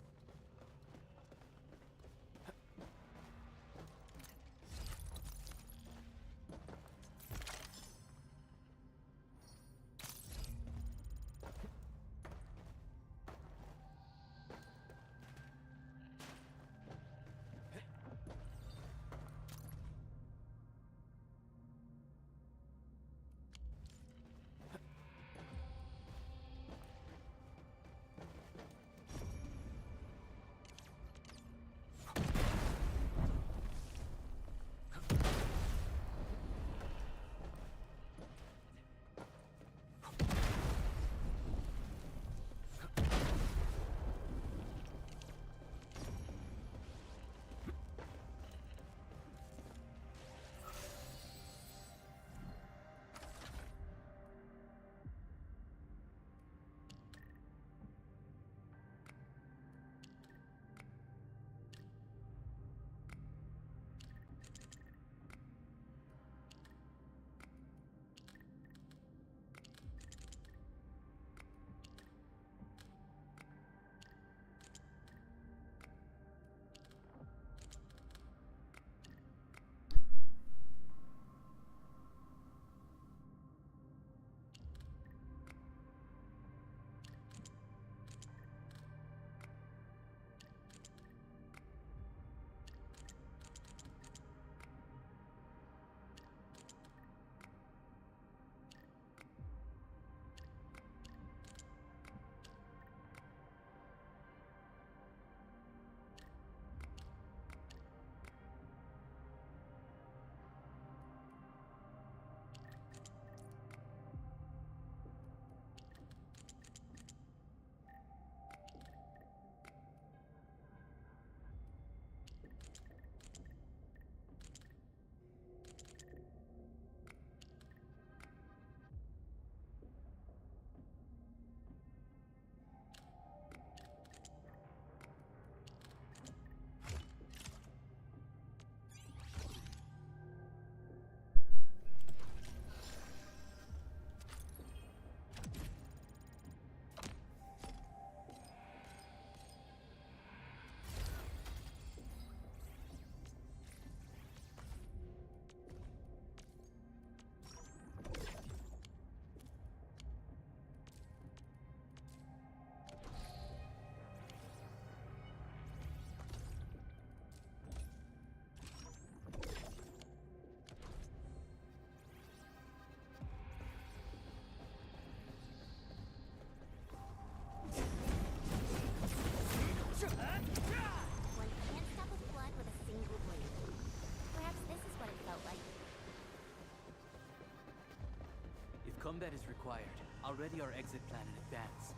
Combat is required. I'll ready our exit plan in advance.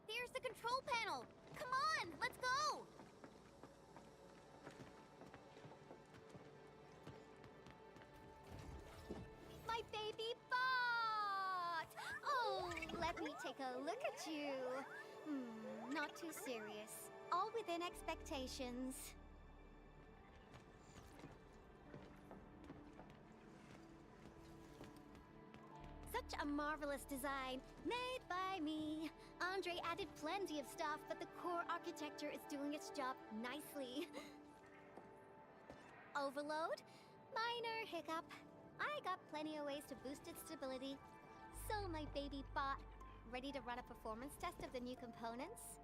There's the control panel! Come on, let's go! My baby bot! Oh, let me take a look at you. Not too serious. All within expectations. Such a marvelous design, made by me. Andre added plenty of stuff, but the core architecture is doing its job nicely. Overload? Minor hiccup. I got plenty of ways to boost its stability. So, my baby bot, ready to run a performance test of the new components?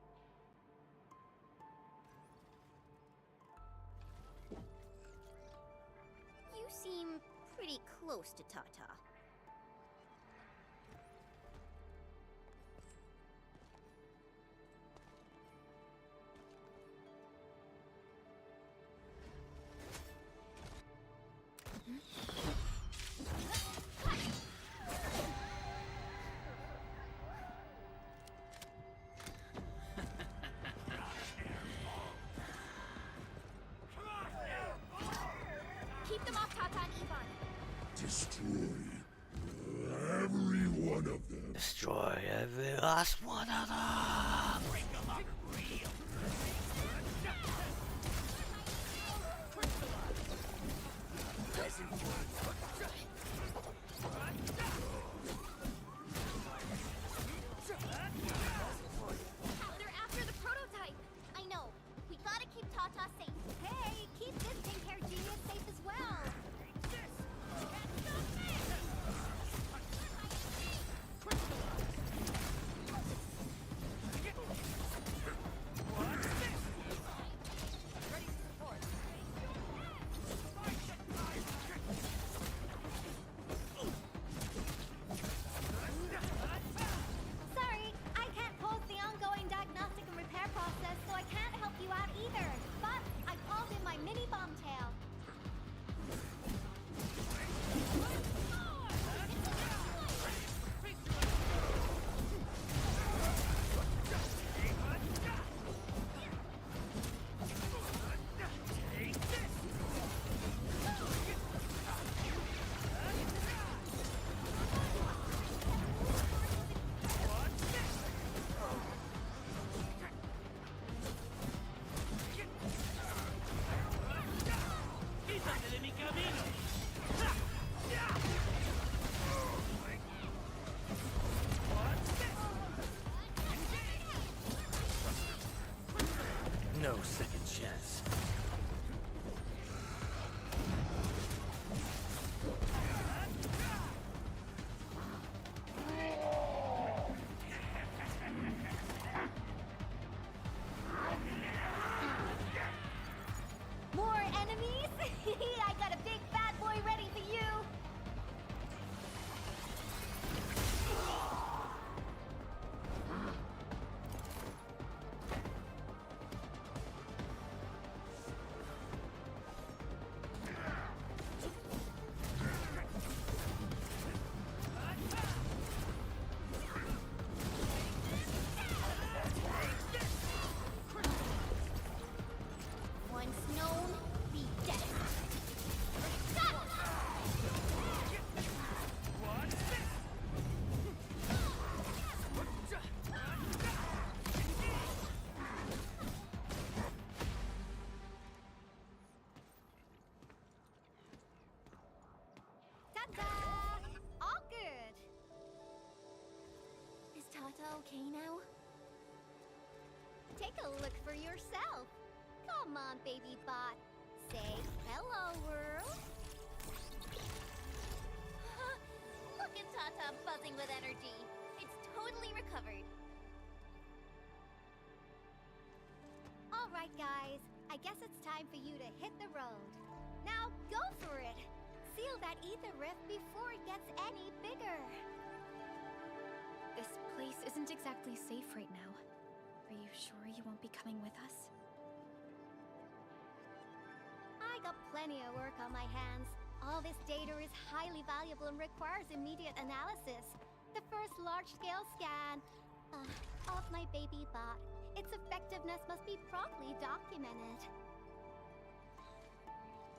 You seem pretty close to Tata. Keep them off Tata and Ivan. Destroy every one of them. Destroy every last one of them. Bring them up real. They're after the prototype. I know. We gotta keep Tata safe. Hey, keep this pink hair genius safe as well. Sorry, I can't pause the ongoing diagnostic and repair process, so I can't help you out either. But I called in my mini bomb tail. No second chance. More enemies? I got a big bad boy ready for you. Once known, be dead. Ta-da! All good. Is Tata okay now? Take a look for yourself. Come on, baby bot. Say hello, world. Look at Tata buzzing with energy. It's totally recovered. All right, guys. I guess it's time for you to hit the road. Now go for it. Seal that ether rift before it gets any bigger. This place isn't exactly safe right now. Are you sure you won't be coming with us? I got plenty of work on my hands. All this data is highly valuable and requires immediate analysis. The first large-scale scan of my baby bot. Its effectiveness must be properly documented.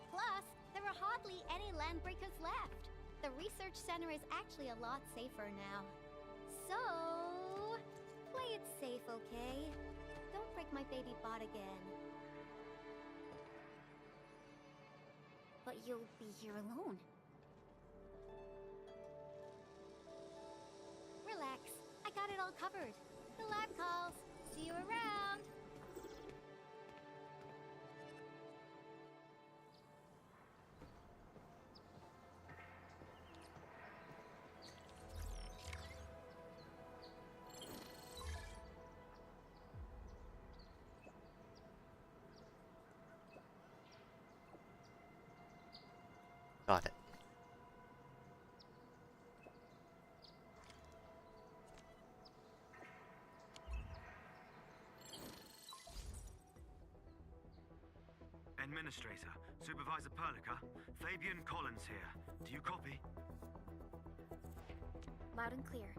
Plus, there are hardly any landbreakers left. The research center is actually a lot safer now. So, play it safe, okay? Don't break my baby bot again. But you'll be here alone. Relax, I got it all covered. The lab calls. See you around. Got it. Administrator, Supervisor Perlica, Fabian Collins here. Do you copy? Loud and clear.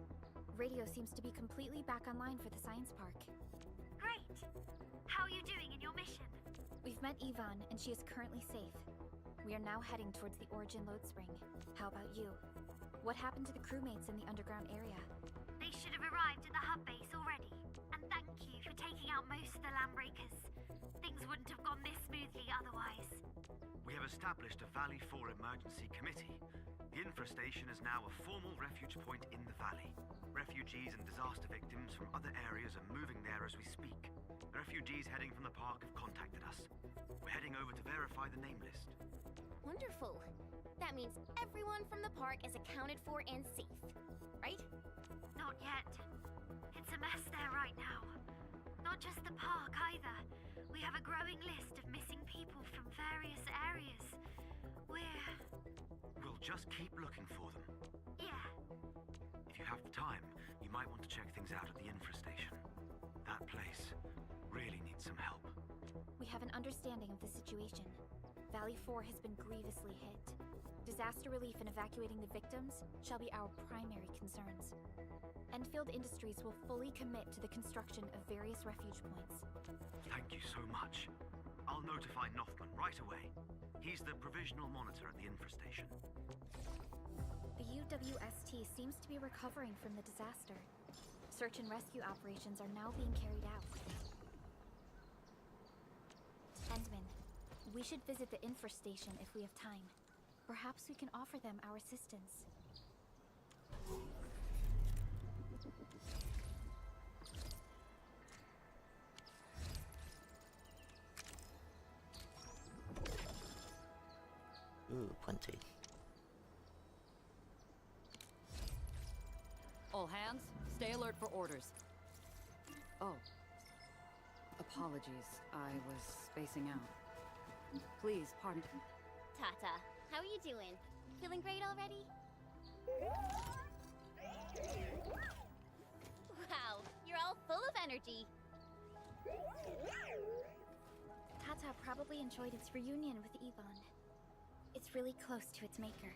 Radio seems to be completely back online for the science park. Great! How are you doing in your mission? We've met Yvonne, and she is currently safe. We are now heading towards the Origin Load Spring. How about you? What happened to the crewmates in the underground area? They should have arrived at the hub base already. And thank you for taking out most of the landbreakers. Things wouldn't have gone this smoothly otherwise. We have established a Valley 4 emergency committee. The infrastation is now a formal refuge point in the valley. Refugees and disaster victims from other areas are moving there as we speak. The refugees heading from the park have contacted us. We're heading over to verify the name list. Wonderful. That means everyone from the park is accounted for and safe, right? Not yet. It's a mess there right now. Not just the park either. We have a growing list of missing people from various areas. We'll just keep looking for them. Yeah. If you have the time, you might want to check things out at the infrastation. That place really needs some help. We have an understanding of the situation. Valley 4 has been grievously hit. Disaster relief and evacuating the victims shall be our primary concerns. Endfield Industries will fully commit to the construction of various refuge points. Thank you so much. I'll notify Nothman right away. He's the provisional monitor at the infrastation. The UWST seems to be recovering from the disaster. Search and rescue operations are now being carried out. Endman, we should visit the infrastation if we have time. Perhaps we can offer them our assistance. Ooh, plenty. All hands, stay alert for orders. Oh. Apologies, I was spacing out. Please, pardon. Tata, how are you doing? Feeling great already? Wow, you're all full of energy. Tata probably enjoyed its reunion with Yvonne. It's really close to its maker.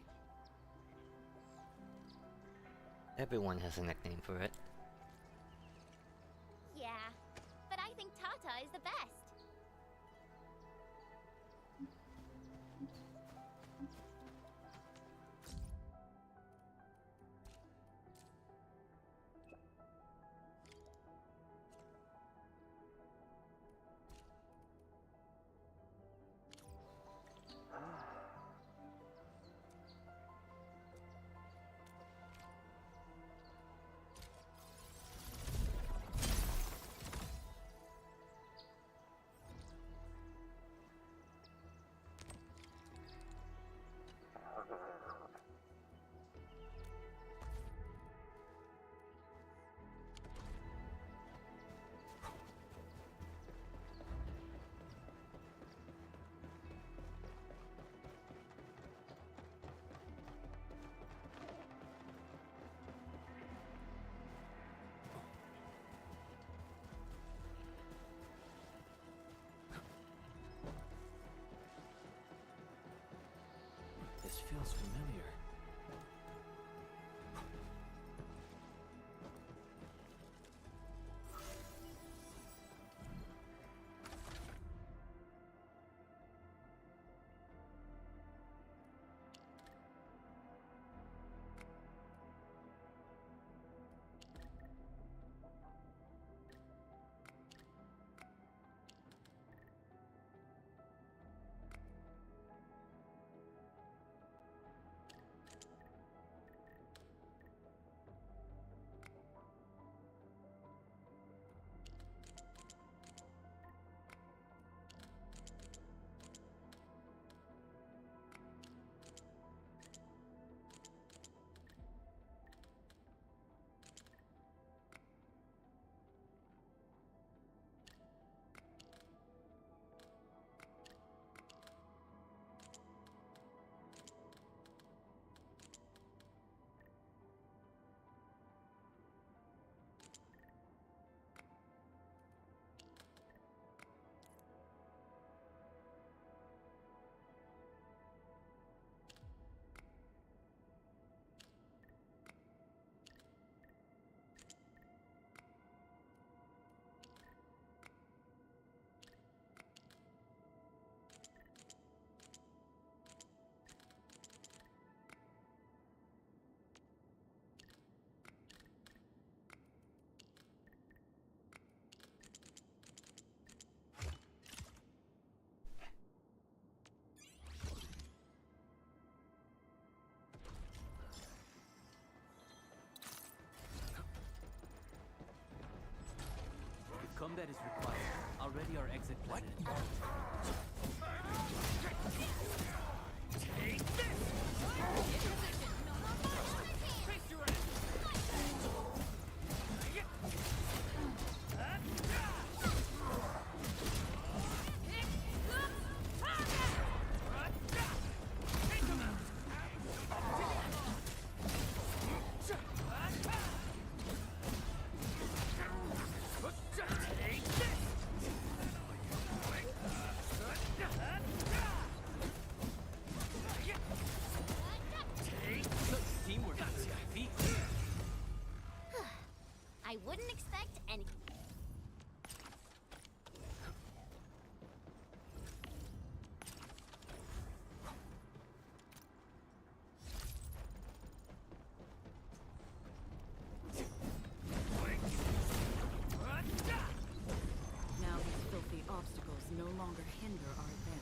Everyone has a nickname for it. Yeah, but I think Tata is the best. feels familiar. If combat is required, already our exit plan is Take this! Get position! Face your ass! Take him out! Take this! teamwork at your feet. I wouldn't expect any. Now these filthy obstacles no longer hinder our advance.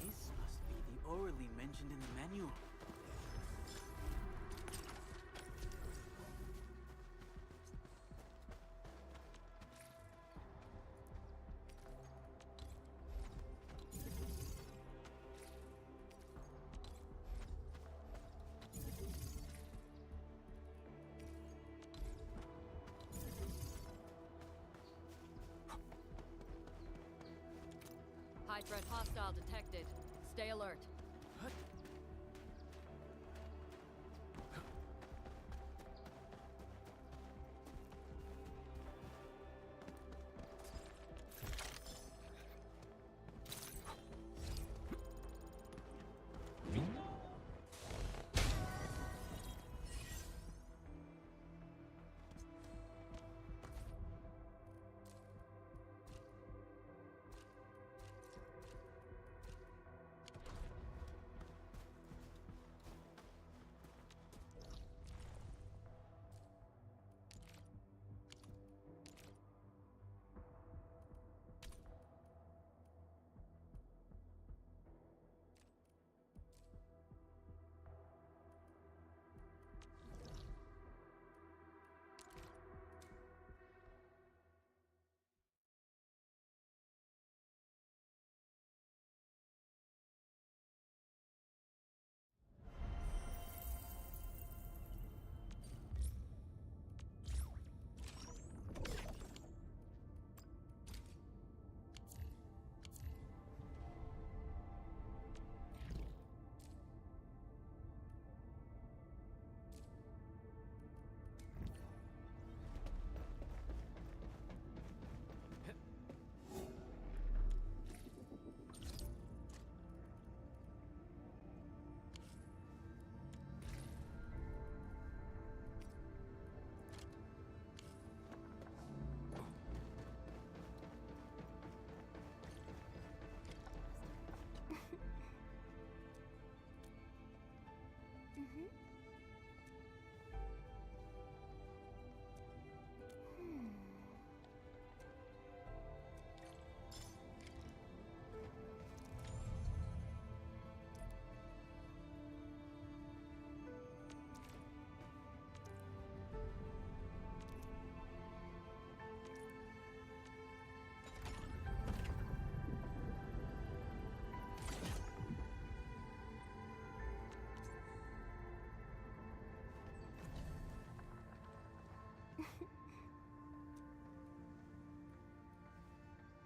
This must be the orally mentioned in the manual. High threat hostile detected. Stay alert.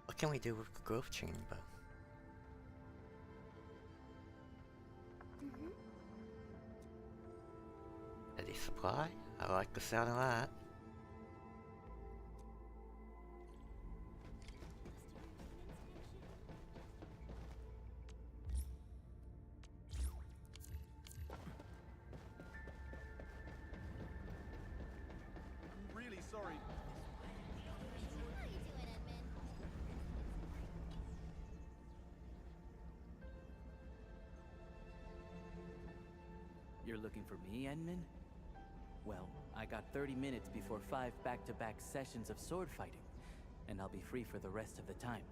What can we do with the growth chamber? Ready supply? I like the sound of that. I'm really sorry. You're looking for me, Enman? Well, I got 30 minutes before 5 back-to-back sessions of sword fighting, and I'll be free for the rest of the time.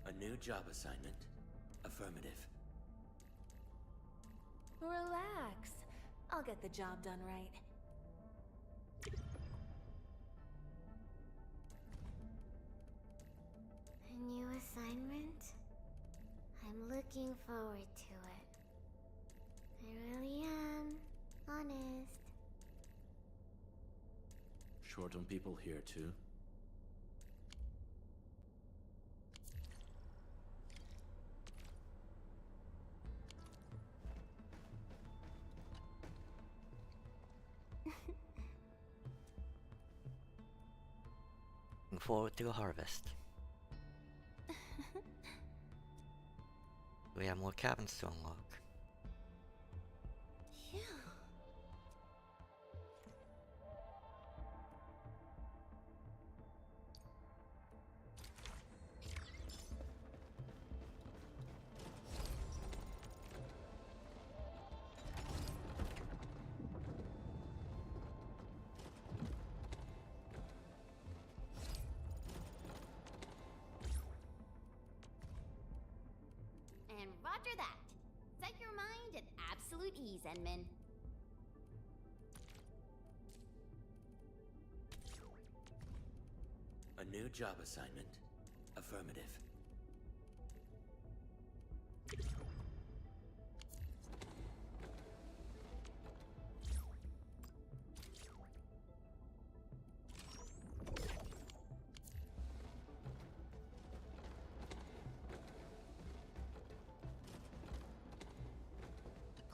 A new job assignment? Affirmative. Relax. I'll get the job done right. A new assignment? I'm looking forward to it. I really am. Honest. Short on people here, too? forward to the harvest. We have more cabins to unlock. Yeah. And roger that. Set your mind at absolute ease, Enman. A new job assignment. Affirmative.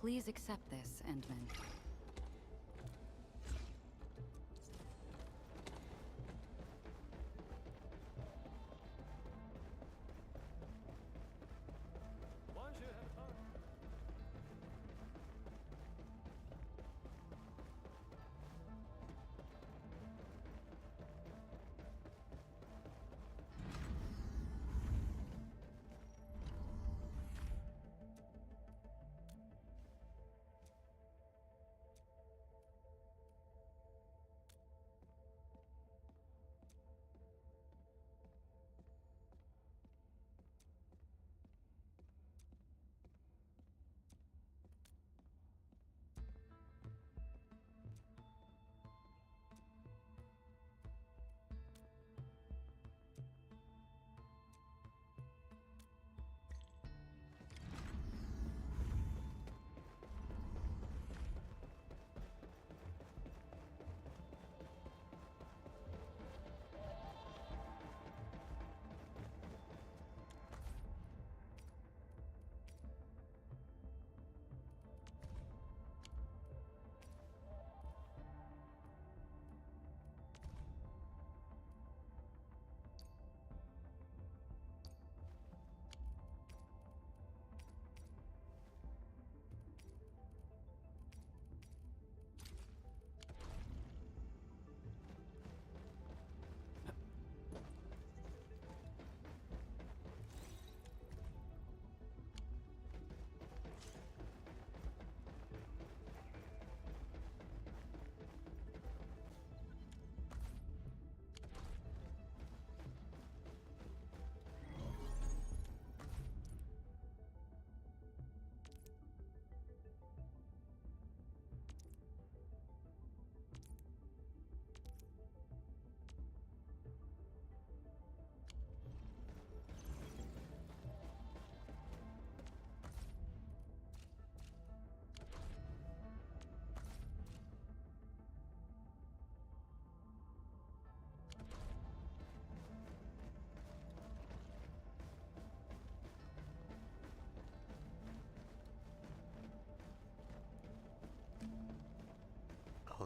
Please accept this, Endman.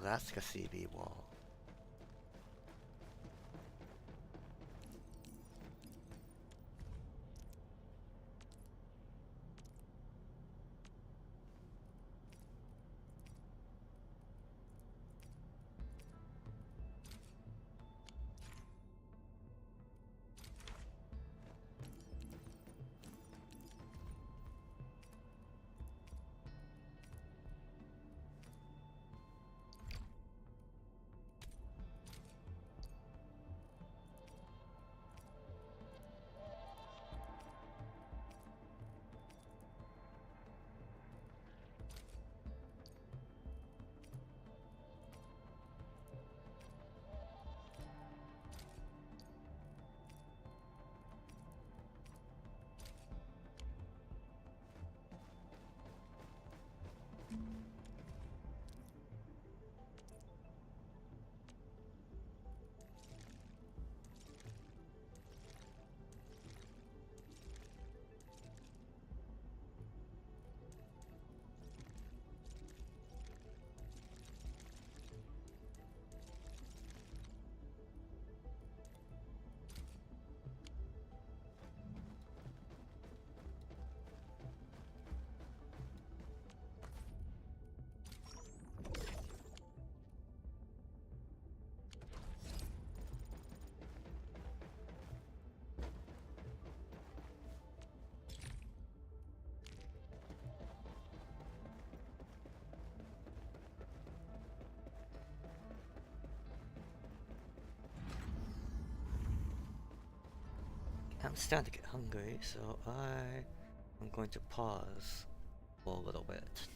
Alaska CB wall. I'm starting to get hungry, so I am going to pause for a little bit.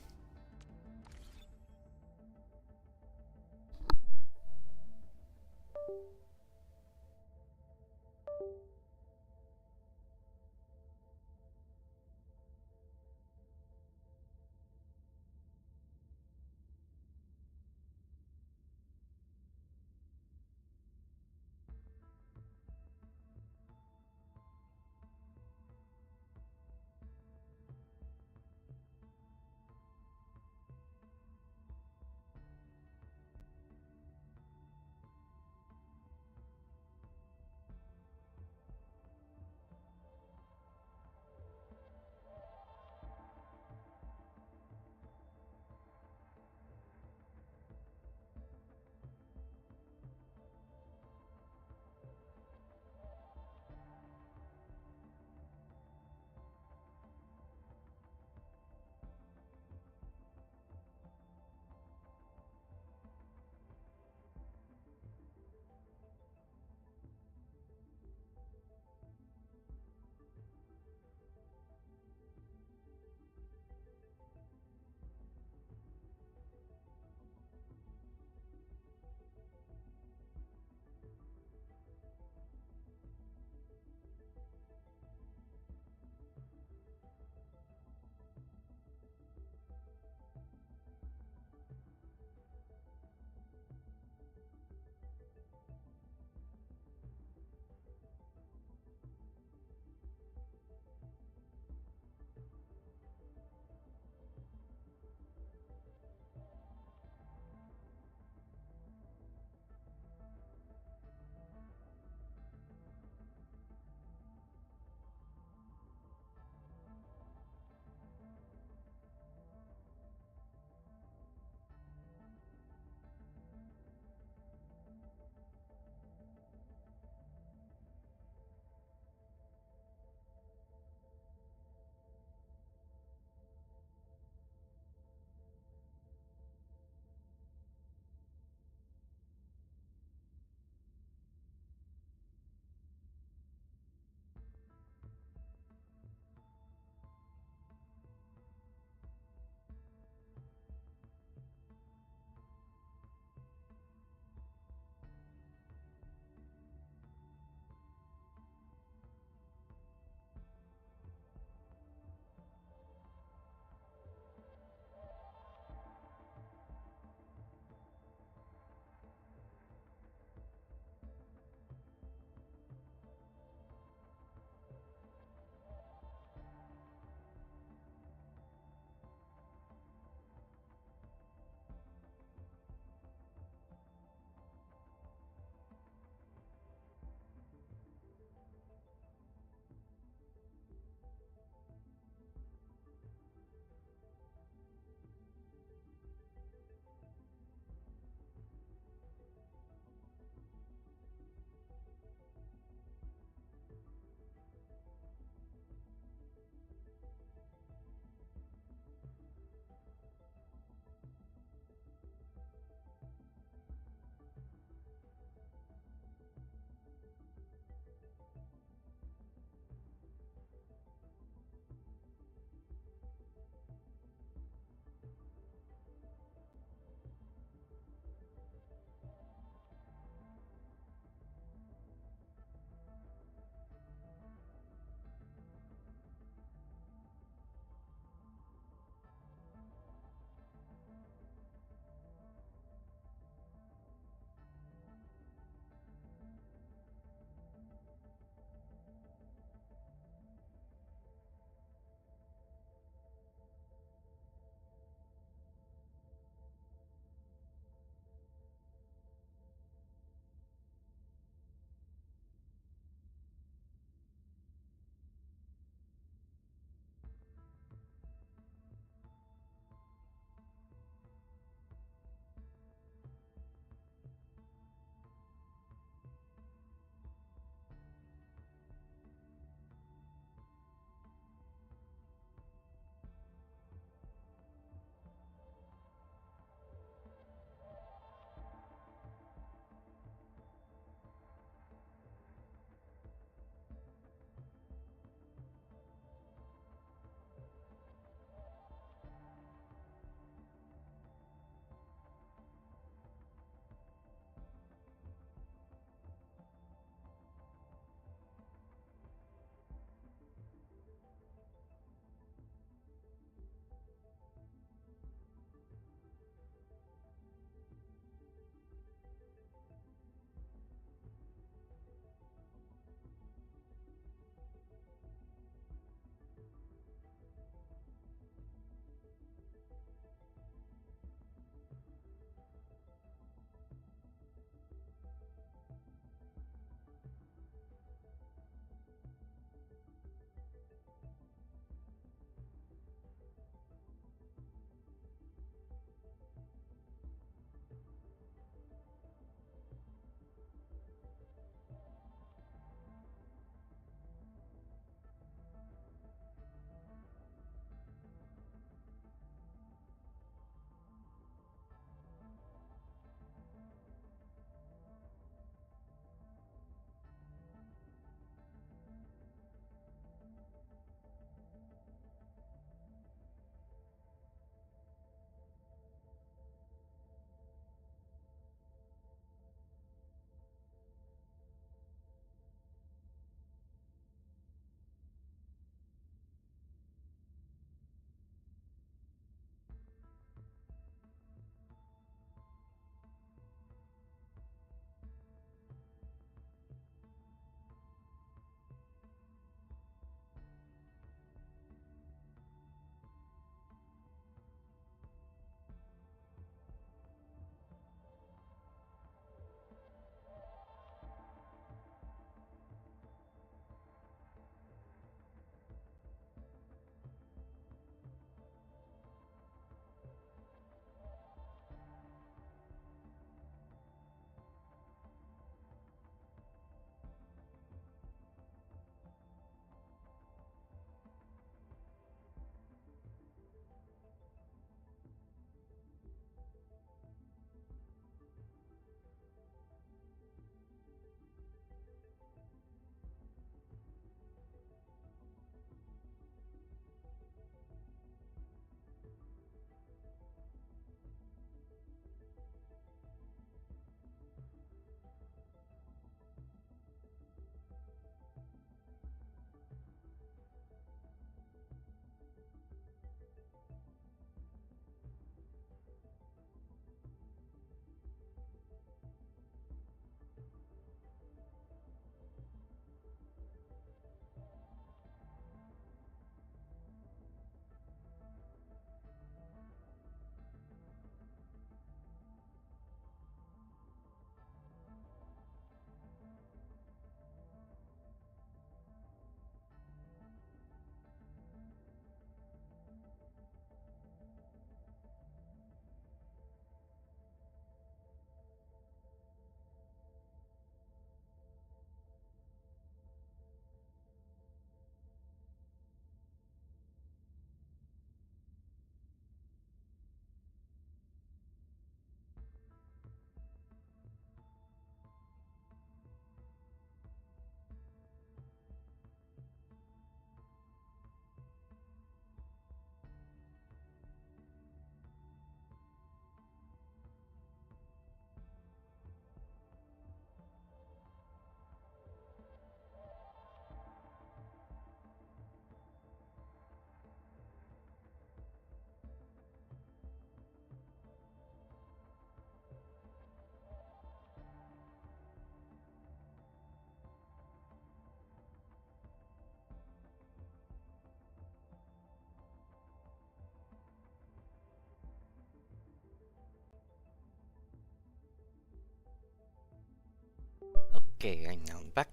Okay, and now I'm back.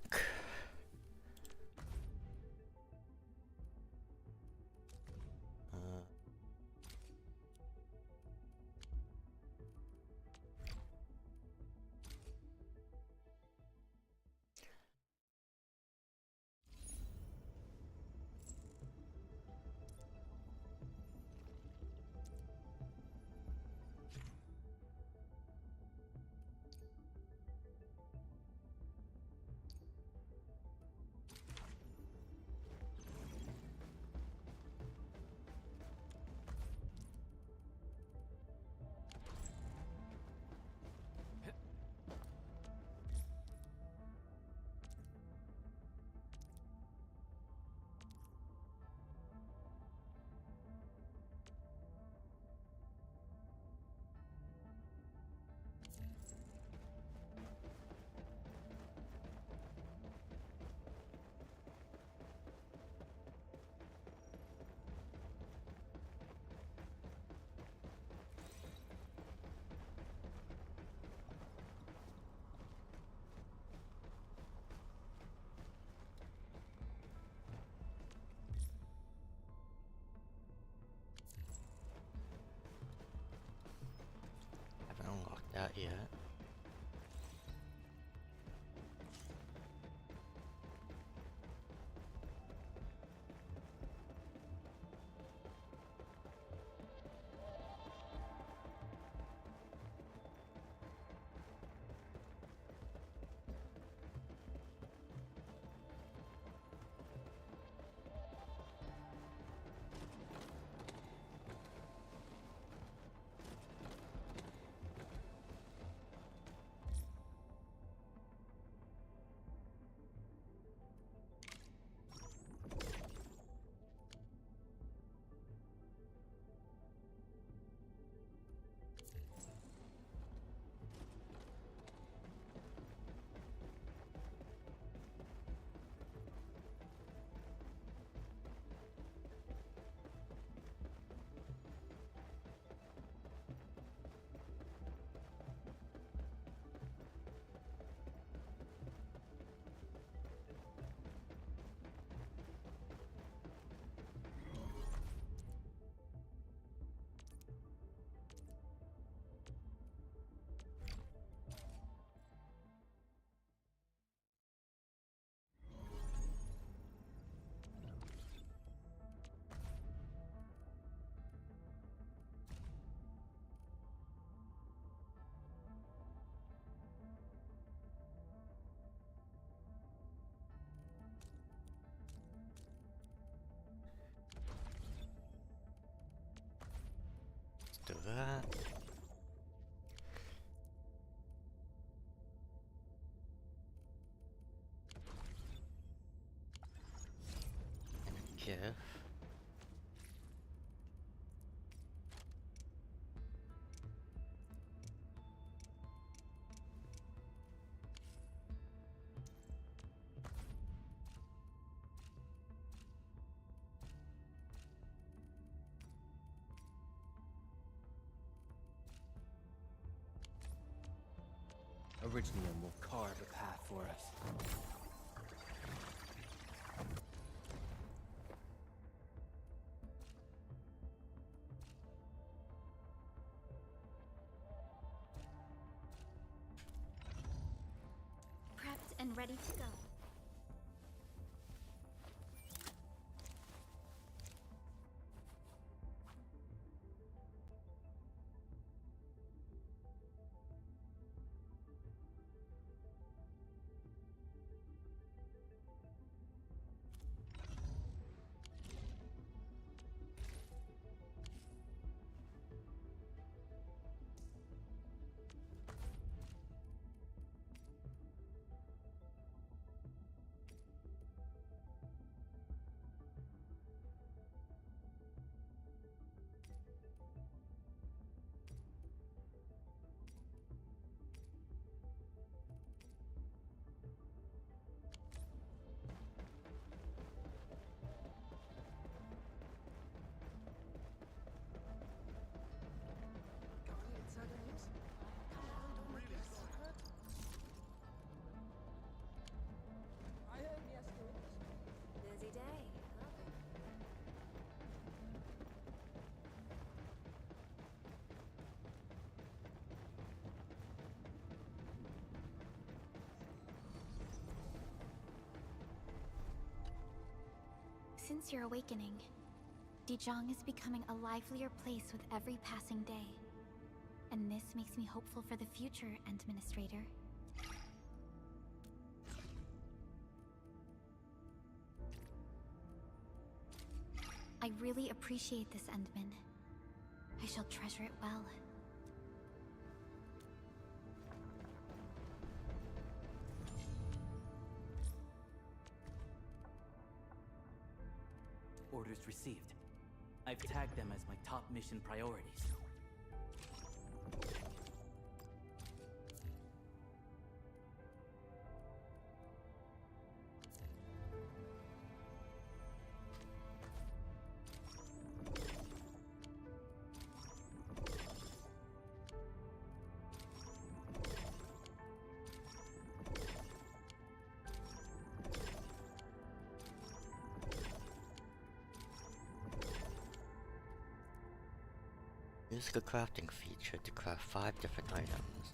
Haven't unlocked that yet. Do that. And a gift. Originum will carve a path for us. Prepped and ready to go. Since your awakening, Dijon is becoming a livelier place with every passing day. And this makes me hopeful for the future, Administrator. I really appreciate this, Endman. I shall treasure it well. Orders received. I've tagged them as my top mission priorities. Use the crafting feature to craft 5 different items.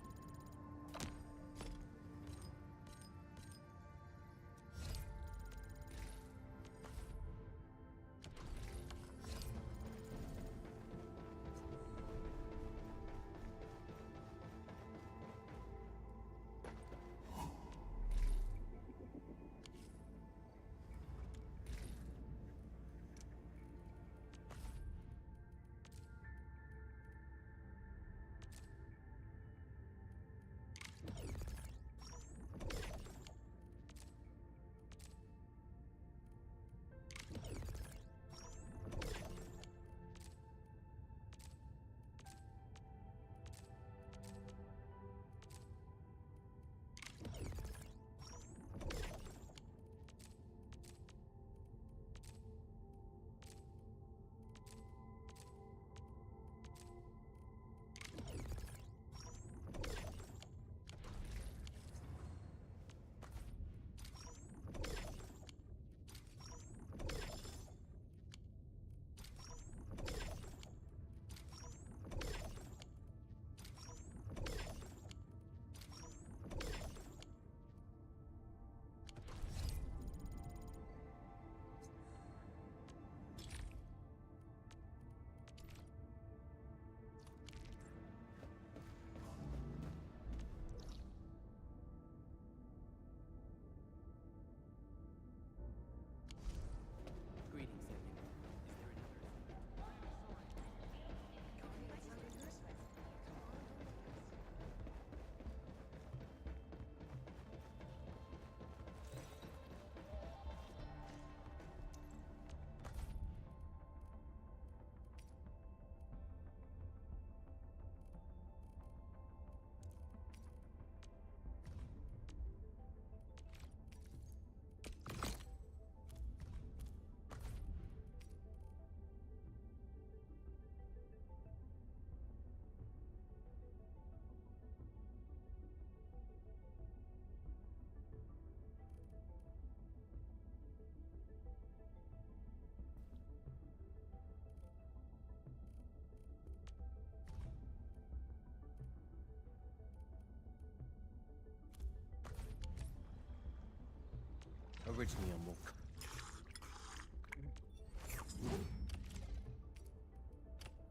Originally a monk.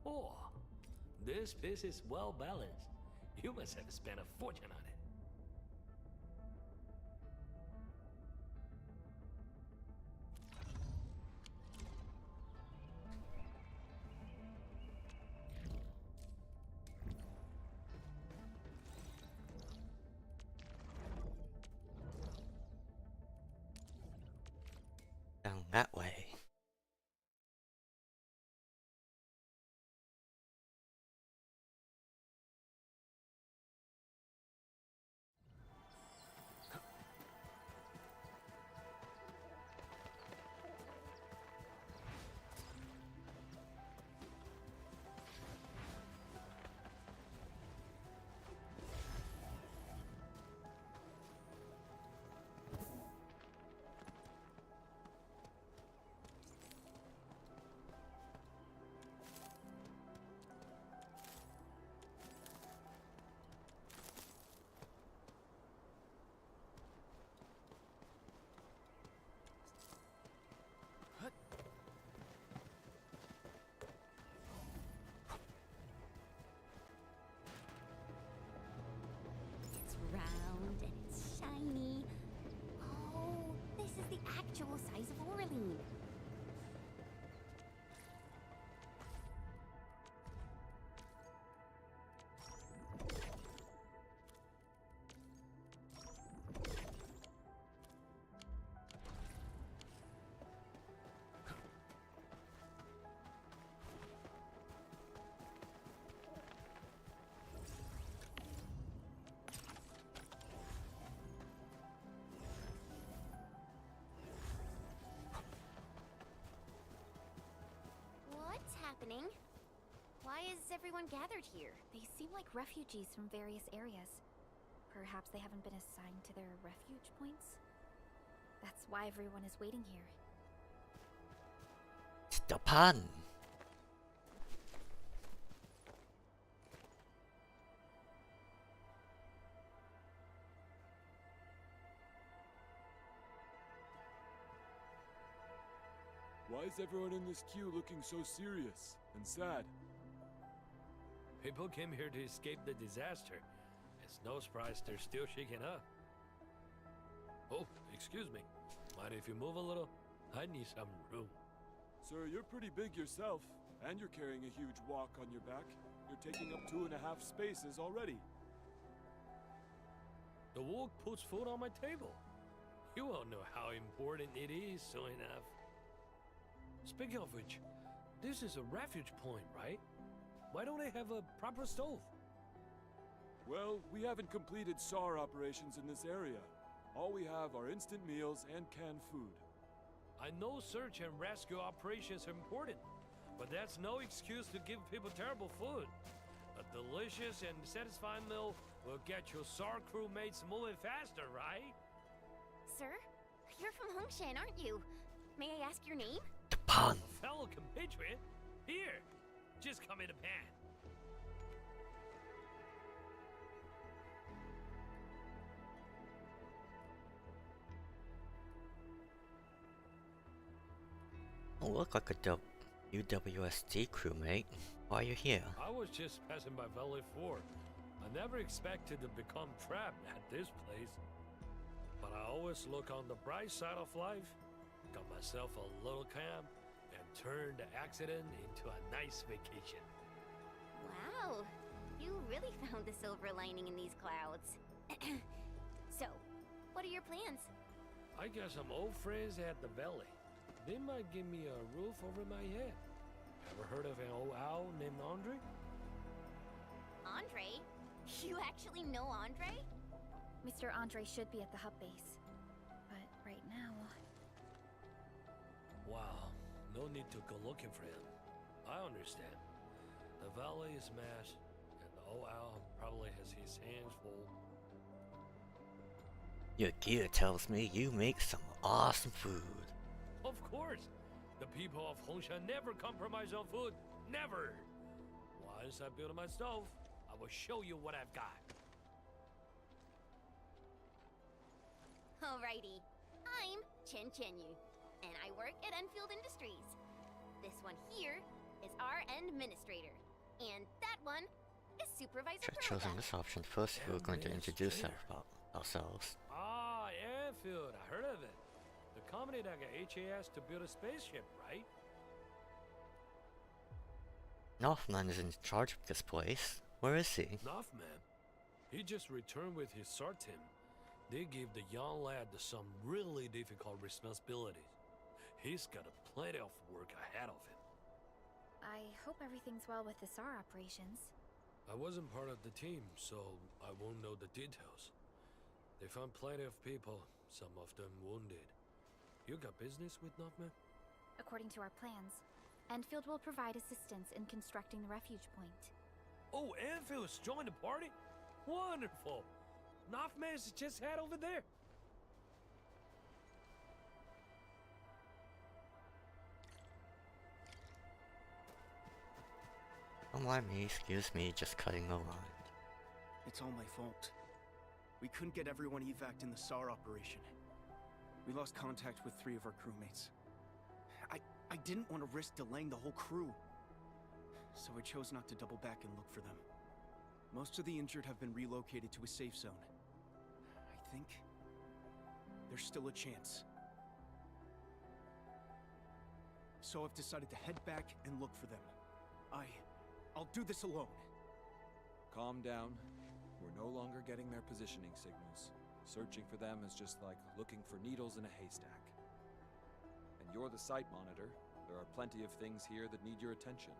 Oh, this piece is well balanced. You must have spent a fortune on it. Down that way. happening? Why is everyone gathered here? They seem like refugees from various areas. Perhaps they haven't been assigned to their refuge points? That's why everyone is waiting here. It's the pun. Why is everyone in this queue looking so serious and sad? People came here to escape the disaster. It's no surprise they're still shaking up. Oh, excuse me. Mind if you move a little? I need some room. Sir, you're pretty big yourself, and you're carrying a huge walk on your back. You're taking up 2.5 spaces already. The walk puts food on my table. You all know how important it is soon enough. Speaking of which, this is a refuge point, right? Why don't they have a proper stove? Well, we haven't completed SAR operations in this area. All we have are instant meals and canned food. I know search and rescue operations are important, but that's no excuse to give people terrible food. A delicious and satisfying meal will get your SAR crewmates moving faster, right? Sir? You're from Hongshan, aren't you? May I ask your name? Pun. A fellow compatriot? Here, just come in a pan. Look like a UWST crewmate. Why are you here? I was just passing by Valley 4. I never expected to become trapped at this place. But I always look on the bright side of life. Got myself a little camp and turned the accident into a nice vacation. Wow, you really found the silver lining in these clouds. So, what are your plans? I got some old friends at the valley. They might give me a roof over my head. Ever heard of an old owl named Andre? Andre? You actually know Andre? Mr. Andre should be at the hub base. But right now... Wow, no need to go looking for him. I understand. The valley is smashed, and the old owl probably has his hands full. Your gear tells me you make some awesome food. Of course! The people of Hongshan never compromise on food. Never! Once I build my stove, I will show you what I've got. Alrighty. I'm Chen Chenyu, and I work at Endfield Industries. This one here is our administrator, and that one is Supervisor Should have chosen this option first if we were going to introduce ourselves. Ah, Endfield, I heard of it. The company that got HAS to build a spaceship, right? Northman is in charge of this place. Where is he? Northman? He just returned with his SAR team. They gave the young lad some really difficult responsibilities. He's got plenty of work ahead of him. I hope everything's well with the SAR operations. I wasn't part of the team, so I won't know the details. They found plenty of people, some of them wounded. You got business with Northman? According to our plans, Endfield will provide assistance in constructing the refuge point. Oh, Enfield's joined the party? Wonderful! Northman's just head over there. Don't mind me, excuse me, just cutting the line. It's all my fault. We couldn't get everyone evac'd in the SAR operation. We lost contact with 3 of our crewmates. I didn't want to risk delaying the whole crew. So I chose not to double back and look for them. Most of the injured have been relocated to a safe zone. I think there's still a chance. So I've decided to head back and look for them. I'll do this alone. Calm down. We're no longer getting their positioning signals. Searching for them is just like looking for needles in a haystack. And you're the site monitor. There are plenty of things here that need your attention.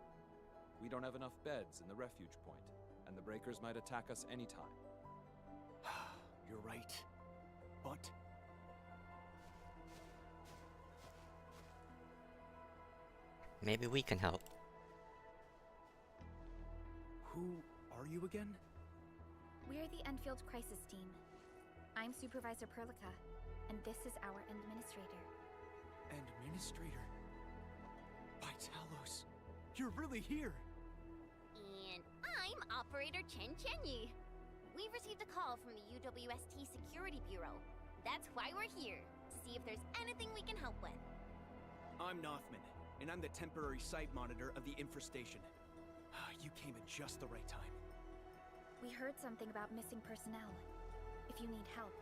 We don't have enough beds in the refuge point, and the breakers might attack us anytime. You're right. But... Maybe we can help. Who are you again? We're the Endfield Crisis Team. I'm Supervisor Perlica, and this is our administrator. Administrator? By Talos, you're really here! And I'm Operator Chen Chenyu. We received a call from the UWST Security Bureau. That's why we're here, to see if there's anything we can help with. I'm Nothman, and I'm the temporary site monitor of the infestation. You came at just the right time. We heard something about missing personnel. If you need help,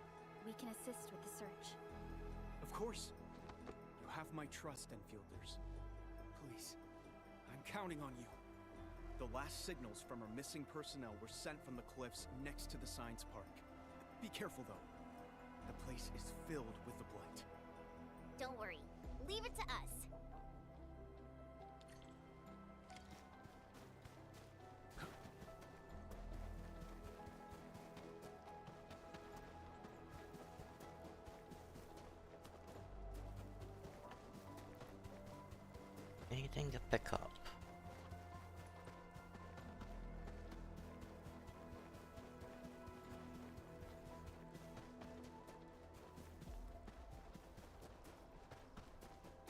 we can assist with the search. Of course. You have my trust, Enfielders. Please, I'm counting on you. The last signals from our missing personnel were sent from the cliffs next to the science park. Be careful, though. The place is filled with the blight. Don't worry. Leave it to us. Anything to pick up?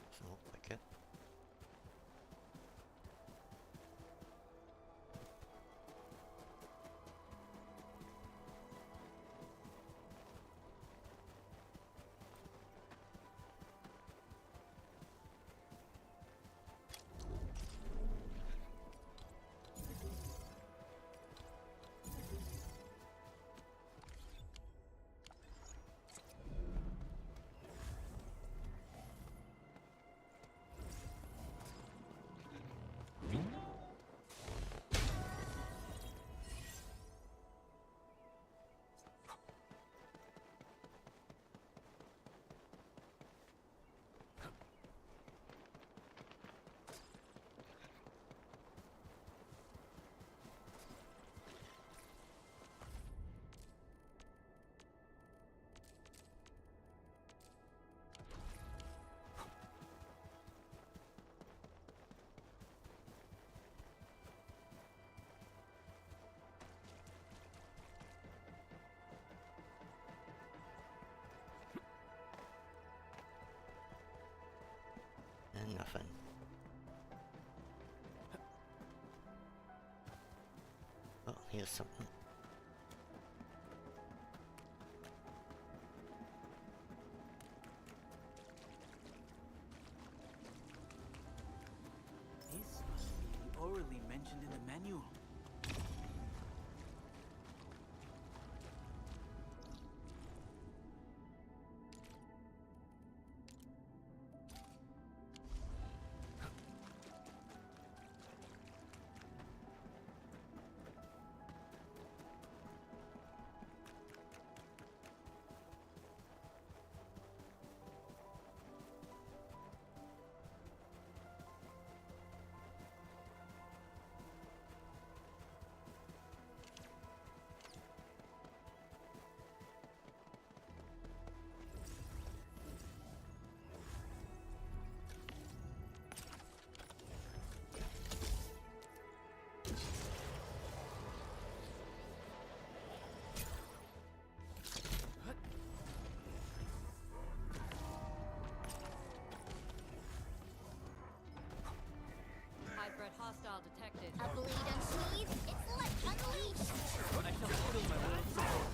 Doesn't look like it. And nothing. Oh, here's something. This must be orally mentioned in the manual. Hybrid hostile detected. A bleed unsheathed, it's like unleashed! I shall fulfill my role of support.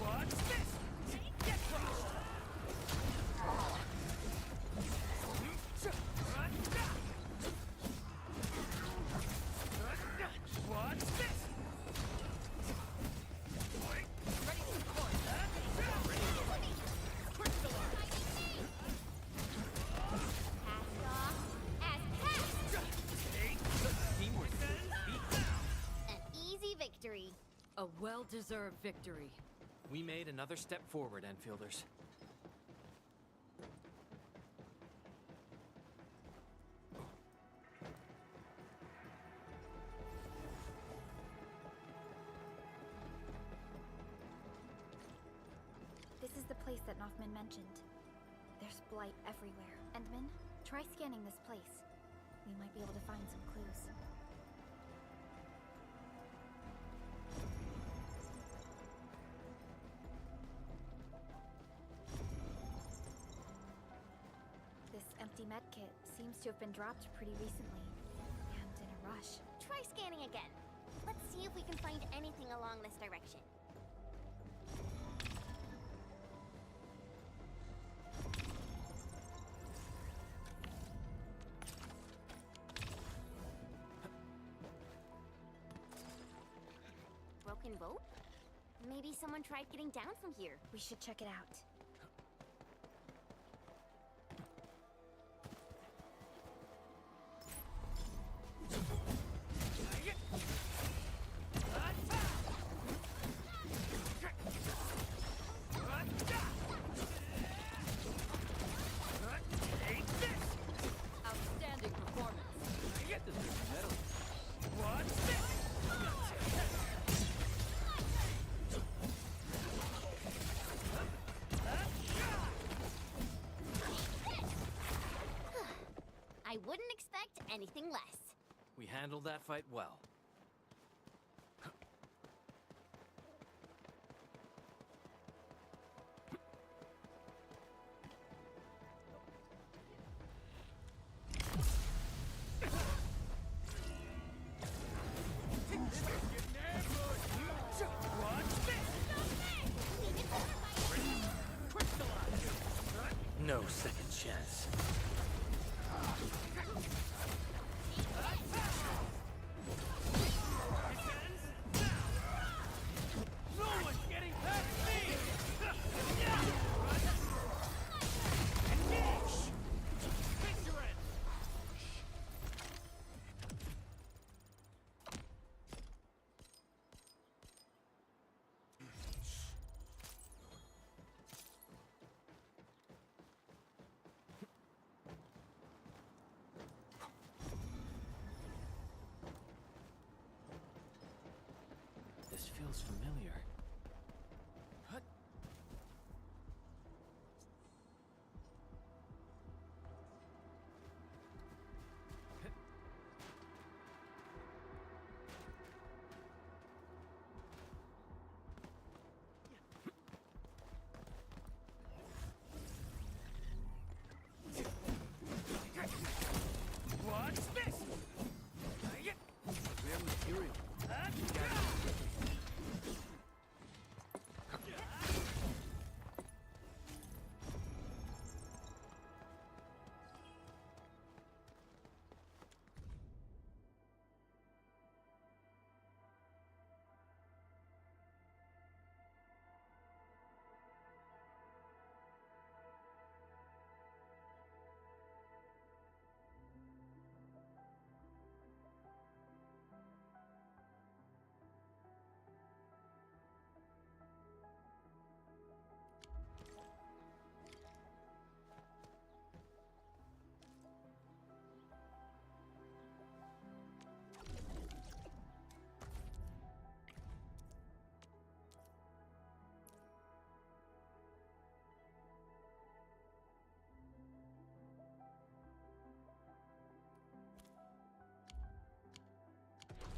What's this? Get crushed! What's this? Victory. A well-deserved victory. We made another step forward, Enfielders. This is the place that Noffman mentioned. There's blight everywhere. Endman, try scanning this place. We might be able to find some clues. This empty medkit seems to have been dropped pretty recently, and in a rush. Try scanning again. Let's see if we can find anything along this direction. Broken rope? Maybe someone tried getting down from here. We should check it out. Outstanding performance. I wouldn't expect anything less. We handled that fight well. No second chance. This feels familiar. What? What's this? Rare material.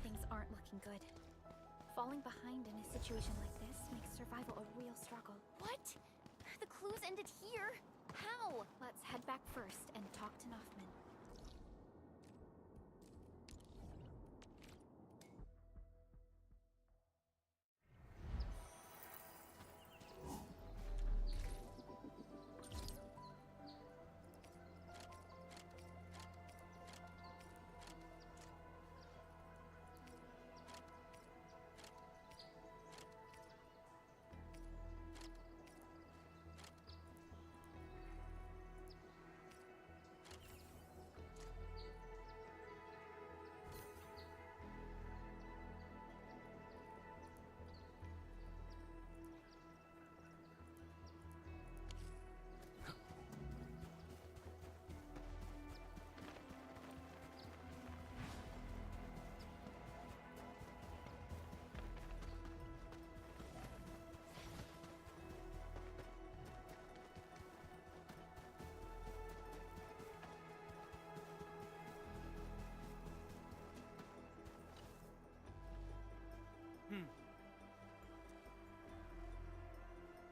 Things aren't looking good. Falling behind in a situation like this makes survival a real struggle. What? The clues ended here? How? Let's head back first and talk to Noffman.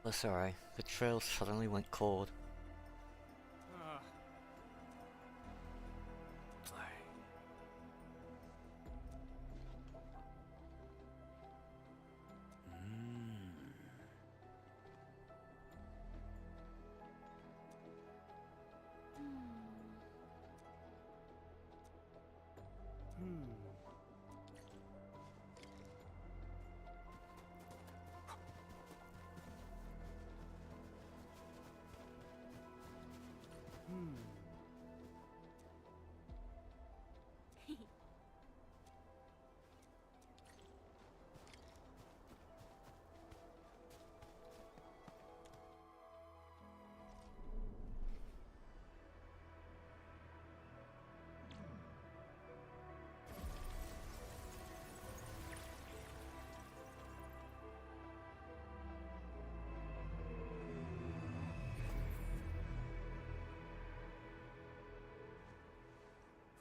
Oh, sorry. The trail suddenly went cold.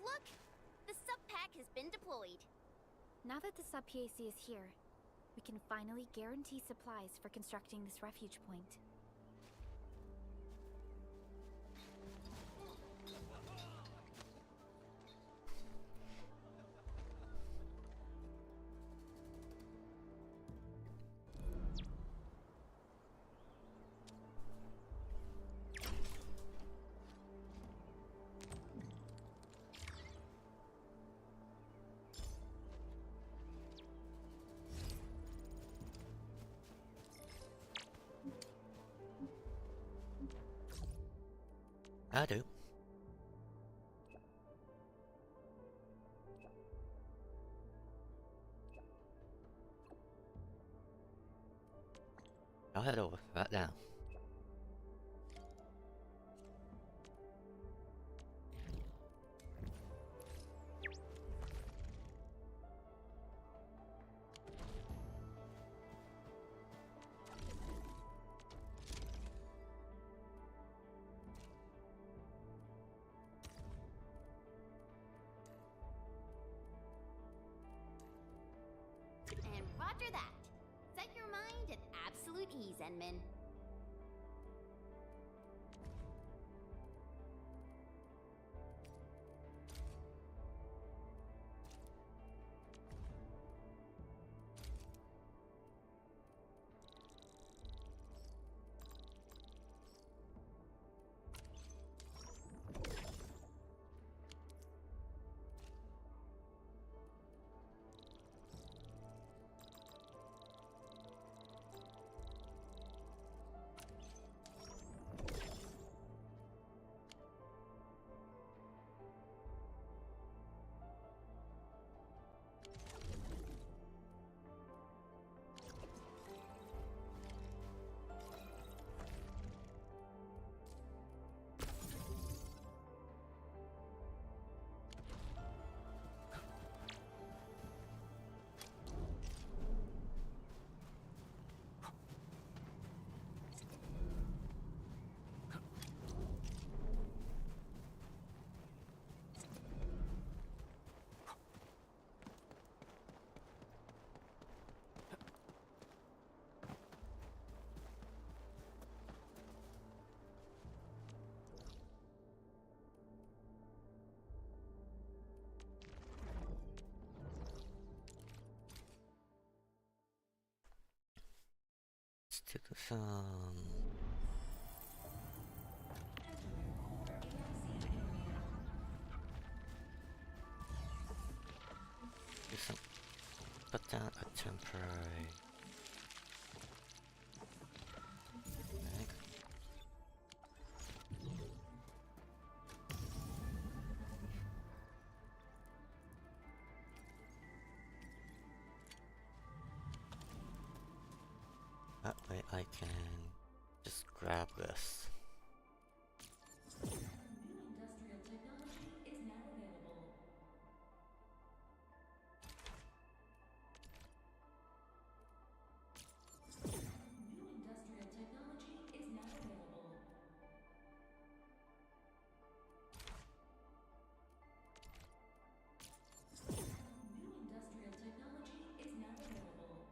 Look! The sub-pack has been deployed. Now that the sub-PAC is here, we can finally guarantee supplies for constructing this refuge point. I do. I'll head over right now. And roger that. Set your mind at absolute ease, Enman. Let's do some. Do some. Put down a temporary. Mag. That way I can just grab this. Industrial technology is now available. New industrial technology is now available. New industrial technology is now available.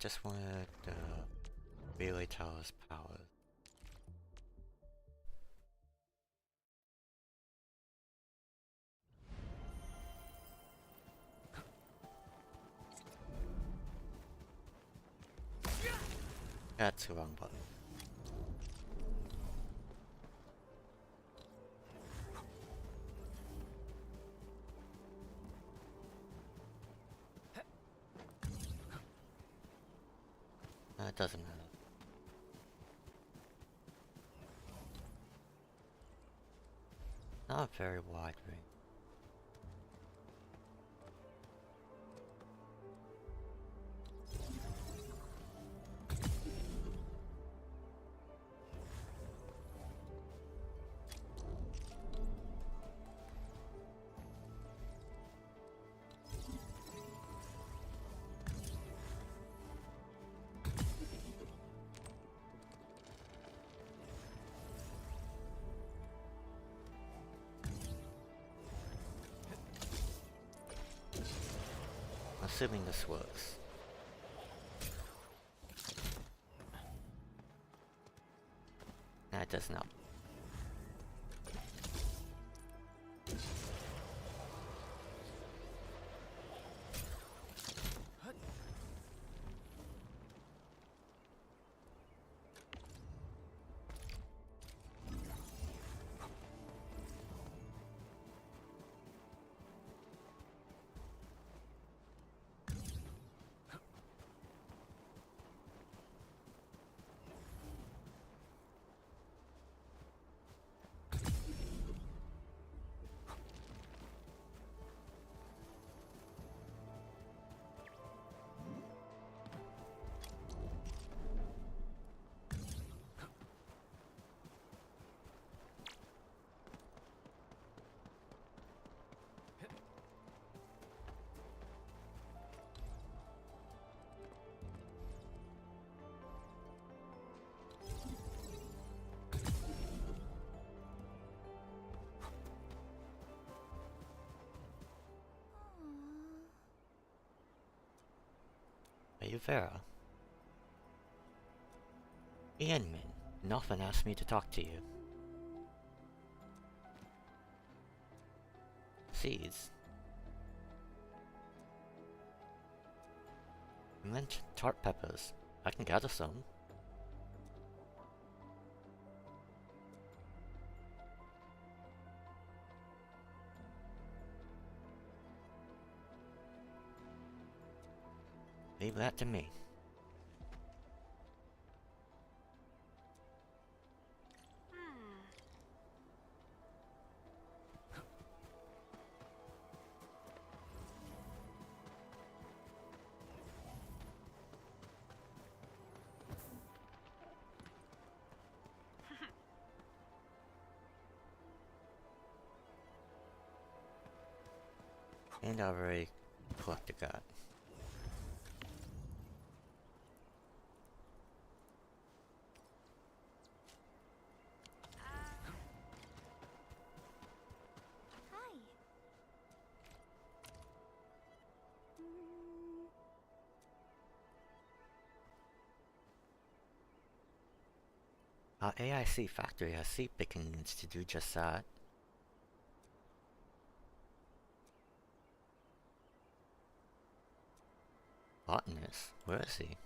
just wanted the relay tower's power. That's the wrong button. It doesn't matter. Not a very wide ring. Assuming this works. No, it does not. Are you Vera? Ianmin, Nothing asked me to talk to you. Seeds. Mint tart peppers. I can gather some. Leave that to me. And I already collected that. Hi. Our AIC factory has seed picking units to do just that. Botanist? Where is he?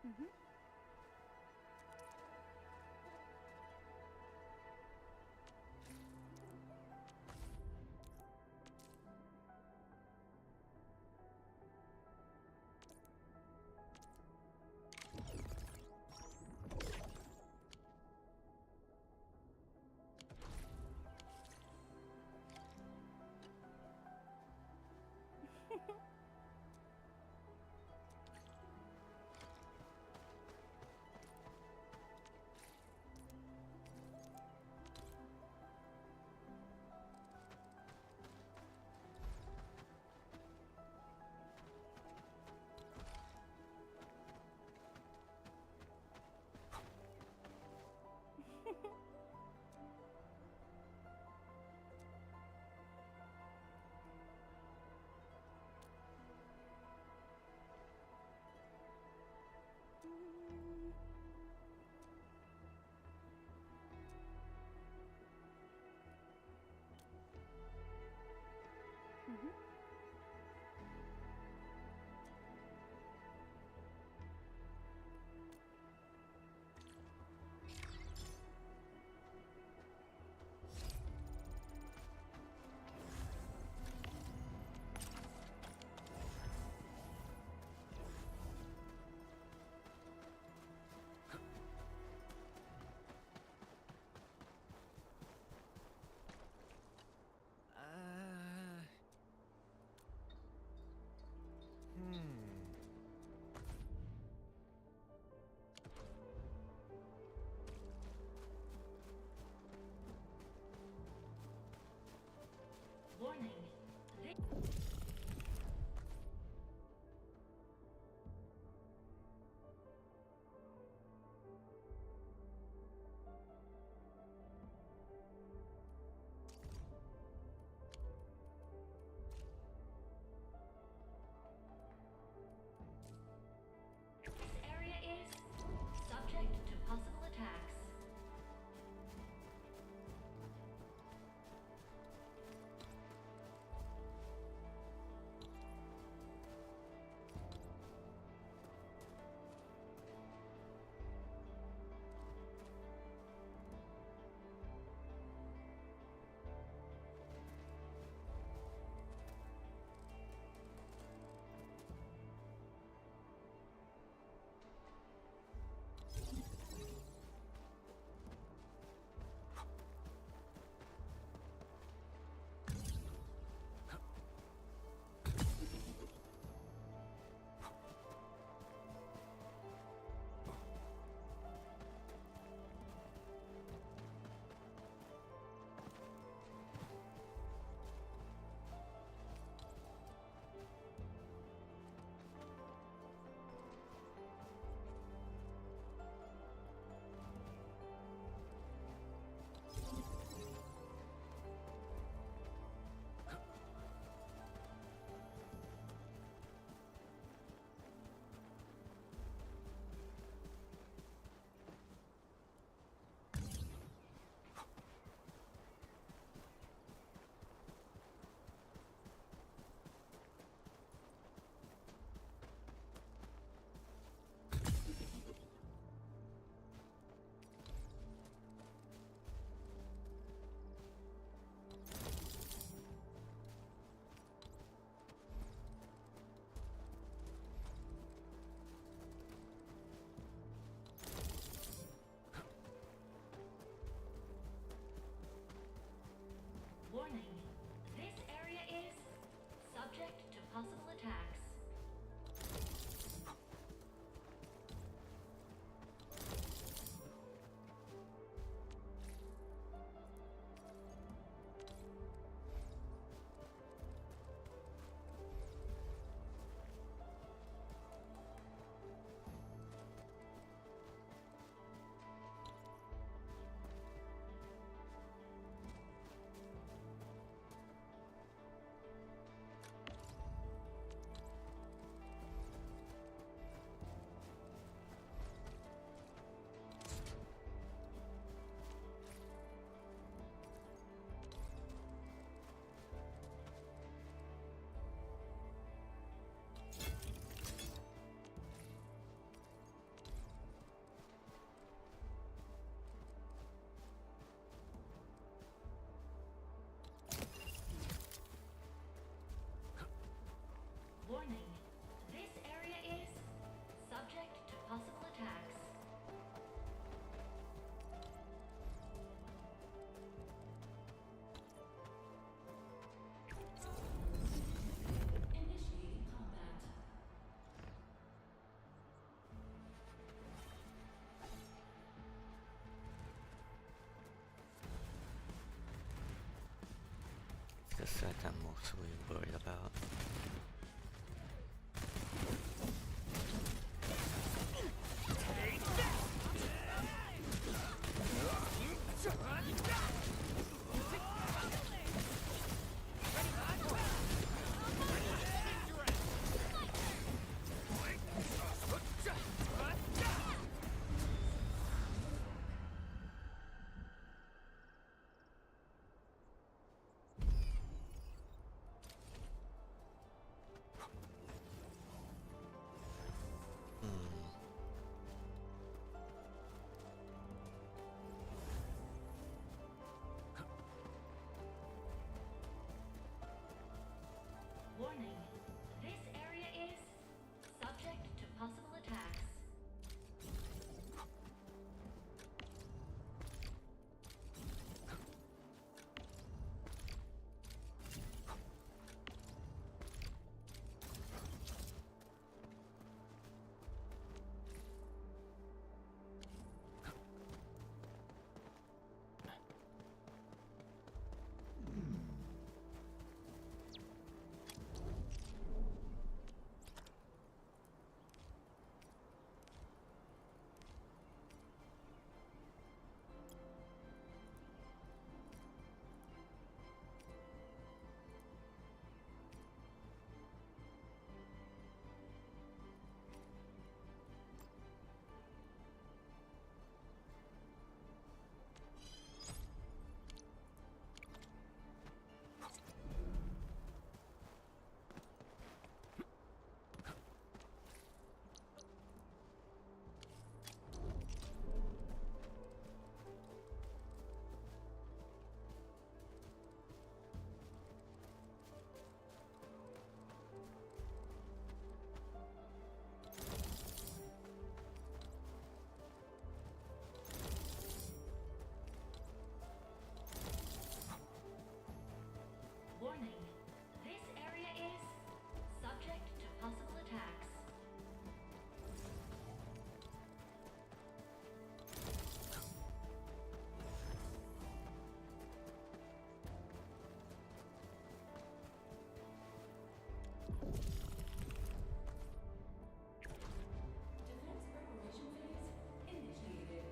Mm-hmm. that I'm mostly worried about. Warning. This area is subject to possible attacks. Warning. This area is subject to possible attacks. Defense preparation phase initiated.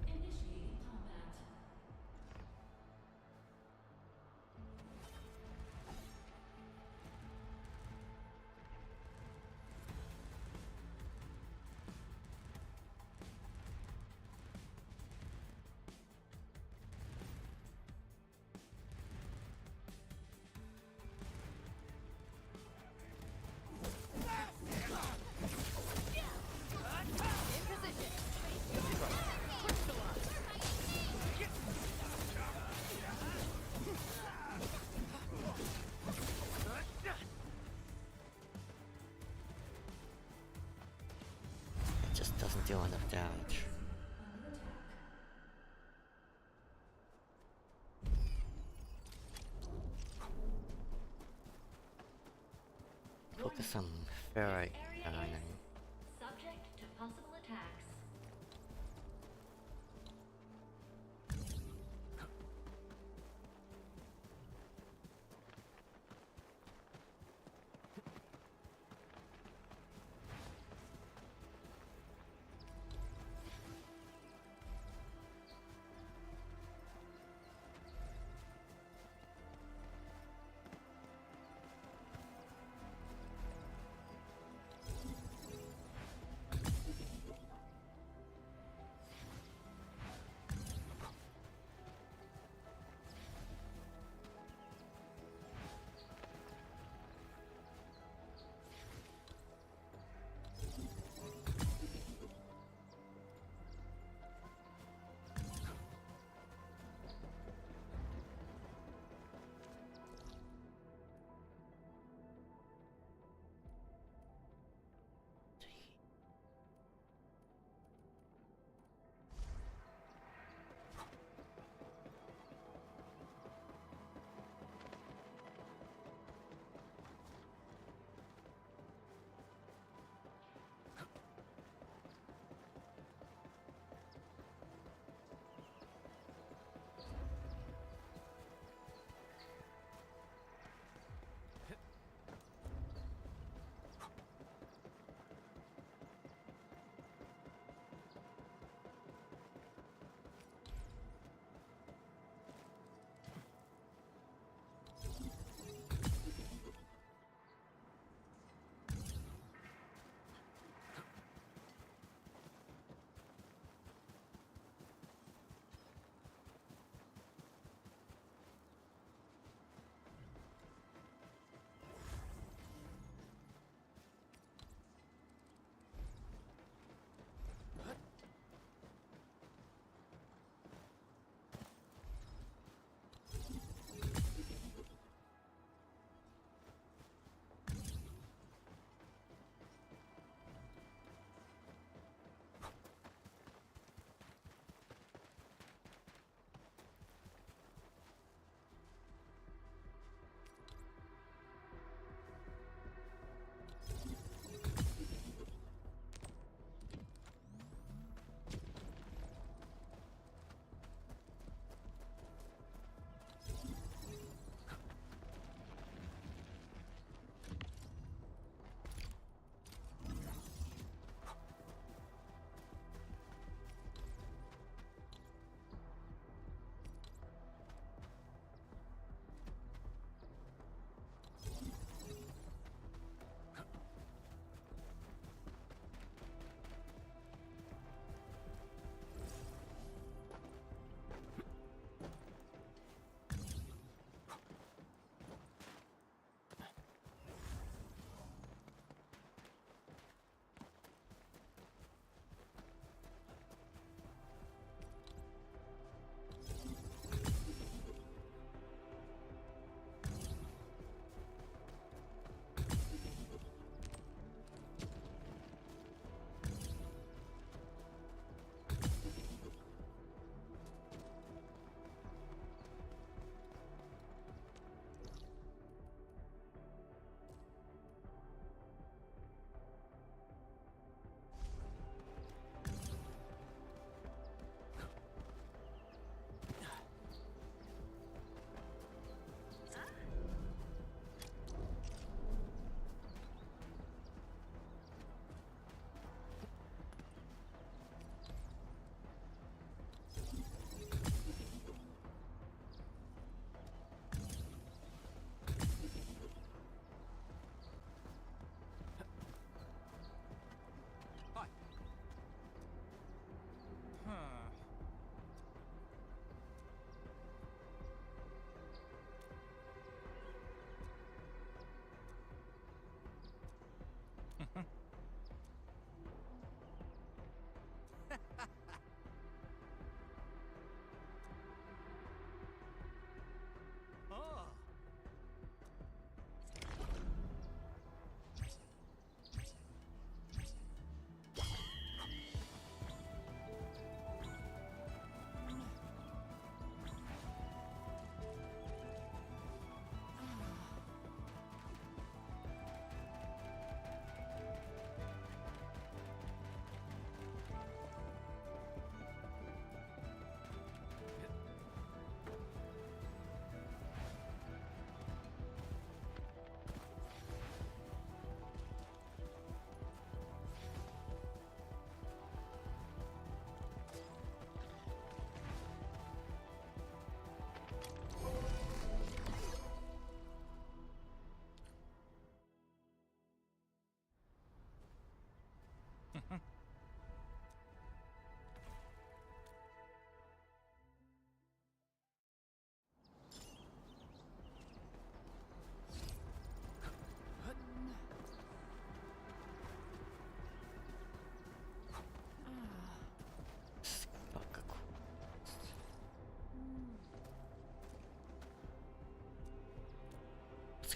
Initiating combat. It just doesn't deal enough damage. Focus on ferrite mining. Subject to possible attacks.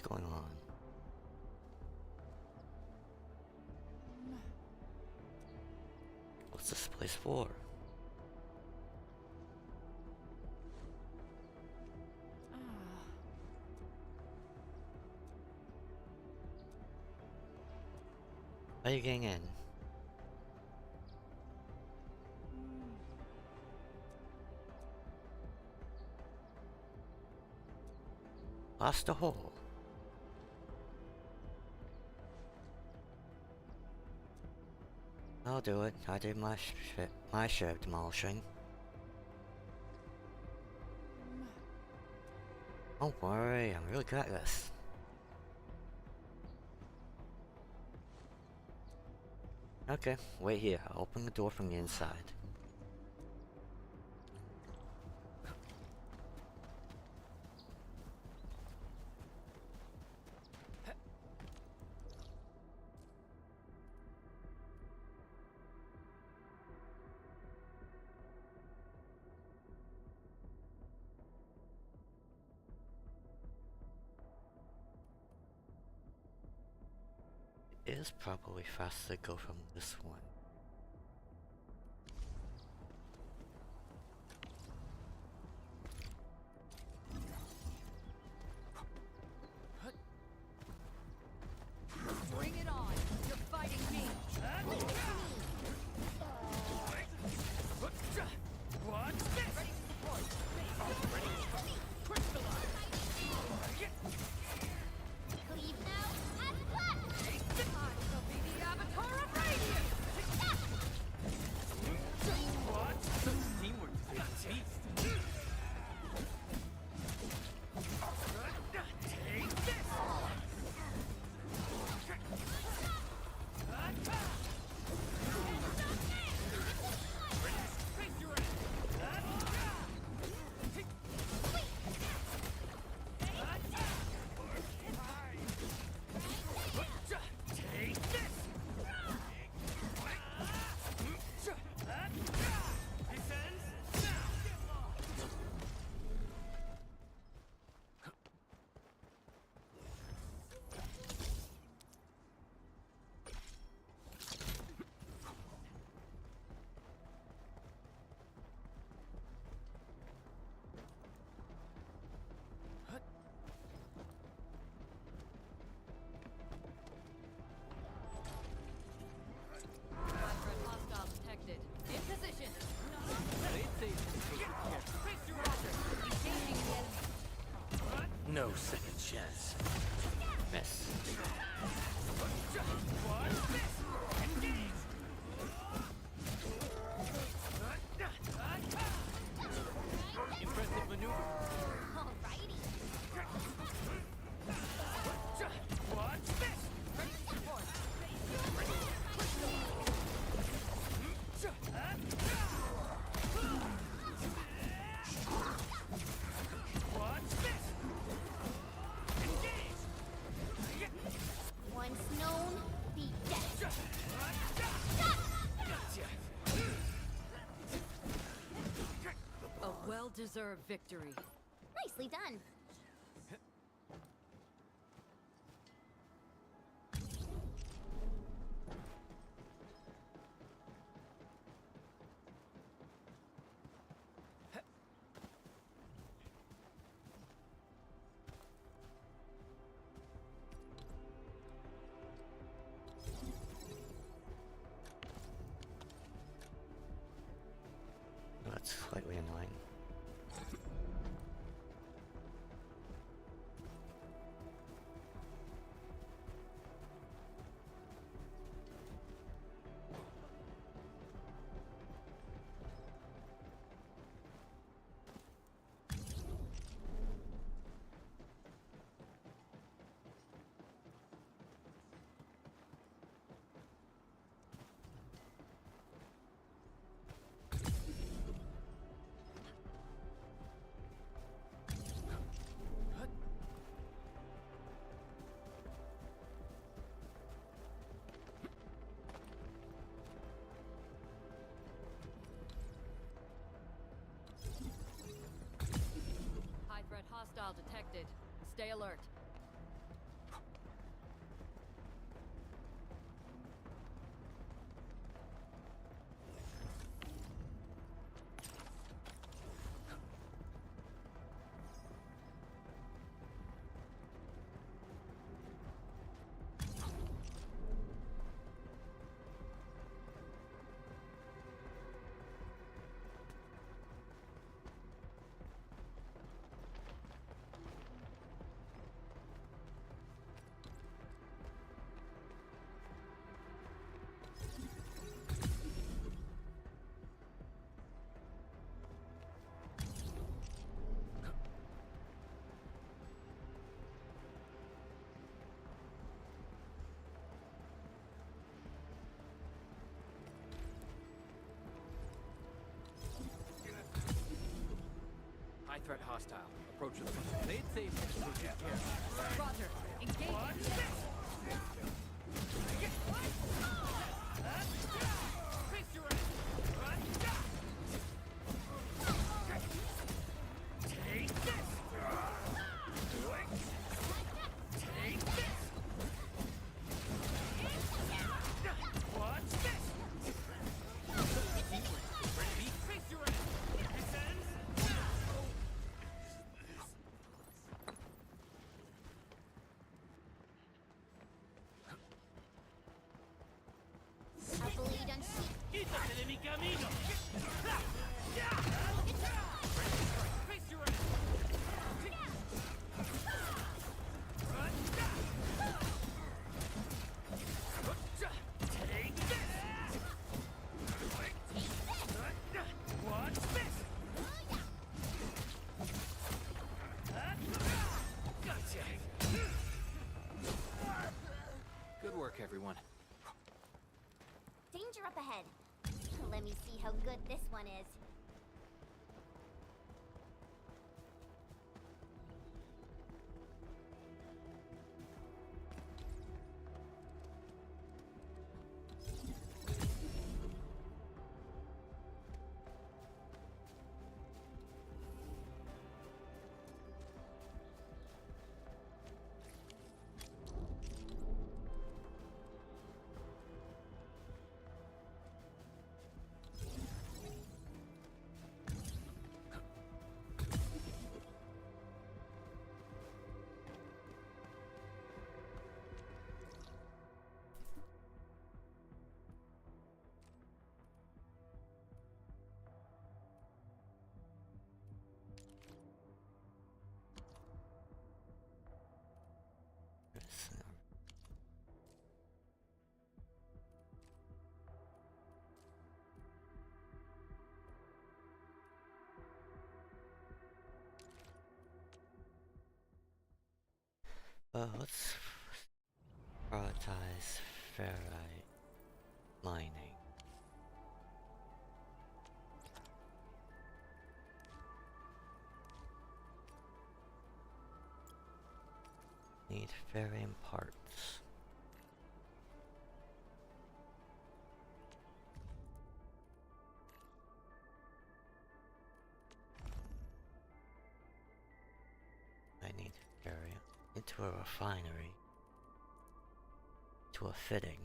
going on? What's this place for? How are you getting in? Past the hole. I'll do it. I did my share of demolishing. Don't worry, I'm really good at this. Okay, wait here. I'll open the door from the inside. It is probably faster to go from this one. Bring it on! You're fighting me! What? Ready to support! Cleave now and flash! I shall be the avatar of radiance! What? Teamwork is a beast. Take this! Hostile detected. In position! No second chance. Miss. Impressive maneuver. Alrighty. Watch this! Watch this! Engage! Once known, be dead. A well-deserved victory. Nicely done. That's slightly annoying. High threat hostile detected. Stay alert. High threat hostile. Approach with caution. They'd save you. Roger. Engage. ¡Quítate de mi camino! Good work, everyone. Danger up ahead. Let me see how good this one is. Let's prioritize ferrite mining. Need ferrium parts. I need ferrium into a refinery to a fitting.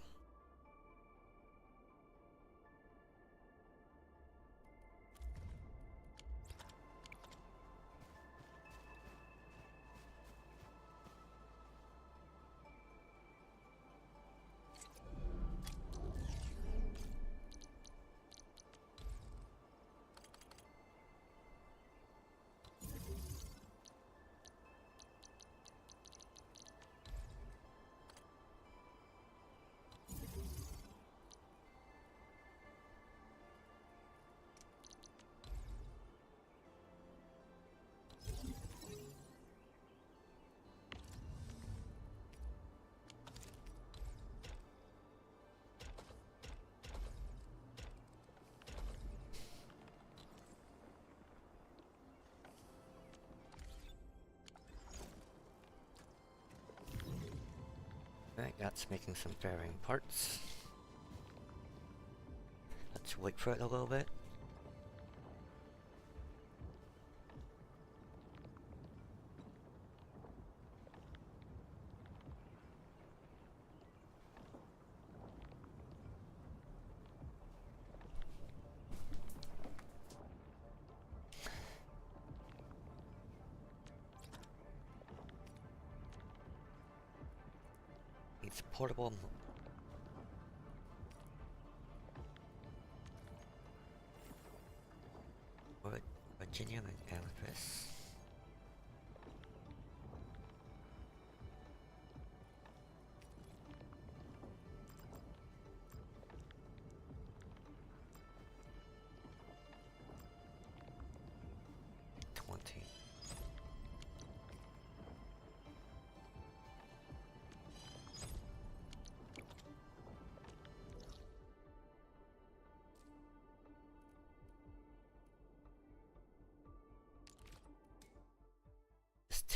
Right, that's making some fairing parts. Let's wait for it a little bit. It's portable. Virginia and Amethyst.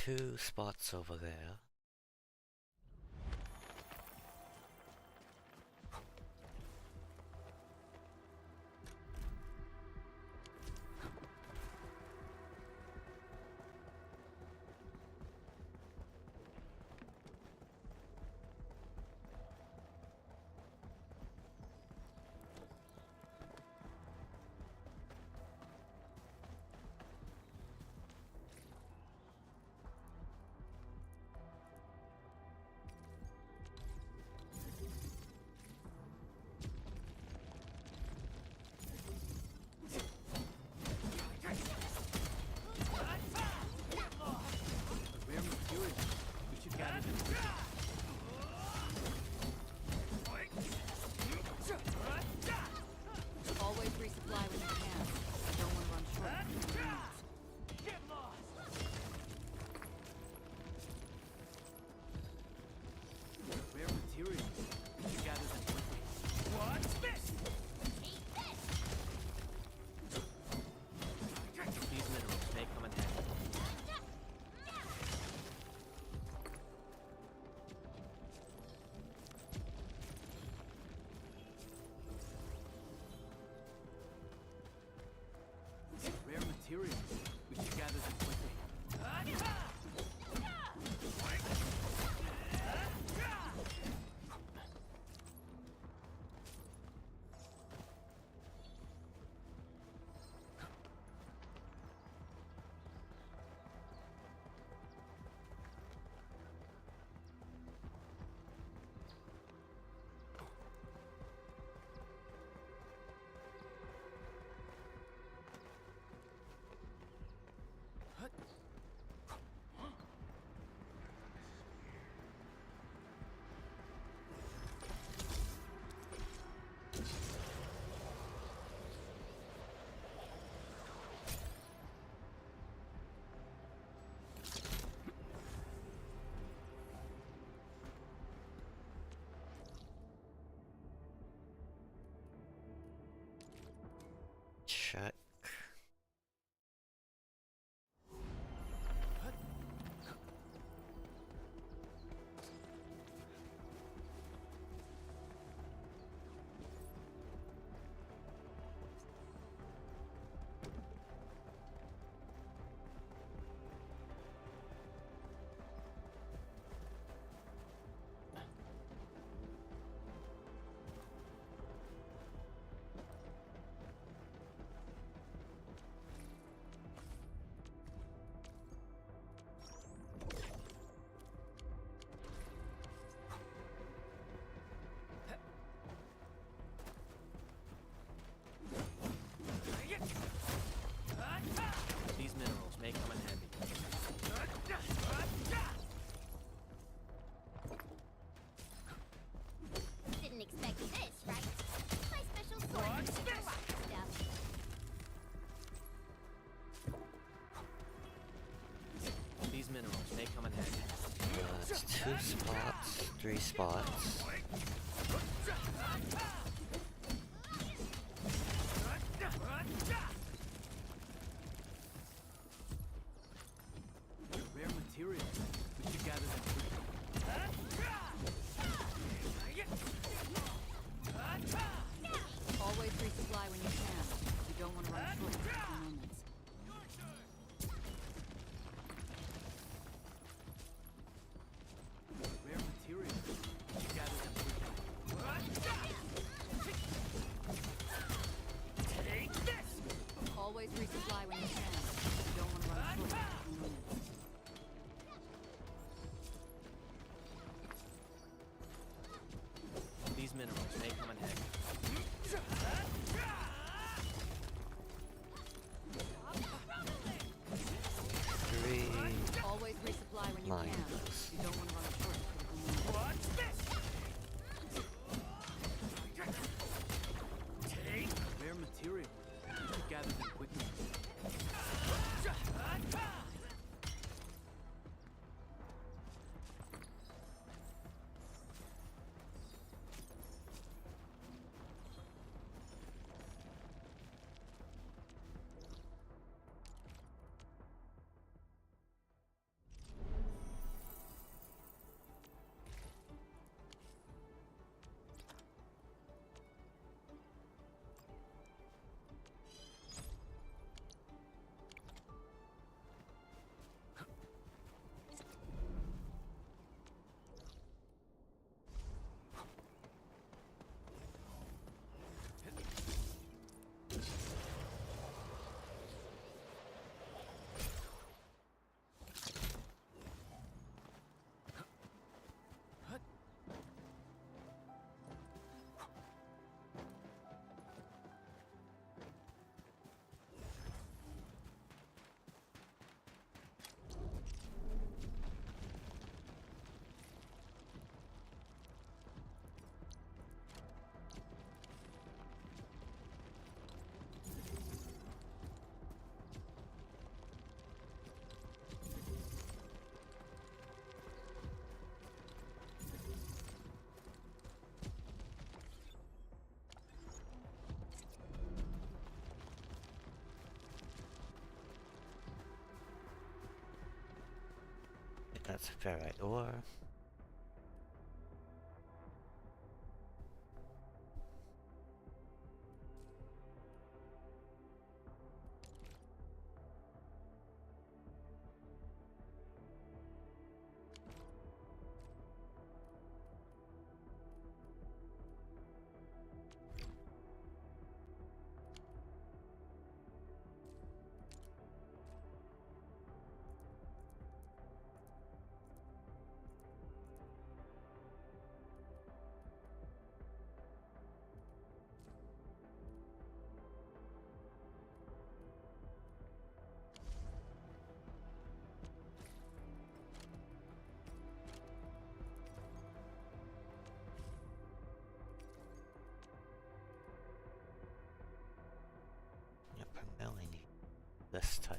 2 spots over there. Always resupply when you can. You don't want to run short of components. Get lost! Rare materials. We should gather them quickly. What's this? These minerals may come in handy. Rare materials. We should gather them quickly. Check. These minerals may come in handy. Didn't expect this, right? My special sword is for rock stuff. These minerals may come in handy. That's 2 spots, 3 spots. Rare materials. We should gather them quickly. Always resupply when you can. You don't want to run short of components. Rare materials. We should gather them quickly. Take this! Always resupply when you can. You don't want to run short of components. These minerals may come in handy. Always resupply when you Mine can. does. You don't want to run short of critical minerals. What's this? Take Rare materials. We should gather them quickly. That's ferrite ore. Yep, I only need this type.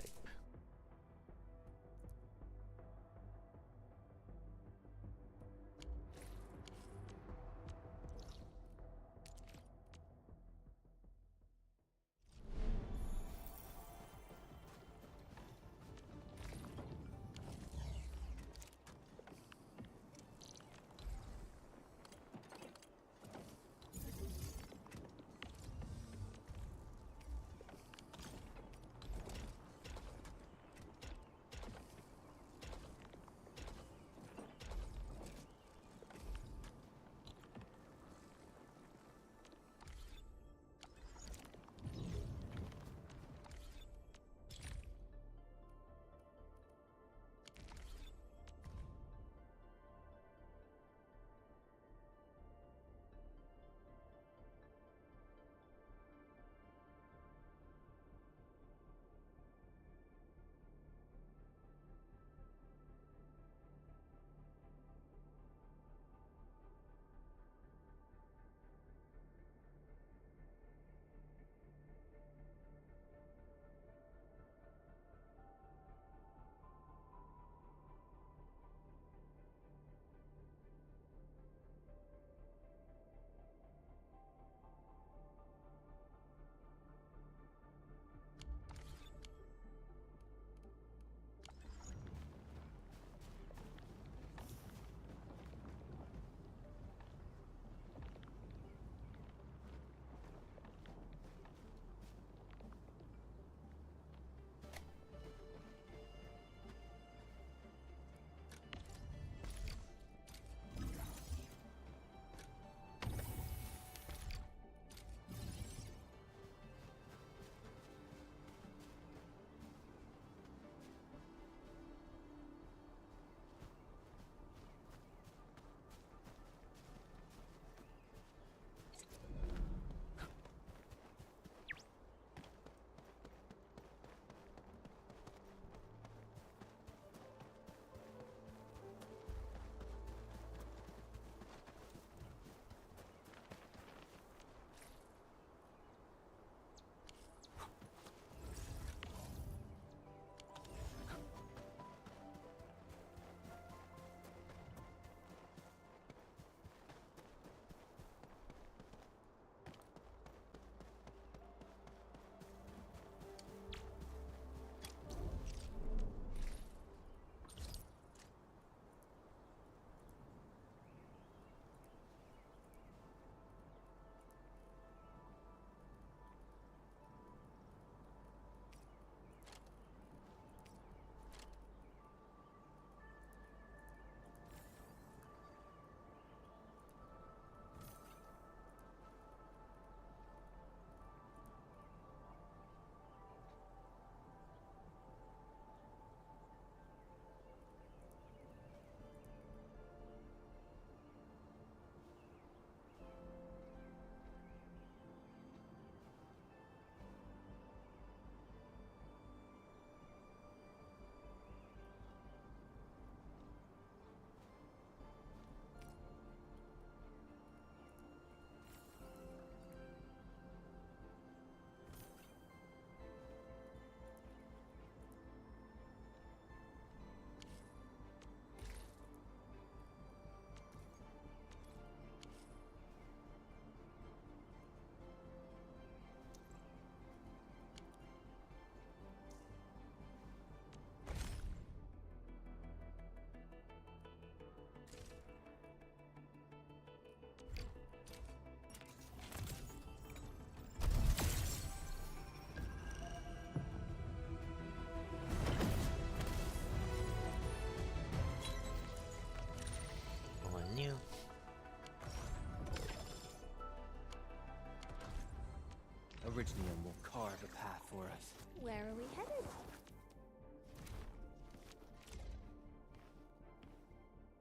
Originium will carve a path for us. Where are we headed?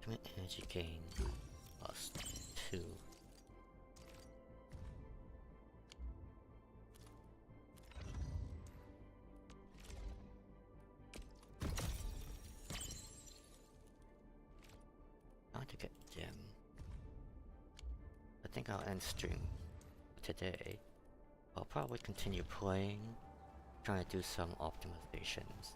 Commit energy gain +2. How to get gem. I think I'll end stream today. I'll probably continue playing, trying to do some optimizations.